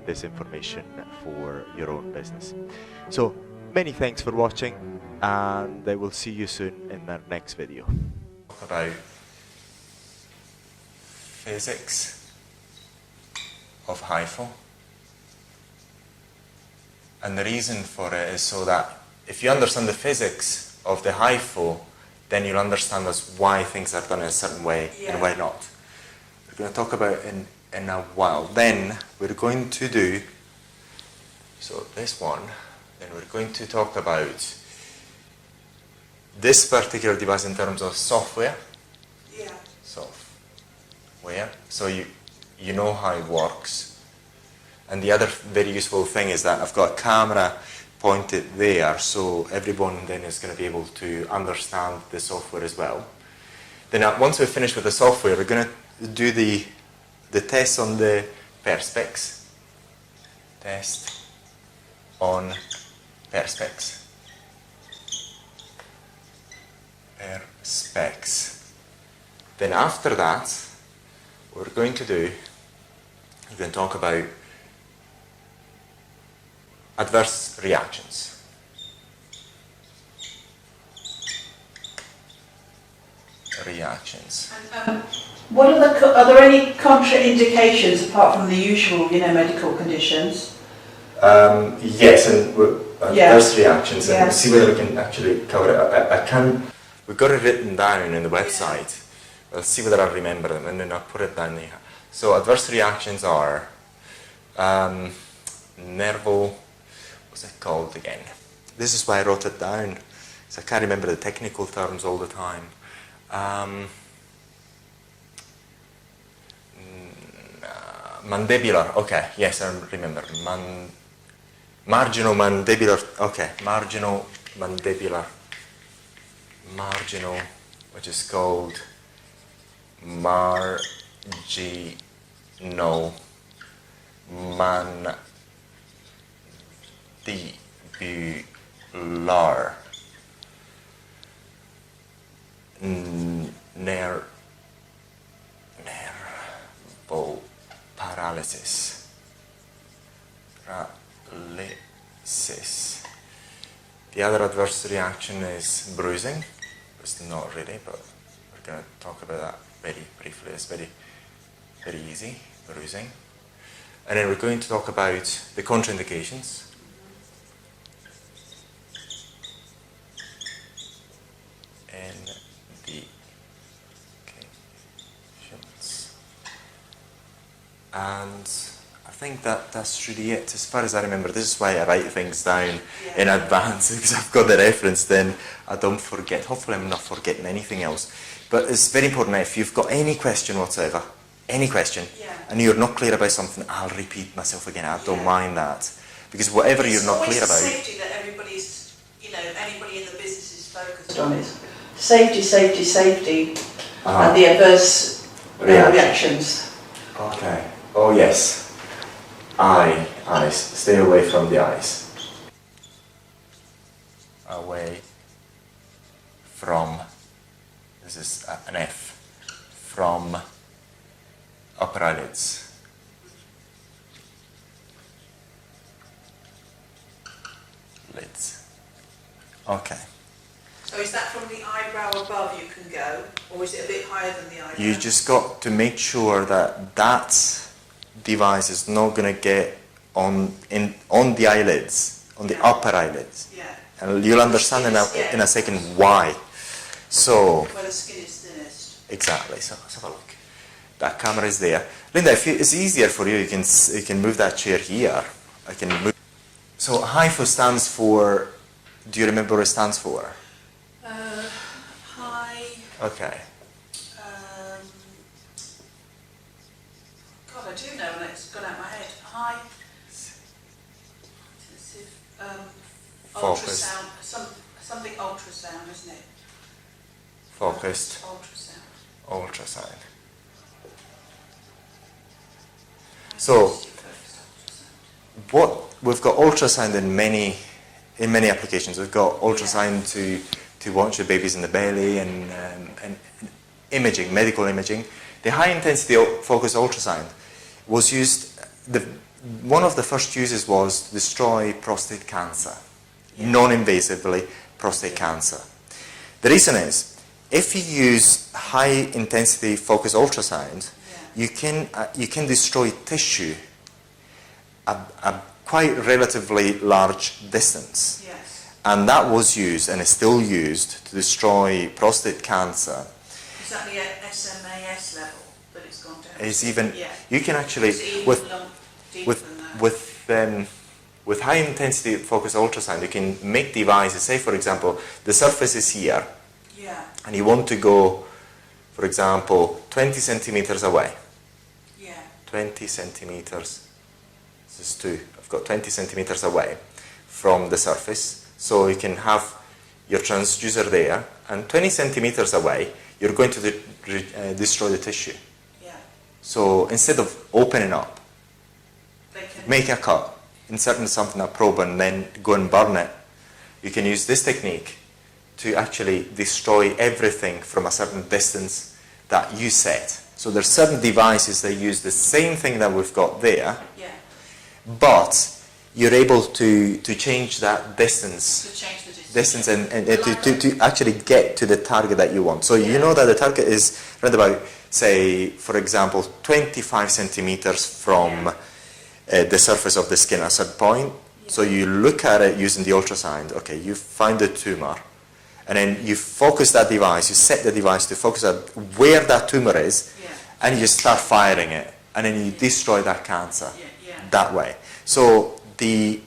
this information for your own business. So many thanks for watching, and I will see you soon in our next video. Talk about physics of Hifu. And the reason for it is so that if you understand the physics of the Hifu, then you'll understand why things are done in a certain way and why not. We're going to talk about it in a while. Then we're going to do, so this one, then we're going to talk about this particular device in terms of software. Yeah. Software. So you know how it works. And the other very useful thing is that I've got a camera pointed there, so everyone then is going to be able to understand the software as well. Then once we're finished with the software, we're going to do the test on the perspex. Test on perspex. Perspex. Then after that, what we're going to do, we're going to talk about adverse reactions. Reactions. What are there any contraindications apart from the usual, medical conditions? Yes, and adverse reactions, and we'll see whether we can actually cover it. We've got it written down in the website. I'll see whether I remember them, and then I'll put it down there. So adverse reactions are what's it called again? This is why I wrote it down, because I can't remember the technical terms all the time. Mandibular, okay, yes, I remember. Marginal mandibular, okay, marginal, which is called marginal mandibular nervo paralysis. The other adverse reaction is bruising. It's not really, but we're going to talk about that very briefly. It's very, very easy, bruising. And then we're going to talk about the contraindications. And I think that's really it. As far as I remember, this is why I write things down in advance, because I've got the reference, then I don't forget. Hopefully I'm not forgetting anything else. But it's very important that if you've got any question whatsoever, and you're not clear about something, I'll repeat myself again. I don't mind that. Because whatever you're not clear about... It's safety that everybody's, anybody in the business is focused on is. Safety, and the adverse reactions. Okay. Oh yes. Eyes. Stay away from the eyes. Away from, this is an F, from upper eyelids. Lids. Okay. So is that from the eyebrow above you can go, or is it a bit higher than the eyebrow? You just got to make sure that device is not going to get on the eyelids, on the upper eyelids. Yeah. And you'll understand in a second why. So, where the skin is thinnest. Exactly. So let's have a look. That camera is there. Linda, if it's easier for you, you can move that chair here. I can move. So Hifu stands for. Do you remember what it stands for? High. Okay. God, I do know, and it's gone out of my head. High. Focus. Ultrasound. Something ultrasound, isn't it? Focused Ultrasound. ultrasound. So what we've got ultrasound in many applications. We've got ultrasound to watch the babies in the belly and imaging, medical imaging. The high intensity focused ultrasound was used. One of the first uses was to destroy prostate cancer, non-invasively prostate cancer. The reason is, if you use high intensity focused ultrasound, you can destroy tissue a quite relatively large distance. Yes. And that was used and is still used to destroy prostate cancer. Is that the SMAS level that it's gone down? Is even Yeah. you can actually with high intensity focused ultrasound, you can make devices. Say, for example, the surface is here, and you want to go, for example, 20 centimeters away. 20 centimeters. This is 2. I've got 20 centimeters away from the surface, so you can have your transducer there, and 20 centimeters away, you're going to destroy the tissue. So instead of opening up, make a cut, insert something, a probe, and then go and burn it, you can use this technique to actually destroy everything from a certain distance that you set. So there's certain devices that use the same thing that we've got there, but you're able to change that distance. And to actually get to the target that you want. So you know that the target is around about, say, for example, 25 centimeters from the surface of the skin at a certain point. So you look at it using the ultrasound. Okay, you find the tumor, and then you focus that device, you set the device to focus at where that tumor is, and you start firing it, and then you destroy that cancer that way. So the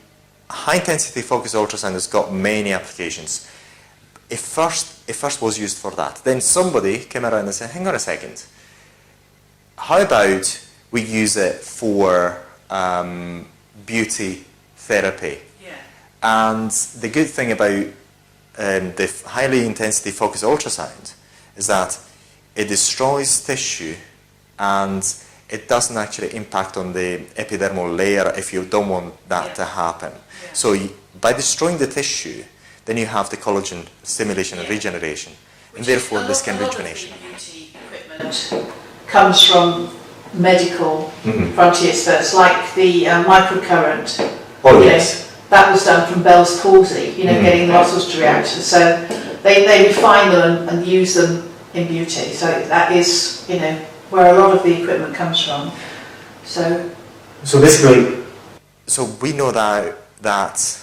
high-intensity focused ultrasound has got many applications. It first was used for that. Then somebody came around and said, hang on a second, how about we use it for beauty therapy? And the good thing about the highly intensity focused ultrasound is that it destroys tissue and it doesn't actually impact on the epidermal layer if you don't want that to happen. So by destroying the tissue, then you have the collagen stimulation and regeneration, and therefore the skin rejuvenation. Beauty equipment comes from medical frontiers first, like the microcurrent. Oh yes. That was done from Bell's palsy, getting the muscles to react. So they refine them and use them in beauty. So that is, where a lot of the equipment comes from. So basically, we know that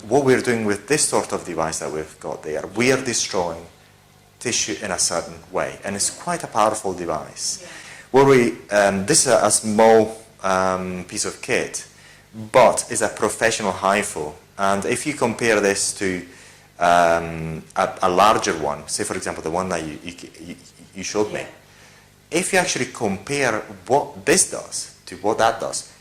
what we're doing with this sort of device that we've got there, we are destroying tissue in a certain way, and it's quite a powerful device. This is a small piece of kit, but it's a professional Hifu, and if you compare this to a larger one, say for example the one that you showed me, if you actually compare what this does to what that does,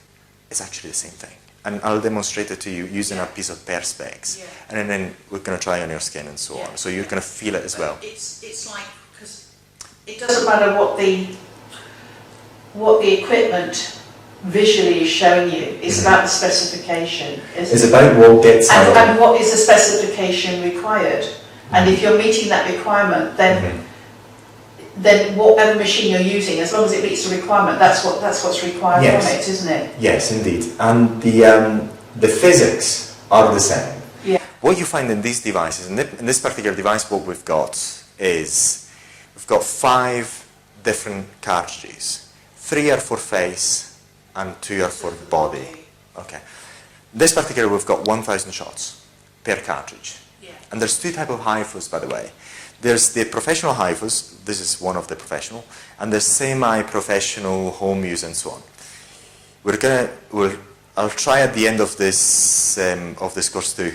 it's actually the same thing. And I'll demonstrate it to you using a piece of perspex, and then we're going to try on your skin and so on. So you're going to feel it as well. It's like, because it doesn't matter what the equipment visually is showing you. It's about the specification. It's about what gets out. And what is the specification required. And if you're meeting that requirement, then whatever machine you're using, as long as it meets the requirement, that's what's required from it, isn't it? Yes, indeed. And the physics are the same. What you find in these devices, in this particular device, what we've got is we've got 5 different cartridges. 3 are for face and 2 are for body. Okay. This particular, we've got 1,000 shots per cartridge. And there's 2 types of Hifus, by the way. There's the professional Hifus, this is one of the professional, and there's semi-professional home use and so on. I'll try at the end of this course to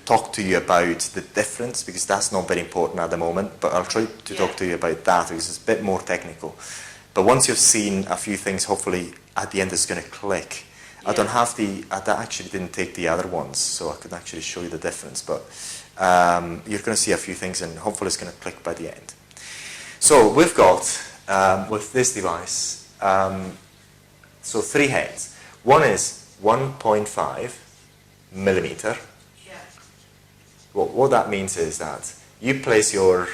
talk to you about the difference, because that's not very important at the moment, but I'll try to talk to you about that because it's a bit more technical. But once you've seen a few things, hopefully at the end it's going to click I don't have the, I actually didn't take the other ones, so I could actually show you the difference, but you're going to see a few things and hopefully it's going to click by the end. So we've got, with this device, so 3 heads. One is 1.5 millimeter. Yeah. What that means is that you place your,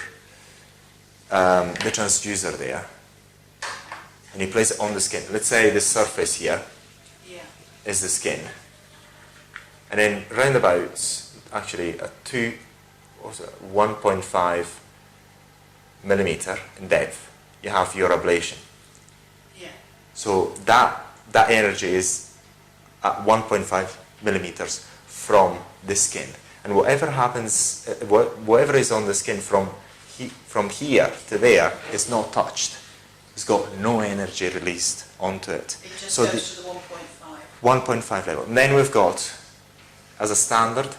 the transducer there, and you place it on the skin. Let's say the surface here is the skin. And then roundabouts, actually, 1.5 millimeter in depth, you have your ablation. Yeah. So that energy is at 1.5 millimeters from the skin. And whatever happens, whatever is on the skin from here to there is not touched. It's got no energy released onto it. It just so goes to the 1.5. 1.5 level. And then we've got, as a standard,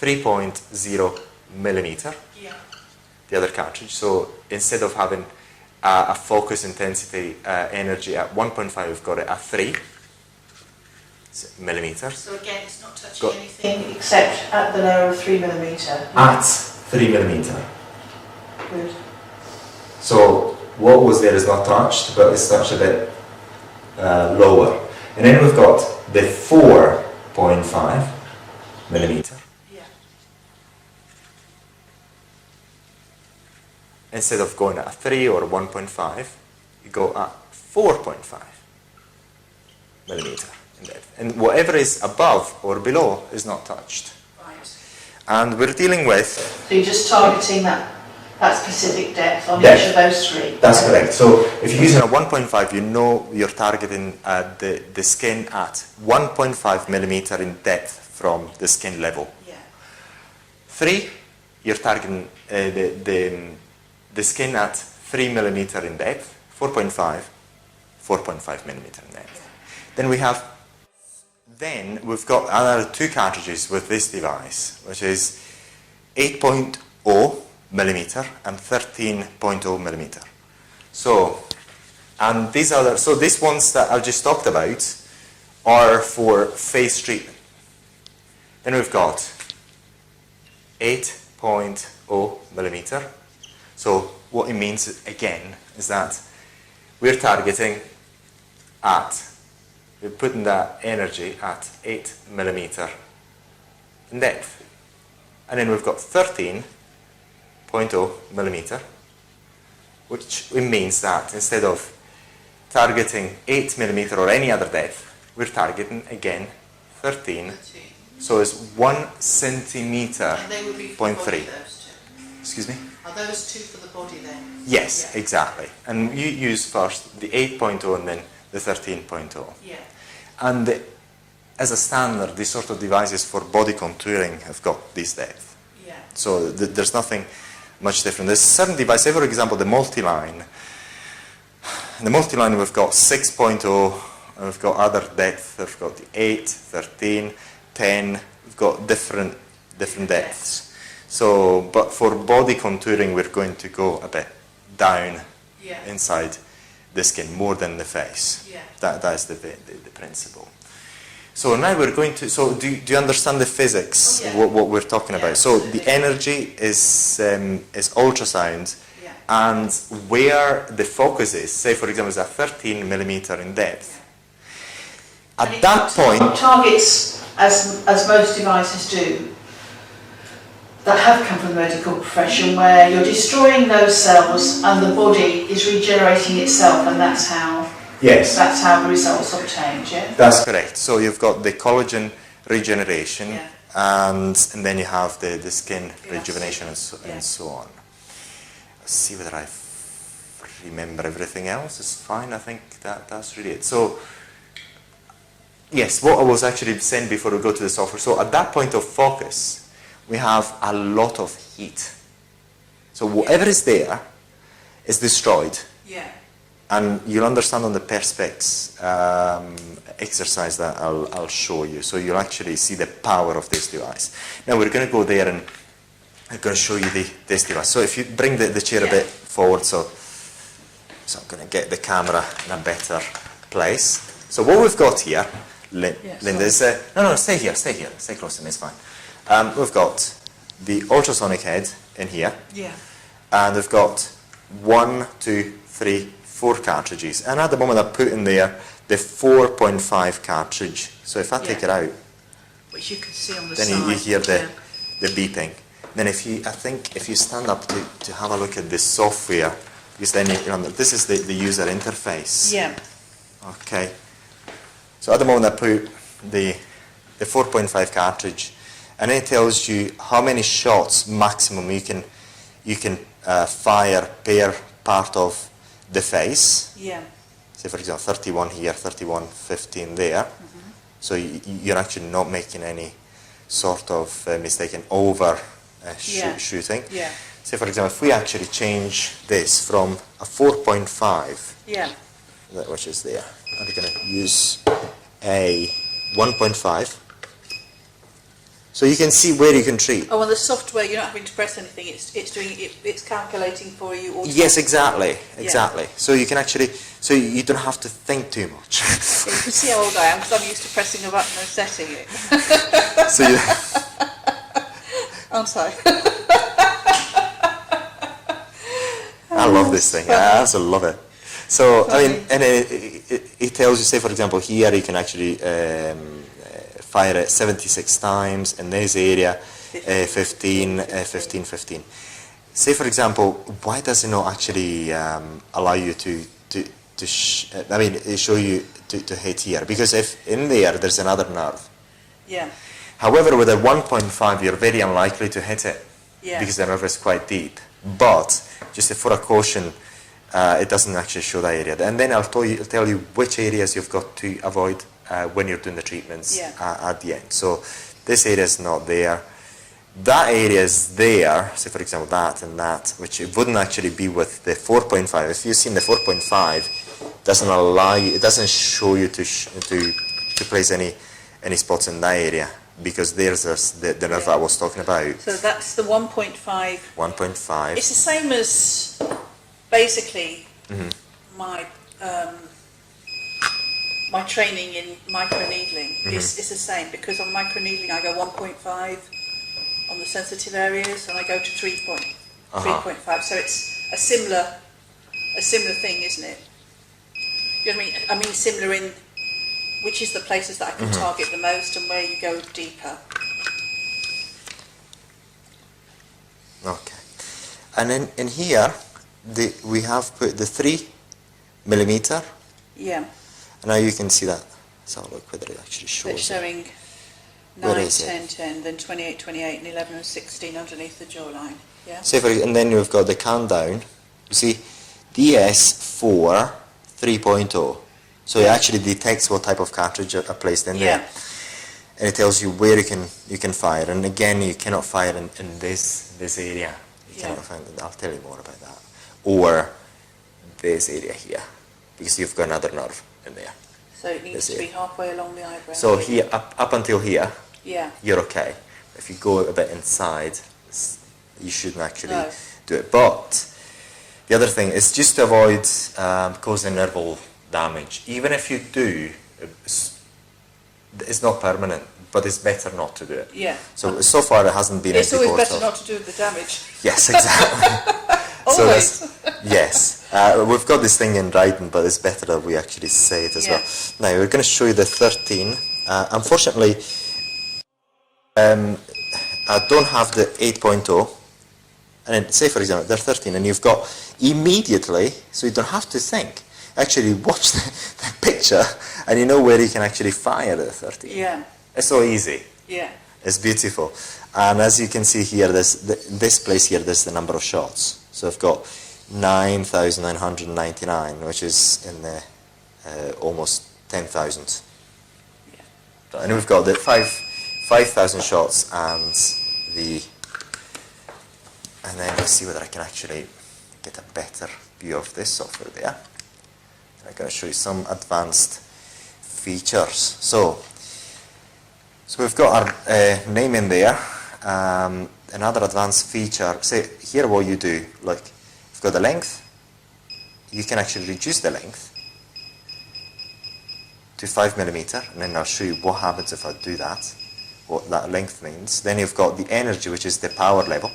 3.0 millimeter, the other cartridge. So instead of having a focus intensity energy at 1.5, we've got it at 3 millimeters. So again, it's not touching anything except at the layer of 3 millimeter. At 3 millimeter. Good. So what was there is not touched, but it's touched a bit lower. And then we've got the 4.5 millimeter. Instead of going at 3 or 1.5, you go at 4.5 millimeter in depth. And whatever is above or below is not touched. Right. And we're dealing with... So you're just targeting that specific depth on Depth. each of those 3. That's correct. So if you're using a 1.5, you know you're targeting the skin at 1.5 millimeter in depth from the skin level. Yeah. 3, you're targeting the skin at 3 millimeter in depth. 4.5 millimeter in depth. Then we've got another 2 cartridges with this device, which is 8.0 millimeter and 13.0 millimeter. So, and these ones that I've just talked about are for face treatment. Then we've got 8.0 millimeter. So what it means again is that we're targeting we're putting that energy at 8 millimeter in depth. And then we've got 13.0 millimeter, which means that instead of targeting 8 millimeter or any other depth, we're targeting again 13. So it's 1 centimeter, And they would be 0.3. those 2. Excuse me? Are those 2 for the body then? Yes, exactly. And you use first the 8.0 and then the 13.0. Yeah. And as a standard, these sort of devices for body contouring have got this depth. Yeah. So there's nothing much different. There's certain devices, for example, the multiline. In the multiline, we've got 6.0, and we've got other depth. We've got the 8, 13, 10. We've got different depths. So, but for body contouring, we're going to go a bit down inside the skin, more than the face. Yeah. That's the principle. So now we're going to, so do you understand the physics of what we're talking about? So the energy is ultrasound, and where the focus is, say for example, is at 13 millimeter in depth. At that point... Targets, as most devices do, that have come from the medical profession, where you're destroying those cells and the body is regenerating itself, and that's how that's how the results are obtained. Yeah, that's correct. So you've got the collagen regeneration, and then you have the skin rejuvenation and so on. Let's see whether I remember everything else. It's fine. I think that's really it. So yes, what I was actually saying before we go to the software. So at that point of focus, we have a lot of heat. So whatever is there is destroyed. Yeah. And you'll understand on the Perspex exercise that I'll show you. So you'll actually see the power of this device. Now we're going to go there and I'm going to show you this device. So if you bring the chair a bit forward, so I'm going to get the camera in a better place. So what we've got here, Linda. No, stay here, stay close to me, it's fine. We've got the ultrasonic head in here. Yeah. And we've got 1, 2, 3, 4 cartridges. And at the moment I put in there the 4.5 cartridge. So if I take it out, which you can see on the then side. you hear the beeping. Then if you stand up to have a look at the software, because then this is the user interface. Yeah. Okay. So at the moment I put the 4.5 cartridge, and it tells you how many shots maximum you can fire per part of the face. Yeah. Say for example 31 here, 31, 15 there. So you're actually not making any sort of mistake in over shooting. Yeah. Say for example if we actually change this from a 4.5, yeah, which is there, and we're going to use a 1.5. So you can see where you can treat. Oh, and the software, you're not having to press anything. It's calculating for you. Yes, exactly. So you can actually, so you don't have to think too much. You can see how old I am because I'm used to pressing a button and setting it. So you, I'm sorry. I love this thing. I absolutely love it. So I mean, and it tells you, say for example, here you can actually fire it 76 times in this area, 15. Say for example, why does it not actually allow you to show you to hit here? Because if in there's another nerve. Yeah. However, with a 1.5, you're very unlikely to hit it because the nerve is quite deep. But just for a caution, it doesn't actually show that area. And then I'll tell you which areas you've got to avoid when you're doing the treatments at the end. So this area is not there. That area is there, say for example that and that, which it wouldn't actually be with the 4.5. If you've seen the 4.5, doesn't allow you, it doesn't show you to place any spots in that area, because there's the nerve I was talking about. So that's the 1.5. 1.5. It's the same as basically my my training in microneedling. It's the same, because on microneedling I go 1.5 on the sensitive areas, and I go to 3.5. So it's a similar thing, isn't it? You know what I mean? I mean similar in which is the places that I can target the most and where you go deeper. Okay. And then in here, we have put the 3mm. Yeah. And now you can see that. Let's have a look whether it actually shows. It's showing 9, 10, 10, then 28, 28, and 11 and 16 underneath the jawline. Yeah. And then you've got the countdown. You see, DS4 3.0. So it actually detects what type of cartridge are placed in there. And it tells you where you can fire. And again, you cannot fire in this area. You cannot fire. I'll tell you more about that. Or this area here, because you've got another nerve in there. So it needs to be halfway along the eyebrow. So here, up until here, yeah, you're okay. If you go a bit inside, you shouldn't actually do it. But the other thing is just to avoid causing nerval damage. Even if you do, it's not permanent, but it's better not to do it. Yeah. So far it hasn't been. It's always better not to do the damage. Yes, exactly. Always. Yes. We've got this thing in writing, but it's better that we actually say it as well. Now we're going to show you the 13. Unfortunately, I don't have the 8.0. And then, say for example, they're 13, and you've got immediately, so you don't have to think. Actually watch the picture and you know where you can actually fire the 13. Yeah. It's so easy. Yeah. It's beautiful. And as you can see here, this place here, there's the number of shots. So I've got 9,999, which is in the almost 10,000. Yeah. And we've got the 5,000 shots and then let's see whether I can actually get a better view of this software there. I'm going to show you some advanced features. So we've got our name in there. Another advanced feature, say here what you do, like you've got the length, you can actually reduce the length to 5 millimeter, and then I'll show you what happens if I do that, what that length means. Then you've got the energy, which is the power level.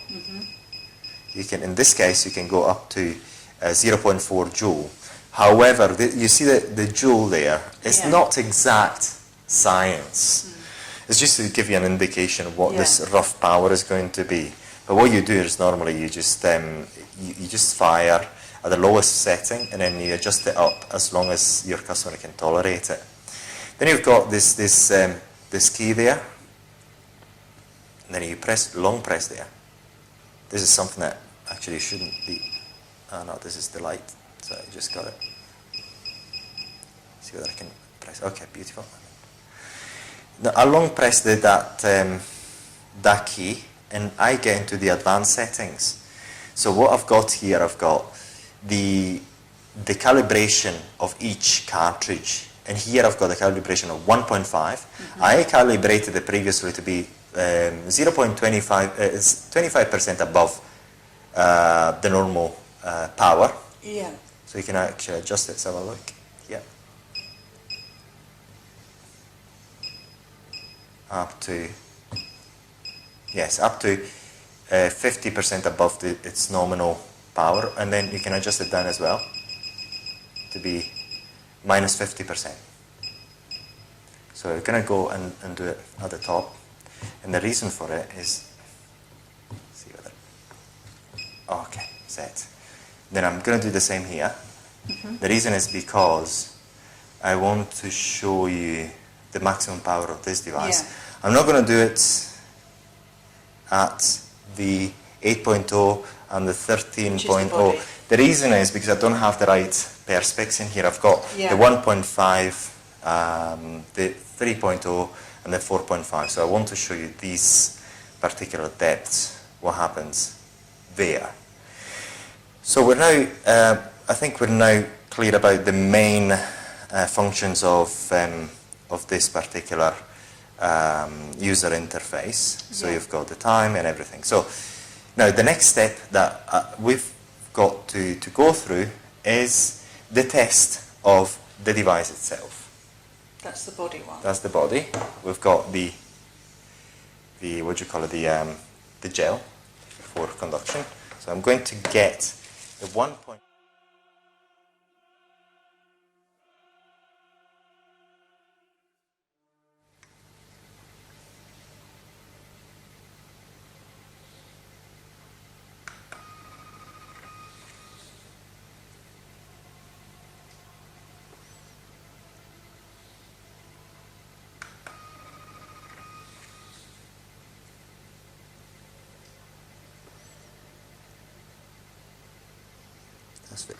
You can, in this case, you can go up to 0.4 joule. However, you see the joule there, it's not exact science. It's just to give you an indication of what this rough power is going to be. But what you do is normally you just fire at the lowest setting, and then you adjust it up as long as your customer can tolerate it. Then you've got this key there, and then you long press there. This is something that actually shouldn't be. Oh no, this is the light, so I just got it. See whether I can press. Okay, beautiful. Now I long press that key, and I get into the advanced settings. So what I've got here, I've got the calibration of each cartridge, and here I've got the calibration of 1.5. I calibrated it previously to be 0.25, 25% above the normal power. Yeah. So you can actually adjust it. Let's have a look. Yeah. Up to 50% above its nominal power, and then you can adjust it down as well to be minus 50%. So we're going to go and do it at the top, and the reason for it is, see whether, okay, set. Then I'm going to do the same here. The reason is because I want to show you the maximum power of this device. I'm not going to do it at the 8.0 and the 13.0. The reason is because I don't have the right perspex in here. I've got the 1.5, the 3.0, and the 4.5. So I want to show you these particular depths, what happens there. So we're now, I think we're now clear about the main functions of this particular user interface. So you've got the time and everything. So now the next step that we've got to go through is the test of the device itself. That's the body one. That's the body. We've got the what do you call it, the gel for conduction. So I'm going to get the 1. That's it.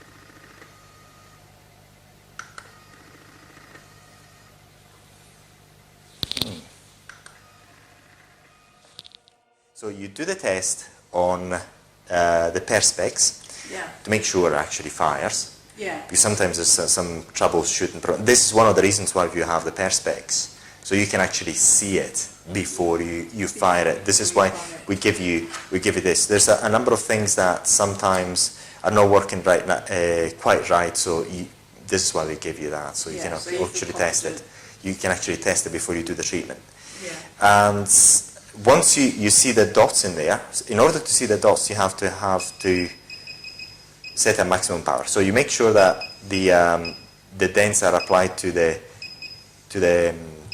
So you do the test on the perspex to make sure it actually fires. Because sometimes there's some troubleshooting. This is one of the reasons why you have the perspex. So you can actually see it before you fire it. This is why we give you this. There's a number of things that sometimes are not working quite right, so this is why we give you that, so you can actually test it. You can actually test it before you do the treatment. And once you see the dots in there, in order to see the dots, you have to set a maximum power. So you make sure that the dents are applied to the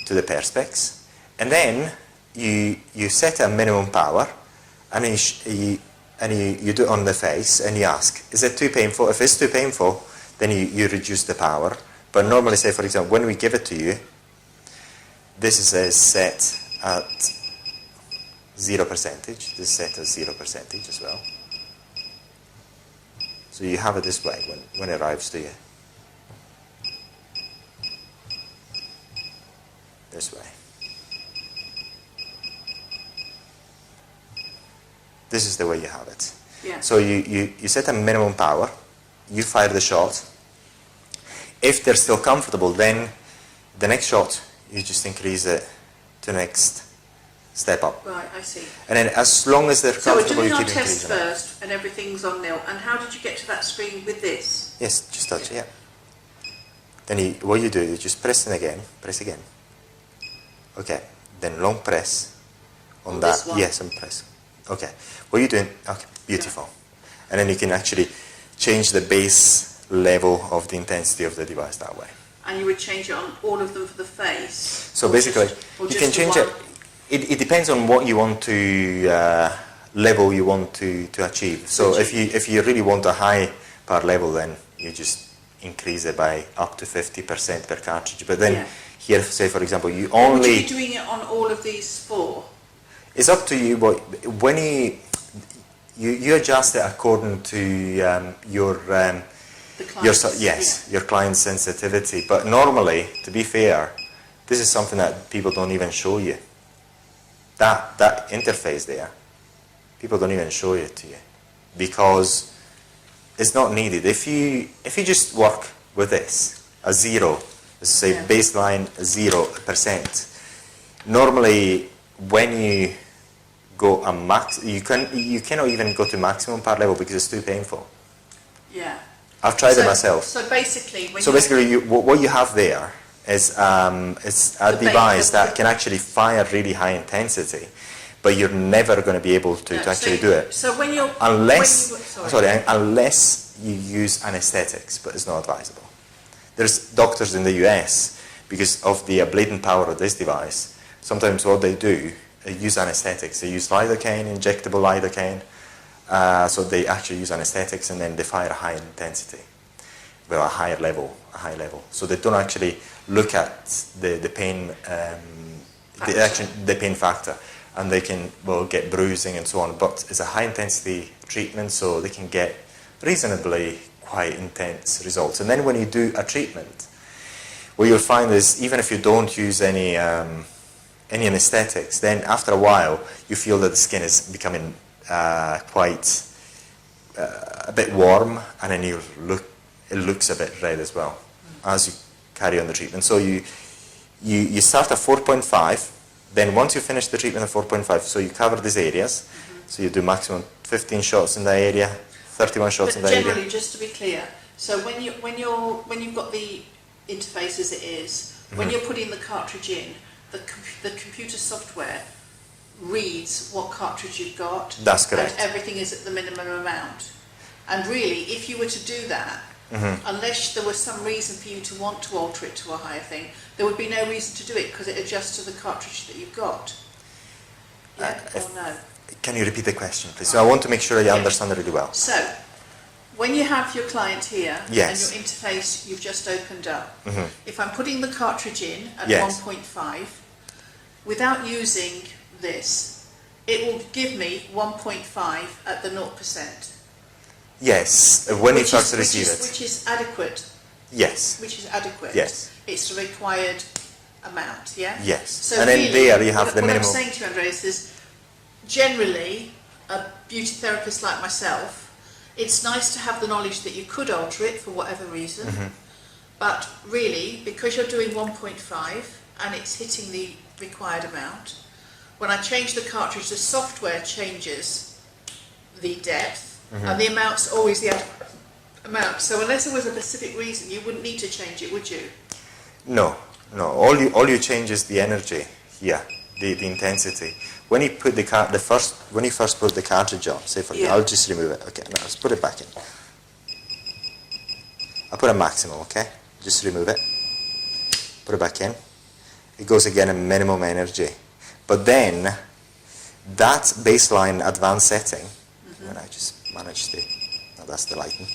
perspex, and then you set a minimum power, and you do it on the face, and you ask, is it too painful? If it's too painful, then you reduce the power. But normally, say for example, when we give it to you, this is set at 0%. This is set at 0% as well. So you have it this way when it arrives to you. This way. This is the way you have it. So you set a minimum power, you fire the shot. If they're still comfortable, then the next shot, you just increase it to the next step up. Right, I see. And then as long as they're comfortable, you keep increasing it. So we're doing our test first, and everything's on nil. And how did you get to that screen with this? Yes, just touch it, yeah. Then what you do is just press again, Okay, then long press on that. This one? Yes, and press. Okay, what are you doing? Okay, beautiful. Yeah. And then you can actually change the base level of the intensity of the device that way. And you would change it on all of them for the face? So basically, you can change it. It depends on what you want to level you want to achieve. So if you really want a high power level, then you just increase it by up to 50% per cartridge. But then here, say for example, you only. Would you be doing it on all of these 4? It's up to you. But when you adjust it according to your client's sensitivity. But normally, to be fair, this is something that people don't even show you. That interface there, people don't even show it to you because it's not needed. If you just work with this, a 0, let's say baseline 0%. Normally, when you go a max, you cannot even go to maximum power level because it's too painful. Yeah. I've tried it myself. So basically, what you have there is it's a device that can actually fire really high intensity, but you're never going to be able to actually do it. So when you're unless you use anesthetics, but it's not advisable. There's doctors in the US, because of the ablating power of this device, sometimes what they do, they use anesthetics. They use lidocaine, injectable lidocaine. So they actually use anesthetics and then they fire a high intensity, well, a high level. So they don't actually look at the pain, the pain factor, and they can get bruising and so on. But it's a high intensity treatment, so they can get reasonably quite intense results. And then when you do a treatment, what you'll find is even if you don't use any anesthetics, then after a while you feel that the skin is becoming quite a bit warm, and then it looks a bit red as well as you carry on the treatment. So you start at 4.5, then once you finish the treatment at 4.5, so you cover these areas, so you do maximum 15 shots in that area, 31 shots in that area. But generally, just to be clear, so when you've got the interface as it is, when you're putting the cartridge in, the computer software reads what cartridge you've got. That's correct. And everything is at the minimum amount. And really, if you were to do that, unless there was some reason for you to want to alter it to a higher thing, there would be no reason to do it because it adjusts to the cartridge that you've got. Yeah, or no? Can you repeat the question, please? So I want to make sure I understand it really well. So, when you have your client here and Yes. your interface you've just opened up, if I'm putting the cartridge in at Yes. 1.5, without using this, it will give me 1.5 at the 0%. Yes, when you first receive it. Which is adequate. Yes. Which is adequate. Yes. It's the required amount, yeah? Yes. So and really, then there you have the what minimum. I'm saying to you, Andreas, is generally, a beauty therapist like myself, it's nice to have the knowledge that you could alter it for whatever reason, but really, because you're doing 1.5 and it's hitting the required amount, when I change the cartridge, the software changes the depth, and the amount's always the adequate amount. So unless there was a specific reason, you wouldn't need to change it, would you? No. All you change is the energy here, the intensity. When you put when you first put the cartridge on, say for example, I'll just remove it. Okay, now let's put it back in. I put a maximum, okay? Just remove it. Put it back in. It goes again at minimum energy. But then, that baseline advanced setting, when I just manage to, now that's the lighting,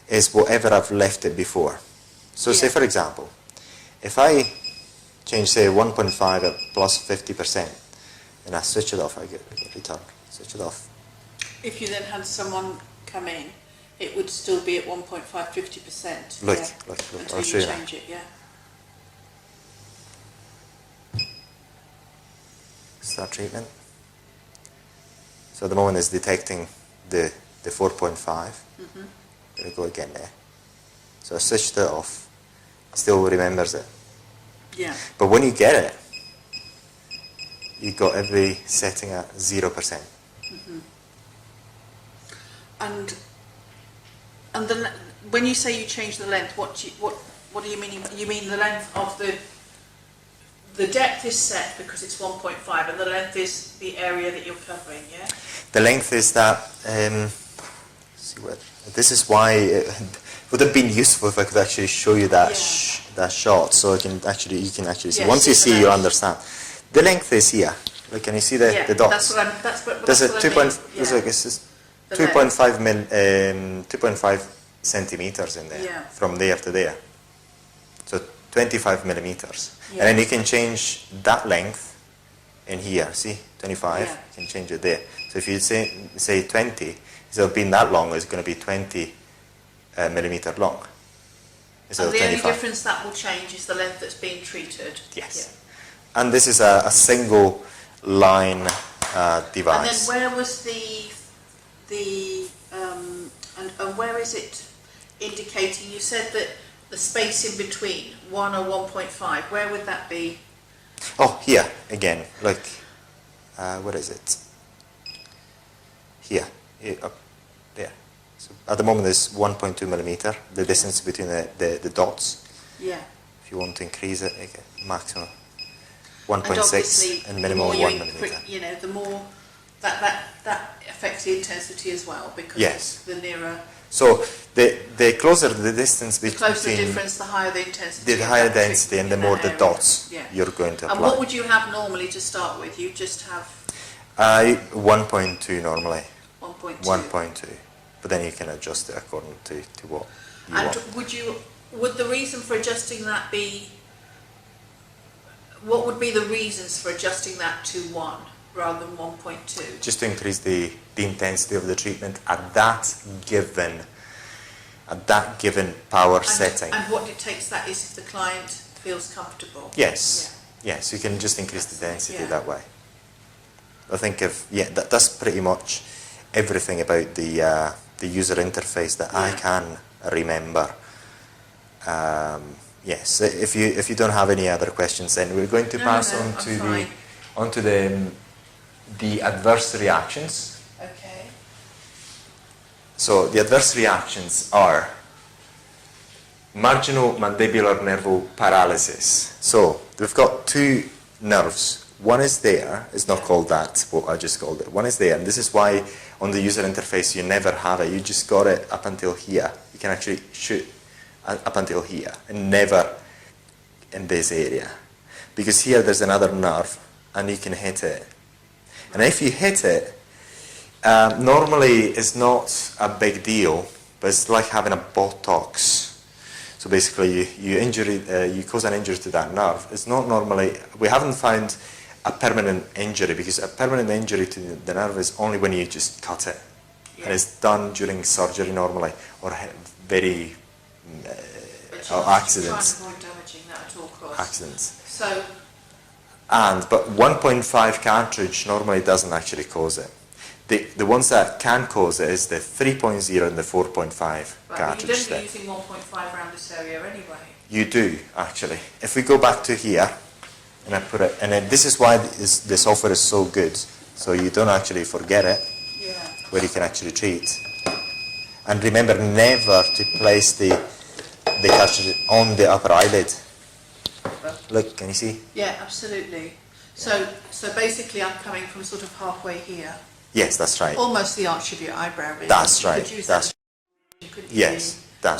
is whatever I've left it before. So say for example, if I change say 1.5 at plus 50%, and I switch it off, I get return, switch it off. If you then had someone come in, it would still be at 1.5, 50%. Look, until I'll show you you change it, Start treatment. So at the moment it's detecting the 4.5. There we go again there. So I switched it off. It still remembers it. Yeah. But when you get it, you got every setting at 0%. And when you say you change the length, what do you mean? You mean the length of the depth is set because it's 1.5, and the length is the area that you're covering, yeah? The length is that. See what? This is why it would have been useful if I could actually show you that that shot, so you can actually see. Yes, Once you see, you understand. The length is here. Look, can you see the dots? That's what There's a what 2. I mean. There's like this is 2.5 centimeters in there, from there to there. So 25 millimeters, and then you can change that length in here. See, 25. You can change it there. So if you say 20, instead of being that long, it's going to be 20 millimeter long. And the only difference that will change is the length that's being treated. Yes. And this is a single line device. And then where was and where is it indicating? You said that the space in between 1 or 1.5. Where would that be? Oh, here again. Like, what is it? Here, up there. So at the moment, it's 1.2 millimeter. The distance between the dots. Yeah. If you want to increase it, okay, maximum 1.6 and minimum 1 millimeter. You know, the more that affects the intensity as well, because the nearer. So the closer the distance between, the closer the difference, the higher the intensity. The higher density, and the more the dots you're going to apply. And what would you have normally to start with? You just have 1.2 normally. 1.2. 1.2, but then you can adjust it according to what you want. And would the reason for adjusting that be? What would be the reasons for adjusting that to 1 rather than 1.2? Just to increase the intensity of the treatment at that given power setting. And what dictates that is if the client feels comfortable. Yes, yes, you can just increase the density that way. I think that's pretty much everything about the user interface that I can remember. Yes, if you don't have any other questions, then we're going to pass on to the adverse reactions. Okay. So the adverse reactions are marginal mandibular nerve paralysis. So we've got 2 nerves. One is there, it's not called that, what I just called it. One is there, and this is why on the user interface you never have it. You just got it up until here. You can actually shoot up until here, and never in this area. Because here there's another nerve, and you can hit it. And if you hit it, normally it's not a big deal, but it's like having a Botox. So basically you cause an injury to that nerve. It's not normally, we haven't found a permanent injury, because a permanent injury to the nerve is only when you just cut it. And it's done during surgery normally, or very or accidents. Try and avoid damaging that at all costs. Accidents. So. But 1.5 cartridge normally doesn't actually cause it. The ones that can cause it is the 3.0 and the 4.5 cartridge. But you don't be using 1.5 around this area anyway. You do, actually. If we go back to here, and I put it, and then this is why the software is so good, so you don't actually forget it, where you can actually treat. And remember never to place the cartridge on the upper eyelid. Look, can you see? Yeah, absolutely. So basically I'm coming from sort of halfway here. Yes, that's right. Almost the arch of your eyebrow, really. That's right. That's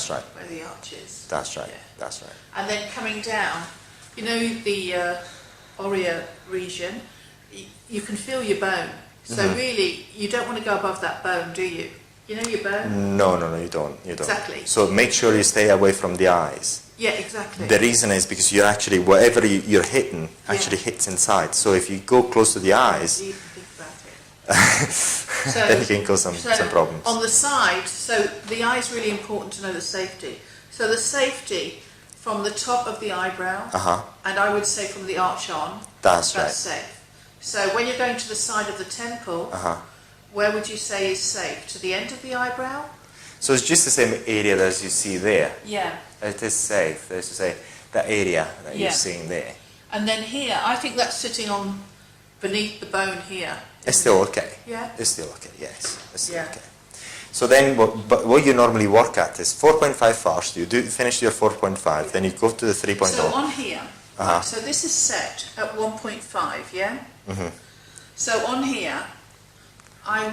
right. Where the arch is. That's right. That's right. And then coming down, you know the Aurea region, you can feel your bone. So really, you don't want to go above that bone, do you? You know your bone? No, you don't. Exactly. So make sure you stay away from the eyes. Yeah, exactly. The reason is because you're actually, whatever you're hitting actually hits inside. So if you go close to the eyes, you can think about it. then you can cause some problems. On the side, so the eye is really important to know the safety. So the safety from the top of the eyebrow, and I would say from the arch on, that's right. Safe. So when you're going to the side of the temple, where would you say is safe? To the end of the eyebrow? So it's just the same area as you see there. Yeah. It is safe. That is to say, that area that you're seeing there. And then here, I think that's sitting on beneath the bone here. It's still okay. Yeah. It's still okay. Yes. It's still okay. So then what you normally work at is 4.5 first, you finish your 4.5, then you go to the 3.0. So on here, so this is set at 1.5, yeah? Mm-hmm. So on here, I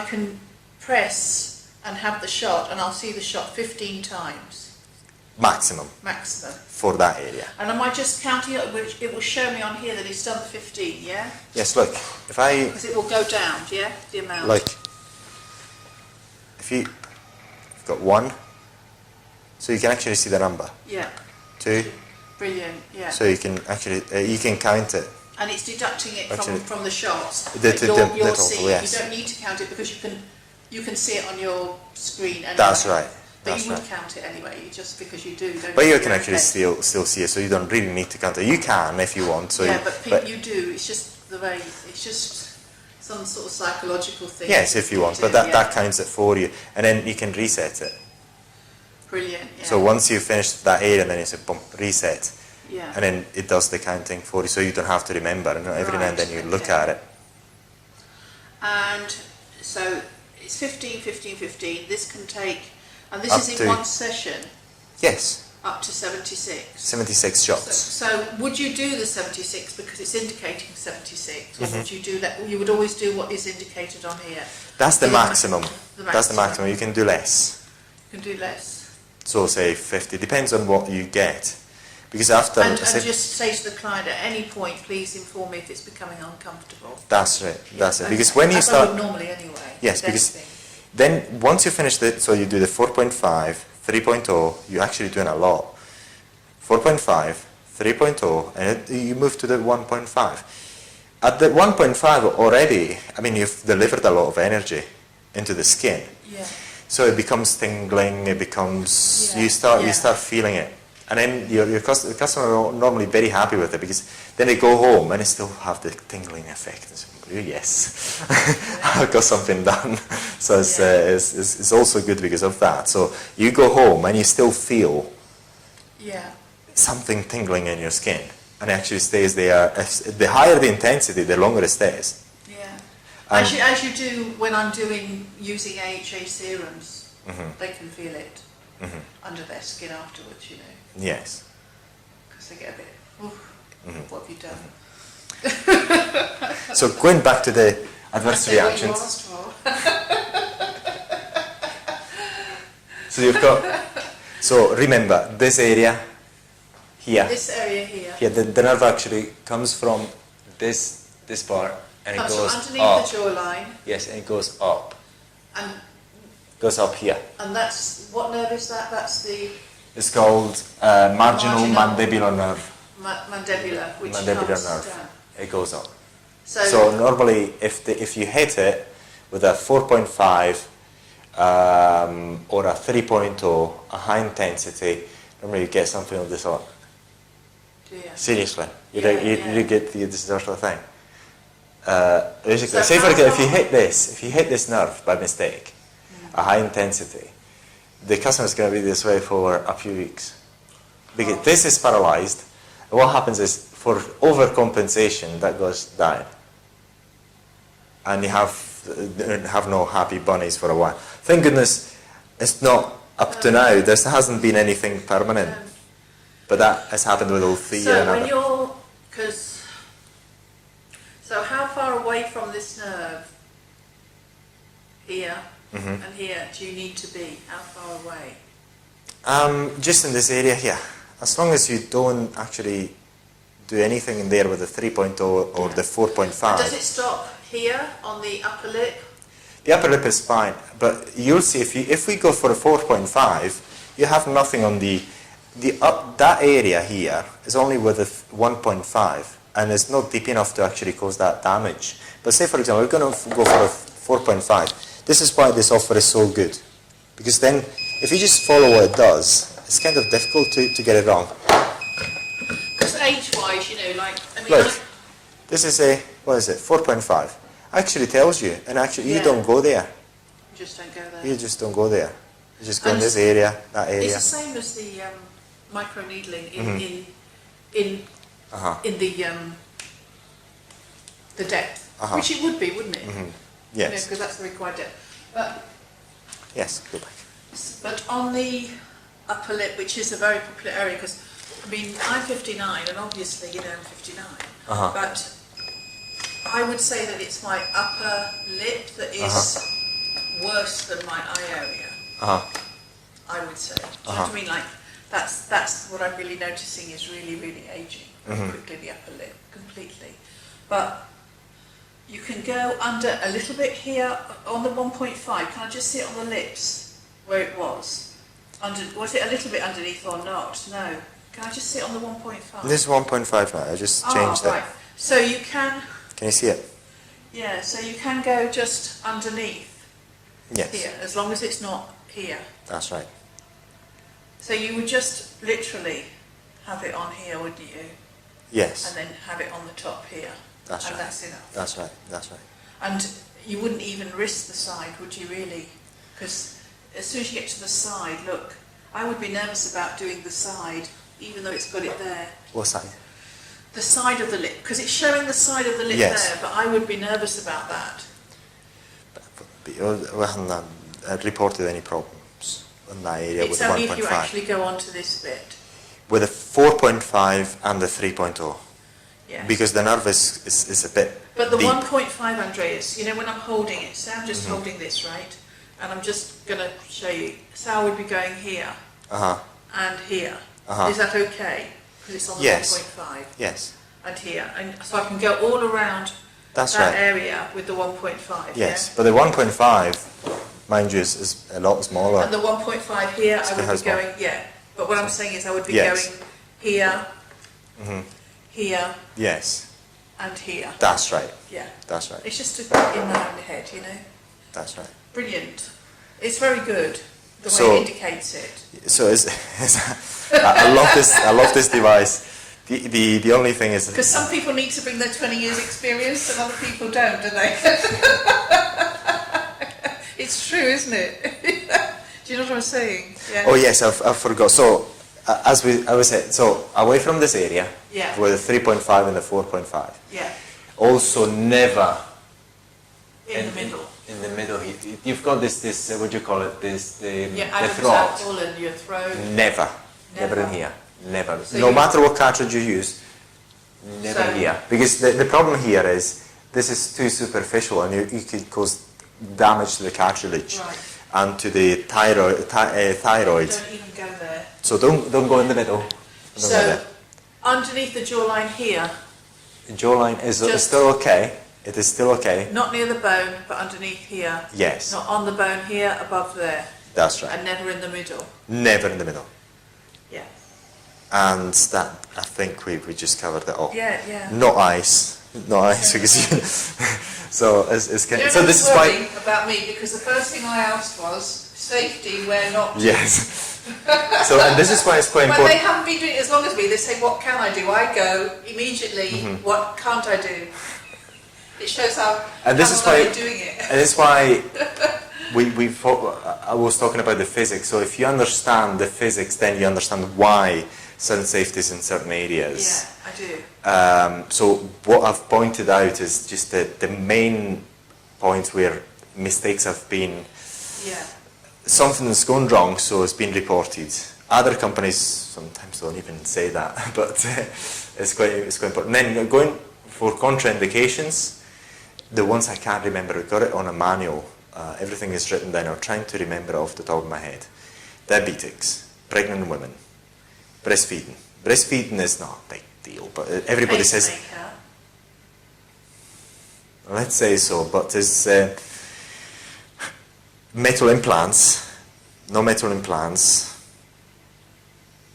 can press and have the shot, and I'll see the shot 15 times. Maximum. Maximum. For that area. And am I just counting it, which it will show me on here that it's done 15, yeah? Yes, look, if I... Because it will go down, yeah, the amount. Like, if you've got 1, so you can actually see the number. Yeah. 2. Brilliant, yeah. So you can actually, you can count it. And it's deducting it Actually, from the shots. the total, seeing. yes. You don't need to count it because you can see it on your screen anyway. That's right. But That's you would right. count it anyway, just because you do. Don't But you you? can actually still see it, so you don't really need to count it. You can if you want. So yeah, you, but you do. It's just the way. It's just some sort of psychological thing. Yes, if you want, but that counts it for you, and then you can reset it. Brilliant. Yeah. So once you finish that area, then you say boom, reset. Yeah. And then it does the counting for you, so you don't have to remember. And every now and then you look at it. And so it's 15, 15, 15. This can take, and this Up is in to- one session. Yes. Up to 76. 76 shots. So would you do the 76 because it's indicating 76, or Mhm. would you do that? You would always do what is indicated on here. That's the Yeah. maximum. That's the maximum. You can do less. You can do less. So say 50. Depends on what you get. Because after... And say- just say to the client at any point, please inform me if it's becoming uncomfortable. That's right. That's it. Okay. Because when you As I start... would normally anyway. Yes, with because anything. then once you finish so you do the 4.5, 3.0, you're actually doing a lot. 4.5, 3.0, and you move to the 1.5. At the 1.5 already, I mean, you've delivered a lot of energy into the skin. Yeah. So it becomes tingling, it becomes, Yeah, you start feeling it. And then the customer are normally very happy with it, because then they go home and they still have the tingling effect. And so, oh, yes, I've got something done. So it's also good because of that. So you go home and you still feel something tingling in your skin, and it actually stays there. The higher the intensity, the longer it stays. As you do when I'm using AHA serums, they can feel it under their skin afterwards, you know. Yes. Because they get a bit, what have you done? So going back to the adverse That's what you reactions. asked for. So you've got, so remember, this area here. This area here. Yeah, the nerve actually comes from this part, and Comes it goes from underneath up. the jawline. Yes, and it goes up. And Goes up here. that's, what nerve is that? That's the It's called marginal mandibular nerve. mandibular, which Mandibular comes nerve. down. It goes up. So, So normally, if you hit it with a 4.5 or a 3.0, a high intensity, normally you get something of this sort. Seriously, you get this sort of thing. Basically, say for example, if you hit this nerve by mistake, a high intensity, the customer is going to be this way for a few weeks. Because this is paralyzed. And what happens is, for overcompensation, that goes down. And you have no happy bunnies for a while. Thank goodness it's not up to now. There hasn't been anything permanent. But that has happened with Althea so and when other. you're, so how far away from this nerve, here and here, do you need to be? How far away? Just in this area here. As long as you don't actually do anything in there with the 3.0 or the 4.5. Does it stop here on the upper lip? The upper lip is fine, but you'll see if we go for a 4.5, you have nothing on that area here is only with a 1.5, and it's not deep enough to actually cause that damage. But say for example, we're going to go for a 4.5. This is why this offer is so good, because then if you just follow what it does, it's kind of difficult to get it wrong. Because age-wise, you know, like, I mean, Look, this is a, what is it, 4.5. Actually tells you, and actually you don't go there. you just don't go there. You just don't go there. You just go in this area, that area. It's the same as the microneedling in the depth, which it would be, wouldn't it? Yes. Because that's the required depth. But, Yes, go back. but on the upper lip, which is a very popular area, because I mean, I'm 59, and obviously, you know, I'm 59, but I would say that it's my upper lip that is worse than my eye area. I would say. Do you know what I mean? Like, that's what I'm really noticing is really, really aging very quickly, the upper lip, completely. But you can go under a little bit here on the 1.5. Can I just see it on the lips where it was? Was it a little bit underneath or not? No. Can I just see it on the 1.5? This is 1.5 now. I just changed right. that. So you can. Can you see it? Yeah. So you can go just underneath. Yes. Here, as long as it's not here. That's right. So you would just literally have it on here, wouldn't you? Yes. And then have it on the top here. That's and right. that's enough. That's right. That's right. And you wouldn't even risk the side, would you really? Because as soon as you get to the side, look, I would be nervous about doing the side, even though it's got it there. What side? The side of the lip, because it's showing the side of the lip there, but I would be nervous about that. We haven't reported any problems in that area with It's the 1.5. only if you actually go on to this bit. With a 4.5 and the 3.0. Yes. Because the nerve is a bit But the deep. 1.5, Andreas, you know, when I'm holding it, say I'm just holding this, right? And I'm just going to show you. So I would be going here and here. Is that okay? Because it's on the 1.5. Yes. And here. And so I can go all around That's that right. area with the 1.5. Yes, Yeah? but the 1.5, mind you, is a lot smaller. And the 1.5 here, I would be small. going, yeah. But what I'm saying is I would be Yes. going here, here, Yes, and here. that's right. Yeah. That's right. It's just to get in there in the head, you know. That's right. Brilliant. It's very good, the way So- it indicates it. So I love this. I love this device. The only thing is Because some people need to bring their 20 years experience and other people don't, do they? It's true, isn't it? Do you know what I'm saying? Yeah. Oh yes, I forgot. So as I was saying, so away from this area, Yeah. with the 3.5 and the 4.5. Yeah. Also, never In the middle. In the middle, you've got this. What do you call it? The Adam's throat. apple and your throat. Never in here. Never. So no you- matter what cartridge you use, never So- here. Because the problem here is this is too superficial, and you could cause damage to the cartilage Right. and to the thyroid. Don't even go there. So don't go in the middle. Don't go So there. underneath the jawline here, The jawline is Just- still okay. It is still okay. not near the bone, but underneath here. Yes, Not on the bone here, above there, that's right. and never in the middle. Never in the middle. Yeah. And that, I think we just covered it all. Yeah, yeah. No eyes. No eyes, because you, so it's You don't so have this to is worry why. about me, because the first thing I asked was safety where not. Yes. So and this is why it's quite But they important. haven't been doing it as long as me. They say, what can I do? I go immediately, what can't I do? It shows how, And this is well why- you're doing it. And it's why I was talking about the physics. So if you understand the physics, then you understand why certain safety is in certain areas. Yeah, I do. So what I've pointed out is just the main points where mistakes have been. Yeah. Something's gone wrong, so it's been reported. Other companies sometimes don't even say that, but it's quite important. Then going for contraindications, the ones I can't remember, I got it on a manual. Everything is written down. I'm trying to remember off the top of my head. Diabetics, pregnant women, breastfeeding. Breastfeeding is not a big deal, but everybody says. Pacemaker. Let's say so, but it's metal implants, no metal implants.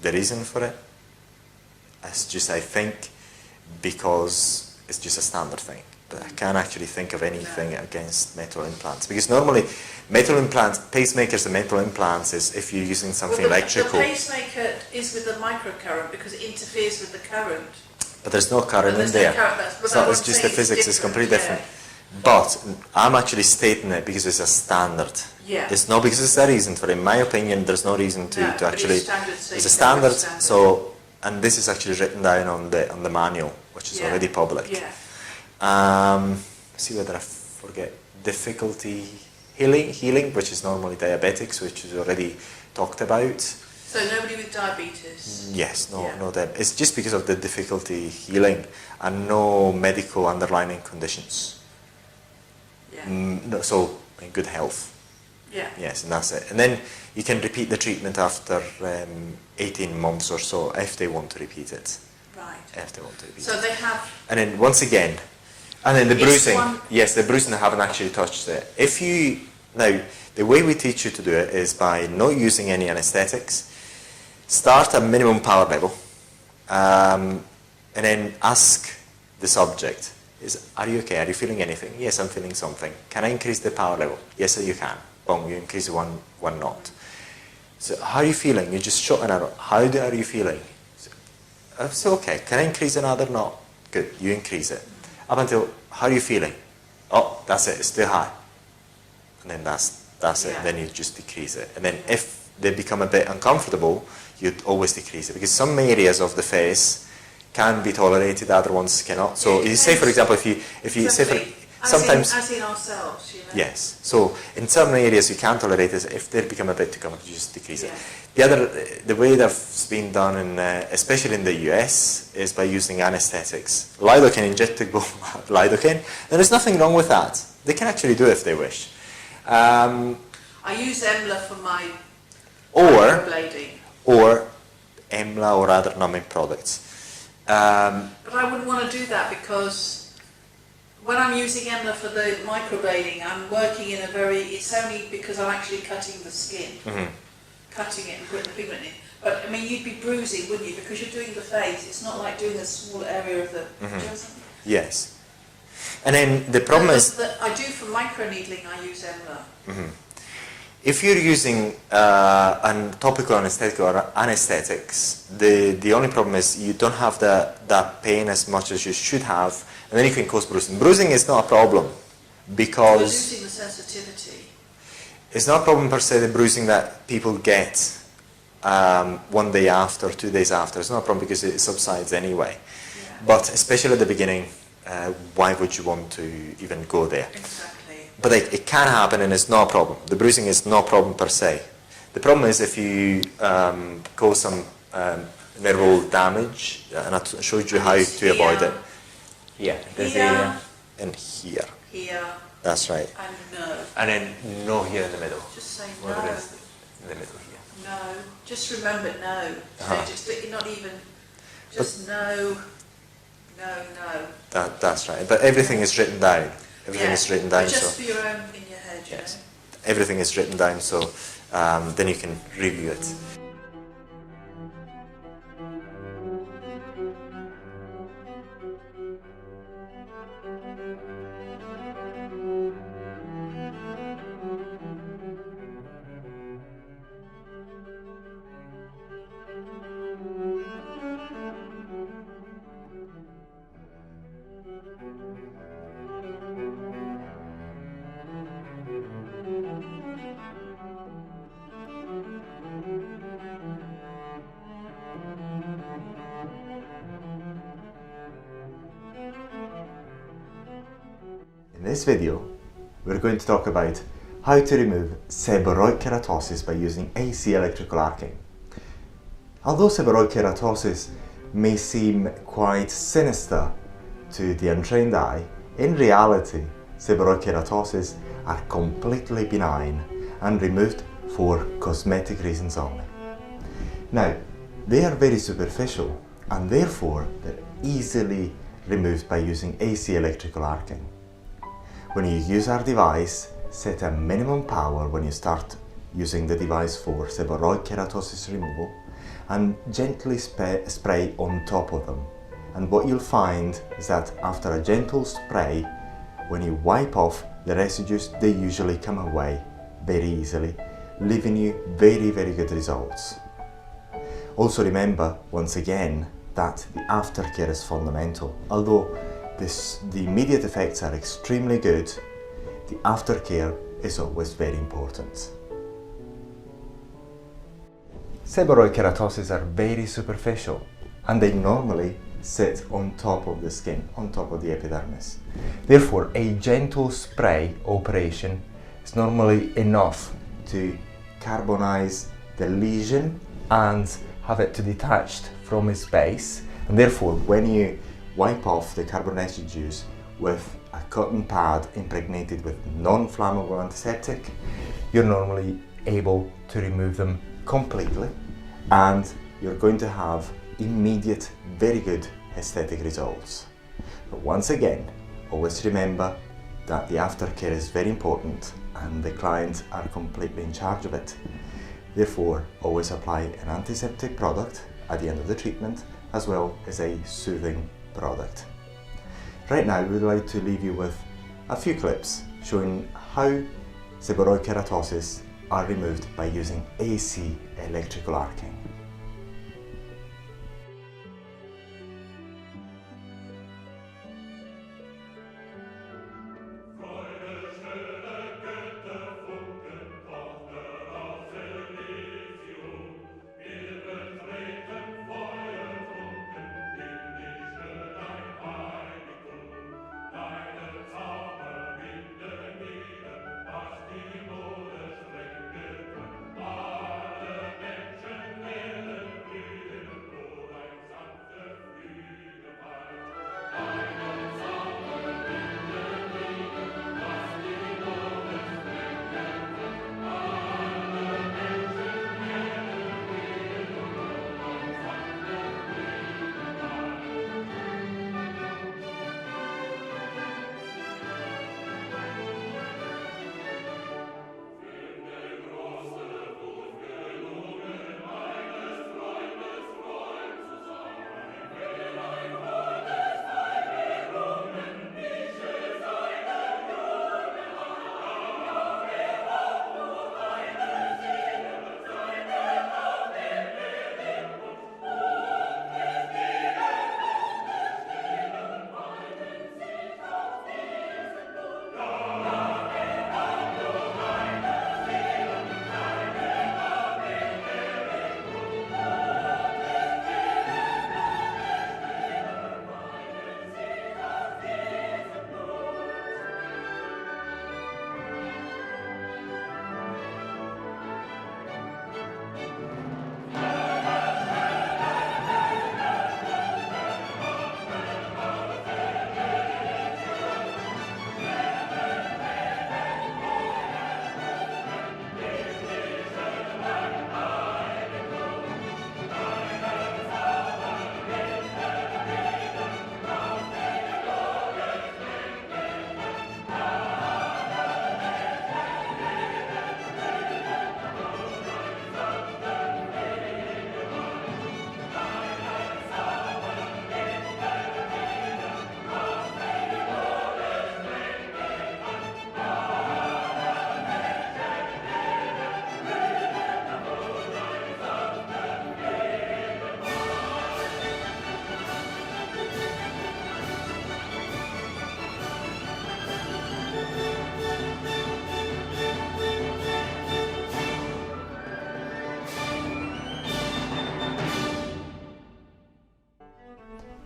The reason for it is just, I think, because it's just a standard thing. But I can't actually think of anything against metal implants, because normally metal implants, pacemakers and metal implants is if you're using something Well, electrical. The pacemaker is with the microcurrent because it interferes with the current. But there's no current And in there's no there. current, that's- but So I it's won't just say the it's physics is completely different, different. But I'm actually stating it because it's a standard. Yeah. It's not because there's a reason for it. In my opinion, there's no reason to, No, to but actually. it's standard, so It's you a know standard. it's standard. So, and this is actually written down on the manual, which is Yeah. already public. Yeah. See whether I forget difficulty. healing, which is normally diabetics, which is already talked about. So nobody with diabetes? Yes, no, it's just because of the difficulty healing and no medical underlying conditions. Yeah. No, so in good health. Yeah. Yes, and that's it. And then you can repeat the treatment after 18 months or so if they want to repeat it. Right. If they want to repeat it. So they have... And then once again, and then the It's bruising. one- Yes, the bruising I haven't actually touched it. If you, now, the way we teach you to do it is by not using any anesthetics. Start at minimum power level, and then ask the subject, are you okay? Are you feeling anything? Yes, I'm feeling something. Can I increase the power level? Yes, you can. Boom, you increase one knot. So how are you feeling? You just shot an arrow. How are you feeling? So okay, can I increase another knot? Good, you increase it. Up until, how are you feeling? Oh, that's it, it's still high. And then that's it, then you just decrease it. And then if they become a bit uncomfortable, you'd always decrease it. Because some areas of the face can be tolerated, other ones cannot. So you say, for example, if you say, sometimes... As in ourselves, you know? Yes. So in some areas you can tolerate it. If they become a bit too comfortable, you just decrease it. The way that's been done, in, especially in the US, is by using anesthetics. Lidocaine, injectable lidocaine. And there's nothing wrong with that. They can actually do it if they wish. I use EMLA for my microblading. Or EMLA or other numbing products. But I wouldn't want to do that because when I'm using EMLA for the microblading, I'm working in a very, it's only because I'm actually cutting the skin, cutting it and putting the pigment in. But I mean, you'd be bruising, wouldn't you? Because you're doing the face. It's not like doing a small area of the... Yes. And then the problem is... I do for microneedling, I use EMLA. If you're using a topical anesthetic or anesthetics, the only problem is you don't have that pain as much as you should have, and then you can cause bruising. Bruising is not a problem because... Reducing the sensitivity. It's not a problem per se, the bruising that people get 1 day after, 2 days after. It's not a problem because it subsides anyway. Yeah. But especially at the beginning, why would you want to even go there? Exactly. But it can happen and it's no problem. The bruising is no problem per se. The problem is if you cause some nerval damage, and I showed you how to avoid it. Yeah, there's here and here. Here. That's right. And nerve. And then no here in the middle. Just say no. no. In the middle here. No. Just remember no. So just not even. Just no. No. That's right. But everything is written down. Everything is written down. Just for your own in your head. Yes. Everything is written down, so then you can review it. In this video, we're going to talk about how to remove seborrhoid keratosis by using AC electrical arcing. Although seborrhoid keratosis may seem quite sinister to the untrained eye, in reality, seborrhoid keratosis are completely benign and removed for cosmetic reasons only. Now, they are very superficial and therefore they're easily removed by using AC electrical arcing. When you use our device, set a minimum power when you start using the device for seborrhoid keratosis removal and gently spray on top of them. And what you'll find is that after a gentle spray, when you wipe off the residues, they usually come away very easily, leaving you very, very good results. Also remember, once again, that the aftercare is fundamental. Although the immediate effects are extremely good, the aftercare is always very important. Seborrhoid keratosis are very superficial and they normally sit on top of the skin, on top of the epidermis. Therefore, a gentle spray operation is is normally enough to carbonize the lesion and have it to detached from its base, and therefore when you wipe off the carbon residues with a cotton pad impregnated with non-flammable antiseptic, you're normally able to remove them completely, and you're going to have immediate, very good aesthetic results. But once again, always remember that the aftercare is very important and the clients are completely in charge of it. Therefore, always apply an antiseptic product at the end of the treatment, as well as a soothing product. Right now, we would like to leave you with a few clips showing how seborrheic keratosis are removed by using AC electrical arcing.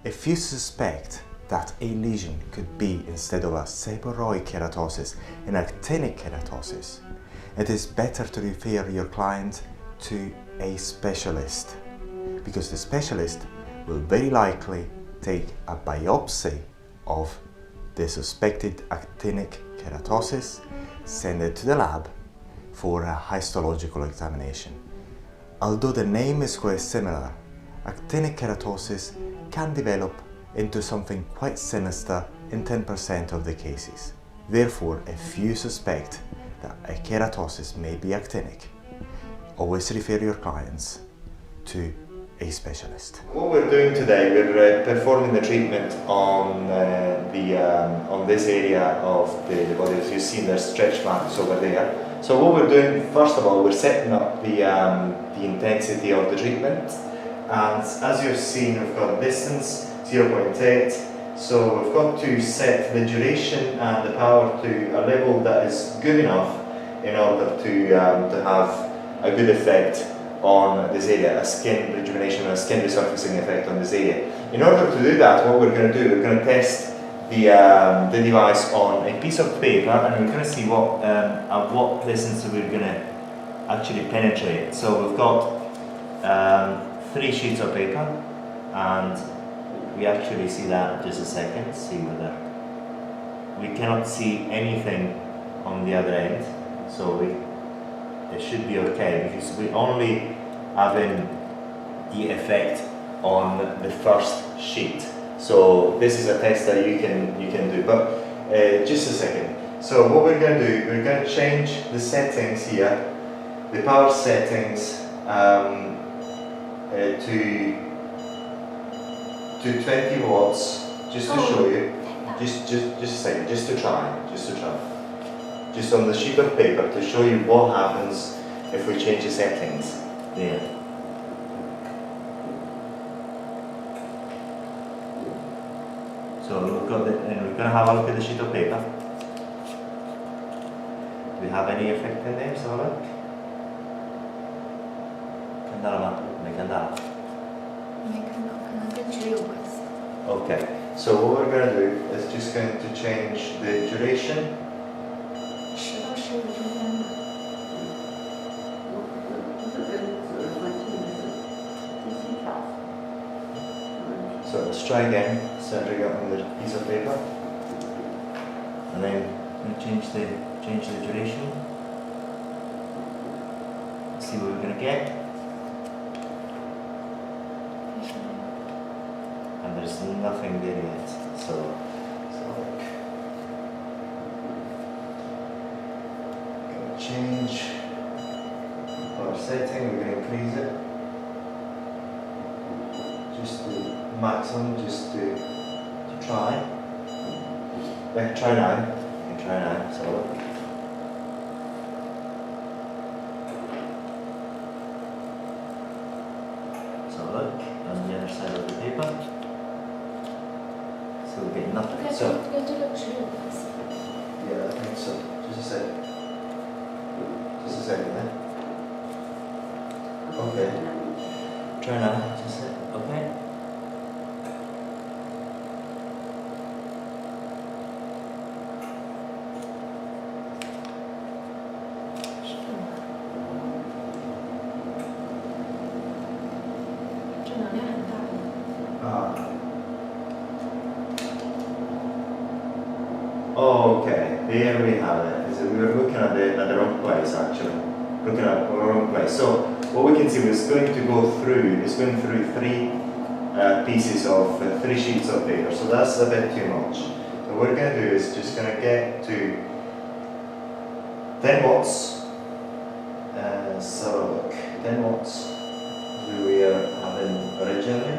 If you suspect that a lesion could be, instead of a seborrheic keratosis, an actinic keratosis, it is better to refer your client to a specialist, because the specialist will very likely take a biopsy of the suspected actinic keratosis, send it to the lab for a histological examination. Although the name is quite similar, actinic keratosis can develop into something quite sinister in 10% of the cases. Therefore, if you suspect that a keratosis may be actinic, always refer your clients to a specialist. What we're doing today, we're performing the treatment on this area of the body. As you've seen, there's stretch marks over there. So what we're doing, first of all, we're setting up the intensity of the treatment. And as you've seen, we've got distance 0.8, so we've got to set the duration and the power to a level that is good enough in order to have a good effect on this area, a skin rejuvenation and a skin resurfacing effect on this area. In order to do that, what we're going to do, we're going to test the device on a piece of paper, and we're going to see what at what distance we're going to actually penetrate. So we've got 3 sheets of paper, and we actually see that in just a second. See whether we cannot see anything on the other end, so it should be okay because we only having the effect on the first sheet. So this is a test that you can do, but just a second. So what we're going to do, we're going to change the settings here, the power settings to 20 watts, just to show you. Just a second, just to try. Just on the sheet of paper to show you what happens if we change the settings. There. So we've got and we're going to have a look at the sheet of paper. Do we have any effect in there? So look. Okay, so what we're going to do is just going to change the duration. So let's try again, centering it on the piece of paper, and then change the duration. See what we're going to get. And there's nothing there yet. So going to change our setting. We're going to increase it. Just the maximum, just to try. Try now. You can try now. So look. So look on the other side of the paper. So we get nothing. So yeah, I think so. Just a second. Just a second then. Okay. Try now. Just a second. Okay. Okay, there we have it. So we were looking at the wrong place actually. Looking at the wrong place. So what we can see is going through 3 pieces of 3 sheets of paper. So that's a bit too much. So what we're going to do is just going to get to 10 watts. So look, 10 watts we were having originally.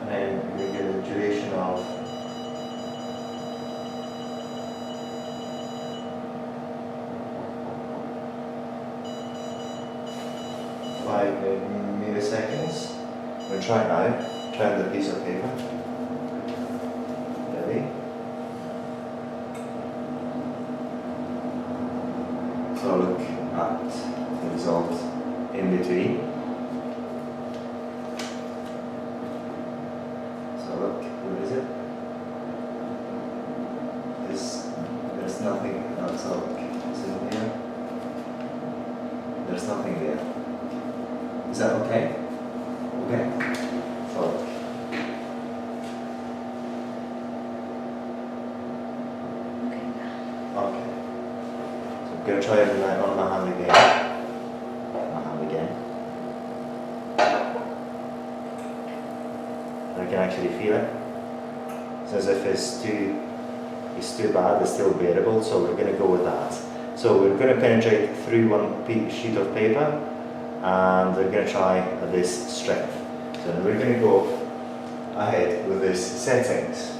And then we get a duration of 5 milliseconds. We'll try now. Try the piece of paper. Ready? So look at the result in between. So look, what is it? There's nothing else. So look, it's in here. There's nothing there. Is that okay? Okay. So look. Okay. So I'm going to try it on my hand again. My hand again. I can actually feel it. It's as if it's too bad, it's still bearable, so we're going to go with that. So we're going to penetrate through one sheet of paper, and we're going to try at this strength. So we're going to go ahead with these settings.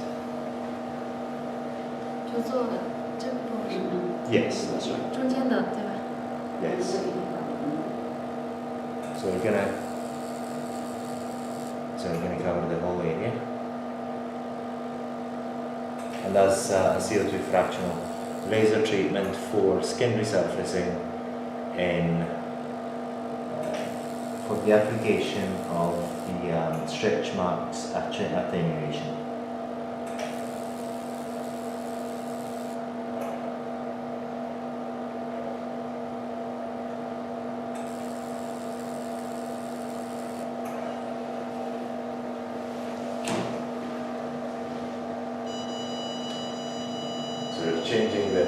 Yes, that's right. Yes. So we're gonna cover the whole area. And that's a CO2 fractional laser treatment for skin resurfacing in for the application of the stretch marks attenuation. So we're changing the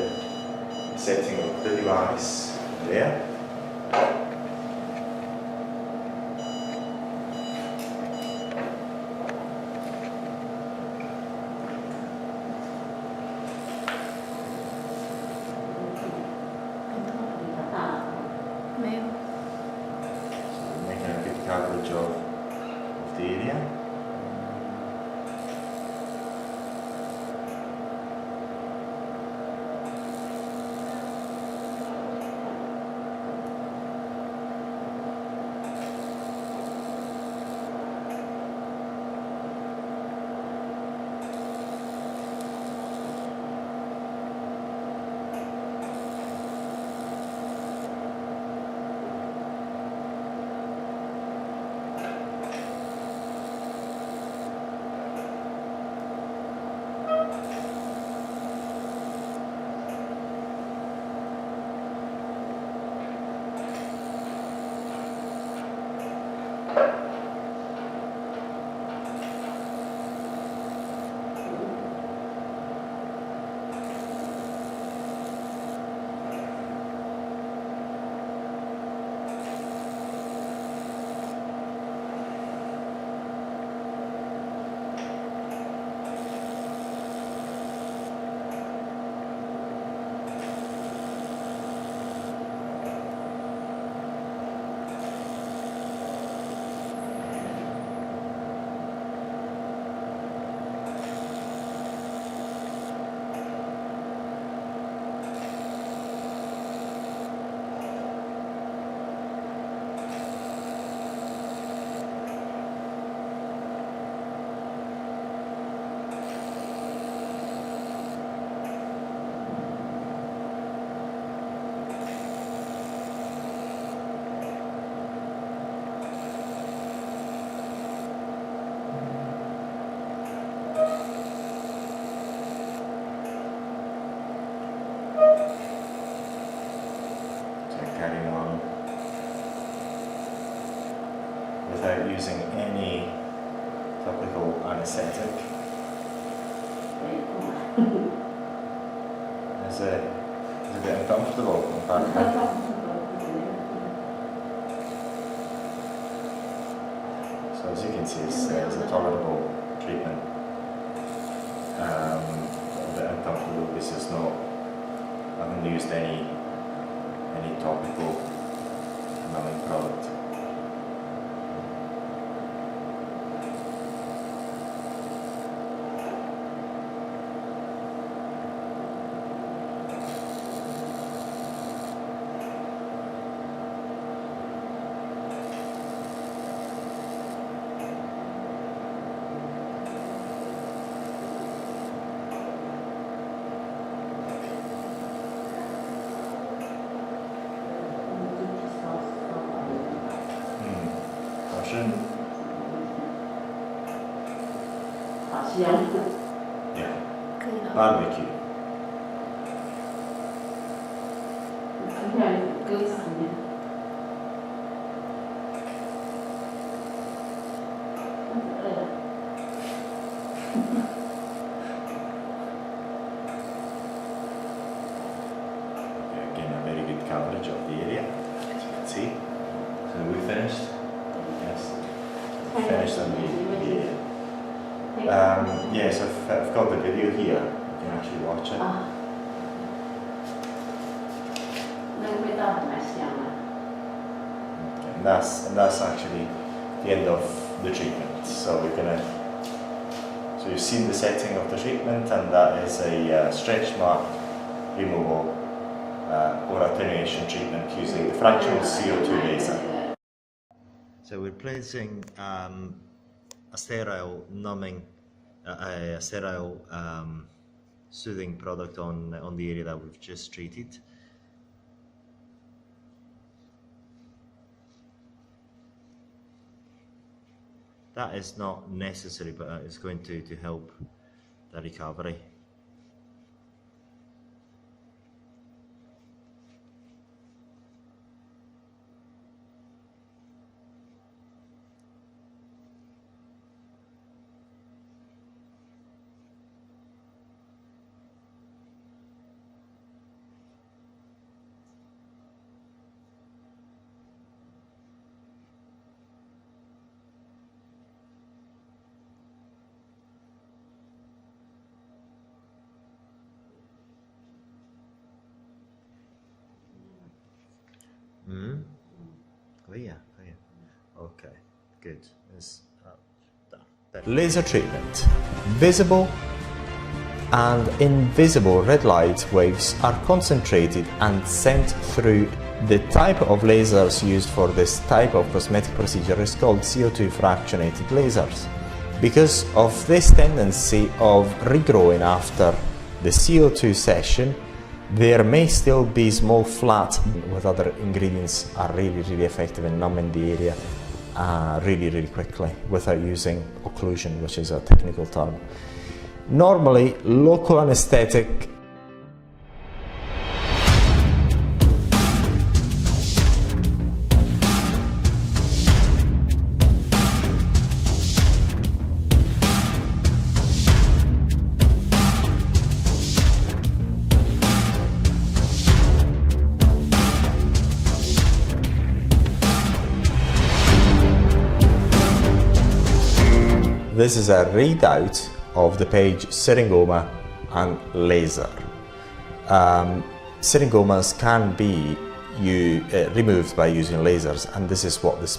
setting of the device there. Making a good coverage of the area. Carrying on without using any topical anesthetic. It's a bit uncomfortable, in fact. So as you can see, it's a tolerable treatment. A bit uncomfortable because it's not, I haven't used any topical numbing product. Yeah. Barbecue. Again, a very good coverage of the area, as you can see. So we finished? Yes. Finished on the area. Yes, I've got the video here. You can actually watch it. And that's actually the end of the treatment. So we're gonna. So you've seen the setting of the treatment, and that is a stretch mark removal or attenuation treatment using the fractional CO2 laser. So we're placing a sterile numbing, a sterile soothing product on the area that we've just treated. that is not necessary, but it's going to help the recovery. Clear. Okay, good. It's done. Laser treatment. Visible and invisible red light waves are concentrated and sent through. The type of lasers used for this type of cosmetic procedure is called CO2 fractionated lasers. Because of this tendency of regrowing after the CO2 session, there may still be small flat with other ingredients are really effective in numbing the area really quickly without using occlusion, which is a technical term. Normally, local anesthetic This is a readout of the page syringoma and laser. Syringomas can be removed by using lasers, and this is what this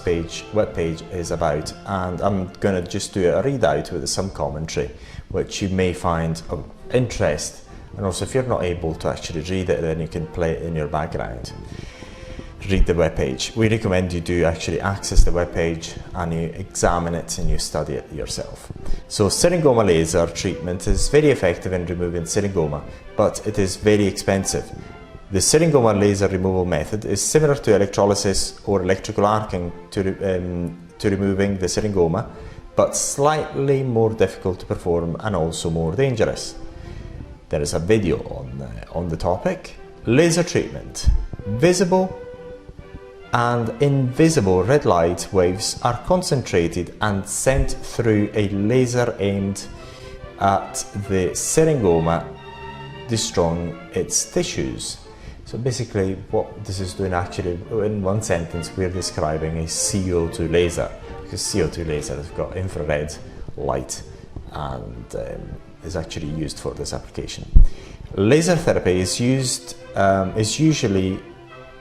web page is about. And I'm going to just do a readout with some commentary, which you may find of interest. And also, if you're not able to actually read it, then you can play it in your background. Read the web page. We recommend you do actually access the web page and you examine it and you study it yourself. So syringoma laser treatment is very effective in removing syringoma, but it is very expensive. The syringoma laser removal method is similar to electrolysis or electrical arcing to removing the syringoma, but slightly more difficult to perform and also more dangerous. There is a video on the topic. Laser treatment. Visible and invisible red light waves are concentrated and sent through a laser aimed at the syringoma, destroying its tissues. So basically what this is doing, actually in one sentence we're describing a CO2 laser, because CO2 laser has got infrared light and is actually used for this application. Laser therapy is usually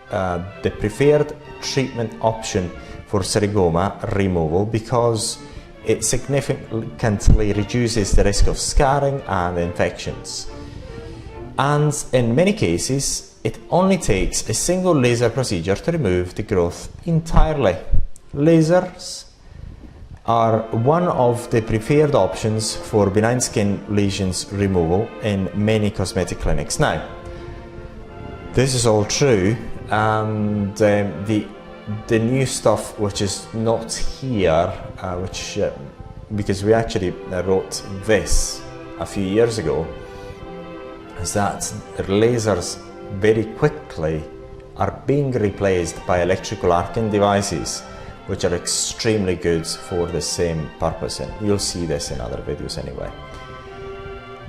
the preferred treatment option for syringoma removal because it significantly reduces the risk of scarring and infections. And in many cases, it only takes a single laser procedure to remove the growth entirely. Lasers are one of the preferred options for benign skin lesions removal in many cosmetic clinics now. This is all true, and the new stuff which is not here, because we actually wrote this a few years ago, is that lasers very quickly are being replaced by electrical arcing devices, which are extremely good for the same purpose, and you'll see this in other videos anyway.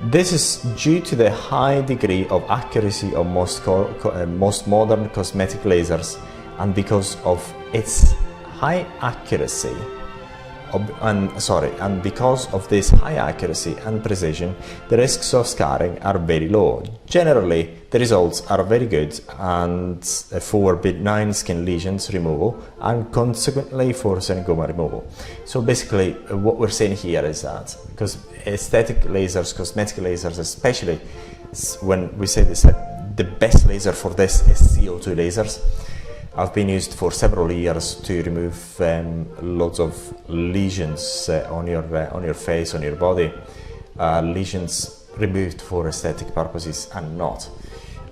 This is due to the high degree of accuracy of most modern cosmetic lasers, and because of its high accuracy, and because of this high accuracy and precision, the risks of scarring are very low. Generally, the results are very good, and for benign skin lesions removal, and consequently for syringoma removal. So basically, what we're saying here is that because aesthetic lasers, cosmetic lasers, especially when we say this, the best laser for this is CO2 lasers. Have been used for several years to remove lots of lesions on your face, on your body, lesions removed for aesthetic purposes and not.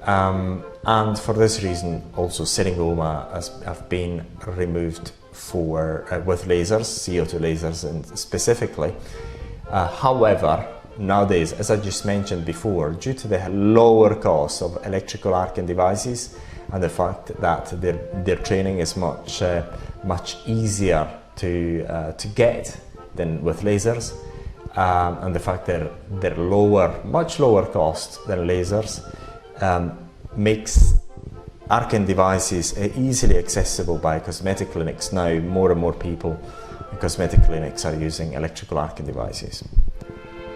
And for this reason, also syringoma have been removed for with lasers, CO2 lasers and specifically. However, nowadays, as I just mentioned before, due to the lower cost of electrical arcing devices and the fact that their training is much easier to get than with lasers, and the fact that they're much lower cost than lasers, makes arcing devices easily accessible by cosmetic clinics. Now more and more people in cosmetic clinics are using electrical arcing devices,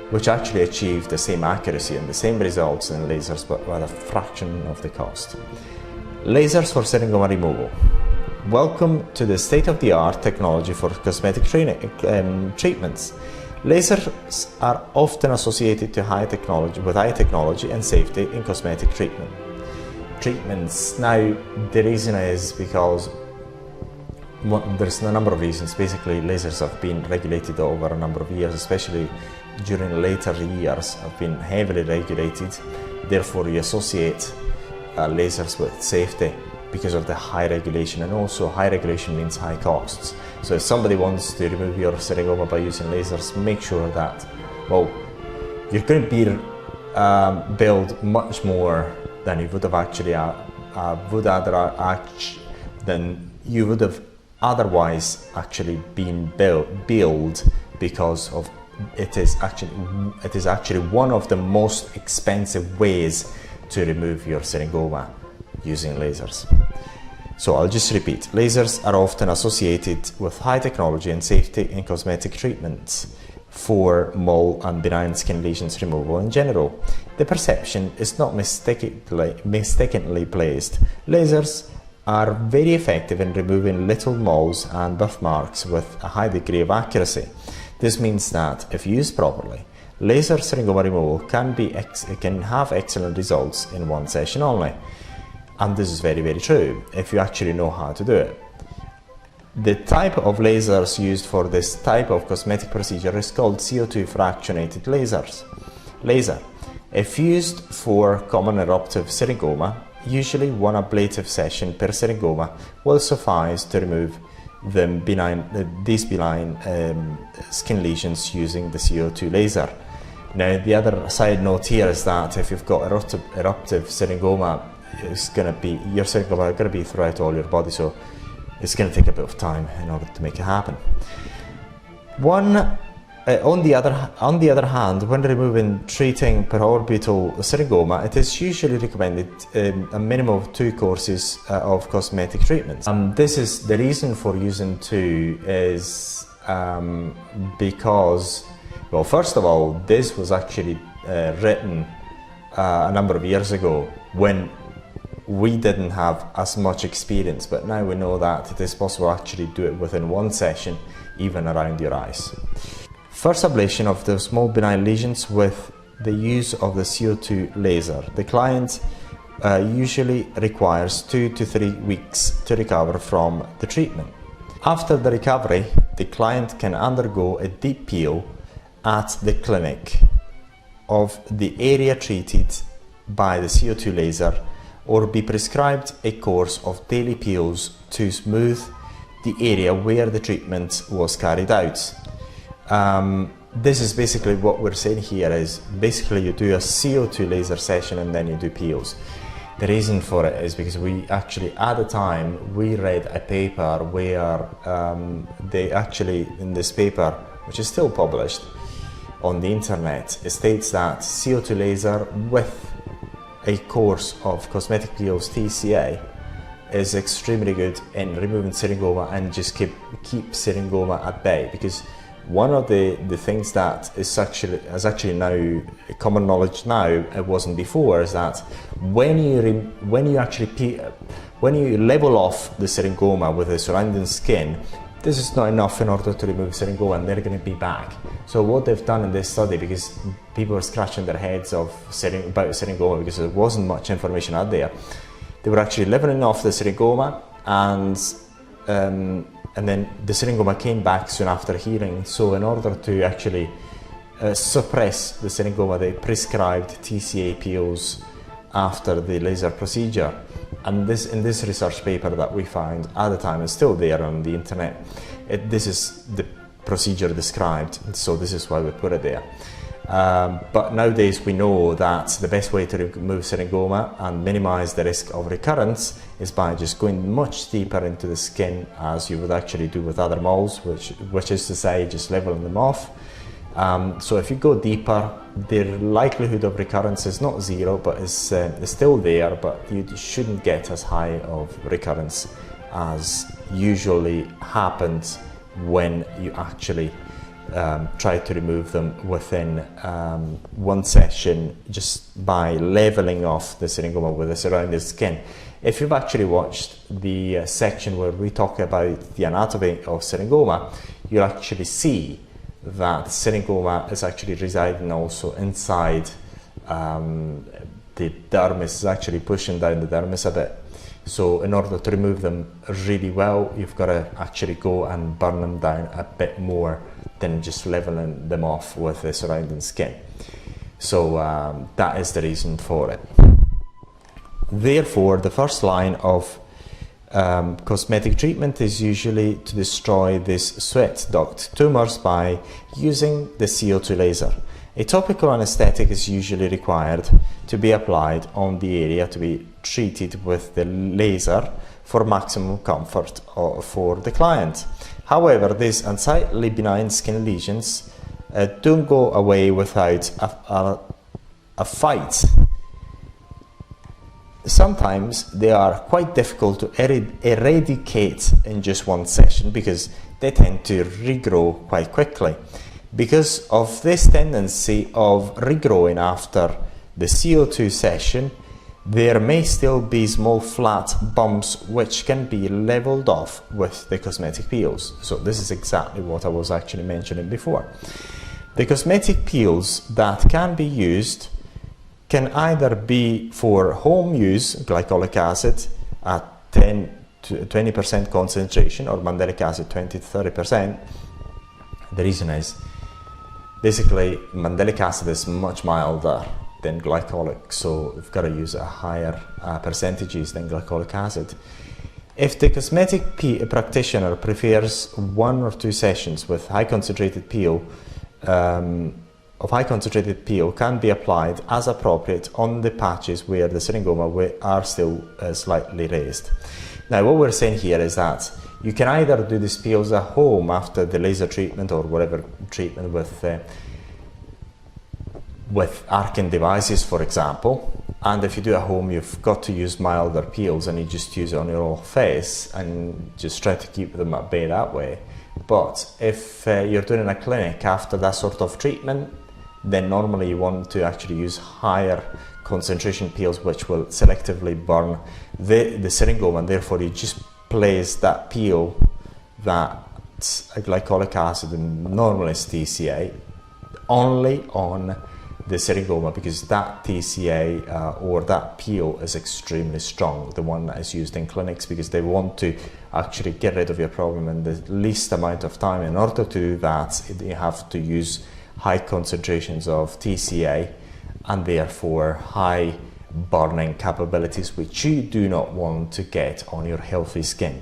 which actually achieve the same accuracy and the same results in lasers, but at a fraction of the cost. Lasers for syringoma removal. Welcome to the state-of-the-art technology for cosmetic treatments. Lasers are often associated to high technology and safety in cosmetic treatments. Now, the reason is because there's a number of reasons. Basically, lasers have been regulated over a number of years, especially during later years, have been heavily regulated. Therefore, you associate lasers with safety because of the high regulation, and also high regulation means high costs. So if somebody wants to remove your syringoma by using lasers, make sure that, well, you're going to be billed much more than you would have actually than you would have otherwise actually been billed, because of it is actually one of the most expensive ways to remove your syringoma using lasers. So I'll just repeat, lasers are often associated with high technology and safety in cosmetic treatments for mole and benign skin lesions removal in general. The perception is not mistakenly placed. Lasers are very effective in removing little moles and birthmarks with a high degree of accuracy. This means that if used properly, laser syringoma removal can have excellent results in one session only. And this is very, very true if you actually know how to do it. The type of lasers used for this type of cosmetic procedure is called CO2 fractionated laser. If used for common eruptive syringoma, usually one ablative session per syringoma will suffice to remove these benign skin lesions using the CO2 laser. Now, the other side note here is that if you've got eruptive syringoma, your syringoma is going to be throughout all your body, so it's going to take a bit of time in order to make it happen. On the other hand, when treating periorbital syringoma, it is usually recommended a minimum of 2 courses of cosmetic treatments. This is the reason for using 2 is because, well, first of all, this was actually written a number of years ago when we didn't have as much experience, but now we know that it is possible to actually do it within one session, even around your eyes. First ablation of the small benign lesions with the use of the CO2 laser. The client usually requires 2 to 3 weeks to recover from the treatment. After the recovery, the client can undergo a deep peel at the clinic of the area treated by the CO2 laser, or be prescribed a course of daily peels to smooth the area where the treatment was carried out. This is basically what we're saying here is basically you do a CO2 laser session and then you do peels. The reason for it is because we actually, at the time, we read a paper where they actually, in this paper, which is still published on the internet, it states that CO2 laser with a course of cosmetic peels, TCA, is extremely good in removing syringoma and just keep syringoma at bay, because one of the things that is actually now common knowledge now, it wasn't before, is that when you level off the syringoma with the surrounding skin, this is not enough in order to remove syringoma, and they're going to be back. So what they've done in this study, because people were scratching their heads about syringoma because there wasn't much information out there, they were actually leveling off the syringoma, and then the syringoma came back soon after healing. So in order to actually suppress the syringoma, they prescribed TCA peels after the laser procedure. And this, in this research paper that we found at the time, is still there on the internet. This is the procedure described, so this is why we put it there. But nowadays we know that the best way to remove syringoma and minimize the risk of recurrence is by just going much deeper into the skin, as you would actually do with other moles, which is to say just leveling them off. So if you go deeper, the likelihood of recurrence is not zero, but is still there, but you shouldn't get as high of recurrence as usually happens when you actually try to remove them within one session, just by leveling off the syringoma with the surrounding skin. If you've actually watched the section where we talk about the anatomy of syringoma, you'll actually see that syringoma is actually residing also inside the dermis. Is actually pushing down the dermis a bit. So in order to remove them really well, you've got to actually go and burn them down a bit more than just leveling them off with the surrounding skin. So that is the reason for it. Therefore, the first line of cosmetic treatment is usually to destroy these sweat duct tumors by using the CO2 laser. A topical anesthetic is usually required to be applied on the area to be treated with the laser for maximum comfort for the client. However, these unsightly benign skin lesions don't go away without a fight. Sometimes they are quite difficult to eradicate in just one session because they tend to regrow quite quickly. Because of this tendency of regrowing after the CO2 session, there may still be small flat bumps which can be leveled off with the cosmetic peels. So this is exactly what I was actually mentioning before. The cosmetic peels that can be used can either be for home use, glycolic acid at 10 to 20% concentration, or mandelic acid 20 to 30%. The reason is, basically, mandelic acid is much milder than glycolic, so we've got to use a higher percentages than glycolic acid. If the cosmetic practitioner prefers 1 or 2 sessions with high concentrated peel, high concentrated peel can be applied as appropriate on the patches where the syringoma are still slightly raised. Now, what we're saying here is that you can either do these peels at home after the laser treatment or whatever treatment with arcing devices, for example. And if you do at home, you've got to use milder peels and you just use it on your whole face and just try to keep them at bay that way. But if you're doing in a clinic after that sort of treatment, then normally you want to actually use higher concentration peels which will selectively burn the syringoma, and therefore you just place that peel, that's a glycolic acid and normally it's TCA, only on the syringoma, because that TCA or that peel is extremely strong, the one that is used in clinics, because they want to actually get rid of your problem in the least amount of time. In order to do that, you have to use high concentrations of TCA and therefore high burning capabilities, which you do not want to get on your healthy skin.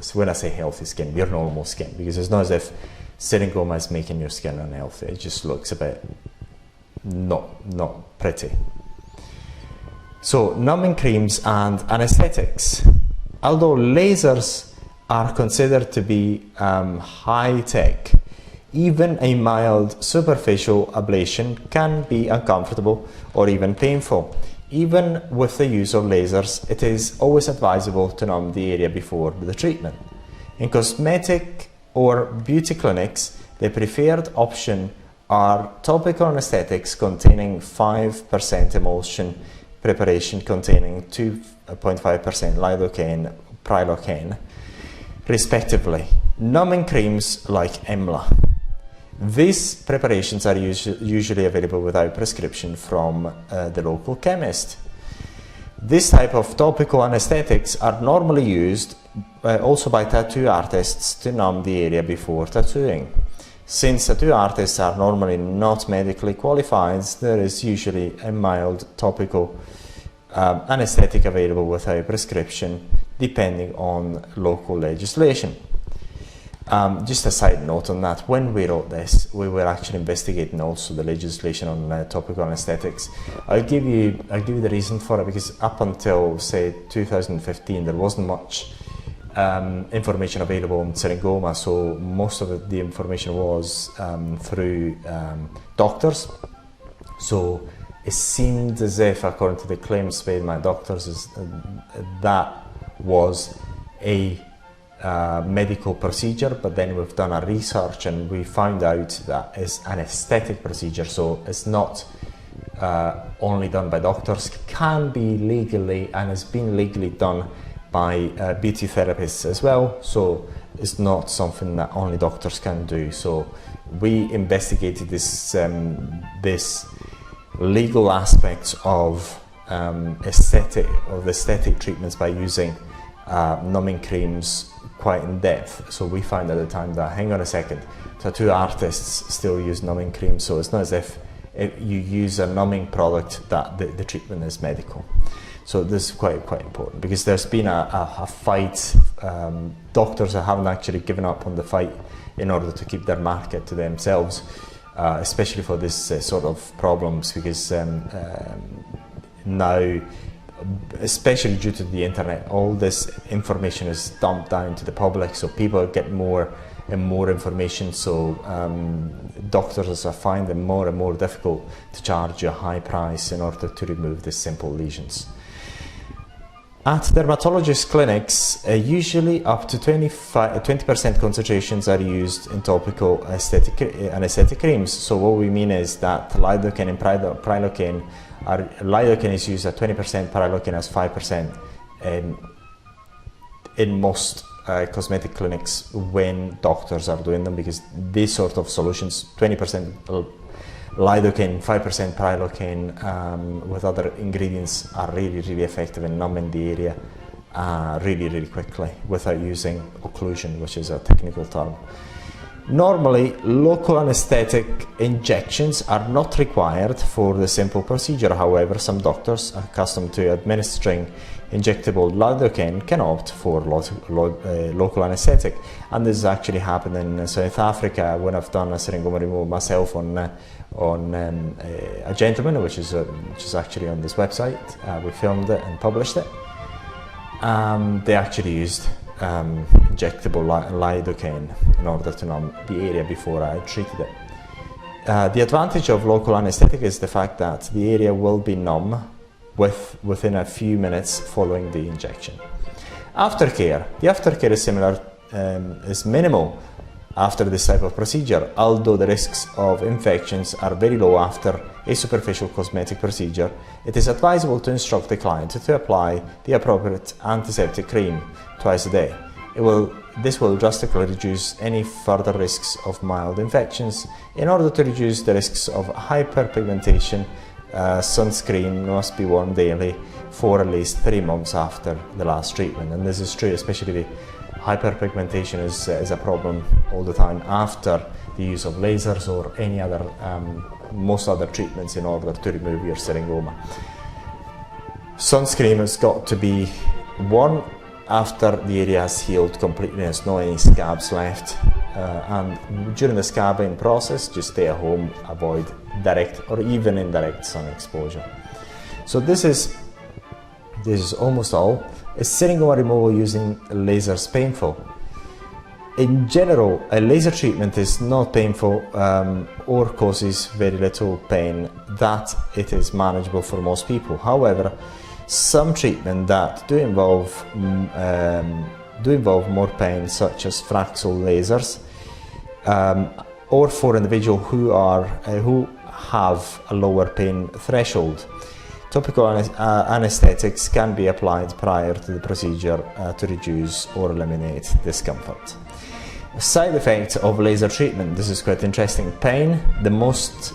So when I say healthy skin, your normal skin, because it's not as if syringoma is making your skin unhealthy. It just looks a bit not pretty. So numbing creams and anesthetics. Although lasers are considered to be high-tech, even a mild superficial ablation can be uncomfortable or even painful. Even with the use of lasers, it is always advisable to numb the area before the treatment. In cosmetic or beauty clinics, the preferred option are topical anesthetics containing 5% emulsion preparation containing 2.5% lidocaine, prilocaine, respectively. Numbing creams like EMLA. These preparations are usually available without prescription from the local chemist. This type of topical anesthetics are normally used also by tattoo artists to numb the area before tattooing. Since tattoo artists are normally not medically qualified, there is usually a mild topical anesthetic available without prescription, depending on local legislation. Just a side note on that, when we wrote this, we were actually investigating also the legislation on topical anesthetics. I'll give you the reason for it, because up until, say, 2015, there wasn't much information available on syringoma, so most of the information was through doctors. So it seemed as if, according to the claims made by doctors, that was a medical procedure, but then we've done our research and we found out that it's an aesthetic procedure, so it's not only done by doctors, can be legally and has been legally done by beauty therapists as well, so it's not something that only doctors can do. So we investigated this legal aspects of aesthetic treatments by using numbing creams quite in depth. So we found at the time that, hang on a second, tattoo artists still use numbing creams, so it's not as if you use a numbing product that the treatment is medical. So this is quite important, because there's been a fight. Doctors haven't actually given up on the fight in order to keep their market to themselves, especially for this sort of problems, because now, especially due to the internet, all this information is dumped down to the public, so people get more and more information, so doctors are finding more and more difficult to charge a high price in order to remove these simple lesions. At dermatologist clinics, usually up to 20% concentrations are used in topical anesthetic creams. So what we mean is that lidocaine and prilocaine, lidocaine is used at 20%, prilocaine as 5% in most cosmetic clinics when doctors are doing them, because these sort of solutions, 20% lidocaine, 5% prilocaine with other ingredients, are really effective in numbing the area really quickly without using occlusion, which is a technical term. Normally, local anesthetic injections are not required for the simple procedure. However, some doctors accustomed to administering injectable lidocaine can opt for local anesthetic, and this has actually happened in South Africa when I've done a syringoma removal myself on a gentleman, which is actually on this website. We filmed it and published it. They actually used injectable lidocaine in order to numb the area before I treated it. The advantage of local anesthetic is the fact that the area will be numb within a few minutes following the injection. Aftercare. The aftercare is similar, is minimal after this type of procedure, although the risks of infections are very low after a superficial cosmetic procedure. It is advisable to instruct the client to apply the appropriate antiseptic cream twice a day. This will drastically reduce any further risks of mild infections. In order to reduce the risks of hyperpigmentation, sunscreen must be worn daily for at least 3 months after the last treatment. And this is true, especially hyperpigmentation is a problem all the time after the use of lasers or any other, most other treatments in order to remove your syringoma. Sunscreen has got to be worn after the area has healed completely, there's no any scabs left. And during the scabbing process, just stay at home, avoid direct or even indirect sun exposure. So this is almost all. Is syringoma removal using lasers painful? In general, a laser treatment is not painful or causes very little pain, that it is manageable for most people. However, some treatment that do involve more pain, such as Fraxel lasers, or for individuals who have a lower pain threshold. Topical anesthetics can be applied prior to the procedure to reduce or eliminate discomfort. Side effects of laser treatment. This is quite interesting. Pain. Most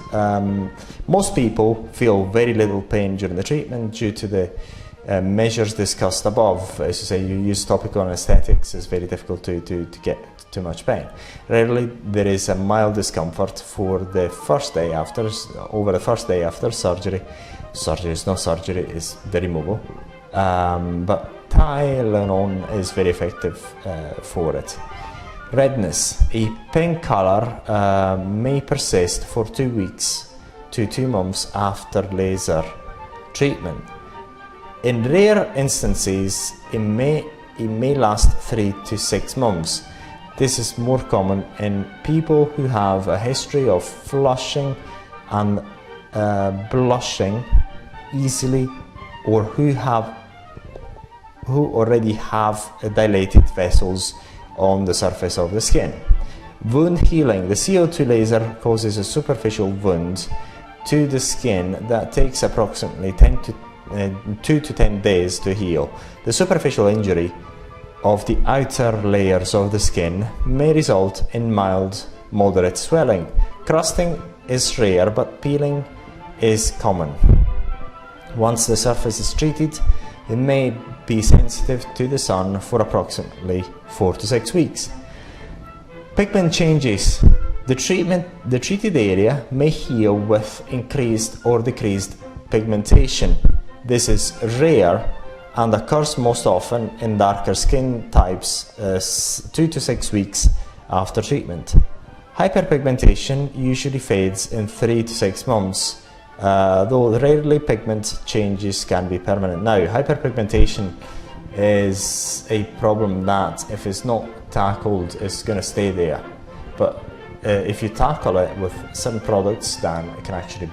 people feel very little pain during the treatment due to the measures discussed above. As you say, you use topical anesthetics, it's very difficult to too much pain. Rarely there is a mild discomfort for the first day after, over the first day after surgery. Surgery is not surgery, it's the removal. But Tylenol is very effective for it. Redness. A pink color may persist for 2 weeks to 2 months after laser treatment. In rare instances, it may last 3 to 6 months. This is more common in people who have a history of flushing and blushing easily, or who already have dilated vessels on the surface of the skin. Wound healing. The CO2 laser causes a superficial wound to the skin that takes approximately 2 to 10 days to heal. The superficial injury of the outer layers of the skin may result in mild, moderate swelling. Crusting is rare, but peeling is common. Once the surface is treated, it may be sensitive to the sun for approximately 4 to 6 weeks. Pigment changes. The treated area may heal with increased or decreased pigmentation. This is rare and occurs most often in darker skin types 2 to 6 weeks after treatment. Hyperpigmentation usually fades in 3 to 6 months, though rarely pigment changes can be permanent. Now, hyperpigmentation is a problem that, if it's not tackled, is going to stay there. But if you tackle it with certain products, then it can actually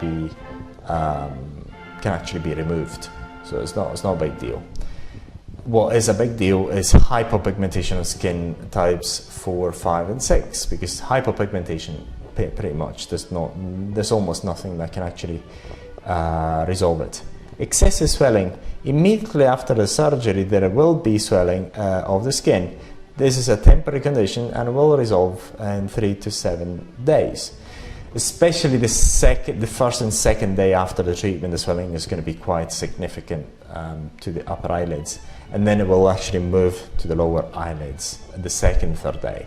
be removed. So it's not a big deal. What is a big deal is hypopigmentation of skin types 4, 5, and 6, because hypopigmentation pretty much there's almost nothing that can actually resolve it. Excessive swelling. Immediately after the surgery, there will be swelling of the skin. This is a temporary condition and will resolve in 3 to 7 days. Especially the first and second day after the treatment, the swelling is going to be quite significant to the upper eyelids, and then it will actually move to the lower eyelids the second, third day.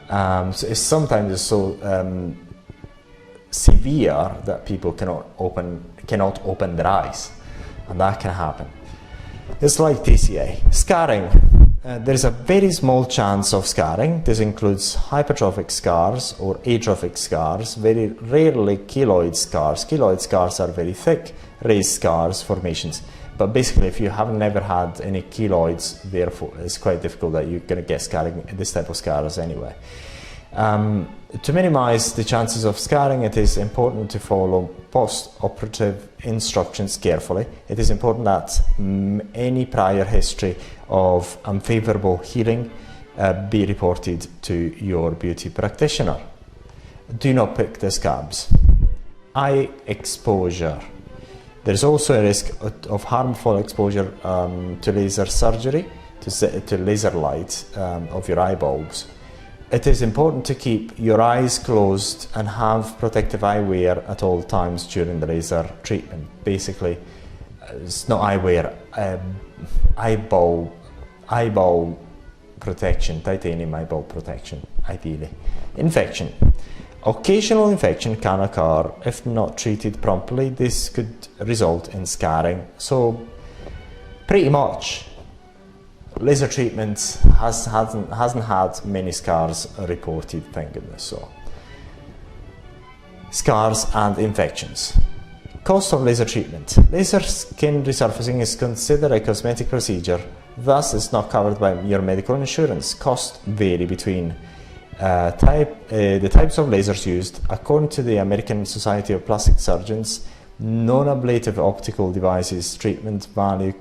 So it's sometimes so severe that people cannot open their eyes, and that can happen. It's like TCA. Scarring. There is a very small chance of scarring. This includes hypertrophic scars or atrophic scars, very rarely keloid scars. Keloid scars are very thick, raised scars formations. But basically, if you have never had any keloids, therefore it's quite difficult that you're going to get scarring, this type of scars anyway. To minimize the chances of scarring, it is important to follow post-operative instructions carefully. It is important that any prior history of unfavorable healing be reported to your beauty practitioner. Do not pick the scabs. Eye exposure. There is also a risk of harmful exposure to laser surgery, to laser light of your eyeballs. It is important to keep your eyes closed and have protective eyewear at all times during the laser treatment. Basically, it's not eyewear, eyeball protection, titanium eyeball protection, ideally. Infection. Occasional infection can occur if not treated promptly. This could result in scarring. So, pretty much, laser treatment hasn't had many scars reported, thank goodness. So, scars and infections. Cost of laser treatment. Laser skin resurfacing is considered a cosmetic procedure, thus it's not covered by your medical insurance. Costs vary between the types of lasers used. According to the American Society of Plastic Surgeons, non-ablative optical devices treatment value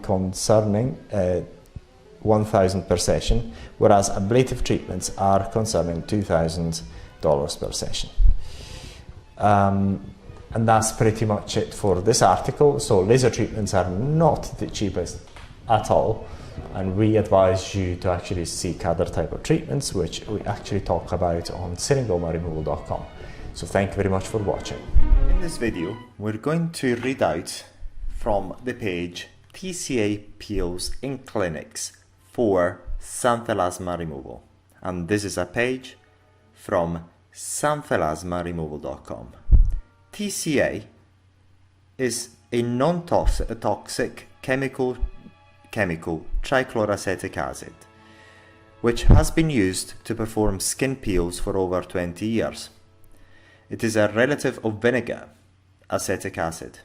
concerning $1,000 per session, whereas ablative treatments are concerning $2,000 per session. And that's pretty much it for this article. So laser treatments are not the cheapest at all, and we advise you to actually seek other type of treatments, which we actually talk about on syringomaremoval.com. So thank you very much for watching. In this video, we're going to read out from the page TCA peels in clinics for xanthelasma removal. and this is a page from sanphelasmaremoval.com. TCA is a non-toxic chemical trichloroacetic acid, which has been used to perform skin peels for over 20 years. It is a relative of vinegar, acetic acid.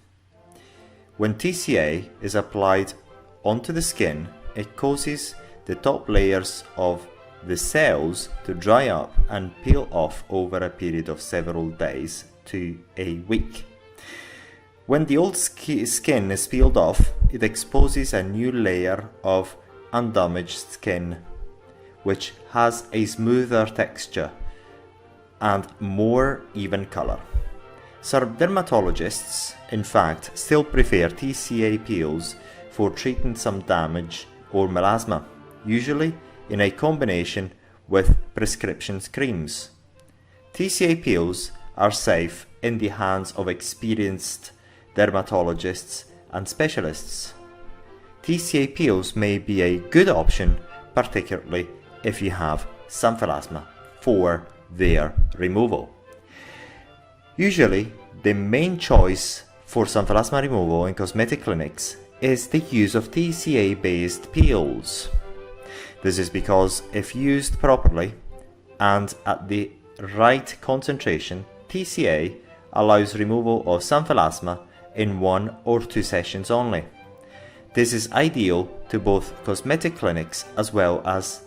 When TCA is applied onto the skin, it causes the top layers of the cells to dry up and peel off over a period of several days to a week. When the old skin is peeled off, it exposes a new layer of undamaged skin, which has a smoother texture and more even color. Some dermatologists, in fact, still prefer TCA peels for treating some damage or melasma, usually in a combination with prescription creams. TCA peels are safe in the hands of experienced dermatologists and specialists. TCA peels may be a good option, particularly if you have sanphelasma, for their removal. Usually, the main choice for sanphelasma removal in cosmetic clinics is the use of TCA-based peels. This is because if used properly and at the right concentration, TCA allows removal of sanphelasma in 1 or 2 sessions only. This is ideal to both cosmetic clinics as well as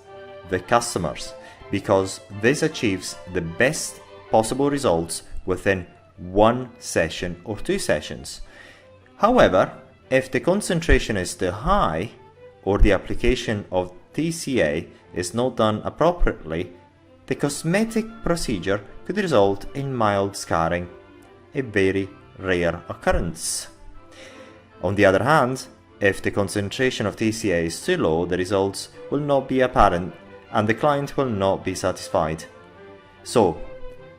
the customers, because this achieves the best possible results within 1 session or 2 sessions. However, if the concentration is too high or the application of TCA is not done appropriately, the cosmetic procedure could result in mild scarring, a very rare occurrence. On the other hand, if the concentration of TCA is too low, the results will not be apparent and the client will not be satisfied. So,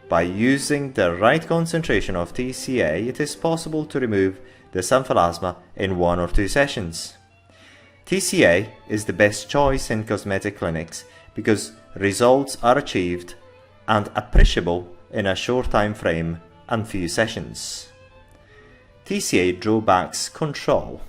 by using the right concentration of TCA, it is possible to remove the sanphelasma in 1 or 2 sessions. TCA is the best choice in cosmetic clinics because results are achieved and appreciable in a short time frame and few sessions. TCA drawbacks control.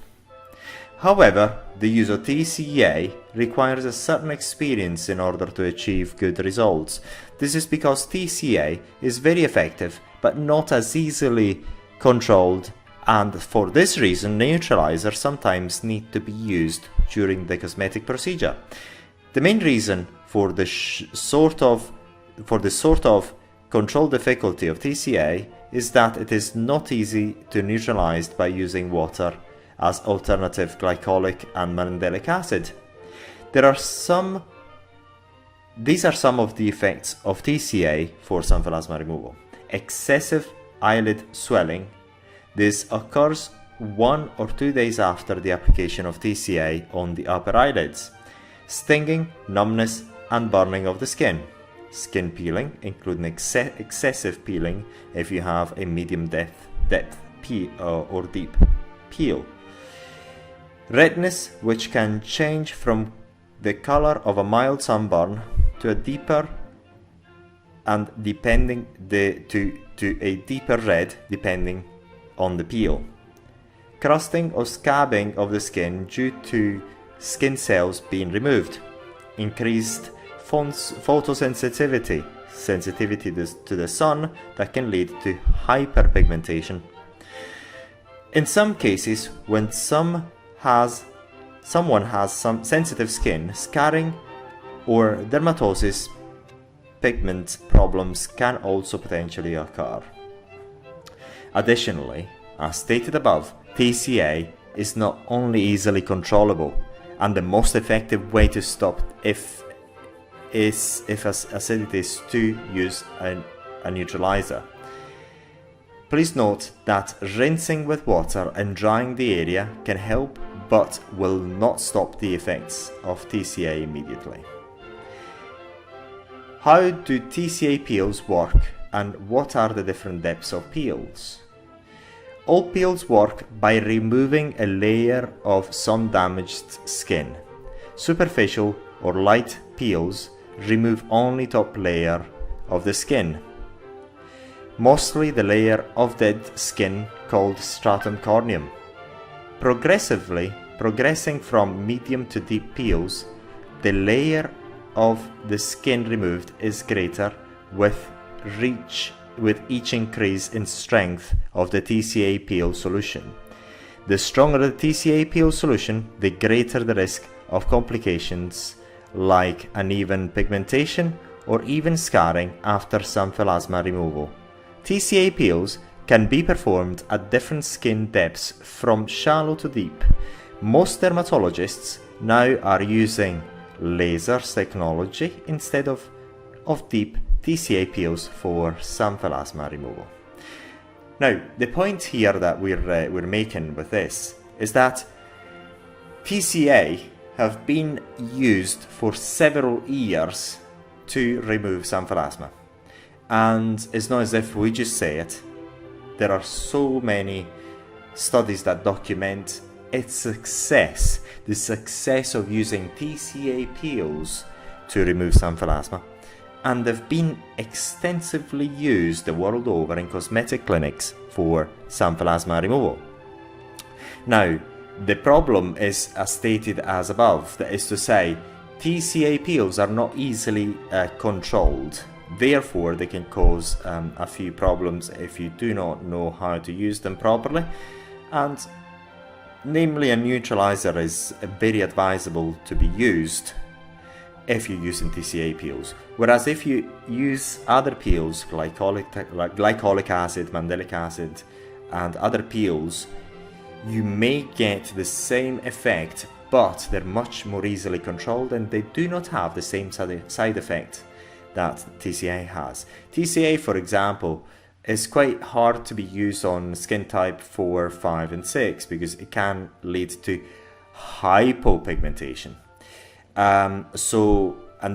However, the use of TCA requires a certain experience in order to achieve good results. This is because TCA is very effective but not as easily controlled, and for this reason neutralizers sometimes need to be used during the cosmetic procedure. The main reason for the sort of control difficulty of TCA is that it is not easy to neutralize by using water as alternative glycolic and mandelic acid. These are some of the effects of TCA for sanphelasma removal. Excessive eyelid swelling. This occurs 1 or 2 days after the application of TCA on the upper eyelids. Stinging, numbness and burning of the skin. Skin peeling, including excessive peeling if you have a medium depth or deep peel. Redness, which can change from the color of a mild sunburn to a deeper and to a deeper red depending on the peel. Crusting or scabbing of the skin due to skin cells being removed. Increased photosensitivity, sensitivity to the sun that can lead to hyperpigmentation. In some cases, when someone has some sensitive skin, scarring or dermatosis pigment problems can also potentially occur. Additionally, as stated above, TCA is not only easily controllable, and the most effective way to stop if acidity is to use a neutralizer. Please note that rinsing with water and drying the area can help but will not stop the effects of TCA immediately. How do TCA peels work and what are the different depths of peels? All peels work by removing a layer of sun-damaged skin. Superficial or light peels remove only top layer of the skin, mostly the layer of dead skin called stratum corneum. Progressing from medium to deep peels, the layer of the skin removed is greater with each increase in strength of the TCA peel solution. The stronger the TCA peel solution, the greater the risk of complications like uneven pigmentation or even scarring after some melasma removal. TCA peels can be performed at different skin depths from shallow to deep. Most dermatologists now are using lasers technology instead of deep TCA peels for some melasma removal. Now, the point here that we're making with this is that TCA have been used for several years to remove some melasma. And it's not as if we just say it. There are so many studies that document its success, the success of using TCA peels to remove some melasma. And they've been extensively used the world over in cosmetic clinics for some melasma removal. Now, the problem is as stated as above, that is to say, TCA peels are not easily controlled. Therefore, they can cause a few problems if you do not know how to use them properly. And namely, a neutralizer is very advisable to be used if you're using TCA peels. Whereas if you use other peels, glycolic acid, mandelic acid, and other peels, you may get the same effect, but they're much more easily controlled and they do not have the same side effect that TCA has. TCA, for example, is quite hard to be used on skin type 4, 5 and 6 because it can lead to hypopigmentation. And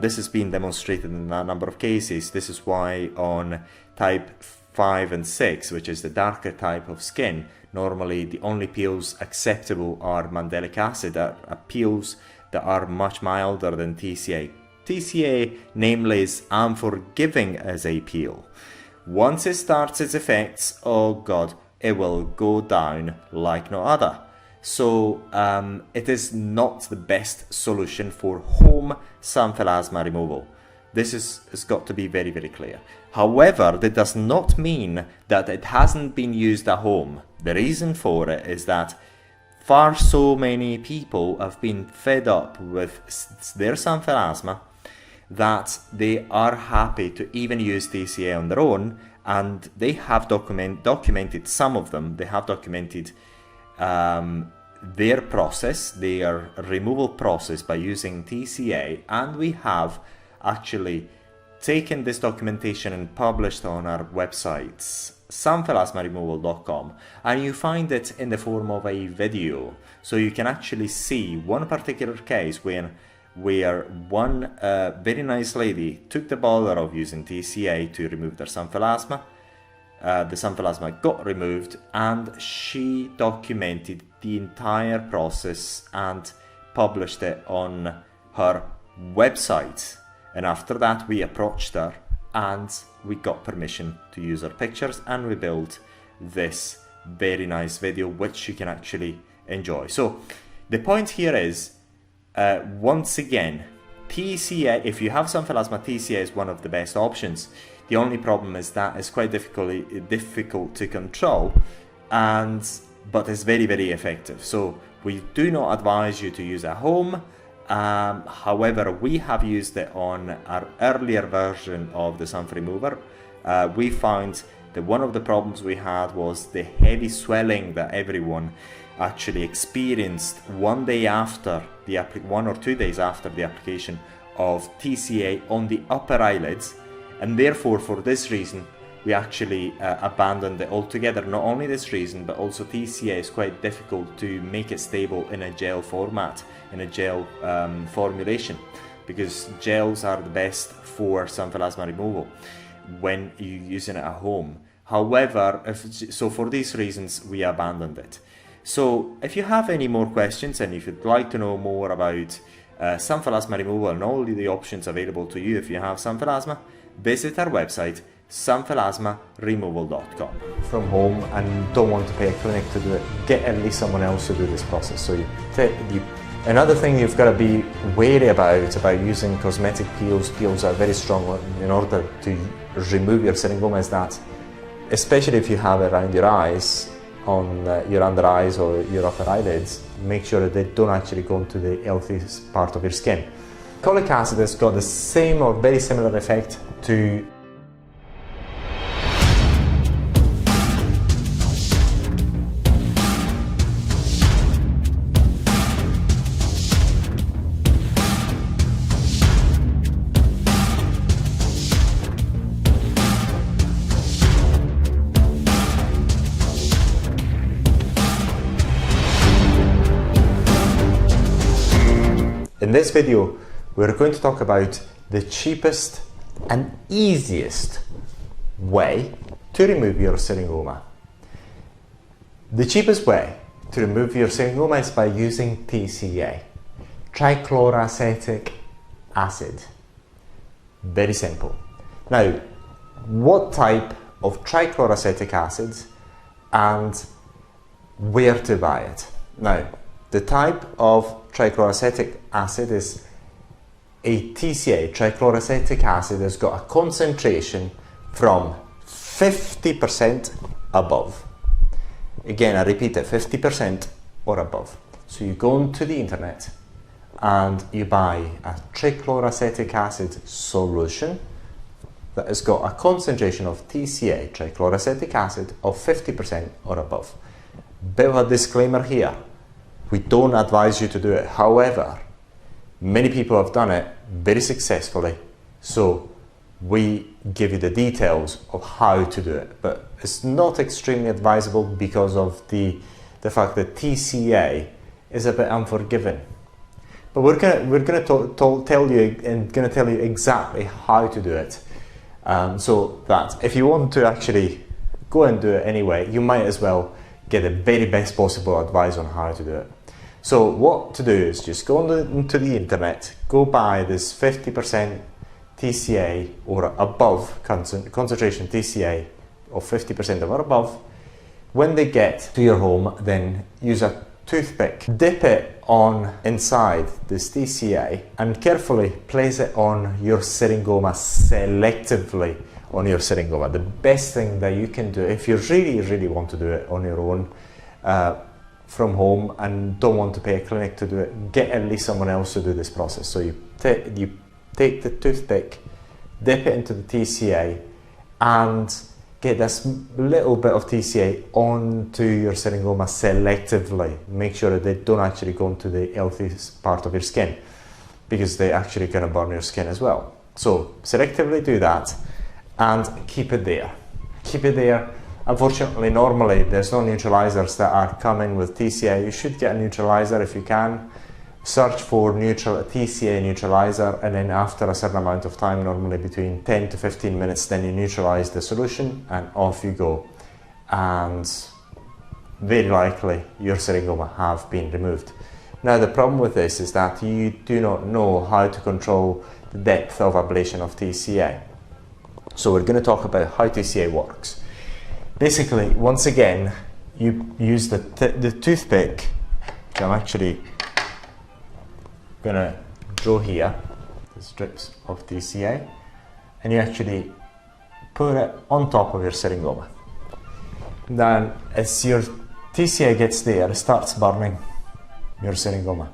this has been demonstrated in a number of cases. This is why on type 5 and 6, which is the darker type of skin, normally the only peels acceptable are mandelic acid, are peels that are much milder than TCA. TCA, namely, is unforgiving as a peel. Once it starts its effects, oh god, it will go down like no other. So it is not the best solution for home sun melasma removal. This has got to be very, very clear. However, that does not mean that it hasn't been used at home. The reason for it is that far so many people have been fed up with their sun melasma that they are happy to even use TCA on their own, and they have documented, some of them, they have documented their process, their removal process by using TCA, and we have actually taken this documentation and published on our websites, sunmelasmaremoval.com, and you find it in the form of a video, so you can actually see one particular case where one very nice lady took the bother of using TCA to remove their sun melasma. The sun melasma got removed, and she documented the entire process and published it on her website. And after that, we approached her and we got permission to use her pictures, and we built this very nice video which you can actually enjoy. So the point here is, once again, TCA, if you have sun melasma, TCA is one of the best options. The only problem is that it's quite difficult to control, but it's very, very effective. So we do not advise you to use at home. However, we have used it on our earlier version of the sun remover. We found that one of the problems we had was the heavy swelling that everyone actually experienced 1 day after 1 or 2 days after the application of TCA on the upper eyelids, and therefore for this reason we actually abandoned it altogether. Not only this reason, but also TCA is quite difficult to make it stable in a gel format, in a gel formulation, because gels are the best for sun melasma removal when you're using it at home. However, so for these reasons we abandoned it. So if you have any more questions and if you'd like to know more about Symphalasma removal and all the options available to you if you have symphalasma, visit our website symphalasmaremoval.com. From home and don't want to pay a clinic to do it, get at least someone else to do this process. So another thing you've got to be wary about using cosmetic peels that are very strong in order to remove your syringoma is that, especially if you have it around your eyes, on your under eyes or your upper eyelids, make sure that they don't actually go into the healthiest part of your skin. Cholic acid has got the same or very similar effect to In this video, we're going to talk about the cheapest and easiest way to remove your syringoma. The cheapest way to remove your syringoma is by using TCA, trichloroacetic acid. Very simple. Now, what type of trichloroacetic acid and where to buy it? Now, the type of trichloroacetic acid is a TCA. Trichloroacetic acid has got a concentration from 50% above. Again, I repeat it, 50% or above. So you go onto the internet and you buy a trichloroacetic acid solution that has got a concentration of TCA, trichloroacetic acid, of 50% or above. Bit of a disclaimer here. We don't advise you to do it. However, many people have done it very successfully. So we give you the details of how to do it. But it's not extremely advisable because of the fact that TCA is a bit unforgiving. But we're gonna tell you exactly how to do it. So that if you want to actually go and do it anyway, you might as well get the very best possible advice on how to do it. So what to do is just go onto the internet, go buy this 50% TCA or above concentration TCA of 50% or above. When they get to your home, then use a toothpick, dip it on inside this TCA and carefully place it on your syringoma, selectively on your syringoma. The best thing that you can do if you really want to do it on your own from home and don't want to pay a clinic to do it, get at least someone else to do this process. So you take the toothpick, dip it into the TCA and get this little bit of TCA onto your syringoma selectively. Make sure that they don't actually go into the healthiest part of your skin because they actually going to burn your skin as well. So selectively do that and keep it there. Keep it there. Unfortunately, normally there's no neutralizers that are coming with TCA. You should get a neutralizer if you can. Search for TCA neutralizer, and then after a certain amount of time, normally between 10 to 15 minutes, then you neutralize the solution and off you go. And very likely your syringoma have been removed. Now the problem with this is that you do not know how to control the depth of ablation of TCA. So we're going to talk about how TCA works. Basically, once again, you use the toothpick, which I'm actually going to draw here, the strips of TCA, and you actually put it on top of your syringoma. Then, as your TCA gets there, it starts burning your syringoma.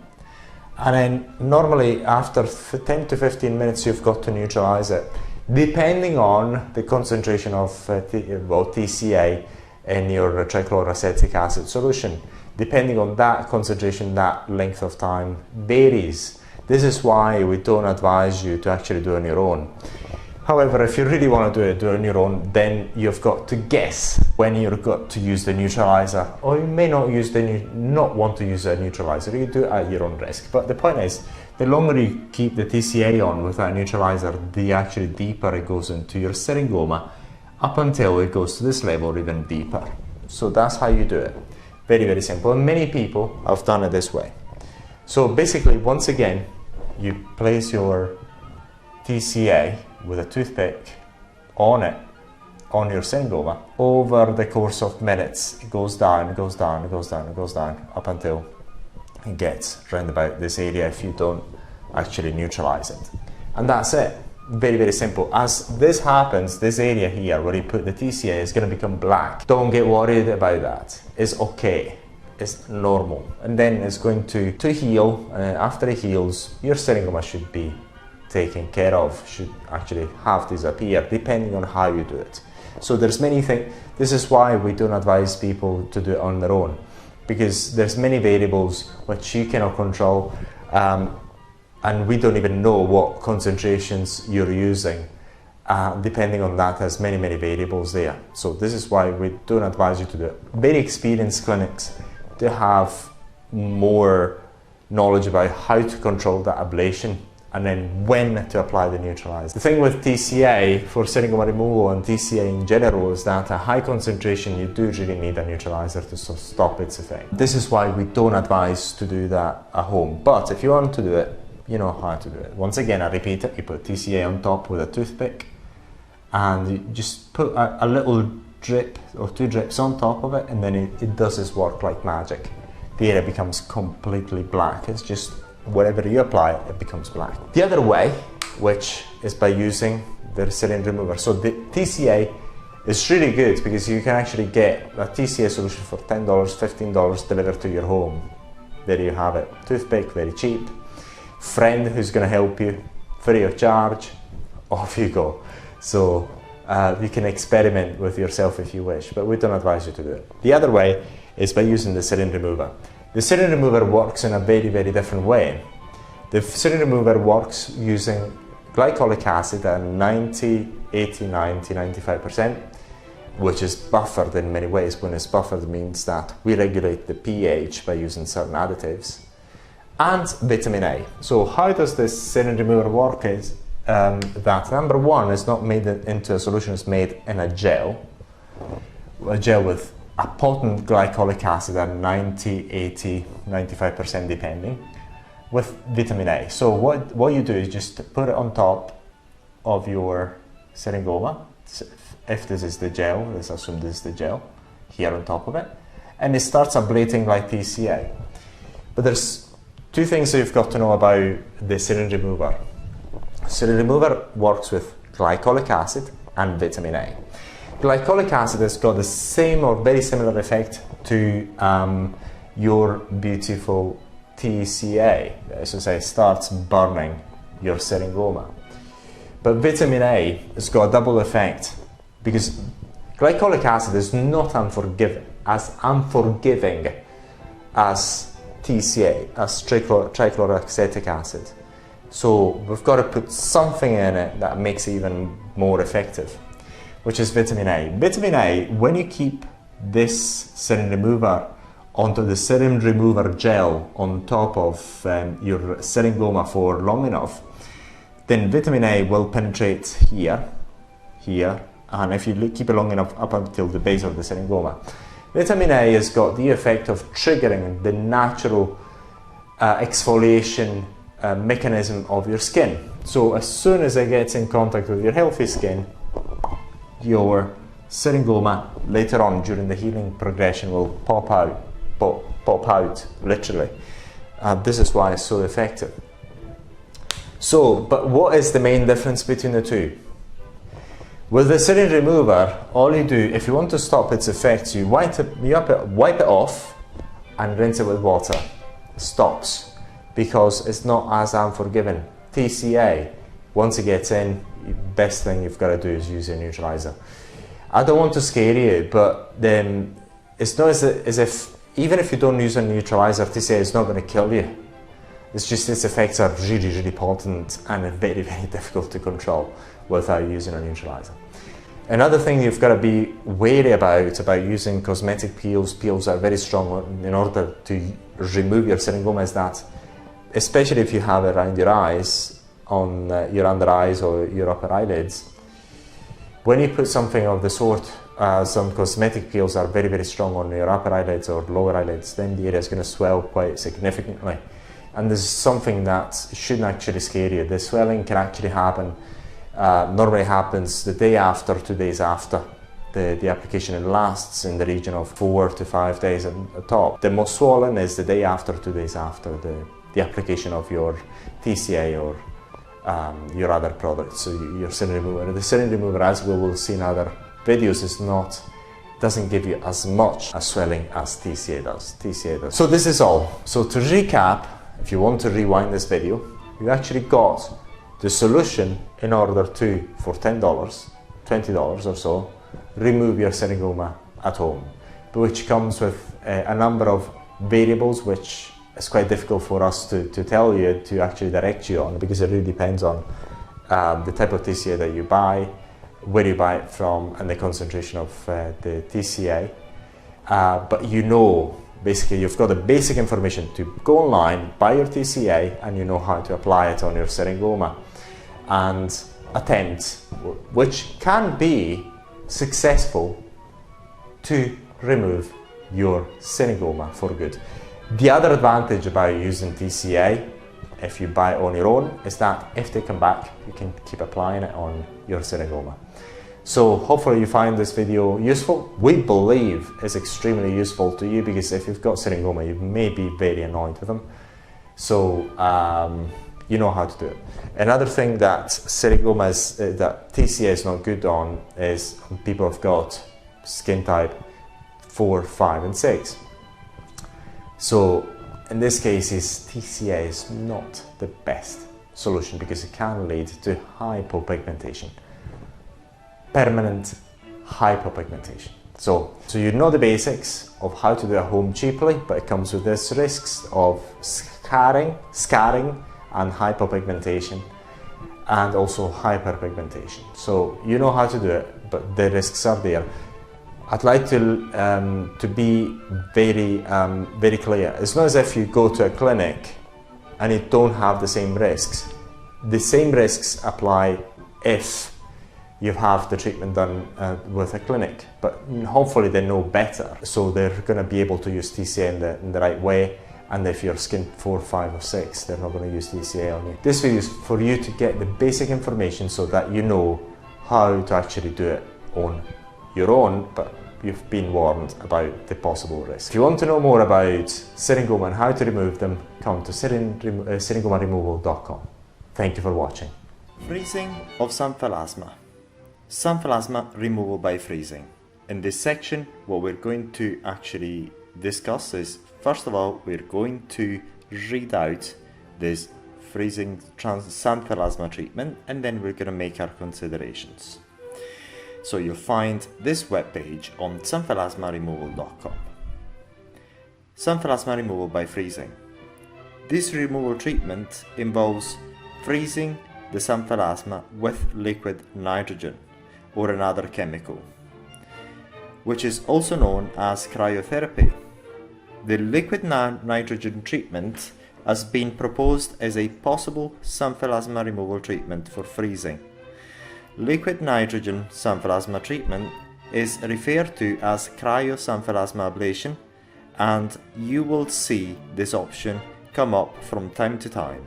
And then, normally, after 10 to 15 minutes, you've got to neutralize it. Depending on the concentration of TCA in your trichloroacetic acid solution, depending on that concentration, that length of time varies. This is why we don't advise you to actually do it on your own. However, if you really want to do it on your own, then you've got to guess when you've got to use the neutralizer, or you may not want to use a neutralizer. You do it at your own risk. But the point is, the longer you keep the TCA on with that neutralizer, the actually deeper it goes into your syringoma, up until it goes to this level or even deeper. So that's how you do it. Very, very simple. And many people have done it this way. So basically, once again, you place your TCA with a toothpick on it, on your syringoma. Over the course of minutes, it goes down, it goes down, it goes down, it goes down, up until it gets round about this area if you don't actually neutralize it. And that's it. Very, very simple. As this happens, this area here where you put the TCA is going to become black. Don't get worried about that. It's okay. It's normal. And then it's going to heal, and after it heals, your syringoma should be taken care of, should actually have disappear, depending on how you do it. So there's many things. This is why we don't advise people to do it on their own, because there's many variables which you cannot control, and we don't even know what concentrations you're using. Depending on that, there's many, many variables there. So this is why we don't advise you to do it. Very experienced clinics to have more knowledge about how to control that ablation and then when to apply the neutralizer. The thing with TCA for syringoma removal and TCA in general is that at high concentration you do really need a neutralizer to stop its effect. This is why we don't advise to do that at home. But if you want to do it, you know how to do it. Once again, I repeat it, you put TCA on top with a toothpick and you just put a little drip or 2 drips on top of it, and then it does its work like magic. The area becomes completely black. It's just wherever you apply it, it becomes black. The other way, which is by using the syringe remover. So the TCA is really good because you can actually get a TCA solution for $10, $15 delivered to your home. There you have it. Toothpick, very cheap. Friend who's going to help you, free of charge, off you go. So you can experiment with yourself if you wish, but we don't advise you to do it. The other way is by using the syringe remover. The syringe remover works in a very, very different way. The syringe remover works using glycolic acid at 90, 80, 90, 95%, which is buffered in many ways. When it's buffered, it means that we regulate the pH by using certain additives, and vitamin A. So how does this syringe remover work is that number one, it's not made into a solution, it's made in a gel with a potent glycolic acid at 90, 80, 95% depending, with vitamin A. So what you do is just put it on top of your syringoma. If this is the gel, let's assume this is the gel, here on top of it, and it starts ablating like TCA. But there's 2 things that you've got to know about the syringe remover. Syringe remover works with glycolic acid and vitamin A. Glycolic acid has got the same or very similar effect to your beautiful TCA. As I say, starts burning your syringoma. But vitamin A has got a double effect because glycolic acid is not as unforgiving as TCA, as trichloroacetic acid. So we've got to put something in it that makes it even more effective, which is vitamin A. Vitamin A, when you keep this syringe remover onto the syringe remover gel on top of your syringoma for long enough, then vitamin A will penetrate here, and if you keep it long enough up until the base of the syringoma, vitamin A has got the effect of triggering the natural exfoliation mechanism of your skin. So as soon as it gets in contact with your healthy skin, your syringoma later on during the healing progression will pop out literally. This is why it's so effective. So, but what is the main difference between the two? With the syringe remover, all you do, if you want to stop its effects, you wipe it off and rinse it with water. Stops. Because it's not as unforgiving. TCA, once it gets in, the best thing you've got to do is use a neutralizer. I don't want to scare you, but then it's not as if, even if you don't use a neutralizer, TCA is not going to kill you. It's just its effects are really, really potent and very, very difficult to control without using a neutralizer. Another thing you've got to be wary about using cosmetic peels. Peels are very strong in order to remove your syringoma, is that, especially if you have it around your eyes, on your under eyes or your upper eyelids, when you put something of the sort, some cosmetic peels are very, very strong on your upper eyelids or lower eyelids, then the area is going to swell quite significantly. And this is something that shouldn't actually scare you. The swelling can actually happen, normally happens the day after, 2 days after the application. It lasts in the region of 4 to 5 days at the top. The most swollen is the day after, 2 days after the application of your TCA or your other products, so your serum remover. The serum remover, as we will see in other videos, doesn't give you as much swelling as TCA does. So this is all. So to recap, if you want to rewind this video, you actually got the solution in order to, for $10, $20 or so, remove your seringoma at home, which comes with a number of variables which is quite difficult for us to tell you, to actually direct you on, because it really depends on the type of TCA that you buy, where you buy it from, and the concentration of the TCA. But you know, basically you've got the basic information to go online, buy your TCA, and you know how to apply it on your seringoma and attempt, which can be successful, to remove your seringoma for good. The other advantage about using TCA, if you buy it on your own, is that if they come back, you can keep applying it on your seringoma. So hopefully you find this video useful. We believe it's extremely useful to you, because if you've got seringoma, you may be very annoyed with them. So you know how to do it. Another thing that seringoma is, that TCA is not good on, is people have got skin type 4, 5 and 6. So in this case, TCA is not the best solution, because it can lead to hypopigmentation, permanent hypopigmentation. So you know the basics of how to do it at home cheaply, but it comes with these risks of scarring and hypopigmentation, and also hyperpigmentation. So you know how to do it, but the risks are there. I'd like to be very clear. It's not as if you go to a clinic and you don't have the same risks. The same risks apply if you have the treatment done with a clinic, but hopefully they know better, so they're going to be able to use TCA in the right way. And if you're skin 4, 5 or 6, they're not going to use TCA on you. This video is for you to get the basic information so that you know how to actually do it on your own, but you've been warned about the possible risks. If you want to know more about seringoma and how to remove them, come to seringomaremoval.com. Thank you for watching. Freezing of Symphalasma. Symphalasma removal by freezing. In this section, what we're going to actually discuss is, first of all, we're going to read out this freezing Symphalasma treatment, and then we're going to make our considerations. So you'll find this webpage on symphalasmaremoval.com. Symphalasma removal by freezing. This removal treatment involves freezing the symphalasma with liquid nitrogen or another chemical, which is also known as cryotherapy. The liquid nitrogen treatment has been proposed as a possible symphalasma removal treatment for freezing. Liquid nitrogen symphalasma treatment is referred to as cryosymphalasma ablation, and you will see this option come up from time to time.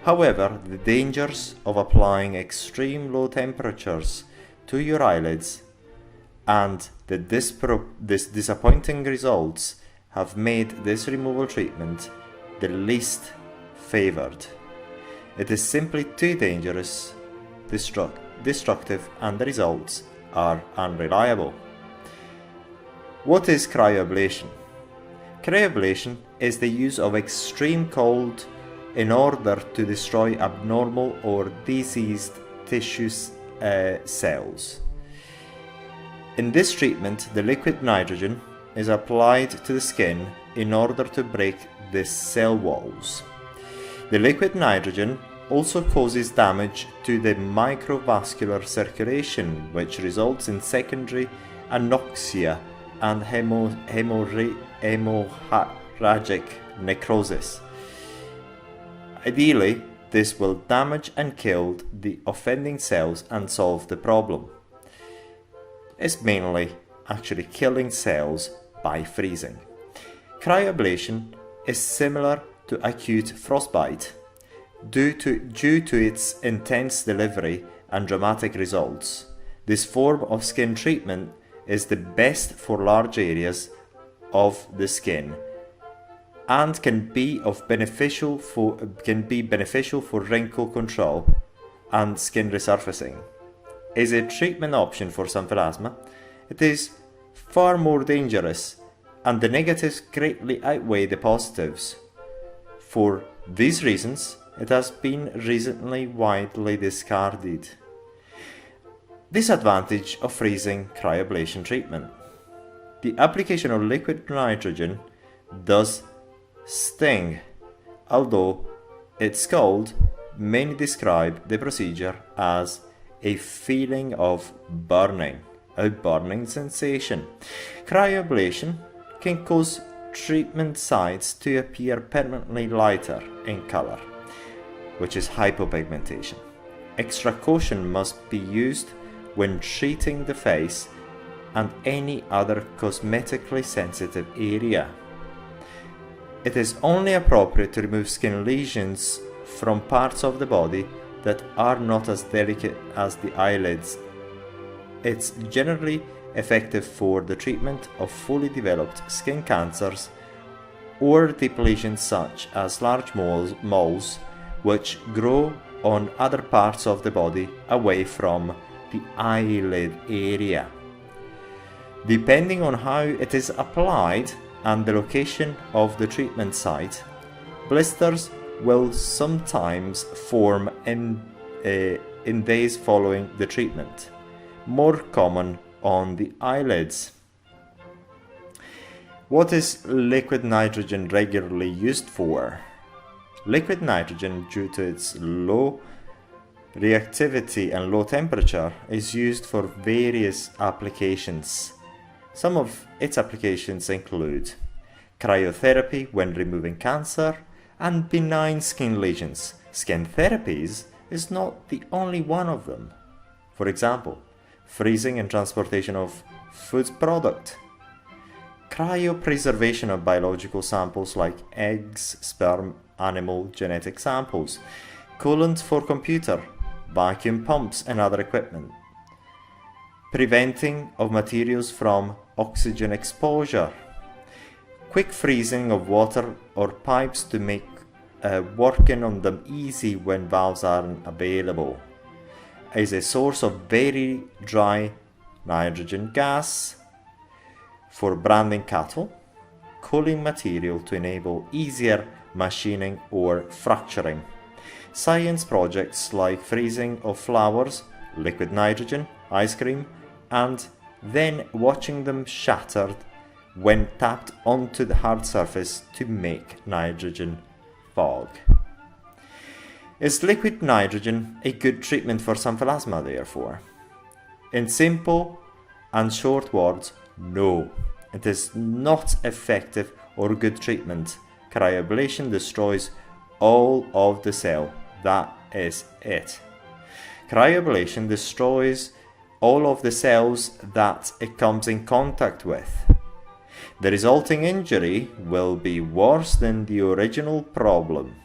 However, the dangers of applying extreme low temperatures to your eyelids and the disappointing results have made this removal treatment the least favored. It is simply too dangerous, destructive, and the results are unreliable. What is cryoablation? Cryoablation is the use of extreme cold in order to destroy abnormal or diseased tissue cells. In this treatment, the liquid nitrogen is applied to the skin in order to break the cell walls. The liquid nitrogen also causes damage to the microvascular circulation, which results in secondary anoxia and hemorrhagic necrosis. Ideally, this will damage and kill the offending cells and solve the problem. It's mainly actually killing cells by freezing. Cryoablation is similar to acute frostbite. Due to its intense delivery and dramatic results, this form of skin treatment is the best for large areas of the skin and can be beneficial for wrinkle control and skin resurfacing. As a treatment option for sanfillasima, it is far more dangerous, and the negatives greatly outweigh the positives. For these reasons, it has been recently widely discarded. Disadvantage of freezing cryoablation treatment. The application of liquid nitrogen does sting, although it's cold. Many describe the procedure as a feeling of burning, a burning sensation. Cryoablation can cause treatment sites to appear permanently lighter in color, which is hypopigmentation. Extra caution must be used when treating the face and any other cosmetically sensitive area. It is only appropriate to remove skin lesions from parts of the body that are not as delicate as the eyelids. It's generally effective for the treatment of fully developed skin cancers or deep lesions such as large moles which grow on other parts of the body away from the eyelid area. Depending on how it is applied and the location of the treatment site, blisters will sometimes form in days following the treatment, more common on the eyelids. What is liquid nitrogen regularly used for? Liquid nitrogen, due to its low reactivity and low temperature, is used for various applications. Some of its applications include cryotherapy when removing cancer and benign skin lesions. Skin therapies is not the only one of them. For example, freezing and transportation of food product, cryopreservation of biological samples like eggs, sperm, animal genetic samples, coolant for computer, vacuum pumps and other equipment, preventing of materials from oxygen exposure, quick freezing of water or pipes to make working on them easy when valves aren't available, is a source of very dry nitrogen gas, for branding cattle, cooling material to enable easier machining or fracturing, science projects like freezing of flowers, liquid nitrogen, ice cream, and then watching them shattered when tapped onto the hard surface to make nitrogen fog. Is liquid nitrogen a good treatment for sanfillasima, therefore? In simple and short words, no. It is not effective or good treatment. Cryoablation destroys all of the cell. That is it. Cryoablation destroys all of the cells that it comes in contact with. The resulting injury will be worse than the original problem.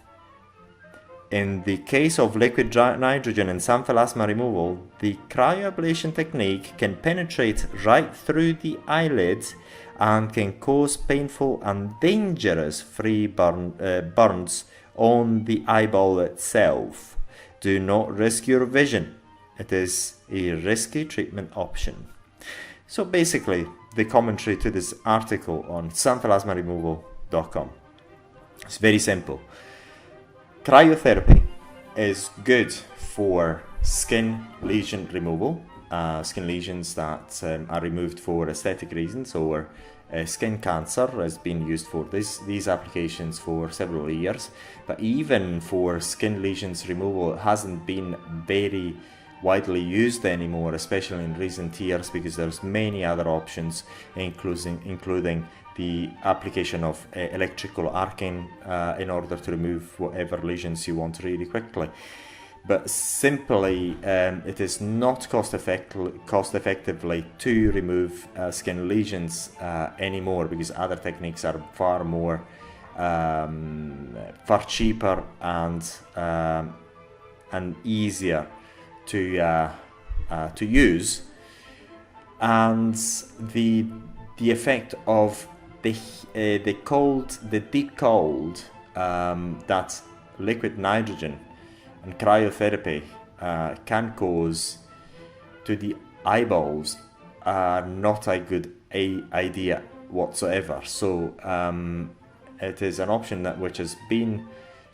In the case of liquid nitrogen and sanfillasima removal, the cryoablation technique can penetrate right through the eyelids and can cause painful and dangerous burns on the eyeball itself. Do not risk your vision. It is a risky treatment option. So basically, the commentary to this article on sanfillasmaremoval.com. It's very simple. Cryotherapy is good for skin lesion removal, skin lesions that are removed for aesthetic reasons, or skin cancer has been used for these applications for several years. But even for skin lesions removal, it hasn't been very widely used anymore, especially in recent years, because there's many other options, including the application of electrical arcing in order to remove whatever lesions you want really quickly. But simply, it is not cost effectively to remove skin lesions anymore, because other techniques are far more far cheaper and easier to use, and the effect of the deep cold that liquid nitrogen and cryotherapy can cause to the eyeballs are not a good idea whatsoever. So it is an option which has been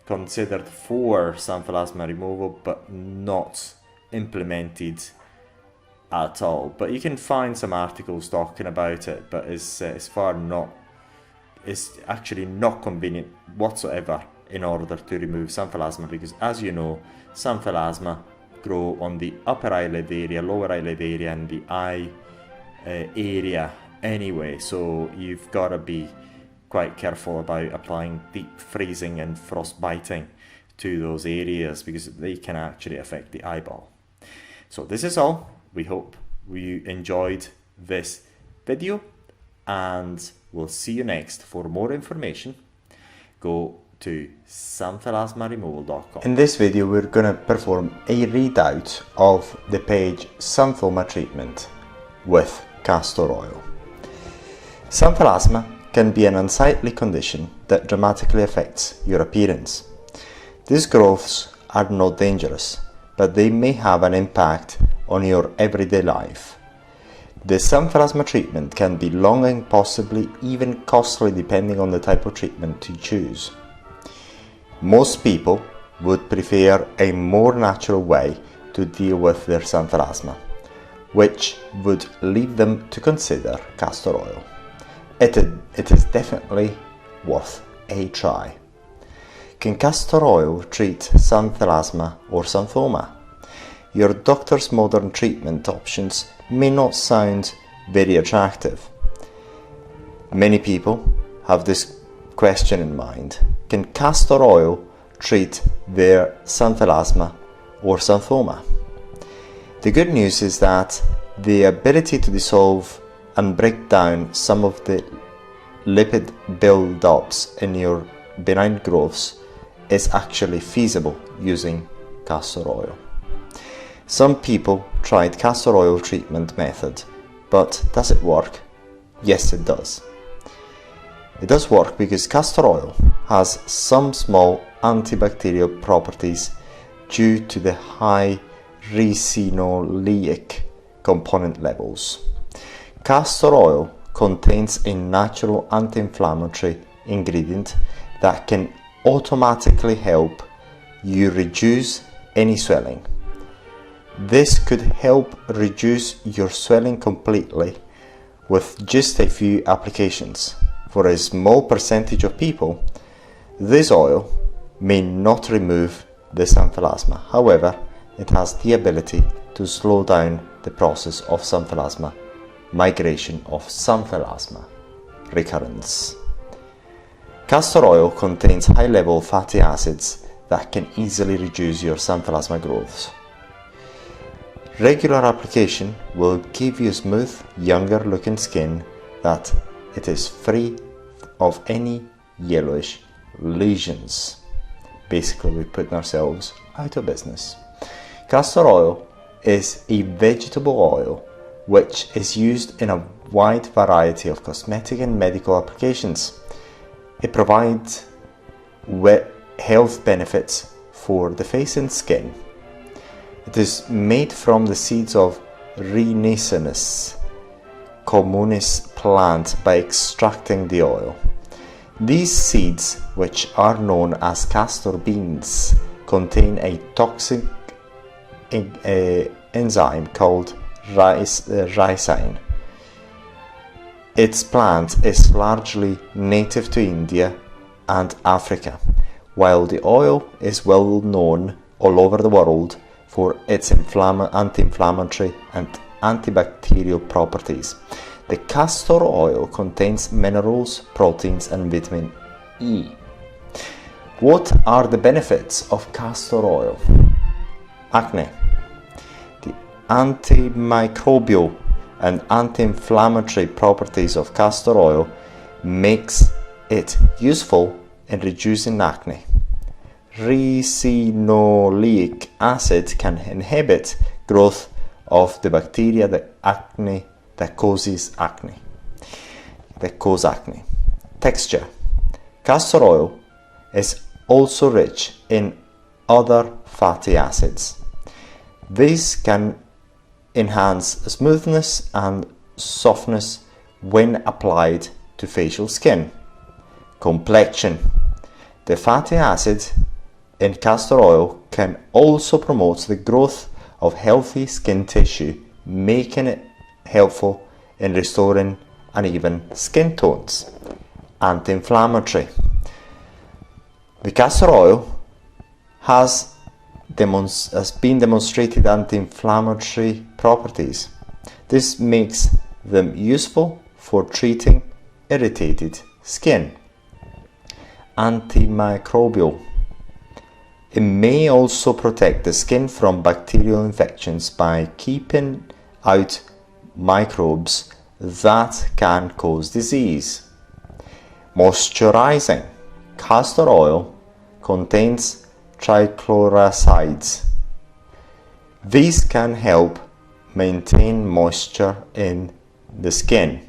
considered for xanthelasma removal but not implemented at all. But you can find some articles talking about it, but it's actually not convenient whatsoever in order to remove xanthelasma, because as you know, xanthelasma grow on the upper eyelid area, lower eyelid area, and the eye area anyway, so you've got to be quite careful about applying deep freezing and frostbiting to those areas, because they can actually affect the eyeball. So this is all. We hope you enjoyed this video, and we'll see you next. For more information, go to xanthelasmaremoval.com. In this video, we're going to perform a readout of the page xanthoma treatment with castor oil. Xanthelasma can be an unsightly condition that dramatically affects your appearance. These growths are not dangerous, but they may have an impact on your everyday life. The xanthelasma treatment can be long and possibly even costly depending on the type of treatment you choose. Most people would prefer a more natural way to deal with their xanthelasma, which would lead them to consider castor oil. It is definitely worth a try. Can castor oil treat xanthelasma or xanthoma? Your doctor's modern treatment options may not sound very attractive. Many people have this question in mind: can castor oil treat their xanthelasma or xanthoma? The good news is that the ability to dissolve and break down some of the lipid build-ups in your benign growths is actually feasible using castor oil. Some people tried castor oil treatment method, but does it work? Yes, it does. It does work because castor oil has some small antibacterial properties due to the high ricinoleic component levels. Castor oil contains a natural anti-inflammatory ingredient that can automatically help you reduce any swelling. This could help reduce your swelling completely with just a few applications. For a small percentage of people, this oil may not remove the xanthelasma. However, it has the ability to slow down the process of xanthelasma migration, of xanthelasma recurrence. Castor oil contains high-level fatty acids that can easily reduce your xanthelasma growths. Regular application will give you smooth, younger-looking skin that it is free of any yellowish lesions. Basically, we're putting ourselves out of business. Castor oil is a vegetable oil which is used in a wide variety of cosmetic and medical applications. It provides health benefits for the face and skin. It is made from the seeds of Rhinesinus communis plant by extracting the oil. These seeds, which are known as castor beans, contain a toxic enzyme called ricin. Its plant is largely native to India and Africa, while the oil is well known all over the world for its anti-inflammatory and antibacterial properties. The castor oil contains minerals, proteins, and vitamin E. What are the benefits of castor oil? Acne. The antimicrobial and anti-inflammatory properties of castor oil makes it useful in reducing acne. Ricinoleic acid can inhibit growth of the bacteria that cause acne. Texture. Castor oil is also rich in other fatty acids. These can enhance smoothness and softness when applied to facial skin. Complexion. The fatty acid in castor oil can also promote the growth of healthy skin tissue, making it helpful in restoring uneven skin tones. Anti-inflammatory. The castor oil has been demonstrated anti-inflammatory properties. This makes them useful for treating irritated skin. Antimicrobial. It may also protect the skin from bacterial infections by keeping out microbes that can cause disease. Moisturizing. Castor oil contains trichlorosides. These can help maintain moisture in the skin,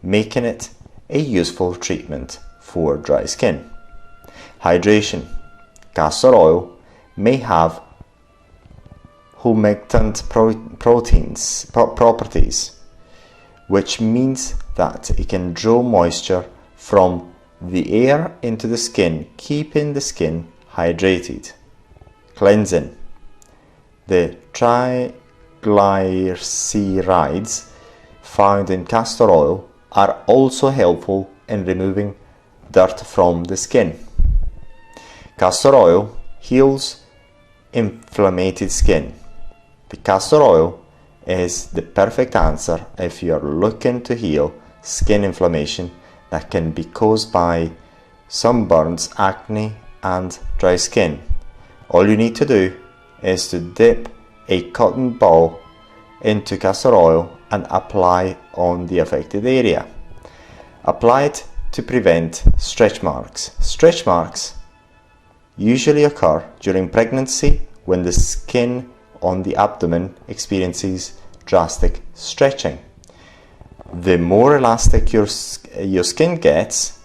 making it a useful treatment for dry skin. Hydration. Castor oil may have humectant properties, which means that it can draw moisture from the air into the skin, keeping the skin hydrated. Cleansing. The triglycerides found in castor oil are also helpful in removing dirt from the skin. Castor oil heals inflamed skin. The castor oil is the perfect answer if you are looking to heal skin inflammation that can be caused by sunburns, acne, and dry skin. All you need to do is to dip a cotton ball into castor oil and apply on the affected area. Apply it to prevent stretch marks. Stretch marks usually occur during pregnancy when the skin on the abdomen experiences drastic stretching. The more elastic your skin gets,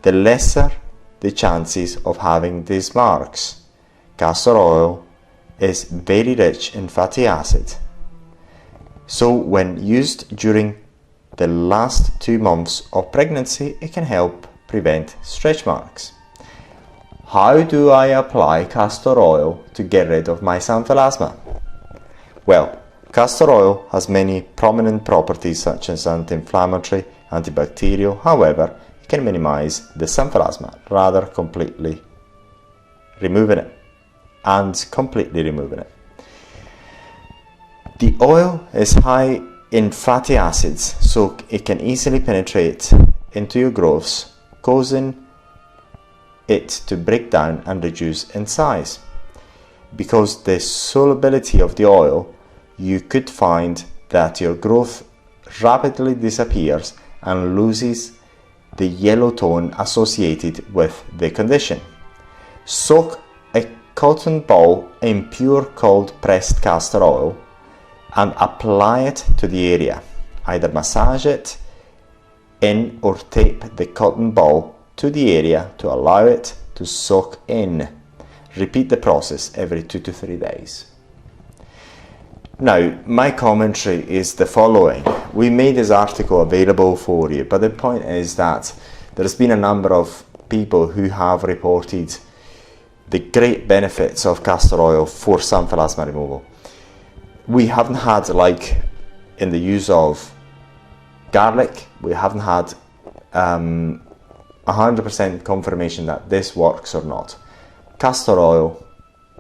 the lesser the chances of having these marks. Castor oil is very rich in fatty acid, so when used during the last 2 months of pregnancy, it can help prevent stretch marks. How do I apply castor oil to get rid of my xanthelasma? Well, castor oil has many prominent properties such as anti-inflammatory, antibacterial. However, it can minimize the xanthelasma, rather completely removing it. The oil is high in fatty acids, so it can easily penetrate into your growths, causing it to break down and reduce in size. Because the solubility of the oil, you could find that your growth rapidly disappears and loses the yellow tone associated with the condition. Soak a cotton ball in pure cold pressed castor oil and apply it to the area. Either massage it in or tape the cotton ball to the area to allow it to soak in. Repeat the process every 2 to 3 days. Now, my commentary is the following. We made this article available for you, but the point is that there's been a number of people who have reported the great benefits of castor oil for xanthelasma removal. We haven't had, like in the use of garlic, we haven't had 100% confirmation that this works or not. Castor oil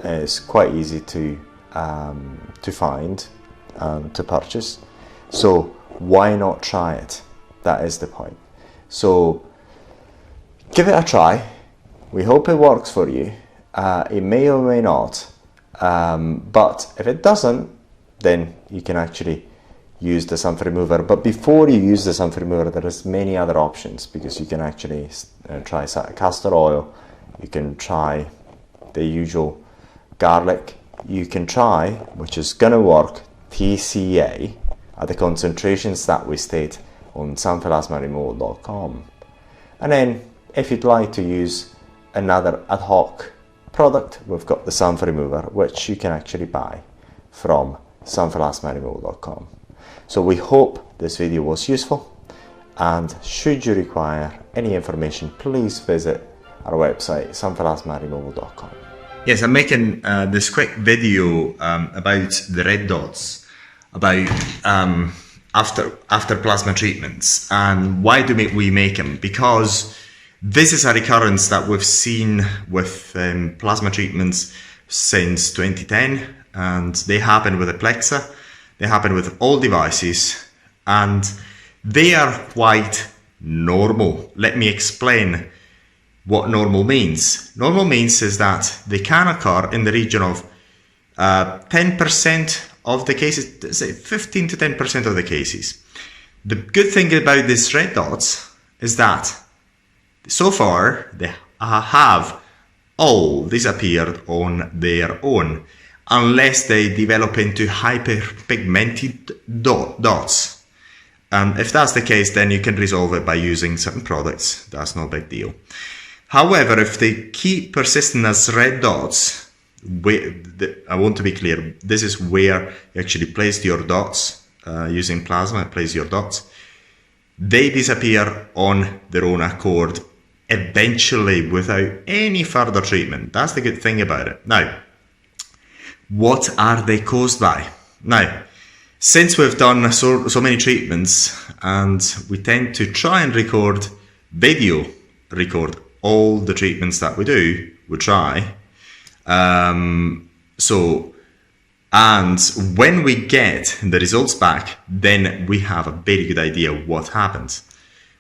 is quite easy to find and to purchase, so why not try it? That is the point. So give it a try. We hope it works for you. It may or may not, but if it doesn't, then you can actually use the sunflower remover. But before you use the sunflower remover, there is many other options, because you can actually try castor oil, you can try the usual garlic, you can try, which is going to work, TCA at the concentrations that we state on sunflowerasthmaremoval.com. And then if you'd like to use another ad hoc product, we've got the sunflower remover, which you can actually buy from sunflowerasthmaremoval.com. So we hope this video was useful, and should you require any information, please visit our website sunflowerasthmaremoval.com. Yes, I'm making this quick video about the red dots, about after plasma treatments, and why do we make them? Because this is a recurrence that we've seen with plasma treatments since 2010, and they happen with Aplexa, they happen with all devices, and they are quite normal. Let me explain what normal means. Normal means is that they can occur in the region of 10% of the cases, say 15 to 10% of the cases. The good thing about these red dots is that so far they have all disappeared on their own, unless they develop into hyperpigmented dots. And if that's the case, then you can resolve it by using certain products. That's no big deal. However, if they keep persisting as red dots, I want to be clear, this is where you actually place your dots, using plasma, place your dots. They disappear on their own accord, eventually without any further treatment. That's the good thing about it. Now, what are they caused by? Now, since we've done so many treatments, and we tend to try and record all the treatments that we do, we try. And when we get the results back, then we have a very good idea what happened.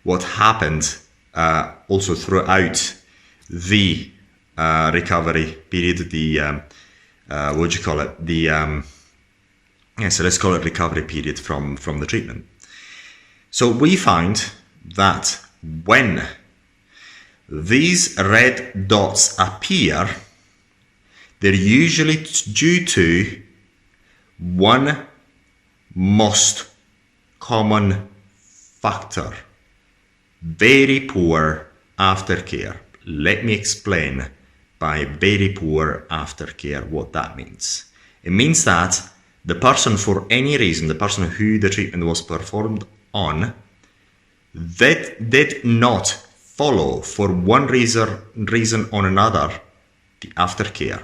What happened also throughout the recovery period, what do you call it? So let's call it recovery period from the treatment. So we find that when these red dots appear, they're usually due to one most common factor: very poor aftercare. Let me explain by very poor aftercare what that means. It means that the person, for any reason, the person who the treatment was performed on, that did not follow, for one reason or another, the aftercare.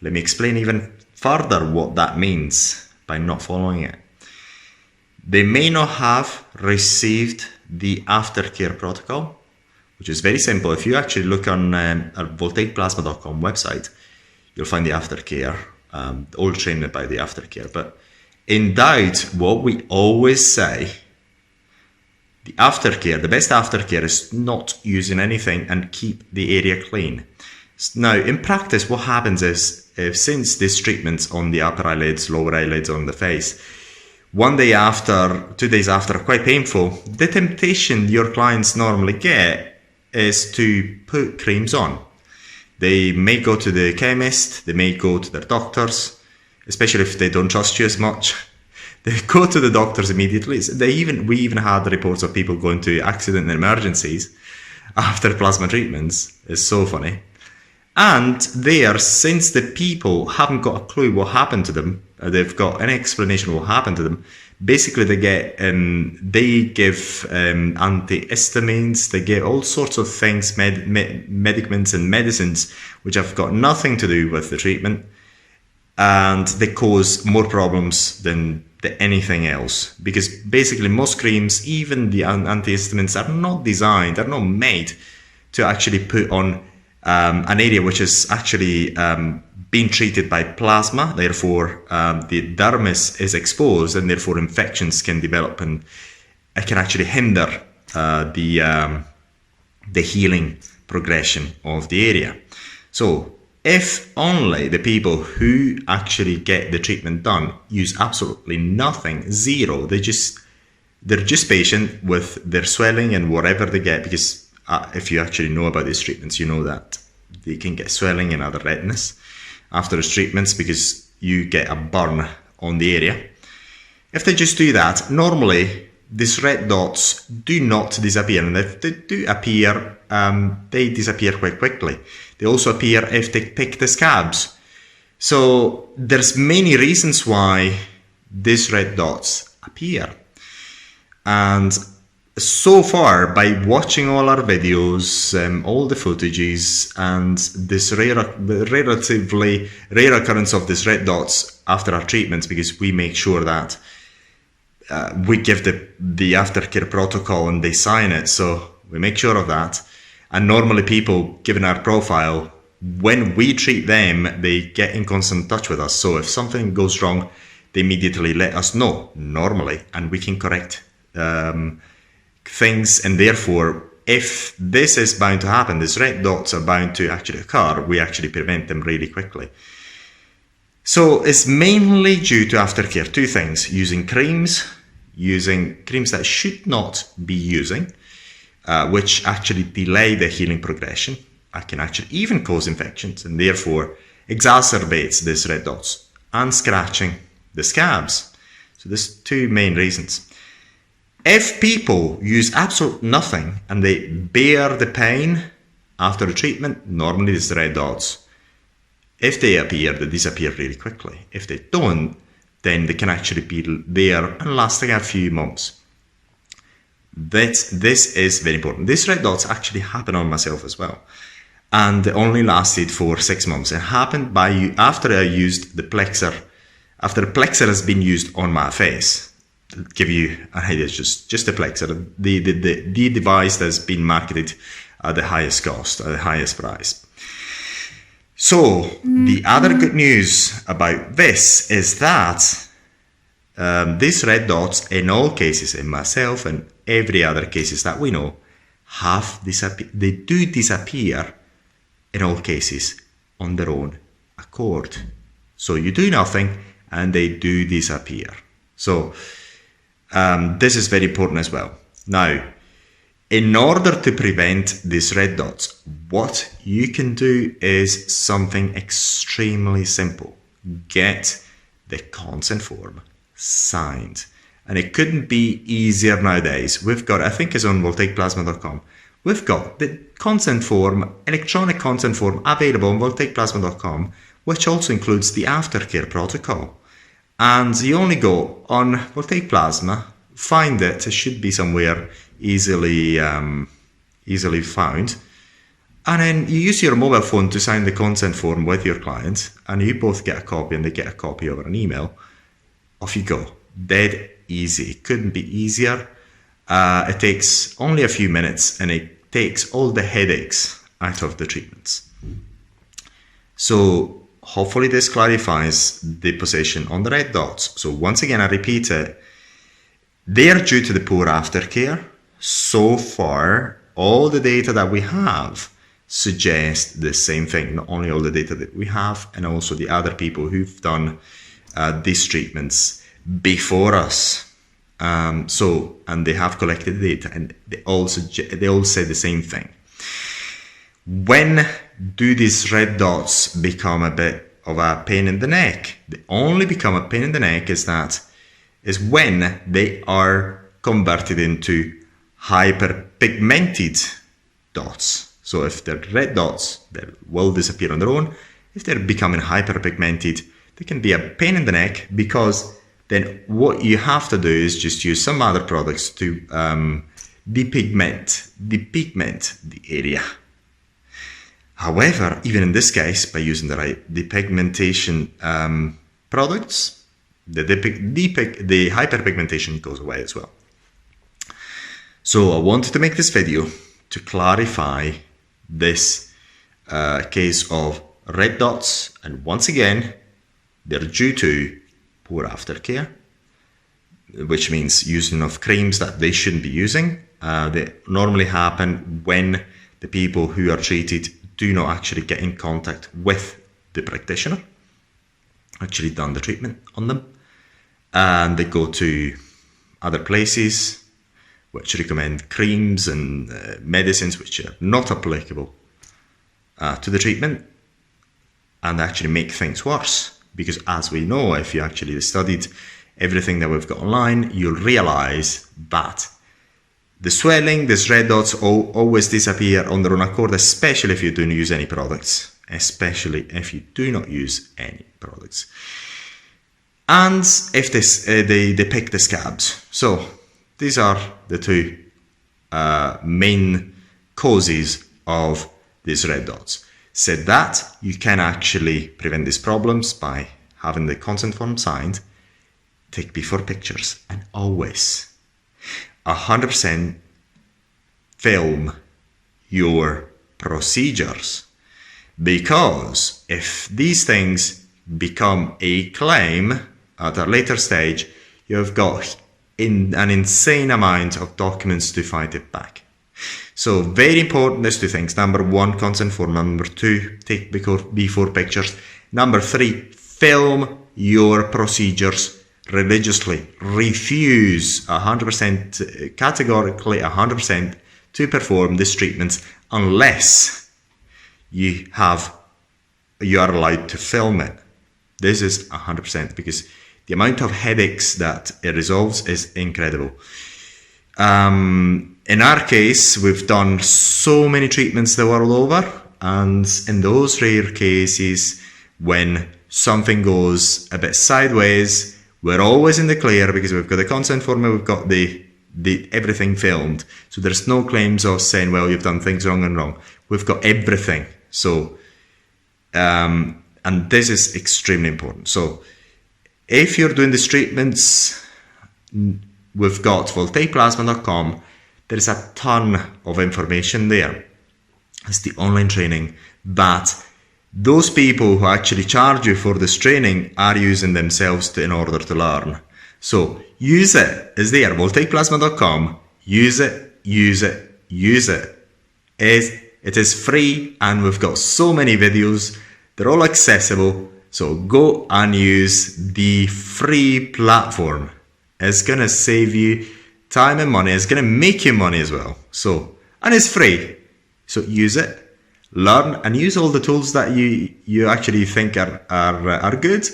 Let me explain even further what that means by not following it. They may not have received the aftercare protocol, which is very simple. If you actually look on our voltaicplasma.com website, you'll find the aftercare, all trained by the aftercare. But in doubt, what we always say, the aftercare, the best aftercare is not using anything and keep the area clean. Now, in practice, what happens is, since these treatments on the upper eyelids, lower eyelids, on the face, 1 day after, 2 days after, are quite painful, the temptation your clients normally get is to put creams on. They may go to the chemist, they may go to their doctors, especially if they don't trust you as much. They go to the doctors immediately. We even had reports of people going to accident and emergencies after plasma treatments. It's so funny. And there, since the people haven't got a clue what happened to them, they've got an explanation of what happened to them, basically they give antihistamines, they get all sorts of things, medicaments and medicines, which have got nothing to do with the treatment, and they cause more problems than anything else. Because basically most creams, even the antihistamines, are not designed, they're not made to actually put on an area which is actually being treated by plasma. Therefore, the dermis is exposed, and therefore infections can develop, and it can actually hinder the healing progression of the area. So If only the people who actually get the treatment done use absolutely nothing, zero, they're just patient with their swelling and whatever they get, because if you actually know about these treatments, you know that they can get swelling and other redness after those treatments because you get a burn on the area. If they just do that, normally these red dots do not disappear, and if they do appear, they disappear quite quickly. They also appear if they pick the scabs. So there's many reasons why these red dots appear. And so far, by watching all our videos, all the footages, and this relatively rare occurrence of these red dots after our treatments, because we make sure that we give the aftercare protocol and they sign it, so we make sure of that. And normally people, given our profile, when we treat them, they get in constant touch with us. So if something goes wrong, they immediately let us know, normally, and we can correct things. And therefore, if this is bound to happen, these red dots are bound to actually occur, we actually prevent them really quickly. So it's mainly due to aftercare. Two things: using creams that should not be using, which actually delay the healing progression. It can actually even cause infections and therefore exacerbates these red dots, and scratching the scabs. So there's two main reasons. If people use absolutely nothing and they bear the pain after the treatment, normally it's the red dots. If they appear, they disappear really quickly. If they don't, then they can actually be there and lasting a few months. This is very important. These red dots actually happened on myself as well, and they only lasted for 6 months. It happened after I used the plexer. After the plexer has been used on my face, to give you an idea, just the plexer, the device that's been marketed at the highest cost, at the highest price. So the other good news about this is that these red dots, in all cases, in myself and every other cases that we know, they do disappear in all cases on their own accord. So you do nothing and they do disappear. So this is very important as well. Now, in order to prevent these red dots, what you can do is something extremely simple. Get the consent form signed. And it couldn't be easier nowadays. We've got, I think it's on voltaicplasma.com, we've got the consent form, electronic consent form available on voltaicplasma.com, which also includes the aftercare protocol. And you only go on Voltaic Plasma, find it should be somewhere easily found, and then you use your mobile phone to sign the consent form with your client, and you both get a copy and they get a copy over an email. Off you go. Dead easy. It couldn't be easier. It takes only a few minutes and it takes all the headaches out of the treatments. So hopefully this clarifies the position on the red dots. So once again, I repeat it. They are due to the poor aftercare. So far, all the data that we have suggest the same thing. Not only all the data that we have, and also the other people who've done these treatments before us. And they have collected data, and they all say the same thing. When do these red dots become a bit of a pain in the neck? They only become a pain in the neck is when they are converted into hyperpigmented dots. So if they're red dots, they will disappear on their own. If they're becoming hyperpigmented, they can be a pain in the neck, because then what you have to do is just use some other products to depigment the area. However, even in this case, by using the right depigmentation products, the hyperpigmentation goes away as well. So I wanted to make this video to clarify this case of red dots, and once again, they're due to poor aftercare, which means using of creams that they shouldn't be using. They normally happen when the people who are treated do not actually get in contact with the practitioner, actually done the treatment on them, and they go to other places which recommend creams and medicines which are not applicable to the treatment, and actually make things worse. Because as we know, if you actually studied everything that we've got online, you'll realize that the swelling, these red dots always disappear on their own accord, especially if you don't use any products. Especially if you do not use any products. And if they pick the scabs. So these are the two main causes of these red dots. Said that, you can actually prevent these problems by having the consent form signed. Take before pictures, and always 100% film your procedures, because if these things become a claim at a later stage, you've got an insane amount of documents to fight it back. So very important, these two things. Number one, consent form. Number two, take before pictures. Number three, film your procedures religiously. Refuse 100%, categorically 100% to perform these treatments unless you are allowed to film it. This is 100%, because the amount of headaches that it resolves is incredible. In our case, we've done so many treatments the world over, and in those rare cases when something goes a bit sideways, we're always in the clear because we've got the consent form, we've got the everything filmed. So there's no claims of saying, well, you've done things wrong and wrong. We've got everything. So, and this is extremely important. So if you're doing these treatments, we've got voltaicplasma.com. There's a ton of information there. It's the online training, but those people who actually charge you for this training are using themselves in order to learn. So use it. It's there, voltaicplasma.com. Use it, use it, use it. It is free, and we've got so many videos. They're all accessible. So go and use the free platform. It's going to save you time and money. It's going to make you money as well. So, and it's free. So use it. Learn and use all the tools that you actually think are good.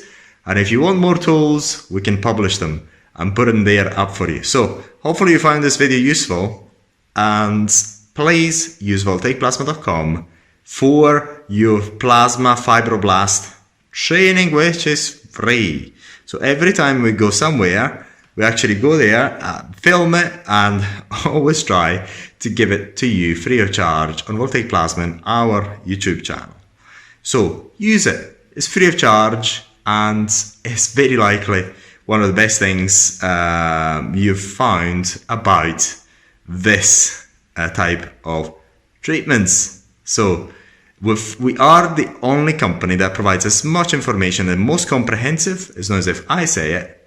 And if you want more tools, we can publish them and put them there up for you. So hopefully you found this video useful, and please use voltaicplasma.com for your plasma fibroblast training, which is free. So every time we go somewhere, we actually go there, film it, and always try to give it to you free of charge on Voltaic Plasma, our YouTube channel. So use it. It's free of charge, and it's very likely one of the best things you've found about this type of treatments. So we are the only company that provides as much information and most comprehensive. It's not as if I say it.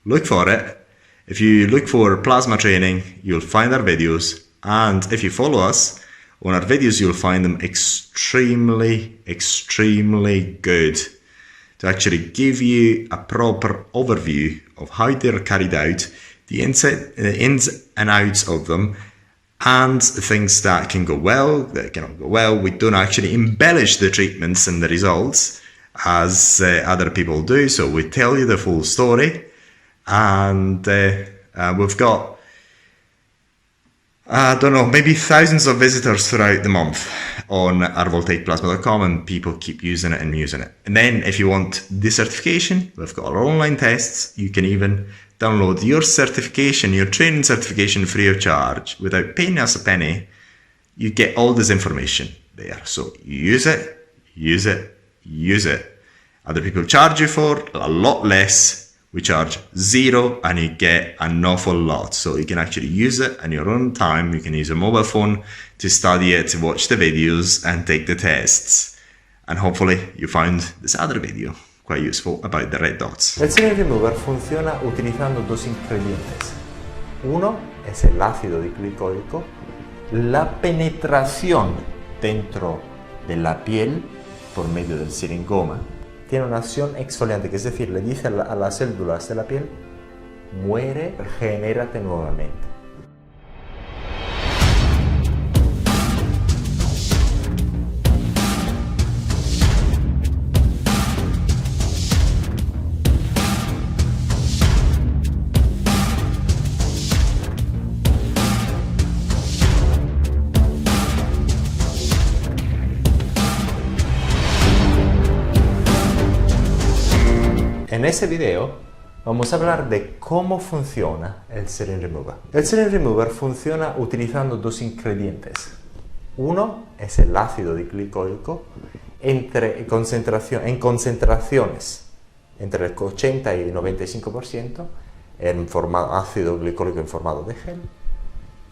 Look for it. If you look for plasma training, you'll find our videos. And if you follow us on our videos, you'll find them extremely, extremely good to actually give you a proper overview of how they're carried out, the ins and outs of them, and things that can go well, that cannot go well. We don't actually embellish the treatments and the results as other people do. So we tell you the full story. And we've got, I don't know, maybe thousands of visitors throughout the month on our voltaicplasma.com, and people keep using it and using it. And then if you want the certification, we've got our online tests. You can even download your certification, your training certification, free of charge without paying us a penny. You get all this information there. So use it, use it, use it. Other people charge you for a lot less. We charge zero, and you get an awful lot. So you can actually use it on your own time. You can use a mobile phone to study it, to watch the videos and take the tests. And hopefully you found this other video quite useful about the red dots. El semen remover funciona utilizando dos ingredientes. Uno es el ácido diclorhídrico. La penetración dentro de la piel por medio del siringoma, tiene una acción exfoliante, que es decir, le dice a las células de la piel, muere, genérate nuevamente. En ese video vamos a hablar de cómo funciona el Serum Remover. El Serum Remover funciona utilizando dos ingredientes. Uno es el ácido glicoico en concentraciones entre el 80 y 95% en ácido glicólico en formato de gel,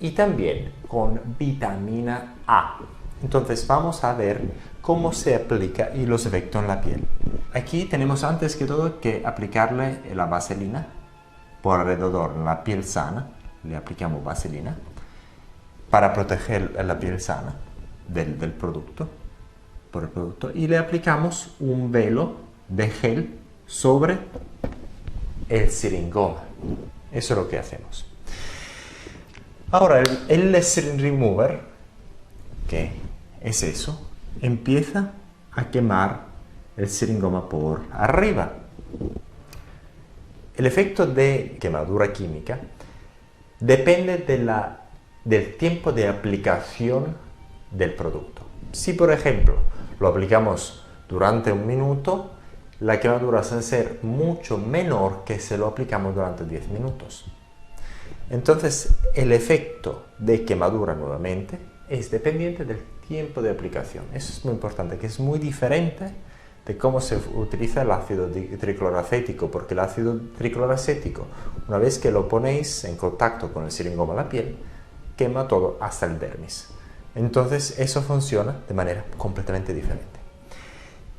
y también con vitamina A. Entonces vamos a ver cómo se aplica y los efectos en la piel. Aquí tenemos antes que todo que aplicarle la vaselina por alrededor en la piel sana. Le aplicamos vaselina para proteger la piel sana del producto, por el producto, y le aplicamos un velo de gel sobre el siringoma. Eso es lo que hacemos. Ahora el Serum Remover, que es eso, empieza a quemar el siringoma por arriba. El efecto de quemadura química depende del tiempo de aplicación del producto. Si, por ejemplo, lo aplicamos durante 1 minuto, la quemadura va a ser mucho menor que si lo aplicamos durante 10 minutos. Entonces, el efecto de quemadura nuevamente es dependiente del tiempo de aplicación. Eso es muy importante, que es muy diferente de cómo se utiliza el ácido tricloracético, porque el ácido tricloracético, una vez que lo ponéis en contacto con el siringoma de la piel, quema todo hasta el dermis. Entonces eso funciona de manera completamente diferente.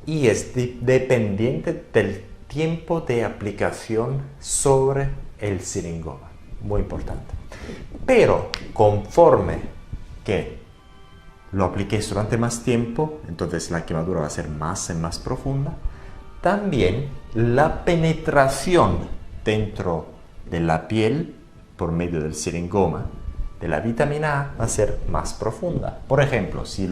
Y es dependiente del tiempo de aplicación sobre el siringoma. Muy importante. Pero conforme que lo apliquéis durante más tiempo, entonces la quemadura va a ser más y más profunda. También la penetración dentro de la piel por medio del siringoma de la vitamina A va a ser más profunda. Por ejemplo, si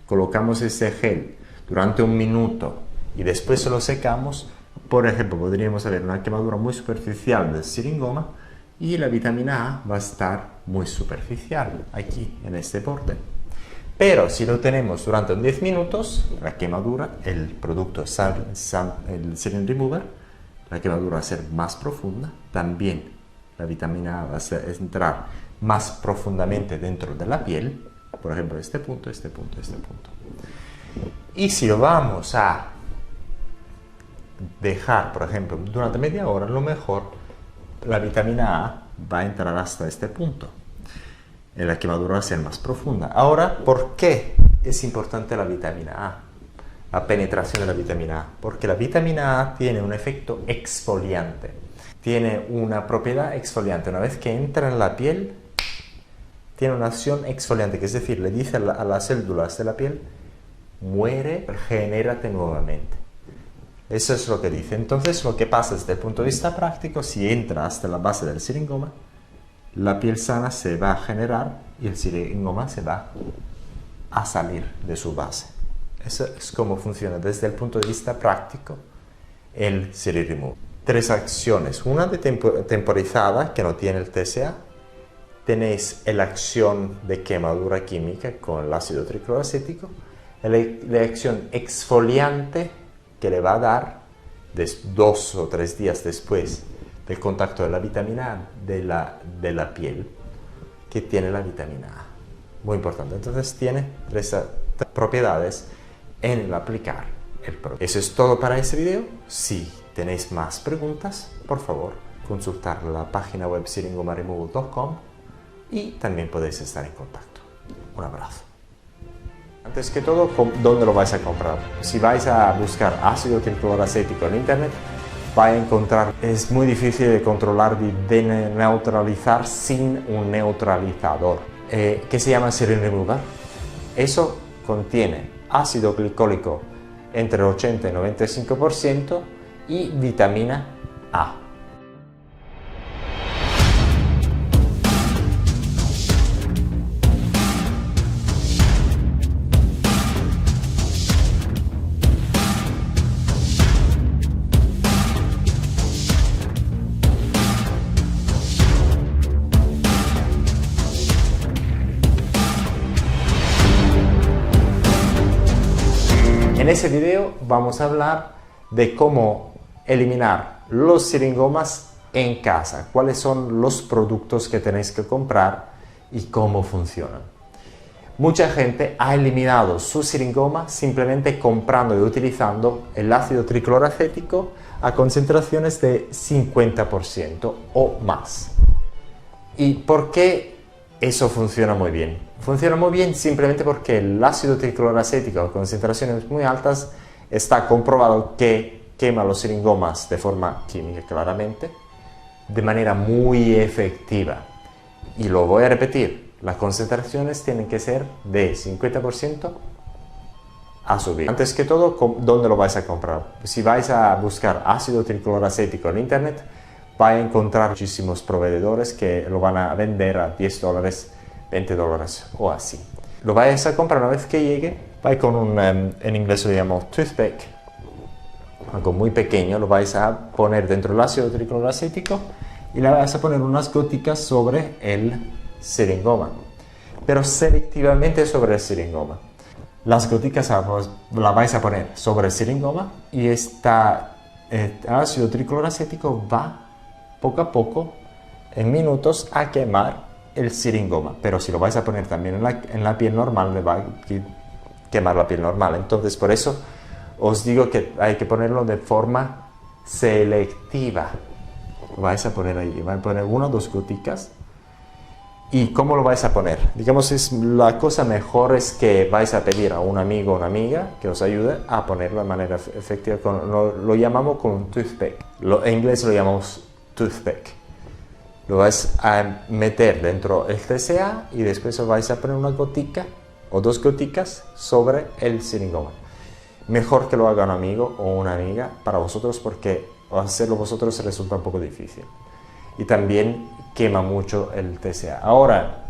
colocamos este gel durante 1 minuto y después lo secamos, por ejemplo, podríamos ver una quemadura muy superficial del siringoma y la vitamina A va a estar muy superficial aquí en este borde. Pero si lo tenemos durante 10 minutos, la quemadura, el producto, el Serum Remover, la quemadura va a ser más profunda. También la vitamina A va a entrar más profundamente dentro de la piel, por ejemplo, este punto, este punto, este punto. Y si lo vamos a dejar, por ejemplo, durante media hora, lo mejor, la vitamina A va a entrar hasta este punto. La quemadura va a ser más profunda. Ahora, ¿por qué es importante la vitamina A? La penetración de la vitamina A. Porque la vitamina A tiene un efecto exfoliante. Tiene una propiedad exfoliante. Una vez que entra en la piel, tiene una acción exfoliante, que es decir, le dice a las células de la piel, muere, genérate nuevamente. Eso es lo que dice. Entonces, lo que pasa desde el punto de vista práctico, si entra hasta la base del siringoma, la piel sana se va a generar y el siringoma se va a salir de su base. Eso es como funciona desde el punto de vista práctico el Serum Remover. 3 acciones. Una de temporizada, que no tiene el TSA. Tenéis la acción de quemadura química con el ácido tricloracético. La acción exfoliante, que le va a dar 2 o 3 días después del contacto de la vitamina A de la piel, que tiene la vitamina A. Muy importante. Entonces tiene 3 propiedades en el aplicar el producto. Eso es todo para este video. Si tenéis más preguntas, por favor, consultar la página web syringomaremoval.com y también podéis estar en contacto. Un abrazo. Antes que todo, ¿dónde lo vais a comprar? Si vais a buscar ácido tricloracético en internet, vais a encontrar, es muy difícil de controlar y de neutralizar sin un neutralizador, que se llama Serum Remover. Eso contiene ácido glicólico entre el 80 y 95% y vitamina A. En ese video vamos a hablar de cómo eliminar los siringomas en casa, cuáles son los productos que tenéis que comprar y cómo funcionan. Mucha gente ha eliminado su siringoma simplemente comprando y utilizando el ácido tricloracético a concentraciones de 50% o más. ¿Y por qué eso funciona muy bien? Funciona muy bien simplemente porque el ácido tricloracético a concentraciones muy altas está comprobado que quema los siringomas de forma química, claramente, de manera muy efectiva. Y lo voy a repetir, las concentraciones tienen que ser de 50% a subir. Antes que todo, ¿dónde lo vais a comprar? Si vais a buscar ácido tricloracético en internet, vais a encontrar muchísimos proveedores que lo van a vender a $10, $20 o así. Lo vais a comprar una vez que llegue, vais con un, en inglés lo llamamos toothpick, algo muy pequeño, lo vais a poner dentro del ácido tricloracético y le vais a poner unas goticas sobre el siringoma, pero selectivamente sobre el siringoma. Las goticas la vais a poner sobre el siringoma y el ácido tricloracético va poco a poco, en minutos, a quemar el siringoma, pero si lo vais a poner también en la piel normal, le va a quemar la piel normal. Entonces, por eso os digo que hay que ponerlo de forma selectiva. Lo vais a poner ahí, vais a poner 1 o 2 goticas. ¿Y cómo lo vais a poner? Digamos, la cosa mejor es que vais a pedir a un amigo o una amiga que os ayude a ponerlo de manera efectiva. Lo llamamos con un toothpick. En inglés lo llamamos toothpick. Lo vais a meter dentro del TCA y después os vais a poner una gotica o 2 goticas sobre el siringoma. Mejor que lo haga un amigo o una amiga para vosotros, porque hacerlo vosotros resulta un poco difícil. Y también quema mucho el TCA. Ahora,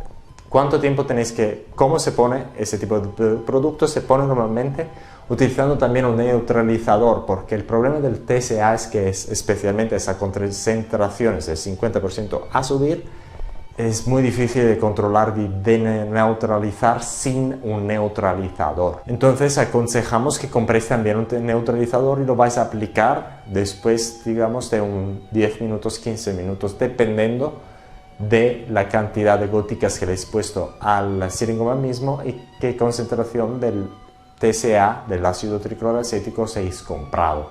¿cuánto tiempo tenéis que...? ¿Cómo se pone ese tipo de producto? Se pone normalmente utilizando también un neutralizador, porque el problema del TCA es que especialmente esas concentraciones del 50% a subir, es muy difícil de controlar y de neutralizar sin un neutralizador. Entonces aconsejamos que compréis también un neutralizador y lo vais a aplicar después, digamos, de 10 minutos, 15 minutos, dependiendo de la cantidad de goticas que le habéis puesto al siringoma mismo y qué concentración del TCA, del ácido tricloracético, os habéis comprado.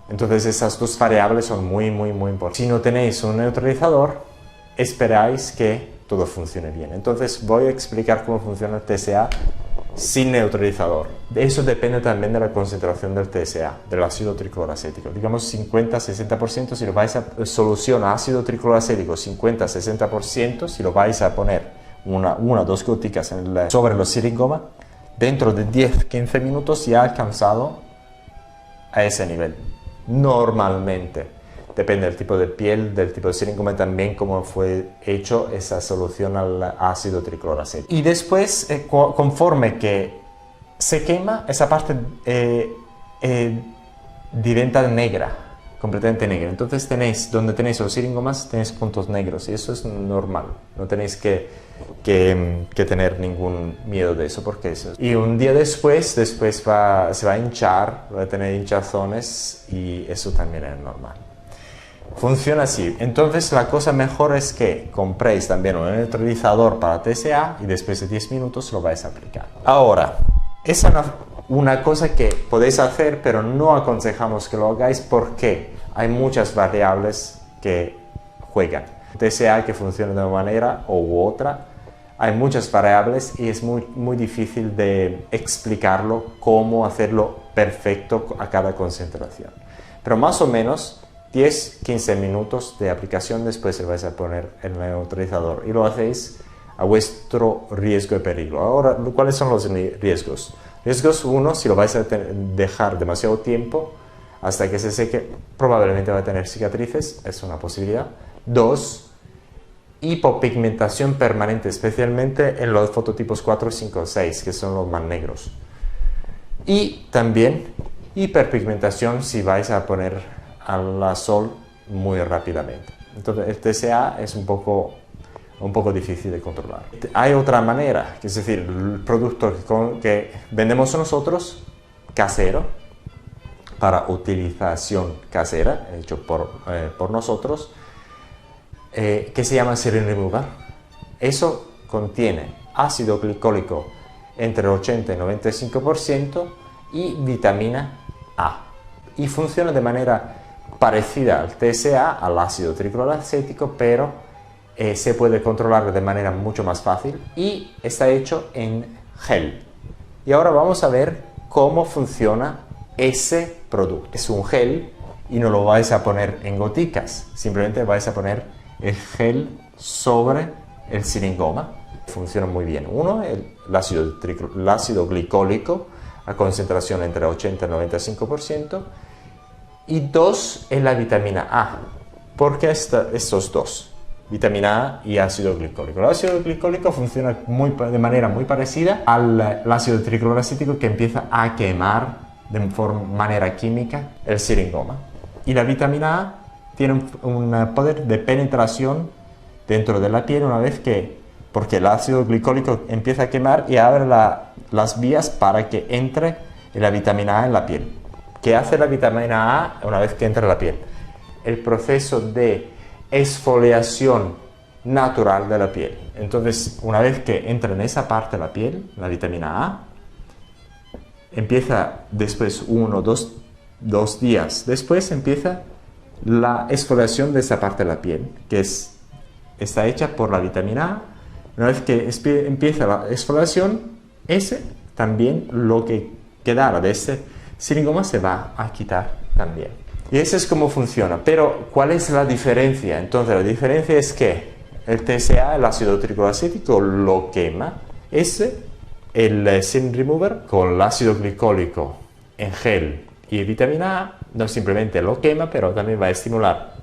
Entonces esas dos variables son muy importantes. Si no tenéis un neutralizador, esperáis que todo funcione bien. Entonces voy a explicar cómo funciona el TCA sin neutralizador. Eso depende también de la concentración del TCA, del ácido tricloracético. Digamos 50-60%, si lo vais a solución a ácido tricloracético, 50-60%, si lo vais a poner una o 2 goticas sobre los siringomas, dentro de 10-15 minutos ya ha alcanzado a ese nivel. Normalmente. Depende del tipo de piel, del tipo de siringoma, también cómo fue hecho esa solución al ácido tricloracético. Y después, conforme que se quema, esa parte diventa negra, completamente negra. Entonces donde tenéis los siringomas, tenéis puntos negros y eso es normal. No tenéis que tener ningún miedo de eso, porque eso. Y un día después se va a hinchar, va a tener hinchazones y eso también es normal. Funciona así. Entonces la cosa mejor es que compréis también un neutralizador para TCA y después de 10 minutos lo vais a aplicar. Ahora, esa es una cosa que podéis hacer, pero no aconsejamos que lo hagáis porque hay muchas variables que juegan. TCA que funciona de una manera u otra, hay muchas variables y es muy difícil de explicarlo, cómo hacerlo perfecto a cada concentración. Pero más o menos 10-15 minutos de aplicación, después le vais a poner el neutralizador y lo hacéis a vuestro riesgo y peligro. Ahora, ¿cuáles son los riesgos? Riesgos 1, si lo vais a dejar demasiado tiempo hasta que se seque, probablemente va a tener cicatrices, es una posibilidad. 2, hipopigmentación permanente, especialmente en los fototipos 4, 5, 6, que son los más negros. Y también hiperpigmentación si vais a poner al sol muy rápidamente. Entonces el TSA es un poco difícil de controlar. Hay otra manera, es decir, el producto que vendemos nosotros, casero, para utilización casera, hecho por nosotros, que se llama Serum Remover. Eso contiene ácido glicólico entre el 80 y 95% y vitamina A. Y funciona de manera parecida al TSA, al ácido tricloracético, pero se puede controlar de manera mucho más fácil y está hecho en gel. Y ahora vamos a ver cómo funciona ese producto. Es un gel y no lo vais a poner en goticas, simplemente vais a poner el gel sobre el siringoma. Funciona muy bien. Uno, el ácido glicólico a concentración entre 80 y 95%. Y 2 es la vitamina A. ¿Por qué estos dos? Vitamina A y ácido glicólico. El ácido glicólico funciona de manera muy parecida al ácido tricloracético, que empieza a quemar de manera química el siringoma. Y la vitamina A tiene un poder de penetración dentro de la piel una vez porque el ácido glicólico empieza a quemar y abre las vías para que entre la vitamina A en la piel. ¿Qué hace la vitamina A una vez que entra en la piel? El proceso de exfoliación natural de la piel. Entonces, una vez que entra en esa parte de la piel, la vitamina A, empieza después 1 o 2 días después, empieza la exfoliación de esa parte de la piel, que está hecha por la vitamina A. Una vez que empieza la exfoliación, también lo que quedara de ese siringoma se va a quitar también. Y eso es cómo funciona. Pero, ¿cuál es la diferencia? Entonces, la diferencia es que el TSA, el ácido tricloracético, lo quema. El Serum Remover, con el ácido glicólico en gel y vitamina A, no simplemente lo quema, pero también va a estimular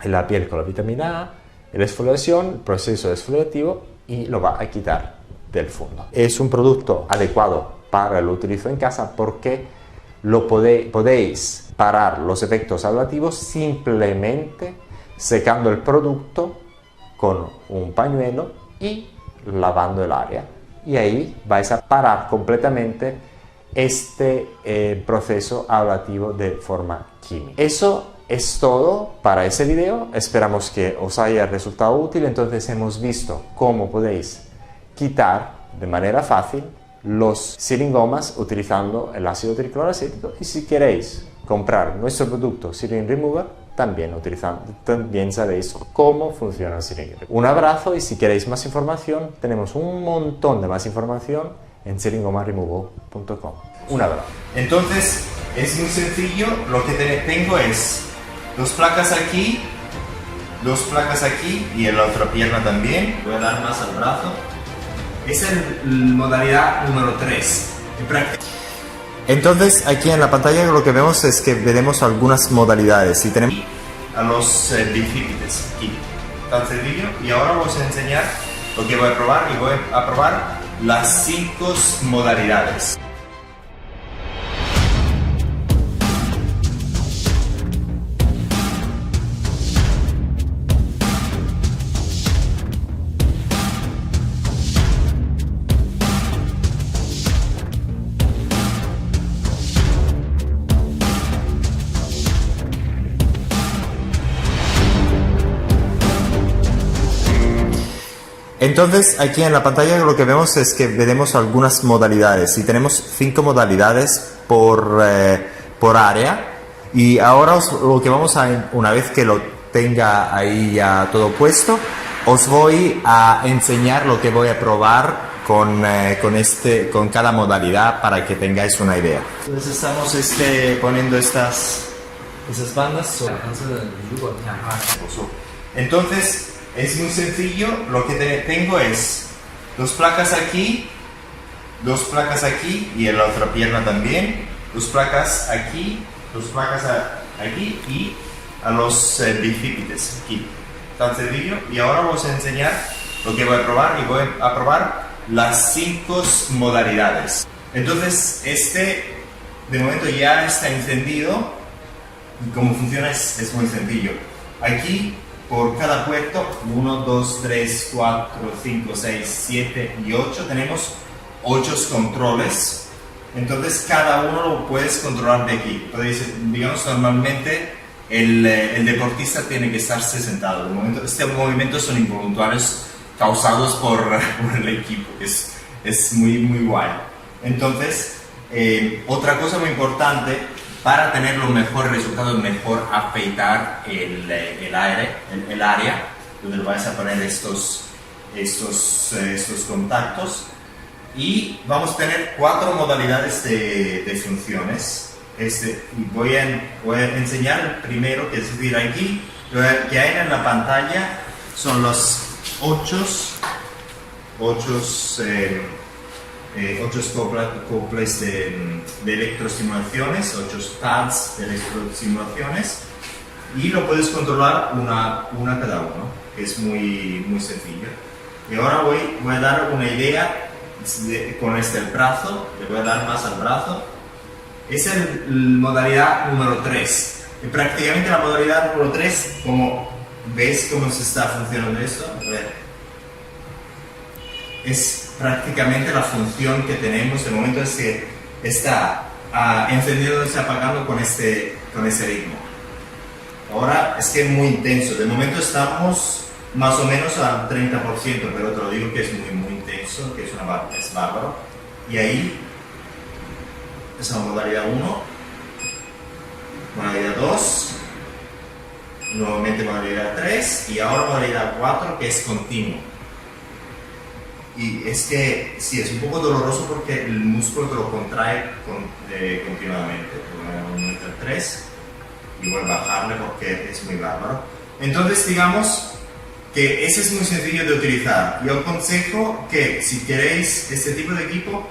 la piel con la vitamina A, la exfoliación, el proceso exfoliativo, y lo va a quitar del fondo. Es un producto adecuado para el utilizo en casa porque podéis parar los efectos ablativos simplemente secando el producto con un pañuelo y lavando el área. Y ahí vais a parar completamente este proceso ablativo de forma química. Eso es todo para ese video. Esperamos que os haya resultado útil. Entonces hemos visto cómo podéis quitar de manera fácil los siringomas utilizando el ácido tricloracético, y si queréis comprar nuestro producto Serum Remover, también sabéis cómo funciona el Serum Remover. Un abrazo, y si queréis más información, tenemos un montón de más información en seringomaremoval.com. Un abrazo. Entonces es muy sencillo. Lo que tengo es 2 placas aquí, 2 placas aquí y en la otra pierna también. Voy a dar más al brazo. Esa es la modalidad número 3 en práctica. Entonces aquí en la pantalla lo que vemos es que veremos algunas modalidades y tenemos a los bíceps aquí. Tan sencillo. Y ahora vamos a enseñar lo que voy a probar, y voy a probar las 5 modalidades. Entonces aquí en la pantalla lo que vemos es que veremos algunas modalidades, y tenemos 5 modalidades por área. Y ahora lo que vamos a, una vez que lo tenga ahí ya todo puesto, os voy a enseñar lo que voy a probar con cada modalidad para que tengáis una idea. Entonces estamos poniendo esas bandas. Entonces es muy sencillo. Lo que tengo es 2 placas aquí, 2 placas aquí y en la otra pierna también, 2 placas aquí, 2 placas aquí y a los bíceps aquí. Tan sencillo. Y ahora vamos a enseñar lo que voy a probar y voy a probar las 5 modalidades. Entonces, de momento ya está encendido y cómo funciona es muy sencillo. Aquí, por cada puerto, 1, 2, 3, 4, 5, 6, 7 y 8, tenemos 8 controles. Entonces, cada uno lo puedes controlar de aquí. Entonces, digamos, normalmente el deportista tiene que estarse sentado. De momento, estos movimientos son involuntarios causados por el equipo. Es muy, muy guay. Entonces, otra cosa muy importante para tener los mejores resultados, mejor afeitar el área donde vais a poner estos contactos. Y vamos a tener 4 modalidades de funciones. Y voy a enseñar el primero, que es decir, aquí lo que hay en la pantalla son los 8 coplas de electroestimulaciones, 8 pads de electroestimulaciones, y lo puedes controlar una cada uno, que es muy, muy sencillo. Y ahora voy a dar una idea con el brazo, le voy a dar más al brazo. Es la modalidad número 3. Y prácticamente la modalidad número 3, como ves cómo se está funcionando esto, a ver, es prácticamente la función que tenemos. De momento es que está encendiendo y se apagando con ese ritmo. Ahora es que es muy intenso. De momento estamos más o menos al 30%, pero te lo digo que es muy, muy intenso, que es bárbaro. Y ahí es la modalidad 1, modalidad 2, nuevamente modalidad 3 y ahora modalidad 4, que es continuo. Y es que sí, es un poco doloroso porque el músculo te lo contrae continuamente. Voy a aumentar 3 y voy a bajarle porque es muy bárbaro. Entonces, digamos que ese es muy sencillo de utilizar. Yo aconsejo que si queréis este tipo de equipo,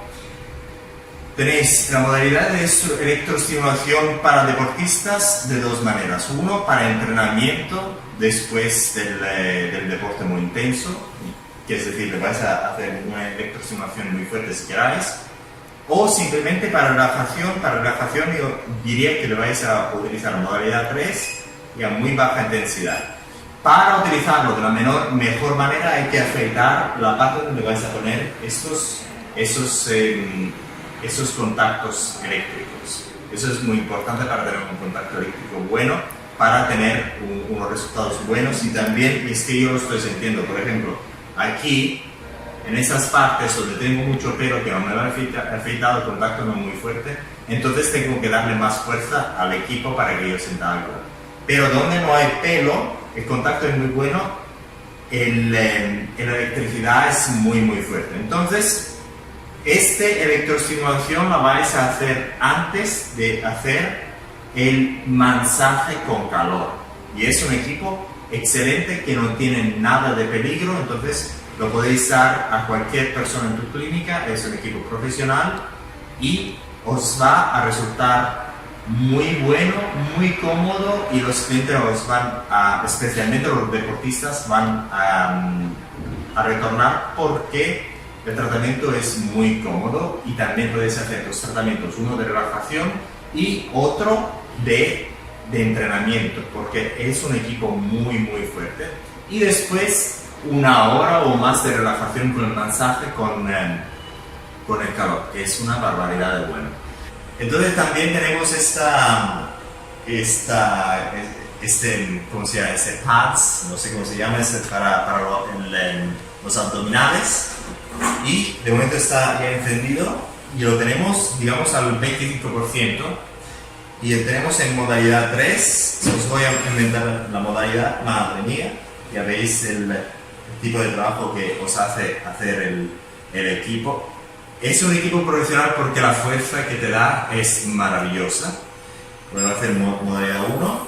tenéis la modalidad de electroestimulación para deportistas de 2 maneras. Uno, para entrenamiento después del deporte muy intenso, que es decir, le vais a hacer una electroestimulación muy fuerte si queráis, o simplemente para relajación. Para relajación yo diría que le vais a utilizar la modalidad 3 y a muy baja intensidad. Para utilizarlo de la mejor manera hay que afeitar la parte donde vais a poner esos contactos eléctricos. Eso es muy importante para tener un contacto eléctrico bueno, para tener unos resultados buenos. Y también es que yo lo estoy sintiendo, por ejemplo, aquí, en esas partes donde tengo mucho pelo que no me lo he afeitado, el contacto no es muy fuerte, entonces tengo que darle más fuerza al equipo para que yo sienta algo. Pero donde no hay pelo, el contacto es muy bueno, la electricidad es muy, muy fuerte. Entonces, esta electroestimulación la vais a hacer antes de hacer el masaje con calor. Y es un equipo excelente que no tiene nada de peligro, entonces lo podéis dar a cualquier persona en tu clínica. Es un equipo profesional y os va a resultar muy bueno, muy cómodo, y los clientes os van especialmente los deportistas, van a retornar porque el tratamiento es muy cómodo. Y también podéis hacer 2 tratamientos, uno de relajación y otro de entrenamiento, porque es un equipo muy, muy fuerte. Y después 1 hora o más de relajación con el masaje con el calor, que es una barbaridad de bueno. Entonces también tenemos ¿cómo se llama? Ese pads, no sé cómo se llama, es para los abdominales. Y de momento está ya encendido y lo tenemos, digamos, al 25%. Y lo tenemos en modalidad 3. Os voy a inventar la modalidad, madre mía. Ya veis el tipo de trabajo que os hace hacer el equipo. Es un equipo profesional porque la fuerza que te da es maravillosa. Voy a hacer modalidad 1,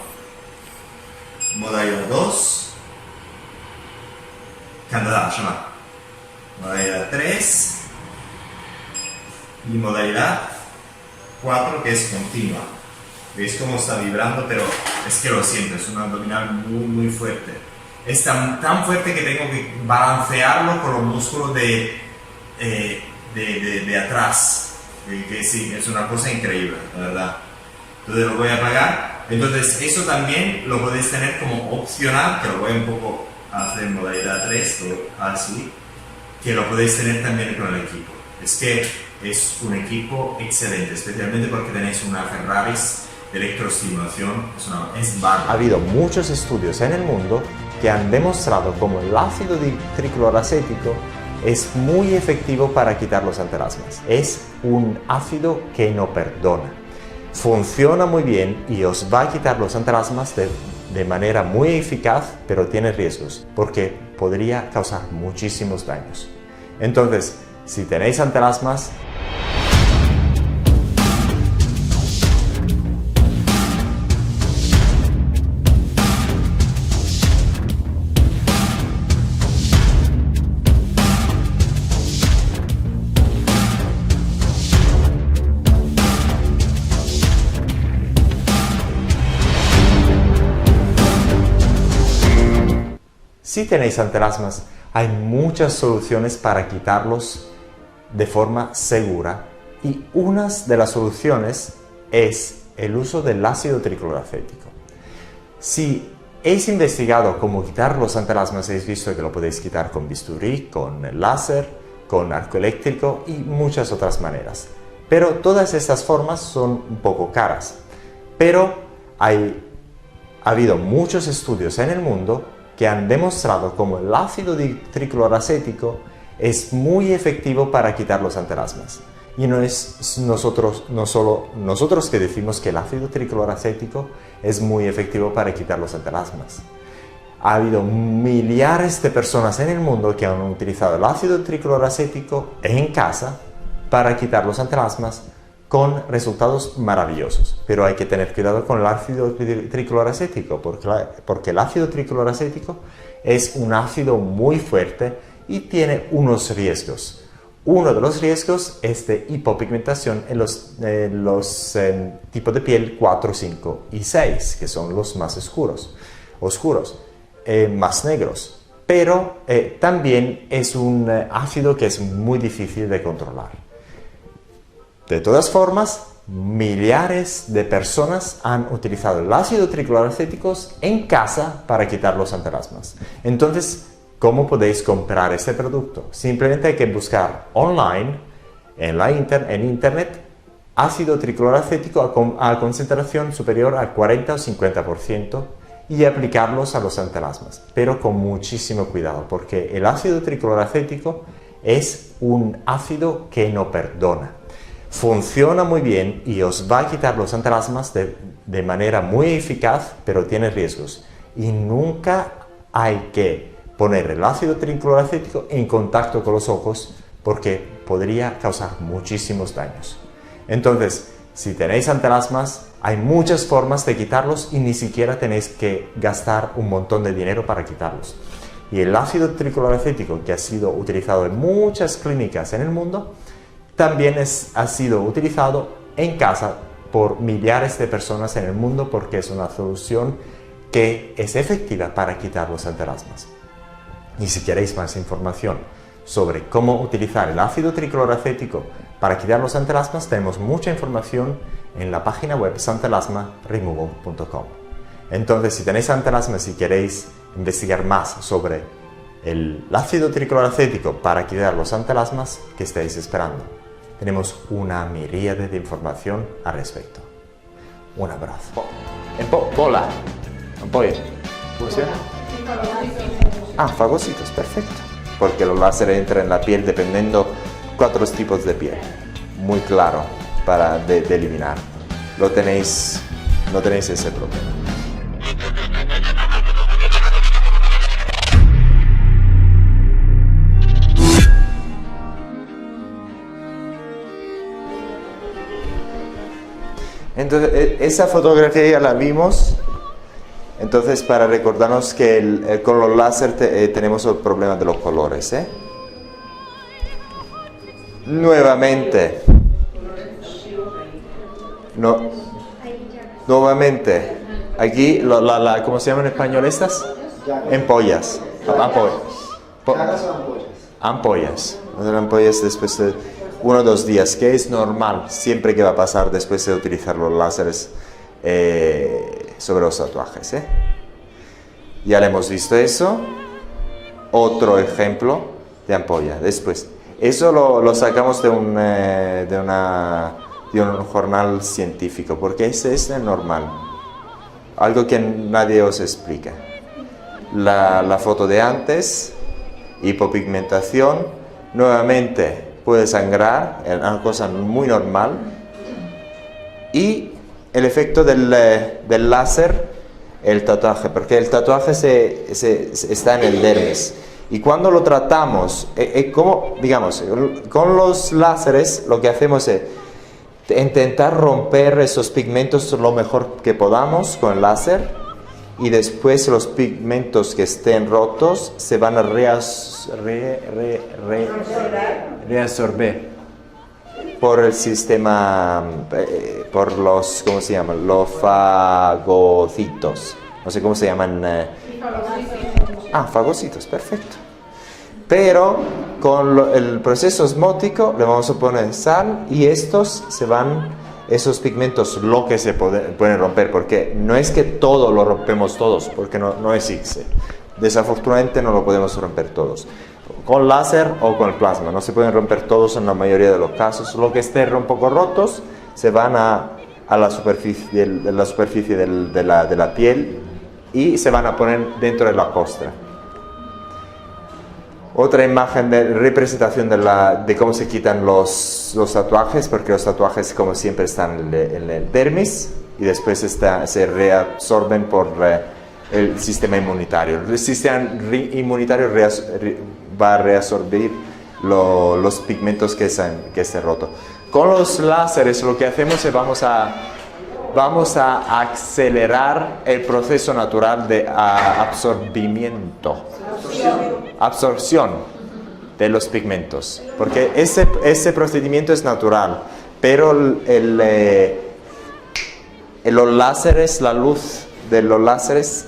modalidad 2, Candela, modalidad 3 y modalidad 4 que es continua. ¿Veis cómo está vibrando? Pero es que lo siento, es un abdominal muy fuerte. Es tan fuerte que tengo que balancearlo con los músculos de atrás. Que sí, es una cosa increíble, la verdad. Entonces lo voy a apagar. Entonces eso también lo podéis tener como opcional, que lo voy un poco a hacer en modalidad 3, así, que lo podéis tener también con el equipo. Es que es un equipo excelente, especialmente porque tenéis una Ferrari de electroestimulación, es bárbaro. Ha habido muchos estudios en el mundo que han demostrado cómo el ácido tricloracético es muy efectivo para quitar los antelasmas. Es un ácido que no perdona. Funciona muy bien y os va a quitar los antelasmas de manera muy eficaz, pero tiene riesgos, porque podría causar muchísimos daños. Entonces, si tenéis antelasmas, si tenéis antelasmas, hay muchas soluciones para quitarlos de forma segura y una de las soluciones es el uso del ácido tricloracético. Si habéis investigado cómo quitar los antelasmas, habéis visto que lo podéis quitar con bisturí, con láser, con arco eléctrico y muchas otras maneras. Pero todas estas formas son un poco caras. Pero ha habido muchos estudios en el mundo que han demostrado cómo el ácido tricloracético es muy efectivo para quitar los antelasmas. Y no solo nosotros que decimos que el ácido tricloracético es muy efectivo para quitar los antelasmas. Ha habido millares de personas en el mundo que han utilizado el ácido tricloracético en casa para quitar los antelasmas con resultados maravillosos. Pero hay que tener cuidado con el ácido tricloracético porque el ácido tricloracético es un ácido muy fuerte y tiene unos riesgos. Uno de los riesgos es de hipopigmentación en los tipos de piel 4, 5 y 6, que son los más oscuros, más negros. Pero también es un ácido que es muy difícil de controlar. De todas formas, millares de personas han utilizado el ácido tricloracético en casa para quitar los antelasmas. Entonces, ¿cómo podéis comprar este producto? Simplemente hay que buscar online, en internet, ácido tricloracético a concentración superior al 40 o 50% y aplicarlos a los antelasmas, pero con muchísimo cuidado, porque el ácido tricloracético es un ácido que no perdona. Funciona muy bien y os va a quitar los antelasmas de manera muy eficaz, pero tiene riesgos. Y nunca hay que poner el ácido tricloracético en contacto con los ojos porque podría causar muchísimos daños. Entonces, si tenéis antelasmas, hay muchas formas de quitarlos y ni siquiera tenéis que gastar un montón de dinero para quitarlos. Y el ácido tricloracético, que ha sido utilizado en muchas clínicas en el mundo, también ha sido utilizado en casa por millares de personas en el mundo porque es una solución que es efectiva para quitar los antelasmas. Y si queréis más información sobre cómo utilizar el ácido tricloracético para quitar los antelasmas, tenemos mucha información en la página web santelasmaremoval.com. Entonces, si tenéis antelasmas y queréis investigar más sobre el ácido tricloracético para quitar los antelasmas, ¿qué estáis esperando? Tenemos una miríade de información al respecto. Un abrazo. Bola. Poi, funciona. Fagocitos, perfecto. Porque los láseres entran en la piel dependiendo 4 tipos de piel. Muy claro para de eliminar. No tenéis ese problema. Entonces, esa fotografía ya la vimos. Entonces, entonces para recordarnos que con los láser tenemos el problema de los colores, ¿eh? Nuevamente. No. Nuevamente. Aquí, ¿cómo se llaman en español estas? Ampollas. Ampollas. Ampollas después de 1 o 2 días, que es normal, siempre que va a pasar después de utilizar los láseres sobre los tatuajes, ¿eh? Ya le hemos visto eso. Otro ejemplo de ampolla. Después, eso lo sacamos de un jornal científico, porque ese es normal. Algo que nadie os explica. La foto de antes, hipopigmentación, nuevamente puede sangrar, es una cosa muy normal. Y el efecto del láser, el tatuaje, porque el tatuaje está en el dermis. Y cuando lo tratamos, como, digamos, con los láseres lo que hacemos es intentar romper esos pigmentos lo mejor que podamos con el láser, y después los pigmentos que estén rotos se van a reabsorber por el sistema, por los, ¿cómo se llaman? Los fagocitos. No sé cómo se llaman. Fagocitos, perfecto. Pero con el proceso osmótico le vamos a poner sal y esos pigmentos lo que se pueden romper, porque no es que todo lo rompemos todos, porque no existe. Desafortunadamente no lo podemos romper todos. Con láser o con el plasma, no se pueden romper todos en la mayoría de los casos. Lo que estén un poco rotos se van a la superficie, de la piel y se van a poner dentro de la costra. Otra imagen de representación de cómo se quitan los tatuajes, porque los tatuajes como siempre están en el dermis y después se reabsorben por el sistema inmunitario. El sistema inmunitario va a reabsorber los pigmentos que estén rotos. Con los láseres lo que hacemos es vamos a acelerar el proceso natural de absorción de los pigmentos, porque ese procedimiento es natural, pero los láseres, la luz de los láseres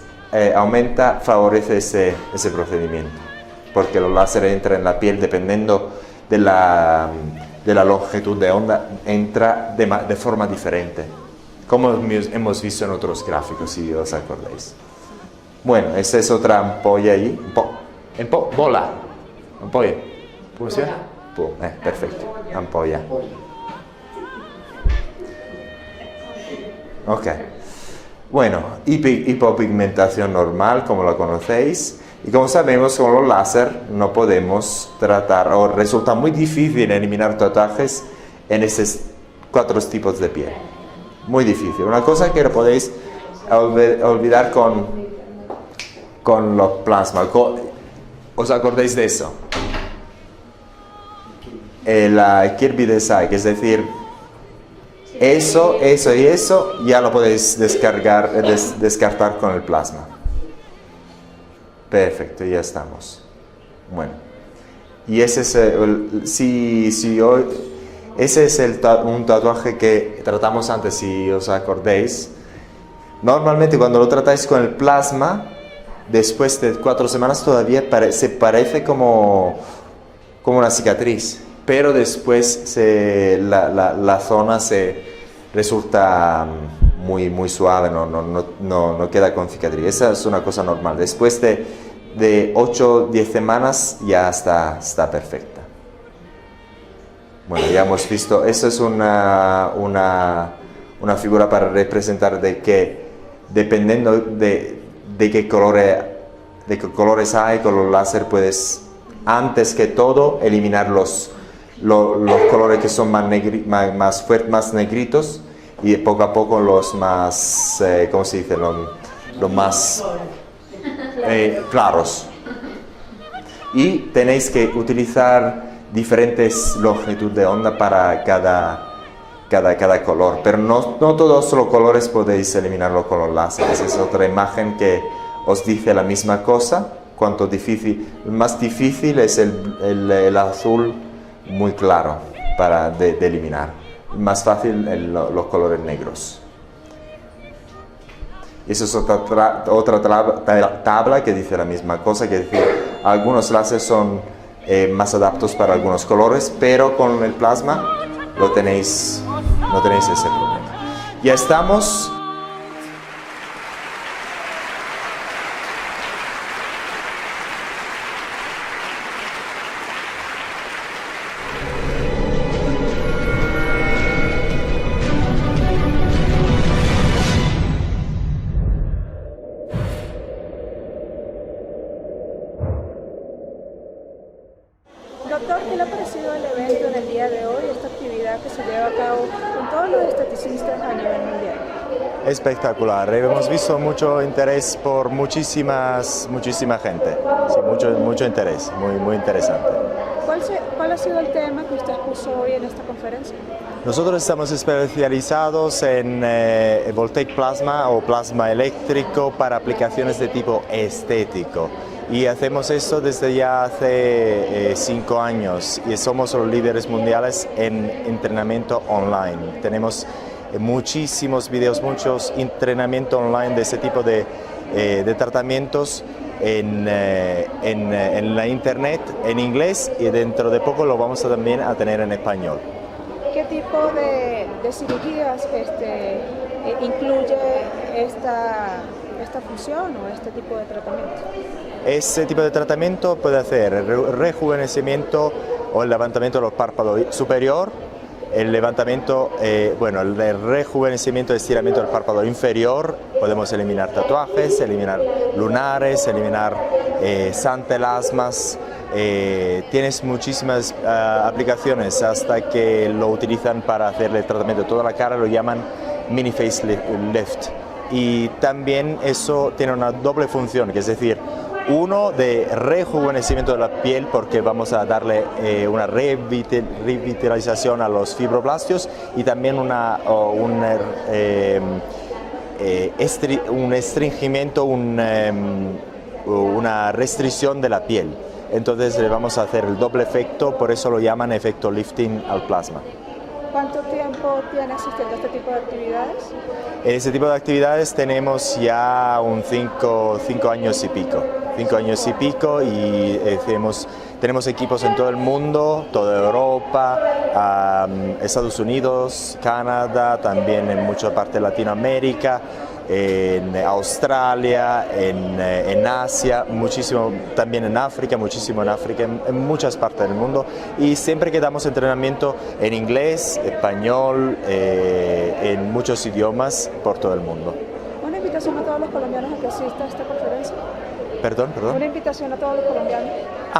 favorece ese procedimiento, porque los láseres entran en la piel dependiendo de la longitud de onda, entra de forma diferente, como hemos visto en otros gráficos, si os acordáis. Bueno, esa es otra ampolla ahí. Bola. Ampolla. ¿Cómo se llama? Perfecto. Ampolla. Ok. Bueno, hipopigmentación normal, como la conocéis. Y como sabemos, con los láser no podemos tratar, o resulta muy difícil eliminar tatuajes en esos 4 tipos de piel. Muy difícil. Una cosa que lo podéis olvidar con los plasmas. ¿Os acordáis de eso? La Kirby Design, es decir, eso y eso ya lo podéis descartar con el plasma. Perfecto, ya estamos. Bueno, y ese es un tatuaje que tratamos antes, si os acordáis. Normalmente cuando lo tratáis con el plasma, después de 4 semanas todavía se parece como una cicatriz, pero después la zona resulta muy suave, no queda con cicatriz. Esa es una cosa normal. Después de 8 o 10 semanas ya está perfecta. Bueno, ya hemos visto, eso es una figura para representar de que dependiendo de qué colores hay, con los láser puedes, antes que todo, eliminar los colores que son más fuertes, más negritos, y poco a poco los más, ¿cómo se dice? Los más claros. Y tenéis que utilizar diferentes longitudes de onda para cada cada color, pero no todos los colores podéis eliminarlo con los láseres. Es otra imagen que os dice la misma cosa. Cuanto más difícil es el azul muy claro de eliminar, más fácil los colores negros. Eso es otra tabla que dice la misma cosa, que decir, algunos láseres son más adaptados para algunos colores, pero con el plasma no tenéis ese problema. Ya estamos. Doctor, ¿qué le ha parecido el evento en el día de hoy, esta actividad que se lleva a cabo con todos los esteticistas a nivel mundial? Espectacular, hemos visto mucho interés por muchísima gente, sí, mucho interés, muy interesante. ¿Cuál ha sido el tema que usted expuso hoy en esta conferencia? Nosotros estamos especializados en voltaic plasma o plasma eléctrico para aplicaciones de tipo estético. Y hacemos esto desde ya hace 5 años y somos los líderes mundiales en entrenamiento online. Tenemos muchísimos videos, muchos entrenamientos online de ese tipo de tratamientos en la internet, en inglés, y dentro de poco lo vamos también a tener en español. ¿Qué tipo de cirugías incluye esta función o este tipo de tratamiento? Ese tipo de tratamiento puede hacer el rejuvenecimiento o el levantamiento de los párpados superior, el levantamiento, el rejuvenecimiento y estiramiento del párpado inferior. Podemos eliminar tatuajes, eliminar lunares, eliminar santelasmas. Tienes muchísimas aplicaciones hasta que lo utilizan para hacerle el tratamiento de toda la cara, lo llaman mini facelift. Y también eso tiene una doble función, que es decir, uno de rejuvenecimiento de la piel, porque vamos a darle una revitalización a los fibroblastos, y también un estringimiento, una restricción de la piel. Entonces le vamos a hacer el doble efecto, por eso lo llaman efecto lifting al plasma. ¿Cuánto tiempo tiene asistiendo a este tipo de actividades? En este tipo de actividades tenemos ya 5 años y pico. 5 años y pico, y tenemos equipos en todo el mundo, toda Europa, Estados Unidos, Canadá, también en mucha parte de Latinoamérica, en Australia, en Asia, muchísimo también en África, en muchas partes del mundo, y siempre que damos entrenamiento en inglés, español, en muchos idiomas por todo el mundo. Una invitación a todos los colombianos a que asistan a esta conferencia. Perdón. Una invitación a todos los colombianos.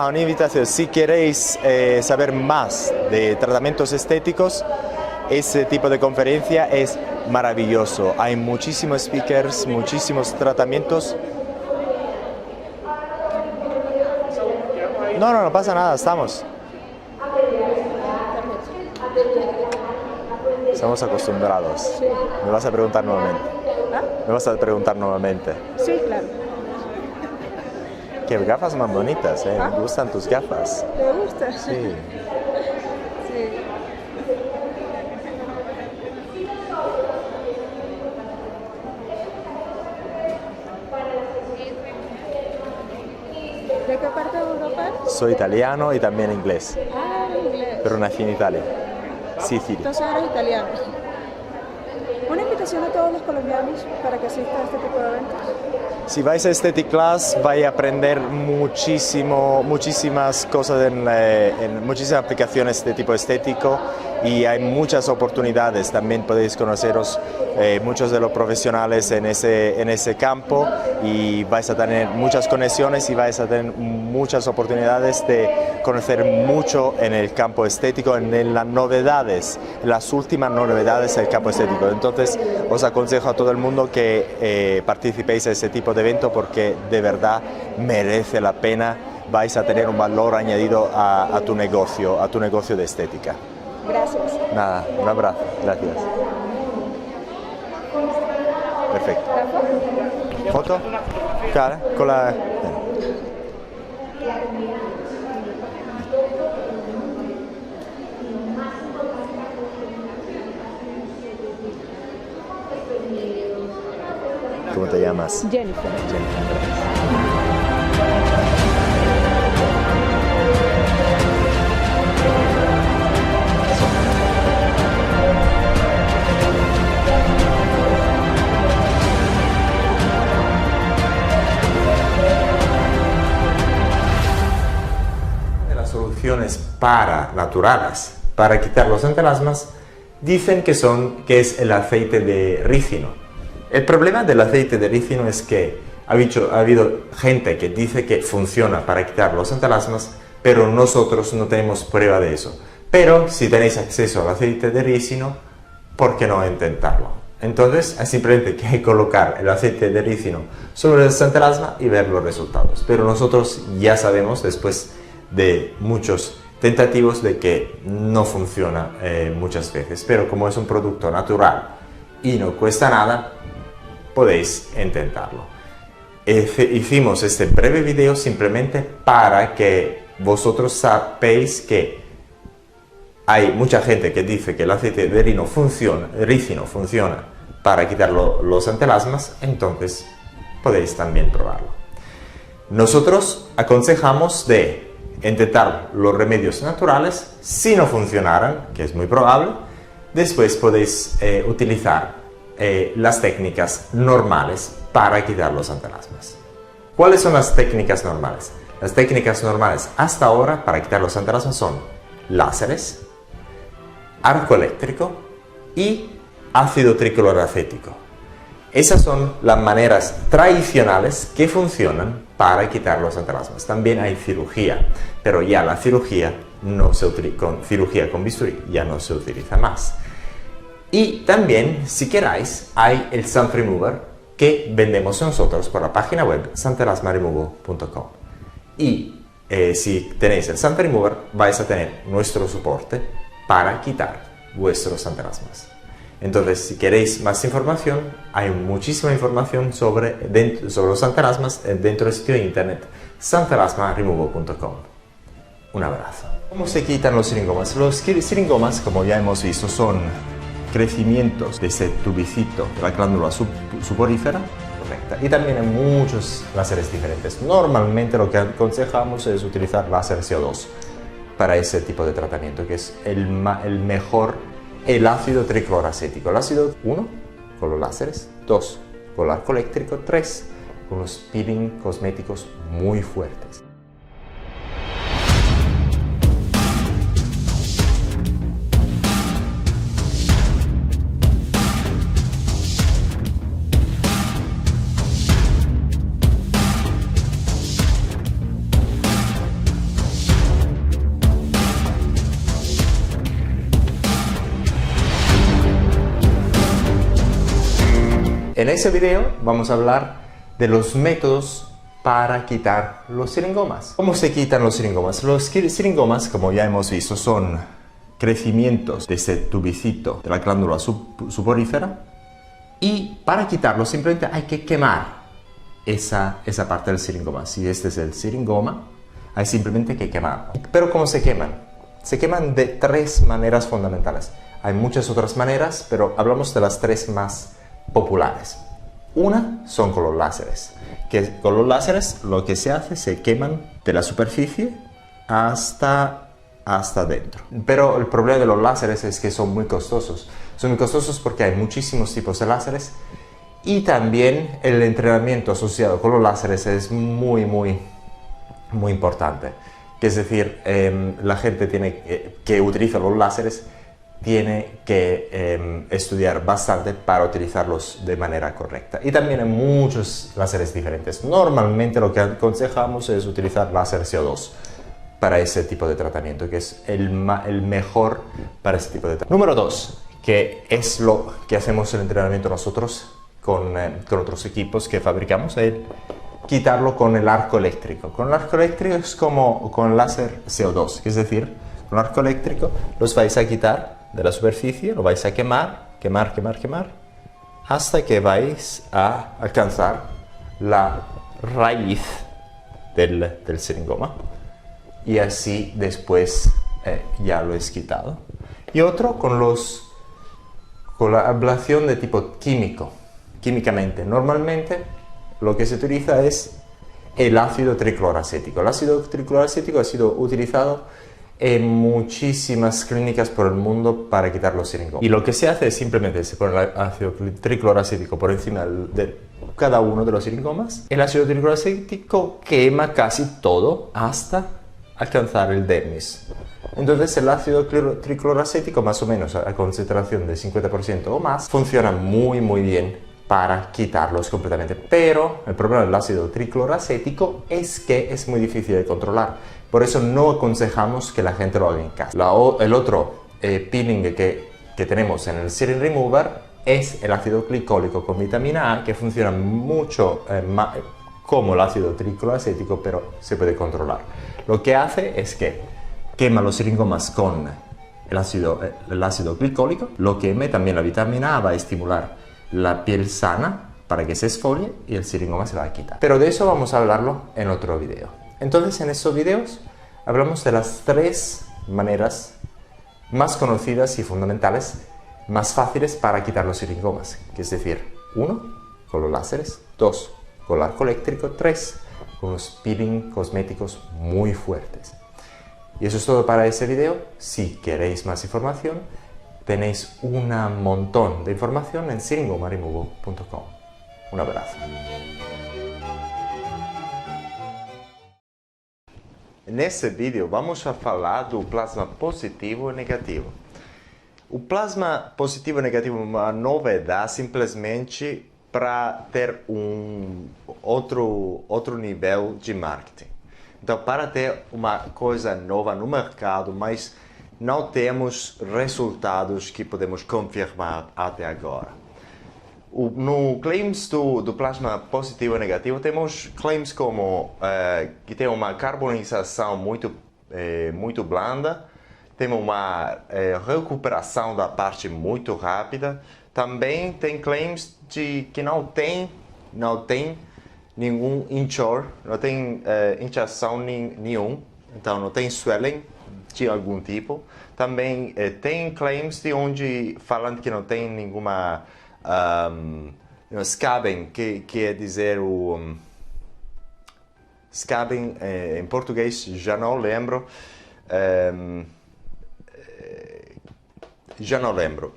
Una invitación. Si queréis saber más de tratamientos estéticos, ese tipo de conferencia es maravilloso. Hay muchísimos speakers, muchísimos tratamientos. No pasa nada, estamos acostumbrados. Sí. Me vas a preguntar nuevamente. ¿Ah? Me vas a preguntar nuevamente. Sí, claro. Qué gafas más bonitas, ¿eh? Me gustan tus gafas. ¿Te gusta? Sí. Sí. ¿De qué parte de Europa? Soy italiano y también inglés. Inglés. Pero nací en Italia, Sicilia. Entonces eres italiano. Una invitación a todos los colombianos para que asistan a este tipo de eventos. Si vais a Aesthetic Class, vais a aprender muchísimas cosas, en muchísimas aplicaciones de tipo estético, y hay muchas oportunidades. También podéis conoceros muchos de los profesionales en ese campo, y vais a tener muchas conexiones y vais a tener muchas oportunidades de conocer mucho en el campo estético, en las novedades, las últimas novedades del campo estético. Entonces os aconsejo a todo el mundo que participéis en ese tipo de evento, porque de verdad merece la pena. Vais a tener un valor añadido a tu negocio de estética. Gracias. Nada, un abrazo, gracias. Perfecto. ¿Foto? Cara, con la... ¿Cómo te llamas? Jennifer. De las soluciones naturales para quitar los antelasmas dicen que es el aceite de ricino. El problema del aceite de ricino es que ha habido gente que dice que funciona para quitar los antelasmas, pero nosotros no tenemos prueba de eso. Pero si tenéis acceso al aceite de ricino, ¿por qué no intentarlo? Entonces, es simplemente que colocar el aceite de ricino sobre el antelasma y ver los resultados. Pero nosotros ya sabemos, después de muchos tentativos, de que no funciona muchas veces. Pero como es un producto natural y no cuesta nada, podéis intentarlo. Hicimos este breve video simplemente para que vosotros sepáis que hay mucha gente que dice que el aceite de ricino funciona para quitar los antelasmas, entonces podéis también probarlo. Nosotros aconsejamos de intentar los remedios naturales. Si no funcionaran, que es muy probable, después podéis utilizar las técnicas normales para quitar los antelasmas. ¿Cuáles son las técnicas normales? Las técnicas normales hasta ahora para quitar los antelasmas son láseres, arco eléctrico y ácido tricloracético. Esas son las maneras tradicionales que funcionan para quitar los antelasmas. También hay cirugía, pero ya la cirugía con bisturí ya no se utiliza más. Y también, si queráis, hay el Sand Remover que vendemos nosotros por la página web santelasmaremoval.com. Y si tenéis el Sand Remover, vais a tener nuestro soporte para quitar vuestros antelasmas. Entonces, si queréis más información, hay muchísima información sobre los antelasmas dentro del sitio de internet santelasmaremoval.com. Un abrazo. ¿Cómo se quitan los siringomas? Los siringomas, como ya hemos visto, son crecimientos de ese tubicito de la glándula sudorífera correcta. Y también hay muchos láseres diferentes. Normalmente lo que aconsejamos es utilizar láser CO2 para ese tipo de tratamiento, que es el mejor, el ácido tricloracético. El ácido 1 con los láseres, 2 con el arco eléctrico, 3 con los peeling cosméticos muy fuertes. En ese video vamos a hablar de los métodos para quitar los siringomas. ¿Cómo se quitan los siringomas? Los siringomas, como ya hemos visto, son crecimientos de ese tubicito de la glándula sudorífera, y para quitarlo simplemente hay que quemar esa parte del siringoma. Si este es el siringoma, hay simplemente que quemarlo. Pero ¿cómo se queman? Se queman de 3 maneras fundamentales. Hay muchas otras maneras, pero hablamos de las 3 más populares. Una son con los láseres, que con los láseres lo que se hace, se queman de la superficie hasta dentro. Pero el problema de los láseres es que son muy costosos. Son muy costosos porque hay muchísimos tipos de láseres, y también el entrenamiento asociado con los láseres es muy importante. Que es decir, la gente que utiliza los láseres tiene que estudiar bastante para utilizarlos de manera correcta. Y también hay muchos láseres diferentes. Normalmente lo que aconsejamos es utilizar láser CO2 para ese tipo de tratamiento, que es el mejor para ese tipo de tratamiento. Número 2, que es lo que hacemos el entrenamiento nosotros con otros equipos que fabricamos, es quitarlo con el arco eléctrico. Con el arco eléctrico es como con el láser CO2, es decir, con con arco eléctrico, los vais a quitar de la superficie, lo vais a quemar, quemar, quemar, quemar, hasta que vais a alcanzar la raíz del seringoma. Y así después ya lo es quitado. Y otro con la ablación de tipo químico, químicamente. Normalmente lo que se utiliza es el ácido tricloracético. El ácido tricloracético ha sido utilizado en muchísimas clínicas por el mundo para quitar los seringomas. Y lo que se hace es simplemente se pone el ácido tricloracético por encima de cada uno de los seringomas. El ácido tricloracético quema casi todo hasta alcanzar el dermis. Entonces el ácido tricloracético, más o menos a concentración de 50% o más, funciona muy bien para quitarlos completamente. Pero el problema del ácido tricloracético es que es muy difícil de controlar. Por eso no aconsejamos que la gente lo haga en casa. El otro peeling que tenemos en el Serum Remover es el ácido glicólico con vitamina A, que funciona mucho como el ácido tricloracético, pero se puede controlar. Lo que hace es que quema los seringomas con el ácido glicólico, lo queme también la vitamina A, va a estimular la piel sana para que se esfolie y el seringoma se va a quitar. Pero de eso vamos a hablarlo en otro video. Entonces en estos videos hablamos de las 3 maneras más conocidas y fundamentales, más fáciles para quitar los seringomas, que es decir, 1, con los láseres, 2, con el arco eléctrico, 3, con los peeling cosméticos muy fuertes. Y eso es todo para ese video. Si queréis más información, tenéis un montón de información en seringomarimuvo.com. Un abrazo. Nesse vídeo vamos a falar do plasma positivo e negativo. O plasma positivo e negativo é uma novidade simplesmente para ter outro nível de marketing. Então, para ter uma coisa nova no mercado, mas não temos resultados que podemos confirmar até agora. No claims do plasma positivo e negativo, temos claims como que tem uma carbonização muito blanda, tem uma recuperação da parte muito rápida. Também tem claims de que não tem nenhum inchor, não tem inchação nenhum, então não tem swelling de algum tipo. Também tem claims de onde falam que não tem nenhuma scabbing, que quer dizer scabbing em português já não lembro,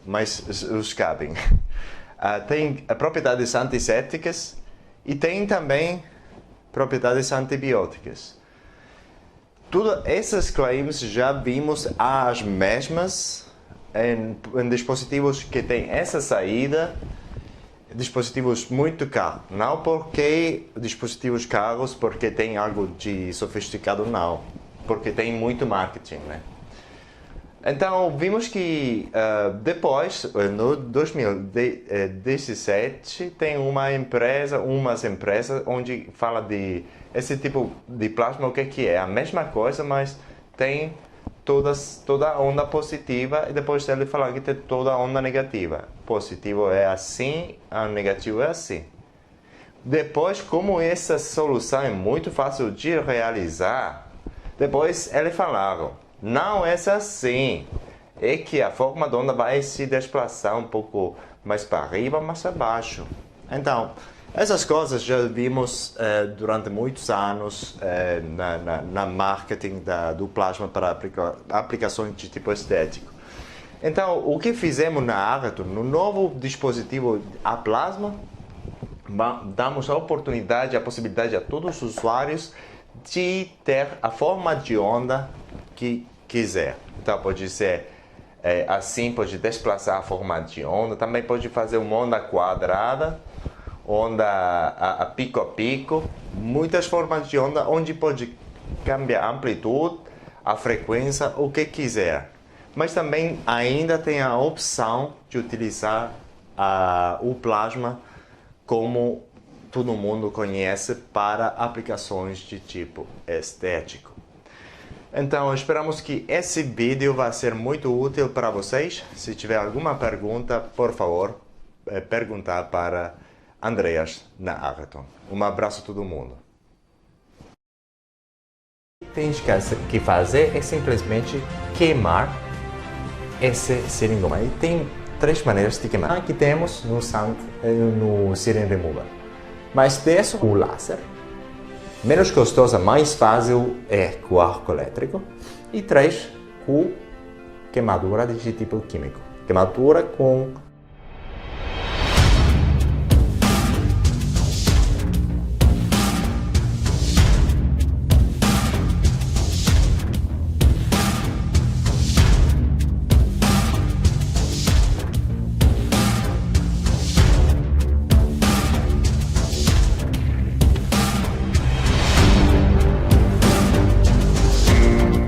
mas o scabbing tem propriedades antissépticas e tem também propriedades antibióticas. Todas essas claims já vimos as mesmas em dispositivos que têm essa saída, dispositivos muito caros. Não porque dispositivos caros porque tem algo de sofisticado, não. Porque tem muito marketing, né? Então, vimos que depois, no 2017, tem umas empresas onde fala de esse tipo de plasma, o que é? A mesma coisa, mas tem toda a onda positiva e depois ele fala que tem toda a onda negativa. Positivo é assim, o negativo é assim. Depois, como essa solução é muito fácil de realizar, depois eles falaram, não é assim, é que a forma da onda vai se desplaçar um pouco mais para arriba, mais para baixo. Então, essas coisas já vimos durante muitos anos na marketing do plasma para aplicações de tipo estético. Então, o que fizemos na Areton, no novo dispositivo a plasma, damos a oportunidade, a possibilidade a todos os usuários de ter a forma de onda que quiser. Então, pode ser assim, pode desplaçar a forma de onda, também pode fazer uma onda quadrada, onda a pico, muitas formas de onda, onde pode cambiar a amplitude, a frequência, o que quiser. Mas também ainda tem a opção de utilizar o plasma como todo mundo conhece para aplicações de tipo estético. Então, esperamos que esse vídeo vai ser muito útil para vocês. Se tiver alguma pergunta, por favor, perguntar para Andreas na Areton. Um abraço a todo mundo. O que tens que fazer é simplesmente queimar esse seringoma. E tem 3 maneiras de queimar. Aqui temos no Syringe Remover. Mas desse o laser. Menos custosa, mais fácil é com o arco elétrico. E 3, com queimadura de tipo químico. Queimadura com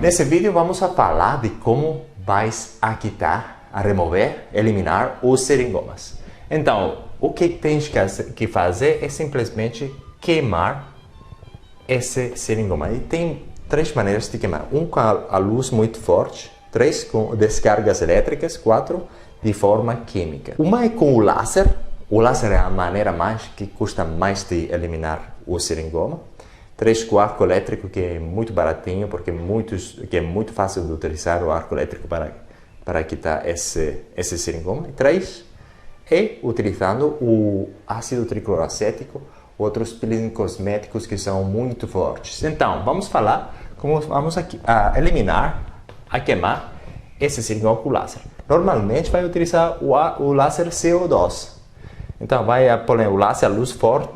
Nesse vídeo vamos a falar de como vais a quitar, a remover, eliminar os seringomas. Então, o que tens que fazer é simplesmente queimar esse seringoma. E tem 3 maneiras de queimar. Com a luz muito forte, 3 com descargas elétricas, 4 de forma química. Uma é com o laser. O laser é a maneira que custa mais de eliminar o seringoma. 3 com arco elétrico, que é muito baratinho, porque é muito fácil de utilizar o arco elétrico para quitar esse seringoma. E 3 é utilizando o ácido tricloracético, outros peelings cosméticos que são muito fortes. Então, vamos falar como vamos a eliminar, a queimar esse seringoma com laser. Normalmente vai utilizar o laser CO2. Então, vai pôr o laser,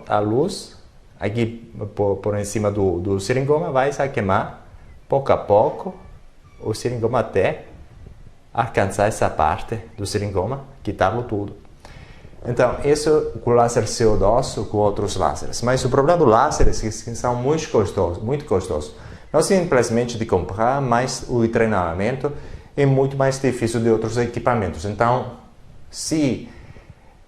a luz aqui por em cima do seringoma, vai a queimar pouco a pouco o seringoma até alcançar essa parte do seringoma, quitar-lo tudo. Então, isso com o laser CO2 ou com outros lasers. Mas o problema do laser é que são muito custosos. Não simplesmente de comprar, mas o treinamento é muito mais difícil de outros equipamentos. Então, se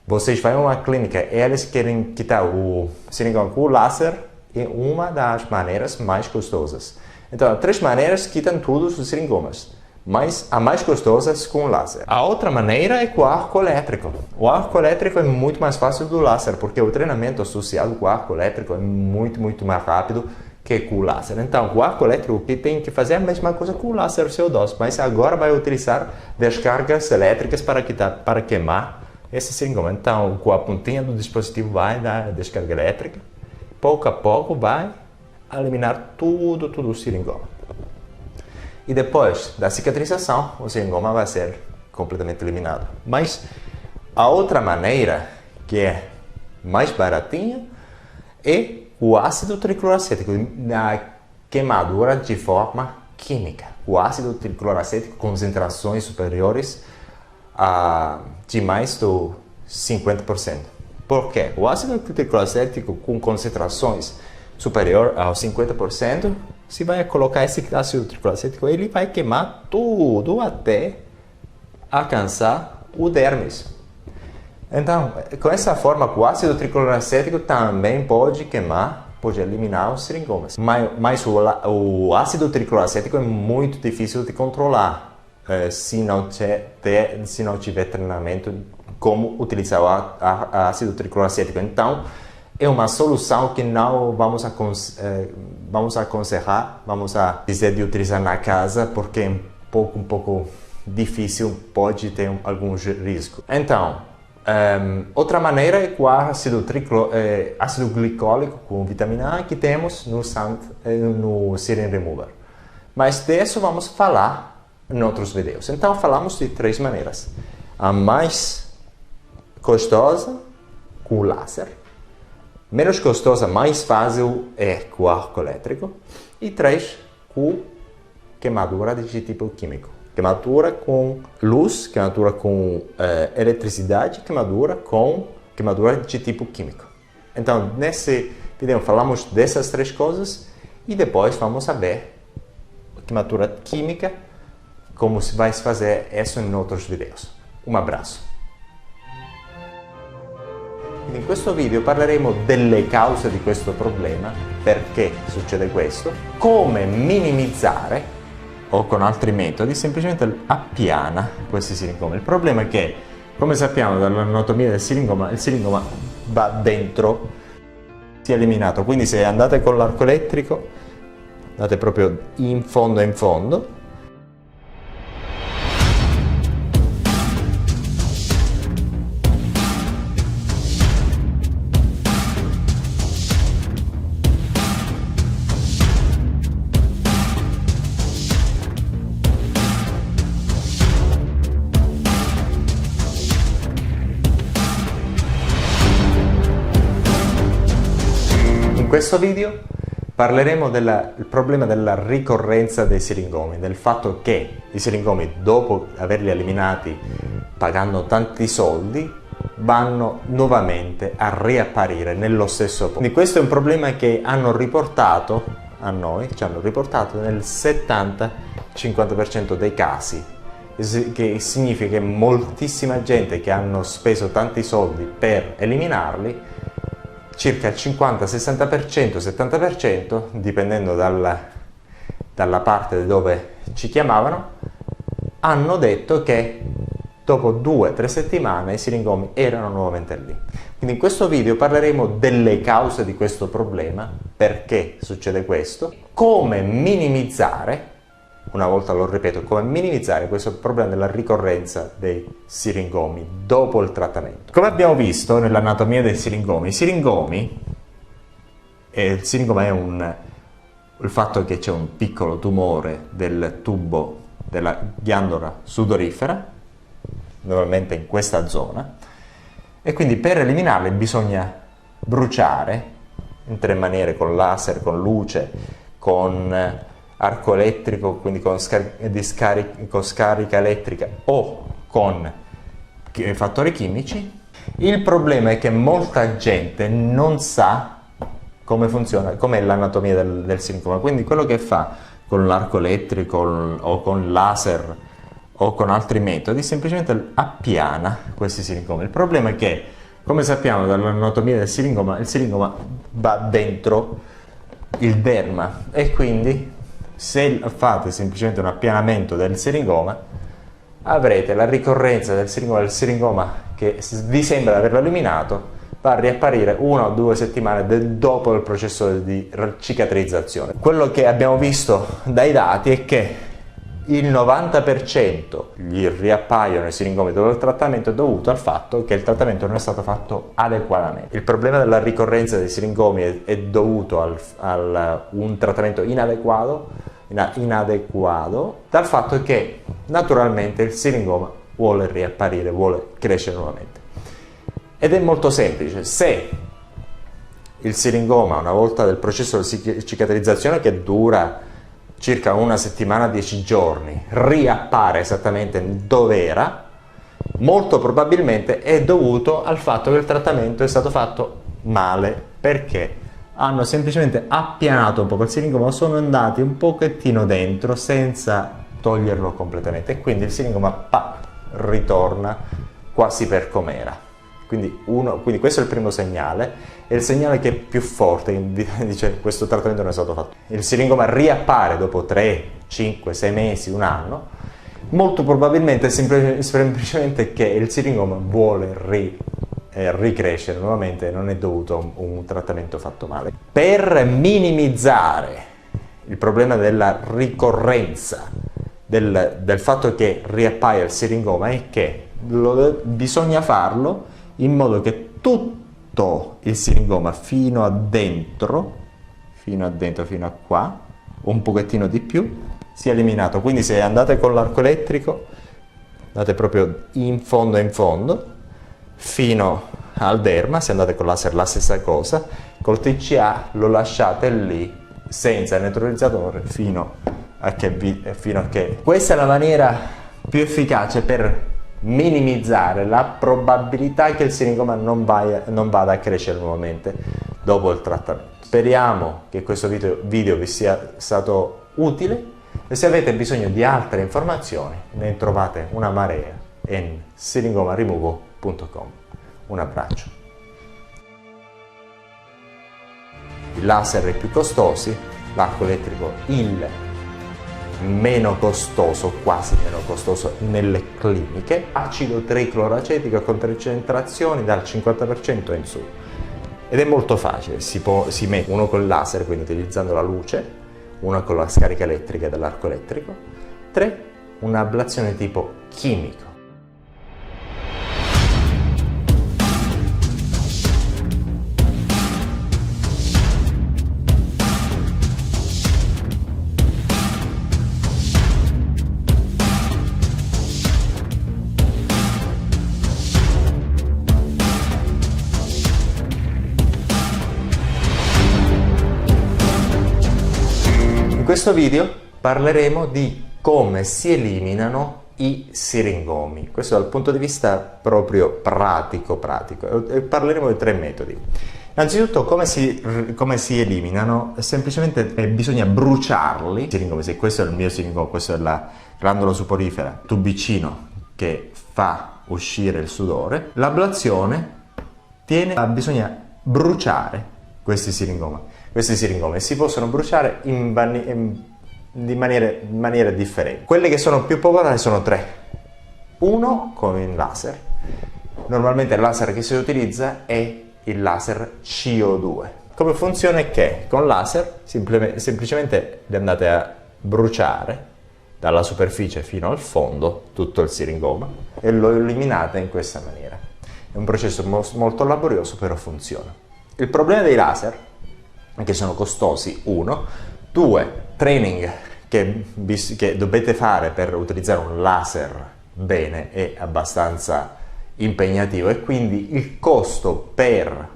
vocês vão a uma clínica e eles querem quitar o seringoma com o laser, é uma das maneiras mais custosas. Então, 3 maneiras quitam todos os seringomas, mas a mais custosa é com o laser. A outra maneira é com o arco elétrico. O arco elétrico é muito mais fácil do laser, porque o treinamento associado com o arco elétrico é muito mais rápido que com o laser. Então, com o arco elétrico, o que tem que fazer é a mesma coisa com o laser CO2, mas agora vai utilizar descargas elétricas para queimar esse seringoma. Então, com a pontinha do dispositivo vai dar descarga elétrica, pouco a pouco vai eliminar tudo o seringoma. E depois da cicatrização, o seringoma vai ser completamente eliminado. Mas a outra maneira, que é mais baratinha, é o ácido tricloracético, na queimadura de forma química. O ácido tricloracético, concentrações superiores de mais do 50%. Por quê? O ácido tricloracético com concentrações superior aos 50%, se vai colocar esse ácido tricloracético, ele vai queimar tudo até alcançar o dermis. Então, com essa forma, o ácido tricloracético também pode queimar, pode eliminar os seringomas. Mas o ácido tricloracético é muito difícil de controlar. Se não tiver treinamento como utilizar o ácido tricloracético. Então, é uma solução que não vamos aconselhar, vamos a dizer de utilizar na casa, porque é um pouco difícil, pode ter algum risco. Então, outra maneira é com o ácido glicólico com vitamina A que temos no Syringe Remover. Mas disso vamos falar em outros vídeos. Então, falamos de 3 maneiras. A mais custosa, com o laser. Menos custosa, mais fácil, é com o arco elétrico. E 3, com queimadura de tipo químico. Queimadura com luz, queimadura com eletricidade, queimadura de tipo químico. Então, nesse vídeo falamos dessas 3 coisas e depois vamos ver queimadura química, como se vai fazer isso em outros vídeos. Un abbraccio. In questo video parleremo delle cause di questo problema, perché succede questo, come minimizzare o con altri metodi semplicemente appiana questi siringomi. Il problema è che, come sappiamo dall'anatomia del siringoma, il siringoma va dentro, si è eliminato. Quindi se andate con l'arco elettrico, andate proprio in fondo. In questo video parleremo del problema della ricorrenza dei siringomi, del fatto che i siringomi, dopo averli eliminati pagando tanti soldi, vanno nuovamente a riapparire nello stesso posto. Quindi questo è un problema che hanno riportato a noi, ci hanno riportato nel 70-50% dei casi, che significa che moltissima gente che hanno speso tanti soldi per eliminarli, circa il 50-60%, 70%, dipendendo dalla parte dove ci chiamavano, hanno detto che dopo 2-3 settimane i siringomi erano nuovamente lì. Quindi in questo video parleremo delle cause di questo problema, perché succede questo, come minimizzare, una volta lo ripeto, come minimizzare questo problema della ricorrenza dei siringomi dopo il trattamento. Come abbiamo visto nell'anatomia dei siringomi, il siringoma è il fatto che c'è un piccolo tumore del tubo della ghiandola sudorifera, normalmente in questa zona, e quindi per eliminarli bisogna bruciare in 3 maniere: con laser, con luce, con arco elettrico, quindi con scarica elettrica o con fattori chimici. Il problema è che molta gente non sa come funziona, com'è l'anatomia del siringoma, quindi quello che fa con l'arco elettrico o con laser o con altri metodi semplicemente appiana questi siringomi. Il problema è che, come sappiamo dall'anatomia del siringoma, il siringoma va dentro il derma, e quindi se fate semplicemente un appianamento del siringoma avrete la ricorrenza del siringoma che vi sembra di averlo eliminato, va a riapparire 1 o 2 settimane dopo il processo di cicatrizzazione. Quello che abbiamo visto dai dati è che il 90% gli riappaiono i siringomi dopo il trattamento, è dovuto al fatto che il trattamento non è stato fatto adeguatamente. Il problema della ricorrenza dei siringomi è dovuto a un trattamento inadeguato dal fatto che naturalmente il siringoma vuole riapparire, vuole crescere nuovamente. Ed è molto semplice: se il siringoma, una volta del processo di cicatrizzazione che dura circa 1 settimana, 10 giorni, riappare esattamente dove era, molto probabilmente è dovuto al fatto che il trattamento è stato fatto male, perché hanno semplicemente appianato un po' il siringoma, sono andati un pochettino dentro senza toglierlo completamente, e quindi il siringoma ritorna quasi per com'era. Quindi questo è il primo segnale, e il segnale che è più forte, che dice che questo trattamento non è stato fatto. Il siringoma riappare dopo 3, 5, 6 mesi, 1 anno, molto probabilmente è semplicemente che il siringoma vuole ricrescere nuovamente, non è dovuto a un trattamento fatto male. Per minimizzare il problema della ricorrenza del fatto che riappaia il siringoma è che bisogna farlo in modo che tutto il siringoma fino a dentro, fino a qua, un pochettino di più, sia eliminato. Quindi se andate con l'arco elettrico, andate proprio in fondo, fino al derma. Se andate con laser, la stessa cosa. Col TCA lo lasciate lì senza neutralizzatore fino a che... Questa è la maniera più efficace per minimizzare la probabilità che il siringoma non vada a crescere nuovamente dopo il trattamento. Speriamo che questo video vi sia stato utile, e se avete bisogno di altre informazioni ne trovate una marea in siringomarimuvo.com. Un abbraccio. I laser più costosi, l'arco elettrico meno costoso, quasi meno costoso nelle cliniche, acido tricloracetico con concentrazioni dal 50% in su. Ed è molto facile, si mette uno col laser, quindi utilizzando la luce, uno con la scarica elettrica dell'arco elettrico, 3 un'ablazione tipo chimico. In questo video parleremo di come si eliminano i siringomi, questo dal punto di vista proprio pratico, e parleremo di 3 metodi. Innanzitutto come si eliminano? Semplicemente bisogna bruciarli, i siringomi. Se questo è il mio siringoma, questa è la glandola suporifera, tubicino che fa uscire il sudore, l'ablazione bisogna bruciare questi siringomi. Questi siringomi si possono bruciare in maniere differenti. Quelle che sono più popolari sono 3. Uno con il laser. Normalmente il laser che si utilizza è il laser CO2. Come funziona è che con laser semplicemente li andate a bruciare dalla superficie fino al fondo tutto il siringoma e lo eliminate in questa maniera. È un processo molto laborioso, però funziona. Il problema dei laser è che sono costosi, 1, 2, training che dovete fare per utilizzare un laser bene è abbastanza impegnativo e quindi il costo per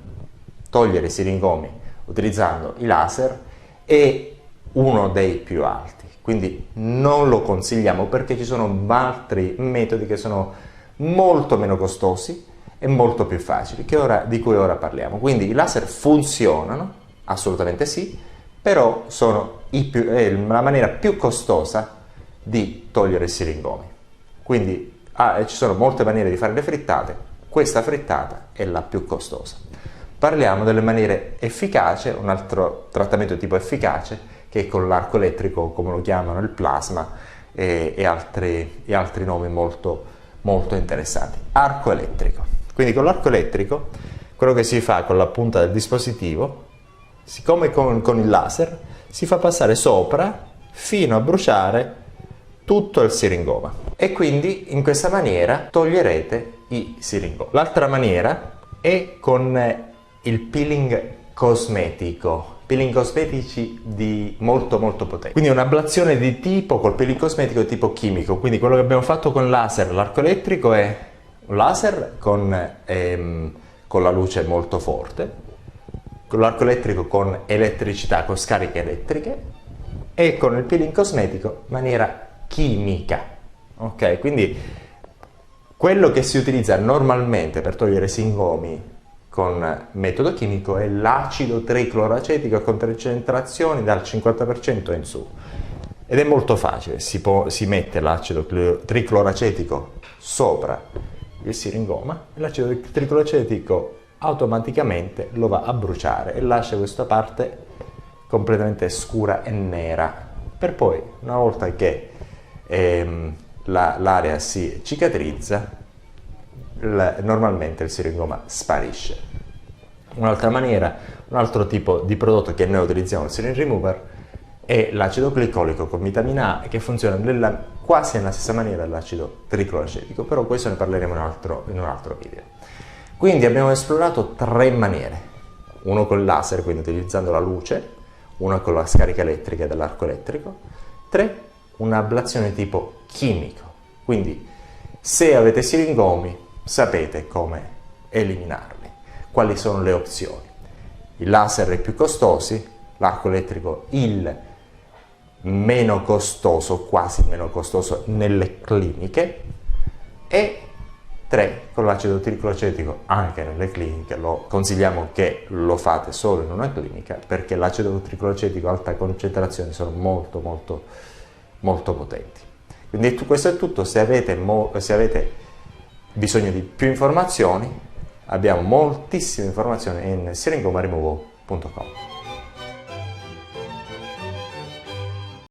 togliere i siringomi utilizzando i laser è uno dei più alti, quindi non lo consigliamo perché ci sono altri metodi che sono molto meno costosi e molto più facili, di cui ora parliamo. Quindi i laser funzionano, assolutamente sì, però sono la maniera più costosa di togliere i siringomi. Quindi ci sono molte maniere di fare le frittate, questa frittata è la più costosa. Parliamo delle maniere efficaci, un altro trattamento tipo efficace che è con l'arco elettrico, come lo chiamano, il plasma e altri nomi molto, molto interessanti. Arco elettrico. Quindi con l'arco elettrico quello che si fa con la punta del dispositivo, siccome con il laser, si fa passare sopra fino a bruciare tutto il siringoma e quindi in questa maniera toglierete i siringomi. L'altra maniera è con il peeling cosmetico, peeling cosmetici molto potenti, quindi un'ablazione di tipo col peeling cosmetico di tipo chimico. Quindi quello che abbiamo fatto con laser, l'arco elettrico è un laser con la luce molto forte, con l'arco elettrico con elettricità, con scariche elettriche, e con il peeling cosmetico in maniera chimica. Ok, quindi quello che si utilizza normalmente per togliere i siringomi con metodo chimico è l'acido tricloracetico a concentrazioni dal 50% in su. Ed è molto facile, si mette l'acido tricloracetico sopra il siringoma e l'acido tricloracetico automaticamente lo va a bruciare e lascia questa parte completamente scura e nera, per poi, una volta che l'area si cicatrizza, normalmente il siringoma sparisce. Un'altra maniera, un altro tipo di prodotto che noi utilizziamo, il syringe remover, è l'acido glicolico con vitamina A, che funziona quasi nella stessa maniera dell'acido tricloracetico, però questo ne parleremo in un altro video. Quindi abbiamo esplorato 3 maniere, uno con il laser, quindi utilizzando la luce, una con la scarica elettrica dell'arco elettrico, 3 un'ablazione tipo chimico. Quindi se avete siringomi sapete come eliminarli, quali sono le opzioni. Il laser è più costosi, l'arco elettrico il meno costoso, quasi meno costoso nelle cliniche, e 3 con l'acido tricloracetico anche nelle cliniche. Lo consigliamo che lo fate solo in una clinica perché l'acido tricloracetico a alta concentrazione sono molto potenti. Quindi questo è tutto. Se avete bisogno di più informazioni, abbiamo moltissime informazioni in syringomaremoval.com.